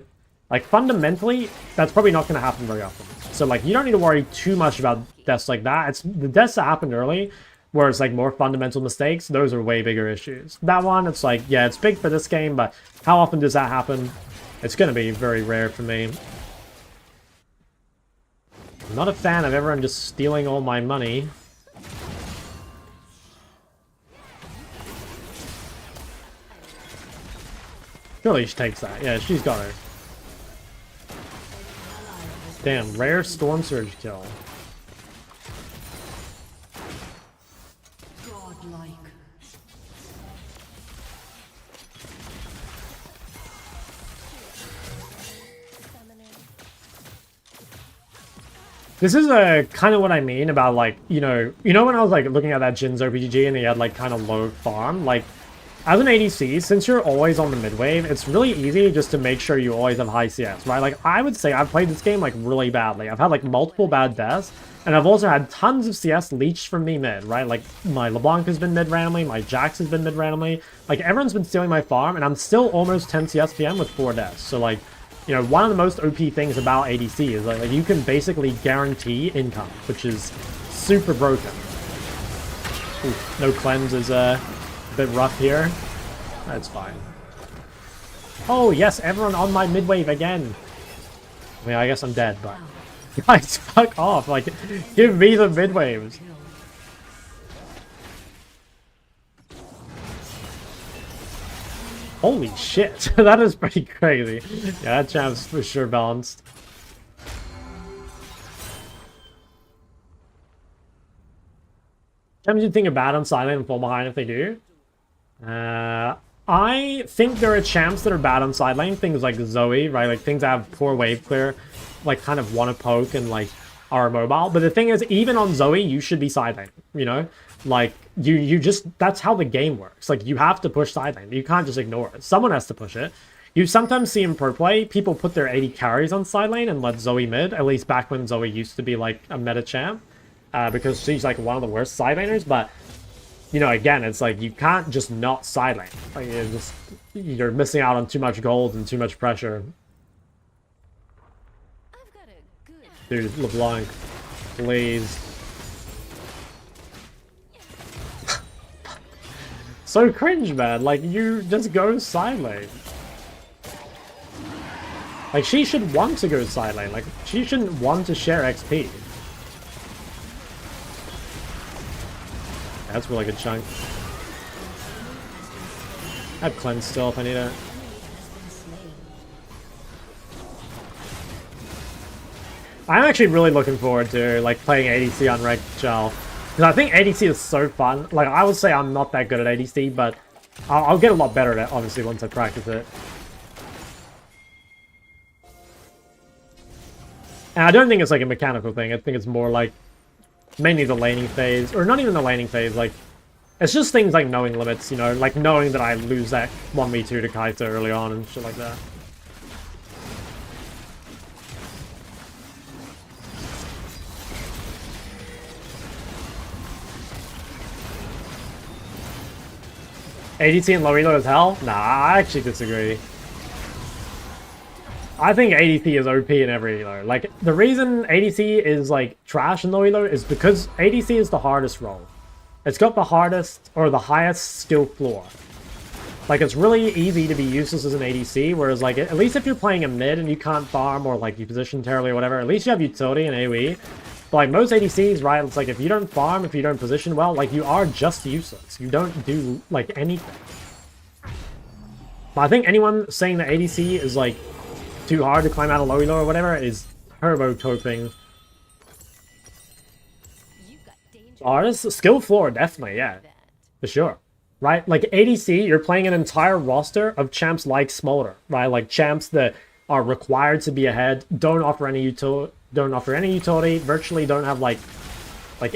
Like, fundamentally, that's probably not going to happen very often. So, like, you don't need to worry too much about deaths like that. It's the deaths that happened early, where it's, like, more fundamental mistakes, those are way bigger issues. That one, it's like, yeah, it's big for this game, but how often does that happen? It's going to be very rare for me. I'm not a fan of everyone just stealing all my money. Surely she takes that. Yeah, she's got her. Damn, rare Storm Surge kill. Godlike. This is kind of what I mean about, like, you know when I was, like, looking at that Jin's OPGG and he had, like, kind of low farm, like, as an ADC, since you're always on the mid wave, it's really easy just to make sure you always have high CS, right? Like, I would say I've played this game, like, really badly. I've had, like, multiple bad deaths, and I've also had tons of CS leached from me mid, right? Like, my LeBlanc has been mid randomly, my Jax has been mid randomly. Like, everyone's been stealing my farm, and I'm still almost 10 CS PM with 4 deaths. So, like, you know, one of the most OP things about ADC is, like, you can basically guarantee income, which is super broken. Ooh, no cleanse is, a bit rough here. That's fine. Oh, yes, everyone on my mid-wave again. I mean, I guess I'm dead, but... Guys, fuck off. Like, give me the mid-waves. Holy shit. That is pretty crazy. Yeah, that champ's for sure balanced. Champs you think are bad on silent and fall behind if they do? I think there are champs that are bad on side lane, things like Zoe, right? Like things that have poor wave clear, like kind of want to poke and like are mobile. But the thing is, even on Zoe, you should be side lane, you know? Like you just, that's how the game works. Like you have to push side lane. You can't just ignore it. Someone has to push it. You sometimes see in pro play, people put their 80 carries on side lane and let Zoe mid, at least back when Zoe used to be like a meta champ, because she's like one of the worst side laners. But you know, again, it's like you can't just not side lane. Like you're missing out on too much gold and too much pressure. I've got a good Dude, LeBlanc, please. So cringe, man. Like, you just go side lane. Like, she should want to go side lane. Like, she shouldn't want to share XP. That's a really good chunk. I have cleanse still if I need it. I'm actually really looking forward to like playing ADC on ranked gel, because I think ADC is so fun. Like I would say I'm not that good at ADC, but I'll get a lot better at it obviously once I practice it. And I don't think it's like a mechanical thing. I think it's more like mainly the laning phase, or not even the laning phase, like, it's just things like knowing limits, you know, like knowing that I lose that 1v2 to Kaito early on and shit like that. ADC and low elo is hell? Nah, I actually disagree. I think ADC is OP in every elo. Like, the reason ADC is, like, trash in low elo is because ADC is the hardest role. It's got the hardest, or the highest skill floor. Like, it's really easy to be useless as an ADC, whereas, like, at least if you're playing a mid and you can't farm, or, like, you position terribly or whatever, at least you have utility in AoE. But, like, most ADCs, right, it's like, if you don't farm, if you don't position well, like, you are just useless. You don't do, like, anything. But I think anyone saying that ADC is, like, too hard to climb out of low elo or whatever is turbo toping. Artist skill floor, definitely, yeah, for sure, right? Like ADC, you're playing an entire roster of champs like Smolder, right? Like champs that are required to be ahead, don't offer any utility, virtually don't have like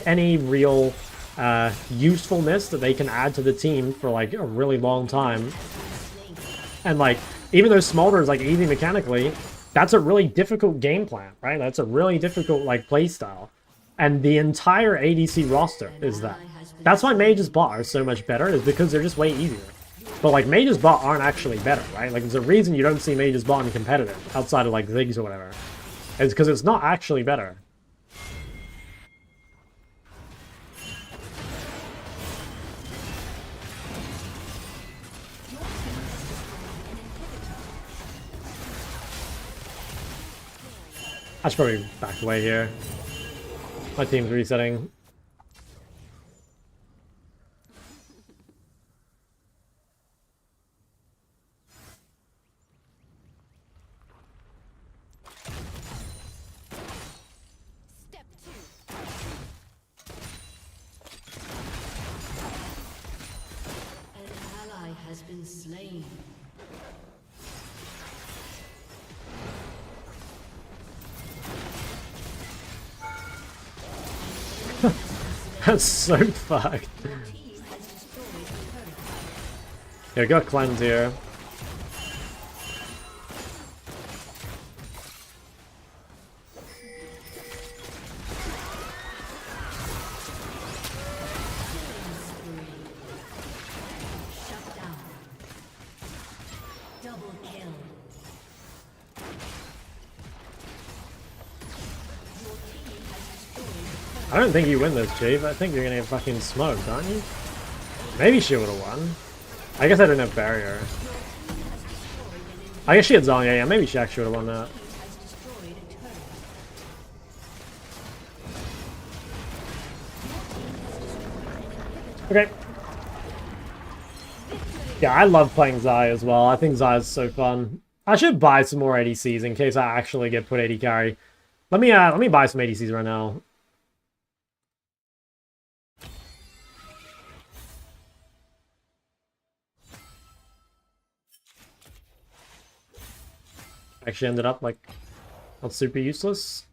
any real usefulness that they can add to the team for like a really long time. And like, even though Smolder is like easy mechanically, that's a really difficult game plan, right? That's a really difficult like play style. And the entire ADC roster is that. That's why Mage's bot are so much better, is because they're just way easier. But like Mage's bot aren't actually better, right? Like there's a reason you don't see Mage's bot in competitive outside of like Ziggs or whatever. It's because it's not actually better. I should probably back away here. My team's resetting. Step 2. An ally has been slain. That's so fucked. Yeah, got cleanse here. Shut down. Double kill. I don't think you win this, Chief. I think you're gonna get fucking smoked, aren't you? Maybe she would've won. I guess I didn't have barrier. I guess she had Zong, yeah, maybe she actually would've won that. Okay. Yeah, I love playing Zai as well. I think Zai is so fun. I should buy some more ADCs in case I actually get put AD carry. Let me buy some ADCs right now. Actually ended up like not super useless.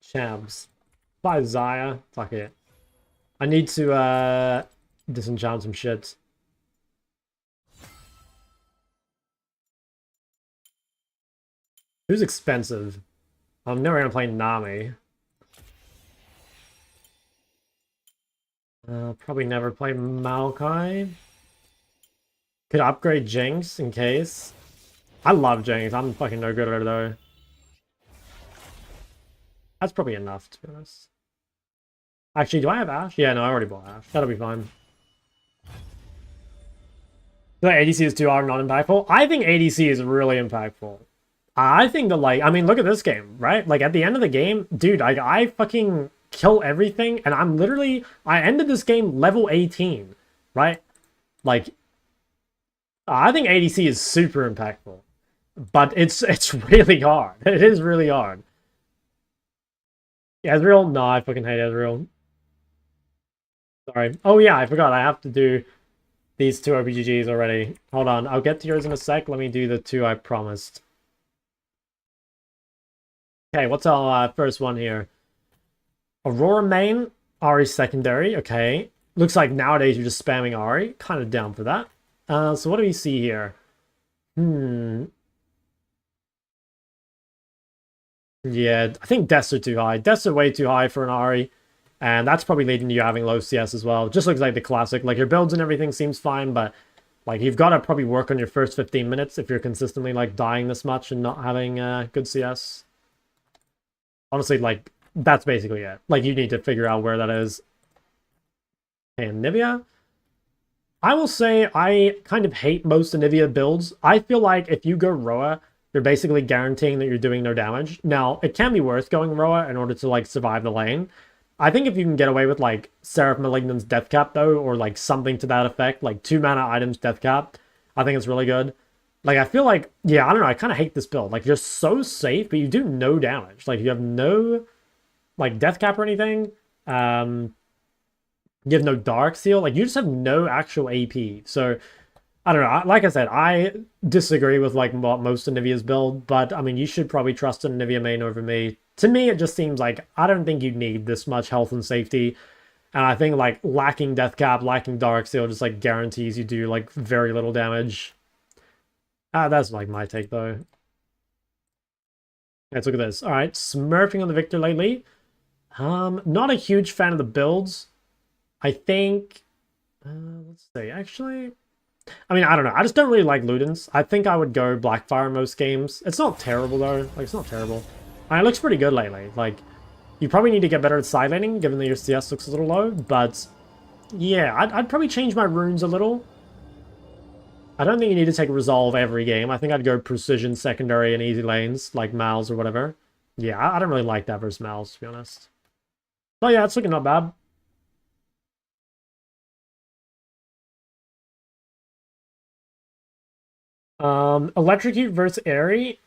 Champs. Buy Zaya. Fuck it. I need to disenchant some shit. Who's expensive? I'm never gonna play Nami. Probably never play Maokai. Could upgrade Jinx in case. I love Jinx. I'm fucking no good at her though. That's probably enough, to be honest. Actually, do I have Ashe? Yeah, no, I already bought Ashe. That'll be fine. So ADC is too hard, not impactful. I think ADC is really impactful. I think that, like, I mean, look at this game, right? Like, at the end of the game, dude, I fucking kill everything, and I'm literally, I ended this game level 18, right? Like, I think ADC is super impactful, but it's really hard. It is really hard. Ezreal? No, I fucking hate Ezreal. Sorry. Oh yeah, I forgot. I have to do these 2 OPGGs already. Hold on, I'll get to yours in a sec. Let me do the 2 I promised. Okay, what's our first one here? Aurora main, Ari secondary. Okay. Looks like nowadays you're just spamming Ari. Kind of down for that. So what do we see here? Yeah, I think deaths are too high. Deaths are way too high for an Ari. And that's probably leading to you having low CS as well. Just looks like the classic. Like, your builds and everything seems fine, but like, you've got to probably work on your first 15 minutes if you're consistently like dying this much and not having good CS. Honestly, like, that's basically it. Like, you need to figure out where that is. And Nivea? I will say I kind of hate most Nivea builds. I feel like if you go Roa, you're basically guaranteeing that you're doing no damage. Now, it can be worth going Roa in order to like survive the lane. I think if you can get away with like Seraph Malignant's death cap though, or like something to that effect, like 2 mana items death cap, I think it's really good. Like, I feel like, yeah, I don't know, I kind of hate this build. Like, you're so safe, but you do no damage. Like, you have no like death cap or anything. You have no dark seal. Like, you just have no actual AP. So I don't know. Like I said, I disagree with like what most of Nivea's build, but I mean, you should probably trust a Nivea main over me. To me, it just seems like I don't think you need this much health and safety. And I think like lacking death cap, lacking dark seal just like guarantees you do like very little damage. That's like my take though. Let's look at this. All right, smurfing on the Victor lately. Not a huge fan of the builds. I think, let's see, actually, I mean, I don't know. I just don't really like Ludens. I think I would go Blackfire most games. It's not terrible, though. Like, it's not terrible. And it looks pretty good lately. Like, you probably need to get better at side laning, given that your CS looks a little low. But, yeah, I'd probably change my runes a little. I don't think you need to take Resolve every game. I think I'd go Precision, Secondary, and easy lanes, like Mal's or whatever. Yeah, I don't really like that versus Mal's, to be honest. But, yeah, it's looking not bad. Electrocute versus Airy.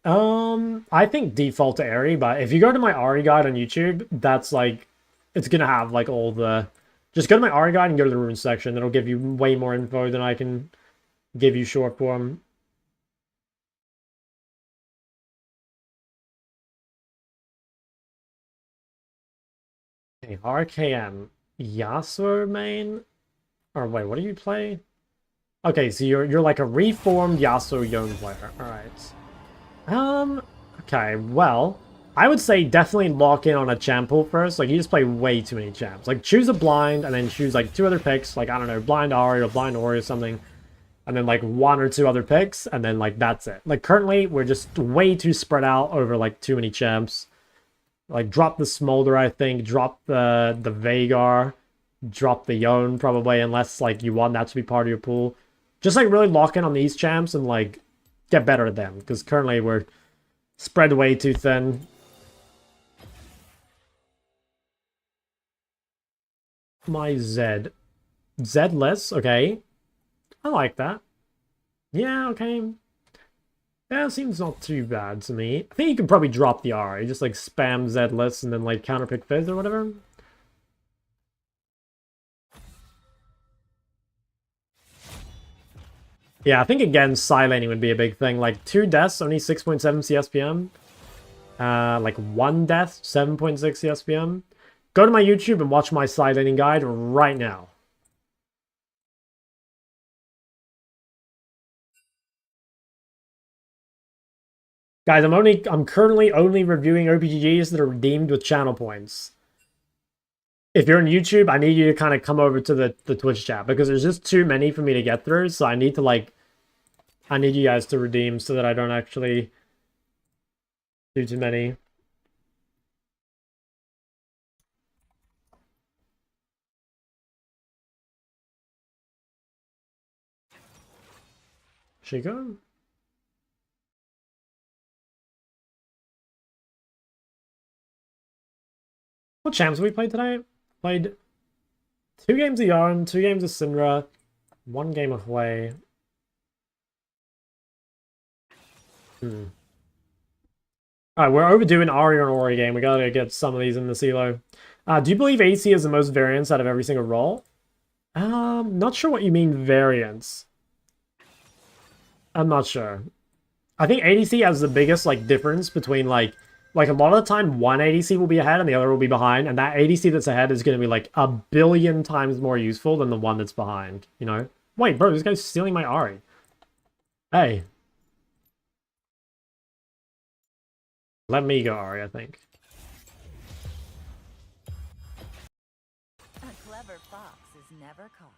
I think default to Airy, but if you go to my Ari guide on YouTube, that's like, it's gonna have like all the, just go to my Ari guide and go to the runes section. It'll give you way more info than I can give you short form. Okay, RKM. Yasuo main? Or wait, what do you play? Okay, so you're like a reformed Yasuo Yone player. Alright. Okay, well, I would say definitely lock in on a champ pool first. Like, you just play way too many champs. Like, choose a blind and then choose like 2 other picks. Like, I don't know, blind Ari or blind Ori or something. And then like 1 or 2 other picks. And then like, that's it. Like, currently, we're just way too spread out over like too many champs. Like, drop the Smolder, I think. Drop the Veigar. Drop the Yone, probably, unless like you want that to be part of your pool. Just like really lock in on these champs and like get better at them, because currently we're spread way too thin. My Zed. Zedless, okay. I like that. Yeah, okay. That seems not too bad to me. I think you can probably drop the R. You just like spam Zedless and then like counterpick Fizz or whatever. Yeah, I think again, side laning would be a big thing. Like 2 deaths, only 6.7 CSPM. Like 1 death, 7.6 CSPM. Go to my YouTube and watch my side laning guide right now. Guys, I'm currently only reviewing OPGGs that are redeemed with channel points. If you're on YouTube, I need you to kind of come over to the Twitch chat, because there's just too many for me to get through. So I need to like, I need you guys to redeem so that I don't actually do too many. Chico? What champs have we played today? Played 2 games of Yone, 2 games of Syndra, 1 game of Hwei. Alright, we're overdue an Ari or Ori game. We gotta get some of these in the Elo. Do you believe AC is the most variance out of every single role? Not sure what you mean variance. I'm not sure. I think ADC has the biggest like difference between like Like, a lot of the time, one ADC will be ahead and the other will be behind, and that ADC that's ahead is going to be, like, a billion times more useful than the one that's behind, you know? Wait, bro, this guy's stealing my Ari. Hey. Let me go Ari, I think. A clever fox is never caught.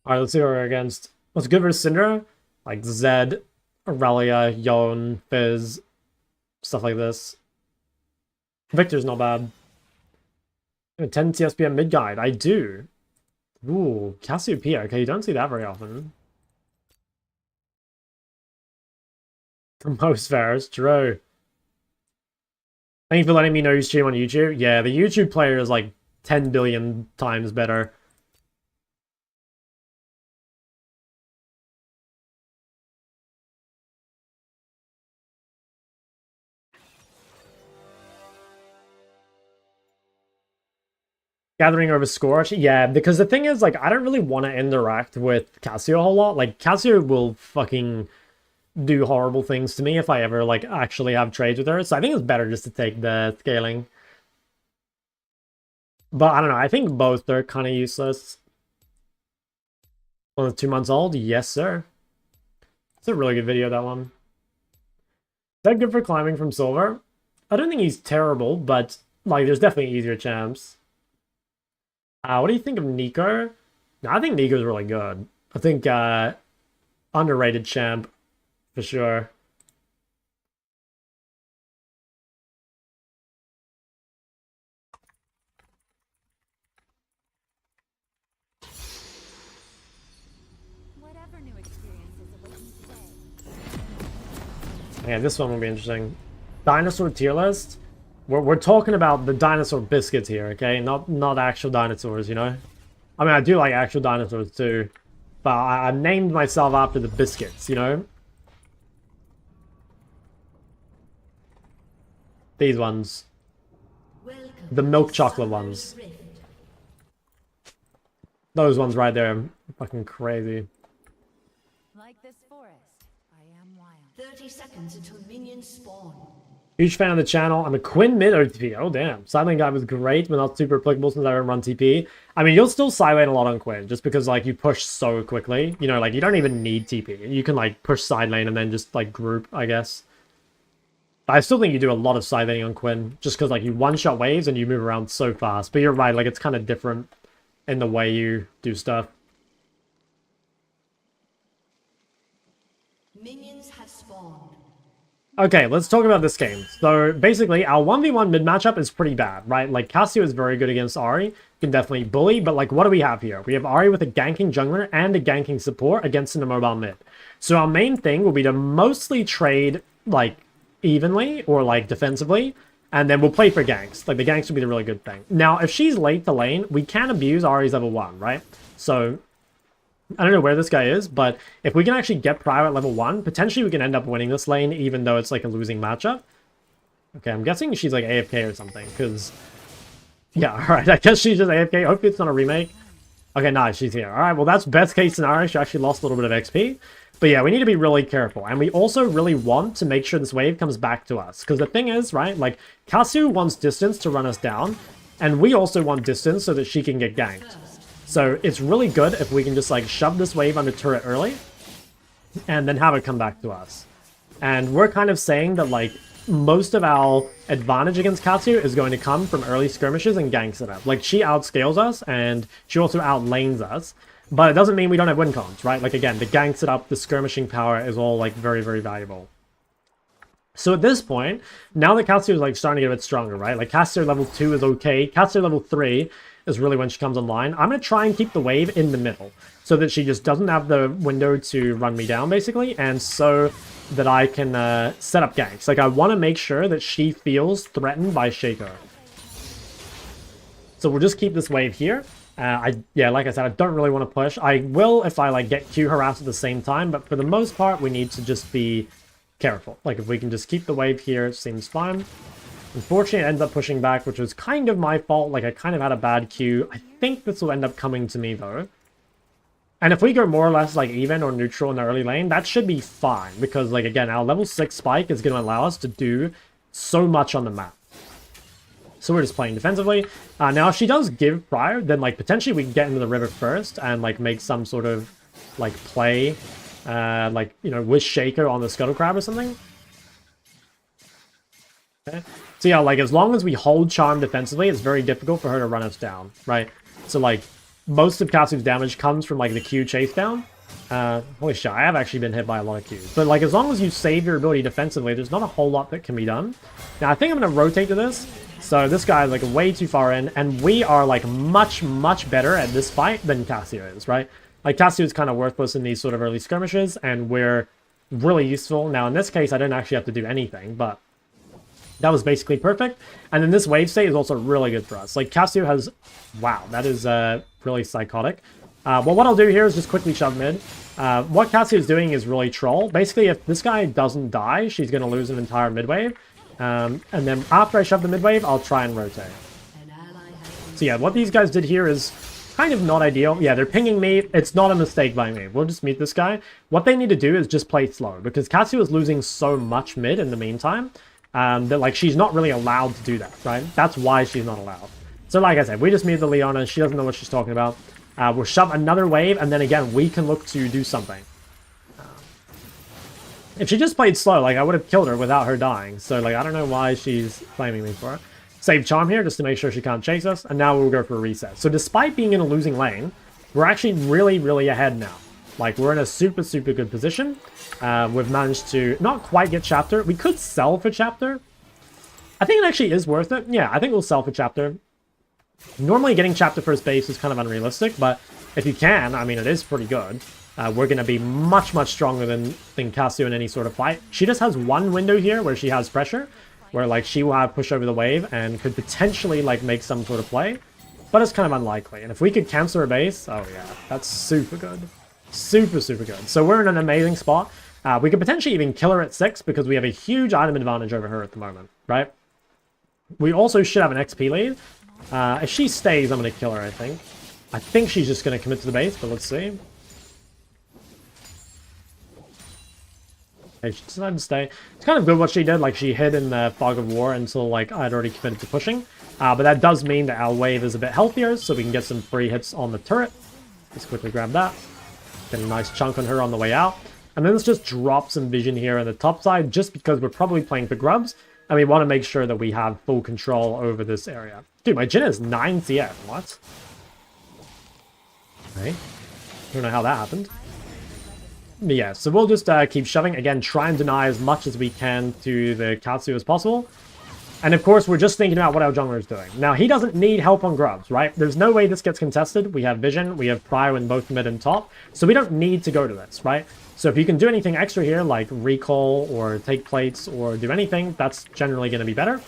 Alright, let's see what we're against. What's good versus Syndra? Like Zed, Aurelia, Yone, Fizz, stuff like this. Victor's not bad. 10 TSPM mid guide, I do. Ooh, Cassiopeia. Okay, you don't see that very often. Most fairs, true. Thank you for letting me know you stream on YouTube. Yeah, the YouTube player is like 10 billion times better. Gathering over Scorch? Yeah, because the thing is, like, I don't really want to interact with Cassio a whole lot. Like, Cassio will fucking do horrible things to me if I ever, like, actually have trades with her. So I think it's better just to take the scaling. But I don't know, I think both are kind of useless. One that's 2 months old? Yes, sir. It's a really good video, that one. Is that good for climbing from silver? I don't think he's terrible, but, like, there's definitely easier champs. What do you think of Nico? No, I think Nico's really good. I think underrated champ for sure. Whatever new experiences await me today. Yeah, this one will be interesting. Dinosaur tier list. We're talking about the dinosaur biscuits here, okay? Not actual dinosaurs, you know? I mean, I do like actual dinosaurs too, but I named myself after the biscuits, you know? These ones. Welcome The milk to chocolate Summer's ones. Rift. Those ones right there. Fucking crazy. Like this forest, I am wild. 30 seconds until minions spawn. Huge fan of the channel. I'm a Quinn mid OTP. Oh, damn. Silent guy was great, but not super applicable since I don't run TP. I mean, you'll still side lane a lot on Quinn, just because, like, you push so quickly. You know, like, you don't even need TP. You can, like, push side lane and then just, like, group, I guess. But I still think you do a lot of side laning on Quinn, just because, like, you one-shot waves and you move around so fast. But you're right, like, it's kind of different in the way you do stuff. Minions have spawned. Okay, let's talk about this game. So, basically, our 1v1 mid matchup is pretty bad, right? Like, Cassio is very good against Ari. Can definitely bully, but, like, what do we have here? We have Ari with a ganking jungler and a ganking support against an immobile mid. So our main thing will be to mostly trade, like, evenly or, like, defensively, and then we'll play for ganks. Like, the ganks will be the really good thing. Now, if she's late to lane, we can abuse Ari's level 1, right? So I don't know where this guy is, but if we can actually get Prio at level 1, potentially we can end up winning this lane, even though it's like a losing matchup. Okay, I'm guessing she's like AFK or something, because... Yeah, alright, I guess she's just AFK. Hopefully it's not a remake. Okay, nice, she's here. Alright, well that's best case scenario. She actually lost a little bit of XP. But yeah, we need to be really careful. And we also really want to make sure this wave comes back to us. Because the thing is, right, like, Casu wants distance to run us down, and we also want distance so that she can get ganked. So it's really good if we can just, like, shove this wave under turret early and then have it come back to us. And we're kind of saying that, like, most of our advantage against Katsu is going to come from early skirmishes and gank setup. Like, she outscales us and she also outlanes us, but it doesn't mean we don't have win cons, right? Like, again, the gank setup, the skirmishing power is all, like, very, very valuable. So at this point, now that Katsu is, like, starting to get a bit stronger, right? Like, Katsu level 2 is okay. Katsu level 3 is really when she comes online. I'm going to try and keep the wave in the middle so that she just doesn't have the window to run me down, basically, and so that I can set up ganks. Like, I want to make sure that she feels threatened by Shaco. So we'll just keep this wave here. Yeah, like I said, I don't really want to push. I will if I, like, get Q harassed at the same time, but for the most part, we need to just be careful. Like, if we can just keep the wave here, it seems fine. Unfortunately, it ends up pushing back, which was kind of my fault. Like, I kind of had a bad Q. I think this will end up coming to me, though. And if we go more or less like even or neutral in the early lane, that should be fine. Because like again, our level 6 spike is going to allow us to do so much on the map. So we're just playing defensively. Now if she does give prior, then like potentially we can get into the river first and like make some sort of like play. Like, you know, with Shaker on the Scuttle Crab or something. Okay. So yeah, like as long as we hold Charm defensively, it's very difficult for her to run us down, right? So like most of Kasu's damage comes from like the Q chase down. Holy shit, I have actually been hit by a lot of Qs. But like as long as you save your ability defensively, there's not a whole lot that can be done. Now I think I'm going to rotate to this. So this guy is like way too far in, and we are like much better at this fight than Cassio is, right? Like Cassio is kind of worthless in these sort of early skirmishes, and we're really useful. Now in this case, I didn't actually have to do anything, but that was basically perfect. And then this wave state is also really good for us. Like Cassio has, wow, that is really psychotic. Well, what I'll do here is just quickly shove mid. What Cassio is doing is really troll. Basically, if this guy doesn't die, she's going to lose an entire mid wave. And then after I shove the mid wave, I'll try and rotate. So yeah, what these guys did here is kind of not ideal. Yeah, they're pinging me. It's not a mistake by me. We'll just meet this guy. What they need to do is just play slow, because Cassio is losing so much mid in the meantime that like she's not really allowed to do that, right? That's why she's not allowed. So like I said, we just meet the Leona. She doesn't know what she's talking about. We'll shove another wave, and then again, we can look to do something. If she just played slow, like I would have killed her without her dying. So like I don't know why she's blaming me for it. Save Charm here just to make sure she can't chase us, and now we'll go for a reset. So despite being in a losing lane, we're actually really ahead now. Like we're in a super good position. We've managed to not quite get chapter. We could sell for chapter. I think it actually is worth it. Yeah, I think we'll sell for chapter. Normally getting chapter first base is kind of unrealistic, but if you can, I mean, it is pretty good. We're going to be much stronger than Cassio in any sort of fight. She just has one window here where she has pressure, where like she will have push over the wave and could potentially like make some sort of play, but it's kind of unlikely. And if we could cancel her base, oh yeah, that's super good. Super good. So we're in an amazing spot. We could potentially even kill her at 6 because we have a huge item advantage over her at the moment, right? We also should have an XP lead. If she stays, I'm going to kill her, I think. I think she's just going to commit to the base, but let's see. Okay, she decided to stay. It's kind of good what she did. Like, she hid in the Fog of War until, like, I'd already committed to pushing. But that does mean that our wave is a bit healthier, so we can get some free hits on the turret. Let's quickly grab that. Get a nice chunk on her on the way out. And then let's just drop some vision here on the top side, just because we're probably playing for grubs, and we want to make sure that we have full control over this area. Dude, my Jhin is 9 CF. What? Okay. I don't know how that happened. But yeah, so we'll just keep shoving. Again, try and deny as much as we can to the Katsu as possible. And of course, we're just thinking about what our jungler is doing. Now, he doesn't need help on grubs, right? There's no way this gets contested. We have vision, we have prio in both mid and top. So we don't need to go to this, right? So if you can do anything extra here, like recall or take plates or do anything, that's generally going to be better.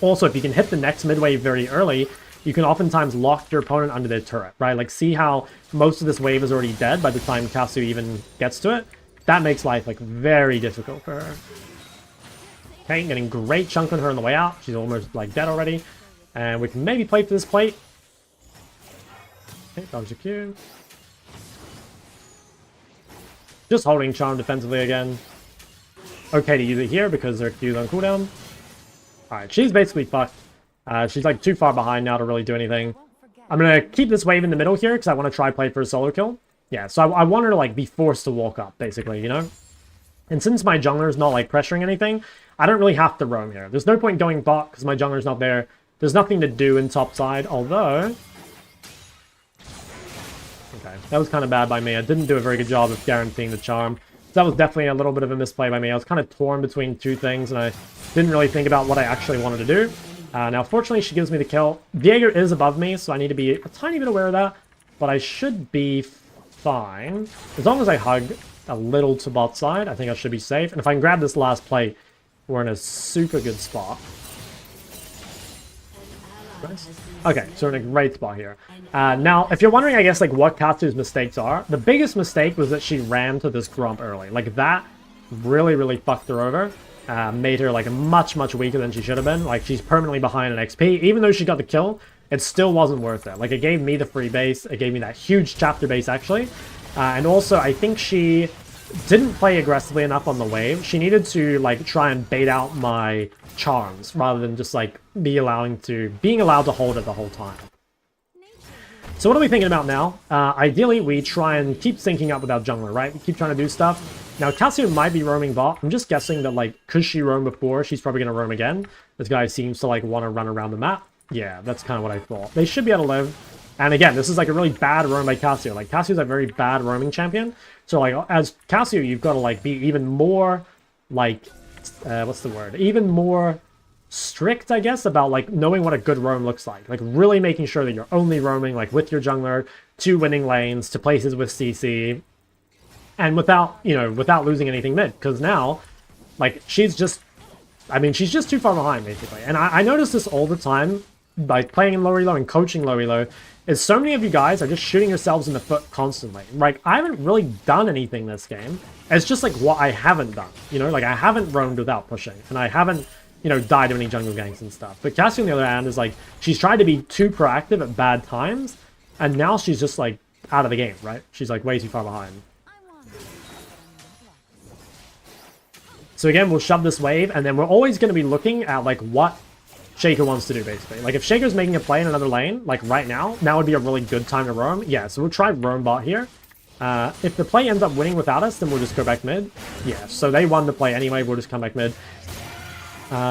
Also, if you can hit the next mid wave very early, you can oftentimes lock your opponent under their turret, right? Like, see how most of this wave is already dead by the time Katsu even gets to it? That makes life, like, very difficult for her. Okay, getting great chunk on her on the way out. She's almost, like, dead already. And we can maybe play for this plate. Okay, dodge the Q. Just holding Charm defensively again. Okay to use it here because their Q's on cooldown. Alright, she's basically fucked. She's like too far behind now to really do anything. I'm going to keep this wave in the middle here because I want to try play for a solo kill. Yeah, so I want her to like be forced to walk up, basically, you know? And since my jungler is not like pressuring anything, I don't really have to roam here. There's no point going bot because my jungler's not there. There's nothing to do in top side, although... Okay, that was kind of bad by me. I didn't do a very good job of guaranteeing the charm. So that was definitely a little bit of a misplay by me. I was kind of torn between two things, and I didn't really think about what I actually wanted to do. Now, fortunately, she gives me the kill. Viego is above me, so I need to be a tiny bit aware of that. But I should be fine. As long as I hug a little to bot side, I think I should be safe. And if I can grab this last plate, we're in a super good spot. Nice. Okay, so we're in a great spot here. Now, if you're wondering, I guess, like, what Katsu's mistakes are, the biggest mistake was that she ran to this Grump early. Like, that really fucked her over. Made her, like, much weaker than she should have been. Like, she's permanently behind an XP. Even though she got the kill, it still wasn't worth it. Like, it gave me the free base, it gave me that huge chapter base, actually. And also, I think she didn't play aggressively enough on the wave. She needed to, like, try and bait out my charms, rather than just, like, being allowed to hold it the whole time. So what are we thinking about now? Ideally, we try and keep syncing up with our jungler, right? We keep trying to do stuff. Now, Cassio might be roaming bot. I'm just guessing that, like, because she roamed before, she's probably going to roam again. This guy seems to, like, want to run around the map. Yeah, that's kind of what I thought. They should be able to live. And again, this is, like, a really bad roam by Cassio. Like, Cassio's a very bad roaming champion. So, like, as Cassio, you've got to, like, be even more, like, what's the word? Even more strict, I guess, about, like, knowing what a good roam looks like. Like, really making sure that you're only roaming, like, with your jungler to winning lanes, to places with CC, and without, you know, without losing anything mid. Because now, like, she's just too far behind, basically. And I notice this all the time, like, playing in low elo and coaching low elo, is so many of you guys are just shooting yourselves in the foot constantly. Like, I haven't really done anything this game. It's just, like, what I haven't done. You know, like, I haven't roamed without pushing, and I haven't, you know, died to any jungle ganks and stuff. But Cassie, on the other hand, is like, she's tried to be too proactive at bad times, and now she's just, like, out of the game, right? She's, like, way too far behind. So again, we'll shove this wave, and then we're always going to be looking at, like, what Shaker wants to do, basically. Like, if Shaker's making a play in another lane, like, right now would be a really good time to roam. Yeah, so we'll try roam bot here. If the play ends up winning without us, then we'll just go back mid. Yeah, so they won the play anyway, we'll just come back mid.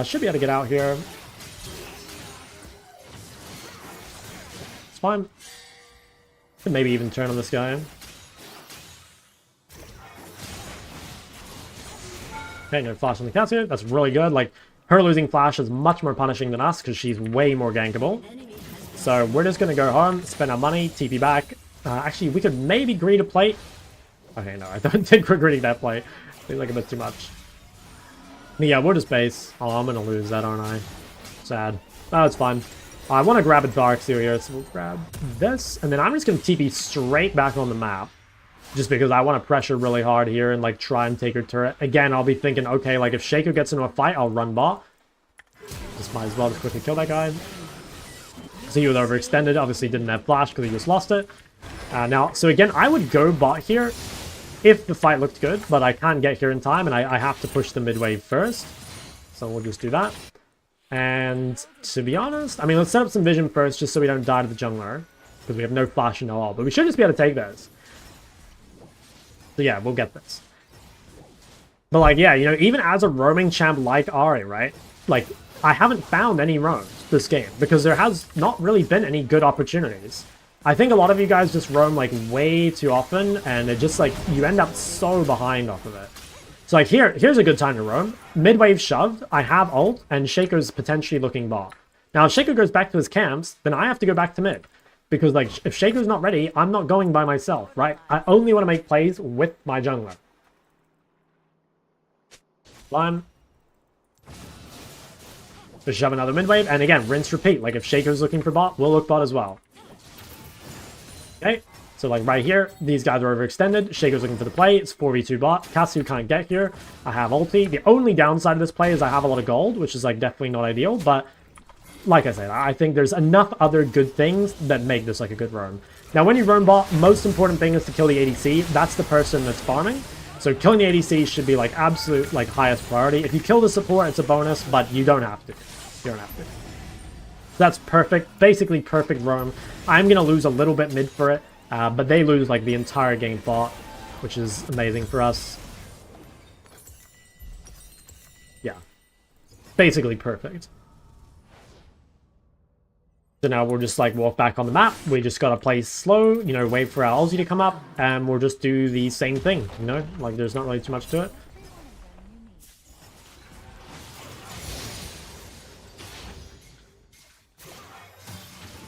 Should be able to get out here. It's fine. Could maybe even turn on this guy. Okay, no flash on the Cassio. That's really good. Like, her losing flash is much more punishing than us because she's way more gankable. So we're just going to go home, spend our money, TP back. Actually, we could maybe greed a plate. Okay, no, I don't think we're greeting that plate. Seems like a bit too much. But yeah, we'll just base. Oh, I'm going to lose that, aren't I? Sad. Oh, it's fine. I want to grab a Dark Seal here, so we'll grab this. And then I'm just going to TP straight back on the map. Just because I want to pressure really hard here and, like, try and take her turret. Again, I'll be thinking, okay, like, if Shaco gets into a fight, I'll run bot. Just might as well just quickly kill that guy. So he was overextended. Obviously didn't have flash because he just lost it. Now, so again, I would go bot here if the fight looked good, but I can't get here in time, and I have to push the mid wave first. So we'll just do that. And to be honest, I mean, let's set up some vision first just so we don't die to the jungler. Because we have no flash and no ult. But we should just be able to take this. So yeah, we'll get this. But like, yeah, you know, even as a roaming champ like Ari, right? Like, I haven't found any roams this game because there has not really been any good opportunities. I think a lot of you guys just roam like way too often and it just like, you end up so behind off of it. So like here's a good time to roam. Mid-wave shoved, I have ult, and Shaco's potentially looking bot. Now if Shaco goes back to his camps, then I have to go back to mid. Because, like, if Shaco's not ready, I'm not going by myself, right? I only want to make plays with my jungler. Fine. Just shove another mid wave, and again, rinse, repeat. Like, if Shaco's looking for bot, we'll look bot as well. Okay, so, like, right here, these guys are overextended. Shaco's looking for the play. It's 4v2 bot. Cassio can't get here. I have ulti. The only downside of this play is I have a lot of gold, which is, like, definitely not ideal, but like I said, I think there's enough other good things that make this like a good roam. Now, when you roam bot, most important thing is to kill the ADC. That's the person that's farming. So killing the ADC should be like absolute like highest priority. If you kill the support, it's a bonus, but you don't have to. You don't have to. That's perfect. Basically perfect roam. I'm going to lose a little bit mid for it, but they lose like the entire game bot, which is amazing for us. Yeah. Basically perfect. So now we'll just like walk back on the map. We just gotta play slow, you know, wait for our ulti to come up, and we'll just do the same thing, you know? Like, there's not really too much to it.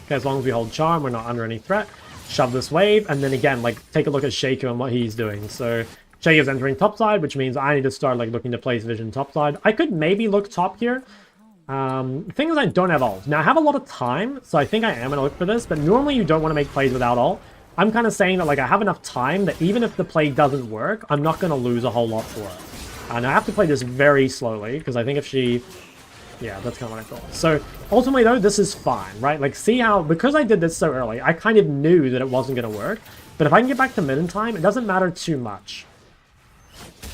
Okay, as long as we hold charm, we're not under any threat. Shove this wave, and then again, like, take a look at Shaco and what he's doing. So, Shaco's entering topside, which means I need to start, like, looking to place vision topside. I could maybe look top here. The thing is I don't have ult. Now I have a lot of time, so I think I am going to look for this, but normally you don't want to make plays without ult. I'm kind of saying that like I have enough time that even if the play doesn't work, I'm not going to lose a whole lot for it. And I have to play this very slowly, because I think if she Yeah, that's kind of what I thought. So ultimately though, this is fine, right? Like see how, because I did this so early, I kind of knew that it wasn't going to work. But if I can get back to mid in time, it doesn't matter too much.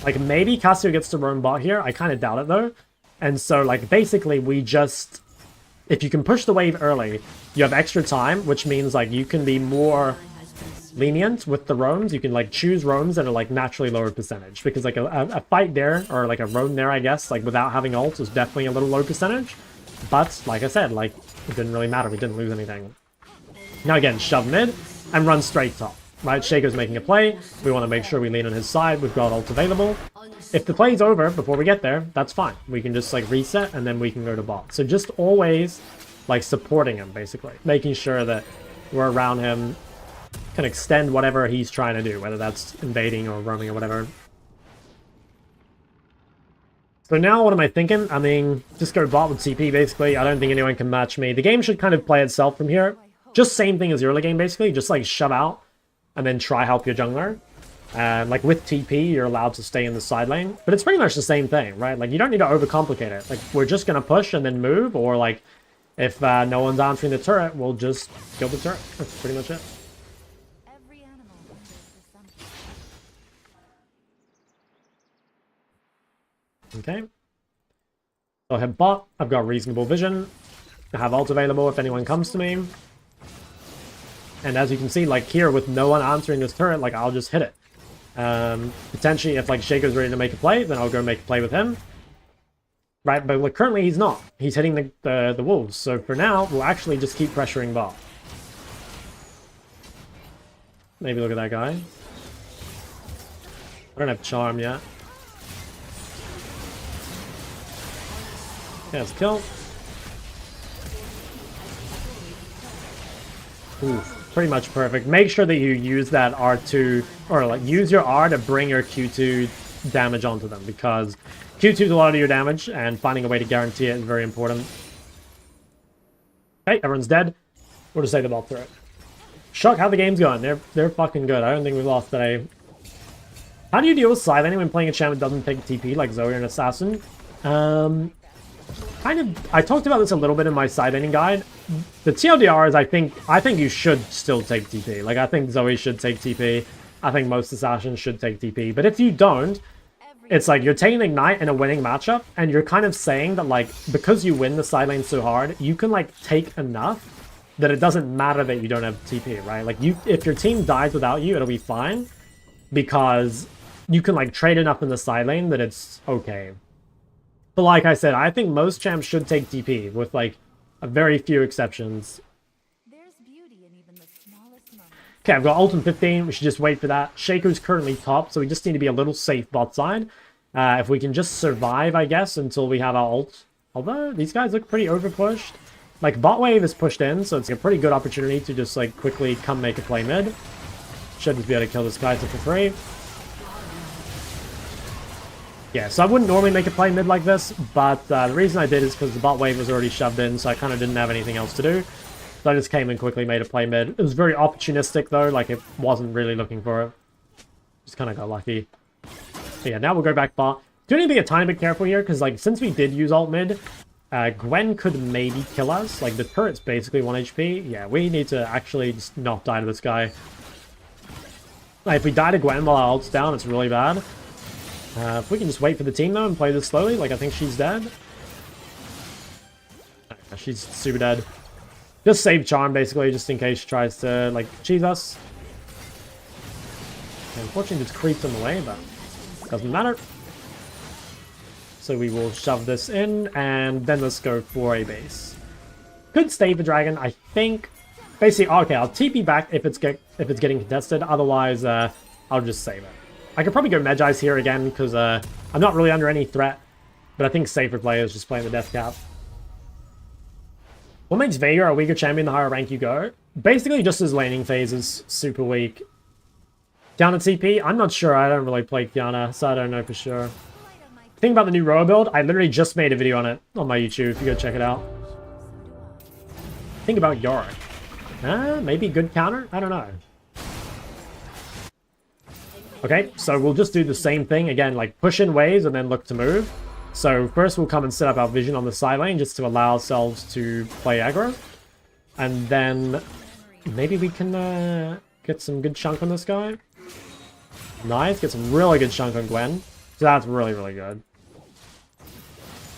Like maybe Cassio gets to roam bot here. I kind of doubt it though. And so like basically we just, if you can push the wave early, you have extra time, which means like you can be more lenient with the roams. You can like choose roams that are like naturally lower percentage, because like a fight there, or like a roam there, I guess, like without having ult is definitely a little low percentage. But like I said, like it didn't really matter. We didn't lose anything. Now again, shove mid and run straight top. Right, Shaco's making a play. We want to make sure we lean on his side. We've got ult available. If the play's over before we get there, that's fine. We can just like reset and then we can go to bot. So just always like supporting him, basically. Making sure that we're around him, can extend whatever he's trying to do, whether that's invading or roaming or whatever. So now what am I thinking? I mean, just go bot with CP, basically. I don't think anyone can match me. The game should kind of play itself from here. Just same thing as the early game, basically. Just like shove out and then try help your jungler. Like with TP, you're allowed to stay in the side lane. But it's pretty much the same thing, right? Like you don't need to overcomplicate it. Like we're just going to push and then move. Or like if no one's answering the turret, we'll just kill the turret. That's pretty much it. Every animal wonders for something. Okay. So I have bot. I've got reasonable vision. I have ult available if anyone comes to me. And as you can see, like here, with no one answering this turret, like I'll just hit it. Potentially, if like Shaco's ready to make a play, then I'll go make a play with him. Right, but like, currently he's not. He's hitting the wolves. So for now, we'll actually just keep pressuring bot. Maybe look at that guy. I don't have charm yet. Yeah, it's a kill. Oof. Pretty much perfect. Make sure that you use that R2, or like use your R to bring your Q2 damage onto them, because Q2 is a lot of your damage, and finding a way to guarantee it is very important. Okay, everyone's dead. We'll just say the ball through it. Shock how the game's going. They're fucking good. I don't think we've lost today. How do you deal with side laning when playing a champ that doesn't take TP, like Zoe or an assassin? I talked about this a little bit in my side laning guide. The TLDR is I think you should still take TP. Like I think Zoe should take TP. I think most assassins should take TP. But if you don't, it's like you're taking Ignite in a winning matchup, and you're kind of saying that like because you win the side lane so hard, you can like take enough that it doesn't matter that you don't have TP, right? Like if your team dies without you, it'll be fine, because you can like trade enough in the side lane that it's okay. But like I said, I think most champs should take TP, with like a very few exceptions. There's beauty in even the smallest moments. Okay, I've got ult in 15. We should just wait for that. Shaco's currently top, so we just need to be a little safe bot side. If we can just survive, I guess, until we have our ult. Although, these guys look pretty overpushed. Like, bot wave is pushed in, so it's a pretty good opportunity to just, like, quickly come make a play mid. Should just be able to kill this guy for free. Yeah, so I wouldn't normally make a play mid like this, but the reason I did is because the bot wave was already shoved in, so I kind of didn't have anything else to do. So I just came and quickly made a play mid. It was very opportunistic, though. Like, it wasn't really looking for it. Just kind of got lucky. So yeah, now we'll go back bot. Do need to be a tiny bit careful here, because, like, since we did use ult mid, Gwen could maybe kill us. Like, the turret's basically 1 HP. Yeah, we need to actually just not die to this guy. Like, if we die to Gwen while our ult's down, it's really bad. If we can just wait for the team, though, and play this slowly, like, I think she's dead. She's super dead. Just save charm, basically, just in case she tries to, like, cheese us. Unfortunately, just creeps on the way, but doesn't matter. So we will shove this in, and then let's go for a base. Could stay the dragon, I think. Basically, okay, I'll TP back if it's getting contested. Otherwise, I'll just save it. I could probably go Magi's here again, because I'm not really under any threat. But I think safer play is just playing the death cap. What makes Veigar a weaker champion the higher rank you go? Basically, just his laning phase is super weak. Down at TP, I'm not sure. I don't really play Kiana, so I don't know for sure. Think about the new Roa build. I literally just made a video on it on my YouTube, if you go check it out. Think about Yorick. Maybe good counter? I don't know. Okay, so we'll just do the same thing. Again, like push in waves and then look to move. So first we'll come and set up our vision on the side lane just to allow ourselves to play aggro. And then maybe we can get some good chunk on this guy. Nice, get some really good chunk on Gwen. So that's really, really good.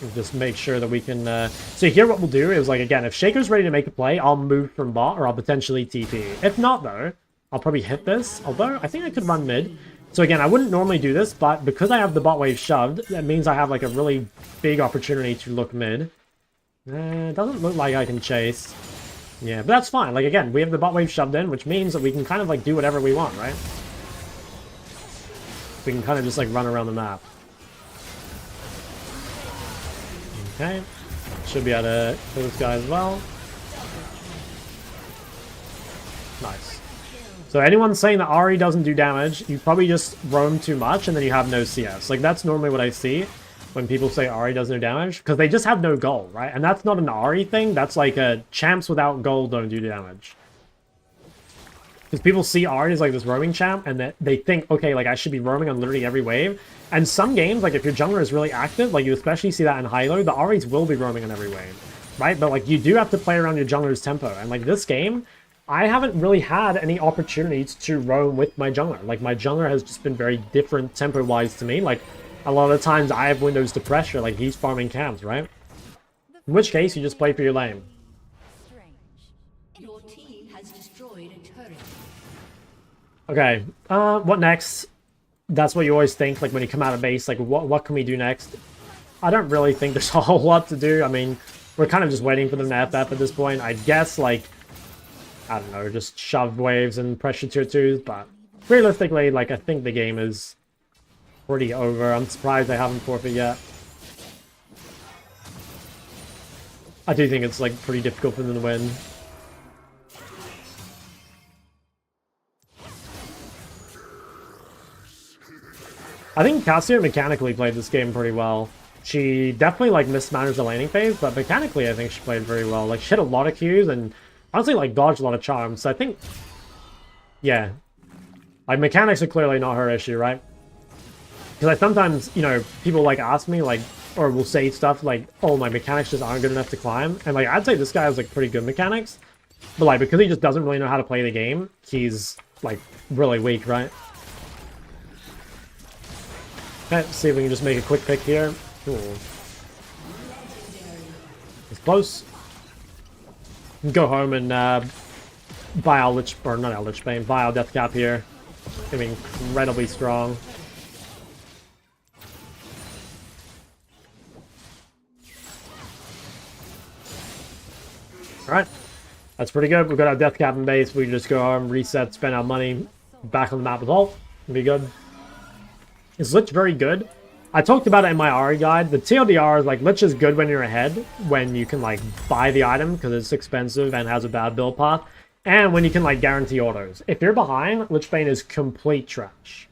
And just make sure that we can... So here what we'll do is, like, again, if Shaco's ready to make a play, I'll move from bot or I'll potentially TP. If not, though, I'll probably hit this. Although, I think I could run mid. So again, I wouldn't normally do this, but because I have the bot wave shoved, that means I have like a really big opportunity to look mid. It doesn't look like I can chase. Yeah, but that's fine. Like again, we have the bot wave shoved in, which means that we can kind of like do whatever we want, right? We can kind of just like run around the map. Okay. Should be able to kill this guy as well. Nice. So anyone saying that Ari doesn't do damage, you probably just roam too much and then you have no CS. Like that's normally what I see when people say Ari does no damage, because they just have no gold, right? And that's not an Ari thing, that's like a champs without gold don't do damage. Because people see Ari as like this roaming champ and that they think, okay, like I should be roaming on literally every wave. And some games, like if your jungler is really active, like you especially see that in high-low, the Aris will be roaming on every wave, right? But like you do have to play around your jungler's tempo. And like this game, I haven't really had any opportunities to roam with my jungler. Like, my jungler has just been very different tempo-wise to me. Like, a lot of the times I have windows to pressure, like he's farming camps, right? In which case, you just play for your lane. Your team has destroyed a turret. Okay, what next? That's what you always think, like, when you come out of base, like, what can we do next? I don't really think there's a whole lot to do. I mean, we're kind of just waiting for them to FF at this point. I guess, like... I don't know, just shove waves and pressure tier 2s, but realistically, like, I think the game is pretty over. I'm surprised they haven't forfeit yet. I do think it's, like, pretty difficult for them to win. I think Cassio mechanically played this game pretty well. She definitely, like, mismanaged the laning phase, but mechanically I think she played very well. Like, she had a lot of Qs and... honestly, like, dodged a lot of charms, so I think... yeah. Like, mechanics are clearly not her issue, right? Because I sometimes, you know, people, like, ask me, like, or will say stuff like, oh, my mechanics just aren't good enough to climb. And, like, I'd say this guy has, like, pretty good mechanics. But, like, because he just doesn't really know how to play the game, he's, like, really weak, right? Okay, let's see if we can just make a quick pick here. Cool. It's close. Go home and buy our Lich, or not our Lich Bane, buy our Death Cap here. Gonna be incredibly strong. Alright, that's pretty good. We've got our Death Cap in base. We can just go home, reset, spend our money, back on the map with ult. It'll be good. Is Lich very good? I talked about it in my Ari guide. The TLDR is like, Lich is good when you're ahead, when you can like buy the item because it's expensive and has a bad build path, and when you can like guarantee autos. If you're behind, Lich Bane is complete trash.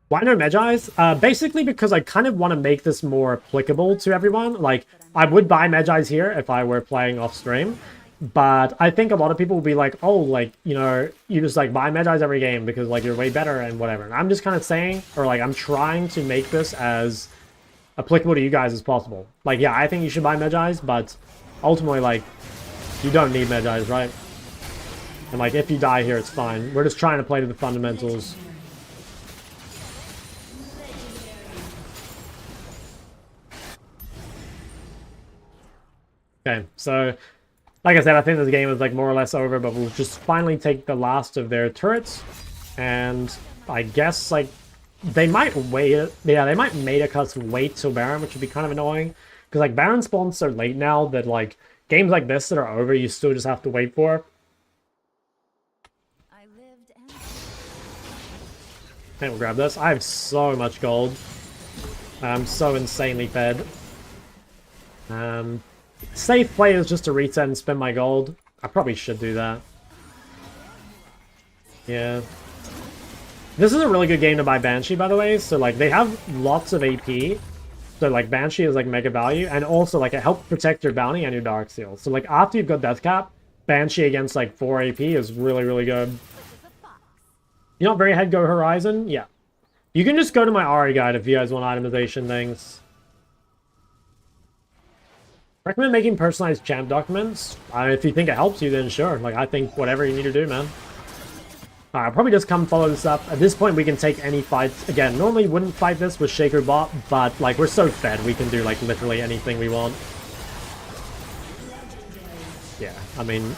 Why no Medjais? Basically because I kind of want to make this more applicable to everyone. Like, I would buy Medjais here if I were playing off stream. But I think a lot of people will be like, oh, like, you know, you just, like, buy Medjais every game because, like, you're way better and whatever. And I'm just kind of saying, or, like, I'm trying to make this as applicable to you guys as possible. Like, yeah, I think you should buy Medjais, but ultimately, like, you don't need Medjais, right? And, like, if you die here, it's fine. We're just trying to play to the fundamentals. Okay, so... like I said, I think this game is like more or less over, but we'll just finally take the last of their turrets. And I guess like they might wait it. Yeah, they might meta cuts wait till Baron, which would be kind of annoying. Because like Baron spawns so late now that like games like this that are over, you still just have to wait for. Okay, we'll grab this. I have so much gold. I'm so insanely fed. Safe play is just to reset and spend my gold. I probably should do that. Yeah. This is a really good game to buy Banshee, by the way. So, like, they have lots of AP. So, like, Banshee is, like, mega value. And also, like, it helps protect your bounty and your Dark Seal. So, like, after you've got Death Cap, Banshee against, like, 4 AP is really, really good. You're not very ahead, go Horizon? Yeah. You can just go to my Ari guide if you guys want itemization things. Recommend making personalized champ documents. If you think it helps you, then sure. Like, I think whatever you need to do, man. Alright, I'll probably just come follow this up. At this point, we can take any fights. Again, normally wouldn't fight this with Shaker Bot, but, like, we're so fed, we can do, like, literally anything we want. Yeah, I mean,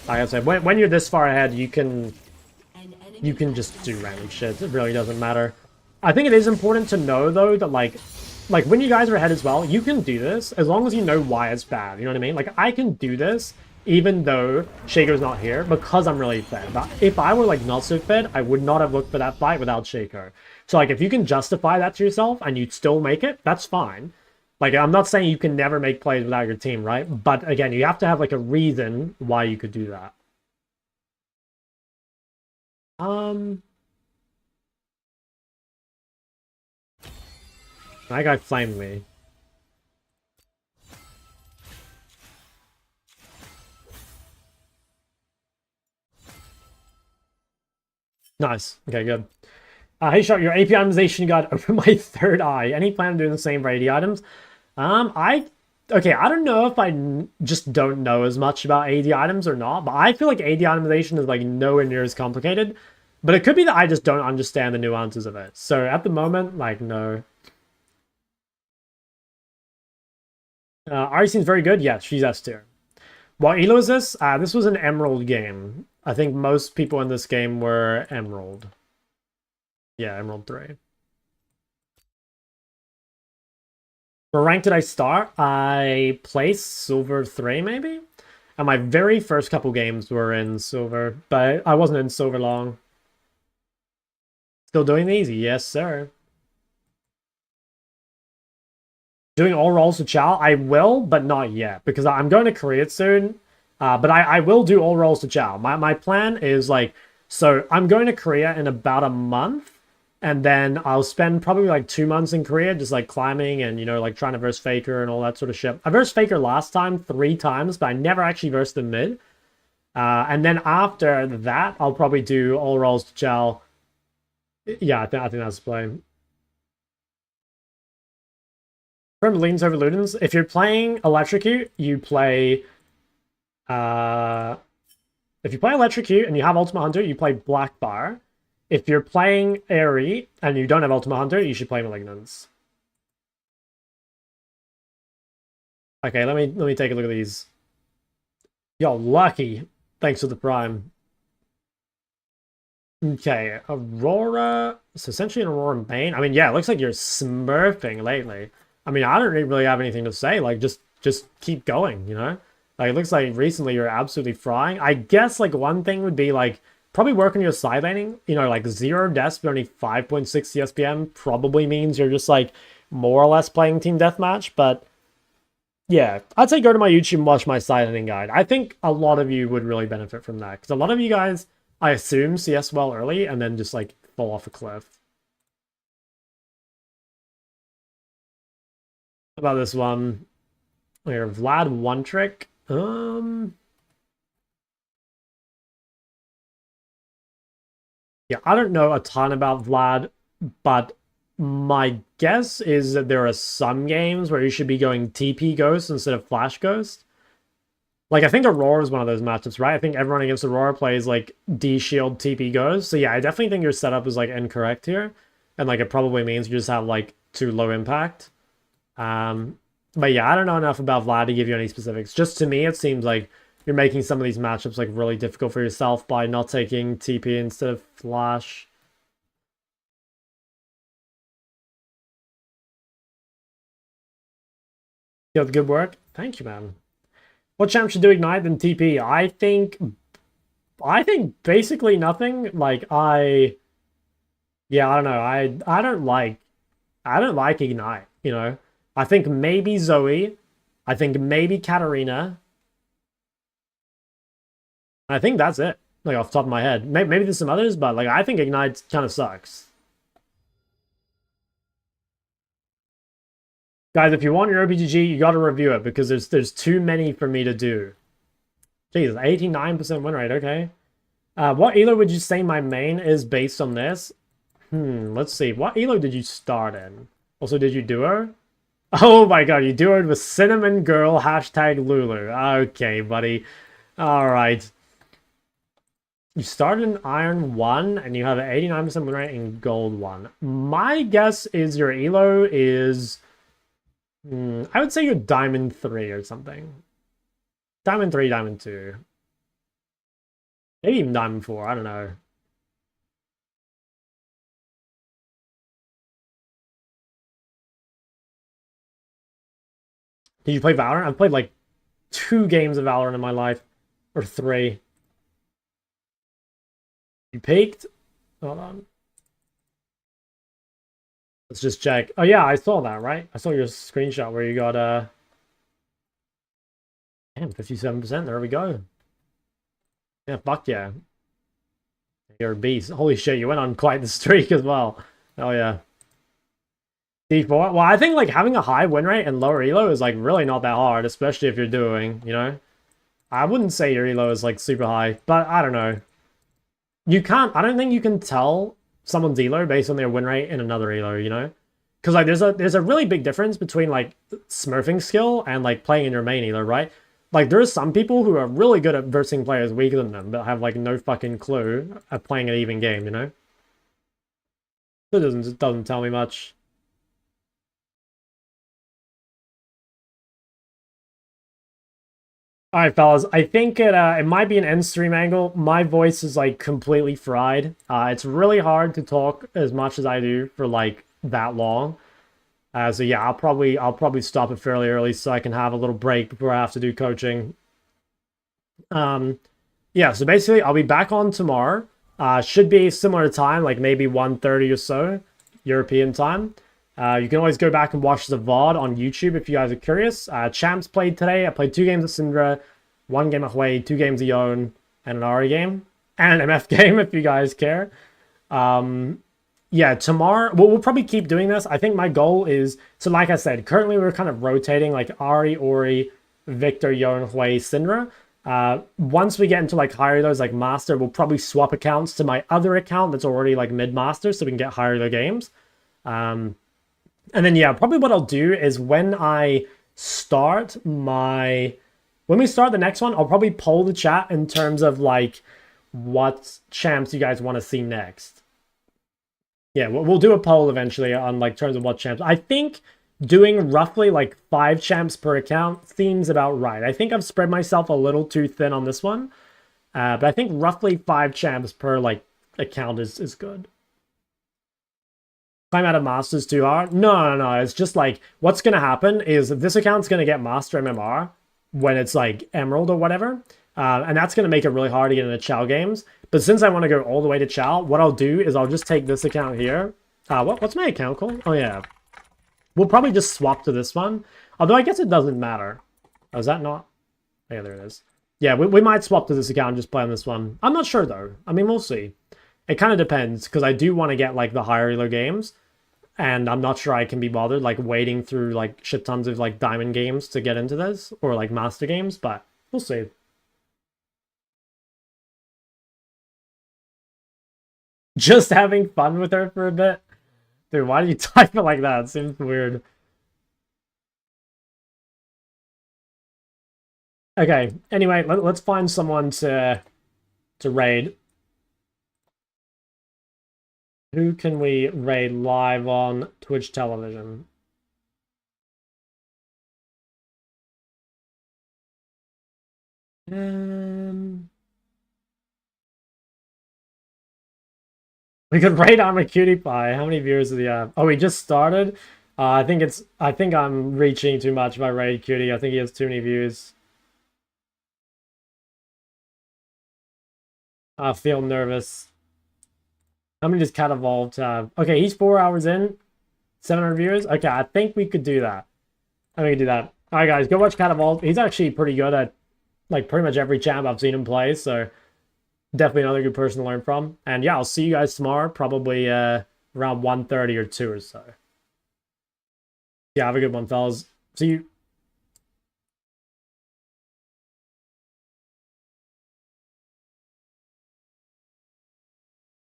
like I said, when you're this far ahead, you can just do random shit. It really doesn't matter. I think it is important to know, though, that, like when you guys are ahead as well, you can do this as long as you know why it's bad. You know what I mean? Like, I can do this even though Shaker's not here because I'm really fed. But if I were, like, not so fed, I would not have looked for that fight without Shaker. So, like, if you can justify that to yourself and you still make it, that's fine. Like, I'm not saying you can never make plays without your team, right? But, again, you have to have, like, a reason why you could do that. That guy flamed me. Nice. Okay, good. Hey, Shark, your AP itemization got open my third eye. Any plan of doing the same for AD items? Okay, I don't know if I just don't know as much about AD items or not, but I feel like AD itemization is, like, nowhere near as complicated. But it could be that I just don't understand the nuances of it. So at the moment, like, no. Ari seems very good. Yes, she's S tier. What Elo is this? This was an Emerald game. I think most people in this game were Emerald. Yeah, Emerald 3. For rank did I start? I placed Silver 3, maybe? And my very first couple games were in Silver, but I wasn't in Silver long. Still doing the easy? Yes, sir. Doing all roles to Chow? I will, but not yet, because I'm going to Korea soon. But I will do all roles to Chow. My plan is, like, so I'm going to Korea in about a month, and then I'll spend probably, like, 2 months in Korea, just, like, climbing and, you know, like, trying to verse Faker and all that sort of shit. I versed Faker last time 3 times, but I never actually versed him mid. And then after that, I'll probably do all roles to Chow. Yeah, I think that's the plan. From Leans over Ludens, if you're playing Electrocute, you play... if you play Electrocute and you have Ultimate Hunter, you play Black Bar. If you're playing Airy and you don't have Ultimate Hunter, you should play Malignance. Okay, let me take a look at these. Yo, lucky. Thanks for the prime. Okay, Aurora. It's essentially an Aurora Bane. I mean, yeah, it looks like you're smurfing lately. I mean, I don't really have anything to say. Like, just keep going, you know? Like, it looks like recently you're absolutely frying. I guess, like, one thing would be, like, probably work on your side laning. You know, like, 0 deaths but only 5.6 CSPM probably means you're just, like, more or less playing Team Deathmatch. But, yeah, I'd say go to my YouTube and watch my side laning guide. I think a lot of you would really benefit from that. Because a lot of you guys, I assume, CS well early and then just, like, fall off a cliff. About this one here, Vlad One Trick. Yeah, I don't know a ton about Vlad, but my guess is that there are some games where you should be going TP Ghost instead of Flash Ghost. Like, I think Aurora is one of those matchups, right? I think everyone against Aurora plays, like, D-Shield TP Ghost. So, yeah, I definitely think your setup is, like, incorrect here. And, like, it probably means you just have, like, too low impact. But yeah, I don't know enough about Vlad to give you any specifics. Just to me, it seems like you're making some of these matchups, like, really difficult for yourself by not taking TP instead of Flash. You good work. Thank you, man. What champ should do Ignite than TP? I think basically nothing. Like, yeah, I don't know. I don't like Ignite, you know? I think maybe Zoe. I think maybe Katarina. I think that's it. Like, off the top of my head. Maybe there's some others, but, like, I think Ignite kind of sucks. Guys, if you want your OPGG, you gotta review it, because there's too many for me to do. Jesus, 89% win rate, okay. What Elo would you say my main is based on this? Let's see. What elo did you start in? Also, did you duo? Oh my god, you duoed with Cinnamon Girl hashtag Lulu. Okay, buddy. Alright. You started in Iron 1, and you have an 89% win rate in Gold 1. My guess is your elo is... I would say you're Diamond 3 or something. Diamond 3, Diamond 2. Maybe even Diamond 4, I don't know. Did you play Valorant? I've played like 2 games of Valorant in my life. Or 3. You peaked? Hold on. Let's just check. Oh yeah, I saw that, right? I saw your screenshot where you got damn, 57%. There we go. Yeah, fuck yeah. You're a beast. Holy shit, you went on quite the streak as well. Oh yeah. D4? Well, I think like having a high win rate and lower elo is like really not that hard, especially if you're doing, you know? I wouldn't say your elo is like super high, but I don't know. I don't think you can tell someone's elo based on their win rate in another elo, you know? Because like there's a really big difference between like smurfing skill and like playing in your main elo, right? Like there's some people who are really good at versing players weaker than them, but have like no fucking clue at playing an even game, you know? It doesn't tell me much. All right, fellas. I think it might be an end stream angle. My voice is like completely fried. It's really hard to talk as much as I do for like that long. So yeah, I'll probably stop it fairly early so I can have a little break before I have to do coaching. Yeah. So basically, I'll be back on tomorrow. Should be similar time, like maybe 1:30 or so, European time. You can always go back and watch the VOD on YouTube if you guys are curious. Champs played today. I played 2 games of Syndra, 1 game of Hwei, 2 games of Yone, and an Ari game. And an MF game if you guys care. Yeah, tomorrow, we'll probably keep doing this. I think my goal is, so like I said, currently we're kind of rotating like Ari, Ori, Victor, Yone, Hwei, Syndra. Once we get into like higher those like Master, we'll probably swap accounts to my other account that's already like mid-master so we can get higher the games. And then, yeah, probably what I'll do is when we start the next one, I'll probably poll the chat in terms of, like, what champs you guys want to see next. Yeah, we'll do a poll eventually on, like, terms of what champs. I think doing roughly, like, 5 champs per account seems about right. I think I've spread myself a little too thin on this one. But I think roughly 5 champs per, like, account is good. Climb out of Masters too hard? No. It's just like, what's going to happen is this account's going to get Master MMR when it's like Emerald or whatever. And that's going to make it really hard to get into Chow games. But since I want to go all the way to Chow, what I'll do is I'll just take this account here. What's my account called? Oh, yeah. We'll probably just swap to this one. Although I guess it doesn't matter. Oh, is that not? Yeah, there it is. Yeah, we might swap to this account and just play on this one. I'm not sure, though. I mean, we'll see. It kind of depends, because I do want to get, like, the higher elo games. And I'm not sure I can be bothered, like, wading through, like, shit tons of, like, diamond games to get into this. Or, like, master games, but we'll see. Just having fun with her for a bit? Dude, why do you type it like that? It seems weird. Okay, anyway, let's find someone to raid. Who can we raid live on Twitch television? We could raid Armor Cutie Pie. How many viewers do we have? Oh, we just started. I think I'm reaching too much by raid Cutie. I think he has too many views. I feel nervous. How many does Cat Evolved have? Okay, he's 4 hours in. 700 viewers. Okay, I think we could do that. I think we could do that. All right, guys, go watch Cat Evolved. He's actually pretty good at, like, pretty much every champ I've seen him play, so definitely another good person to learn from. And yeah, I'll see you guys tomorrow, probably around 1:30 or 2 or so. Yeah, have a good one, fellas. See you.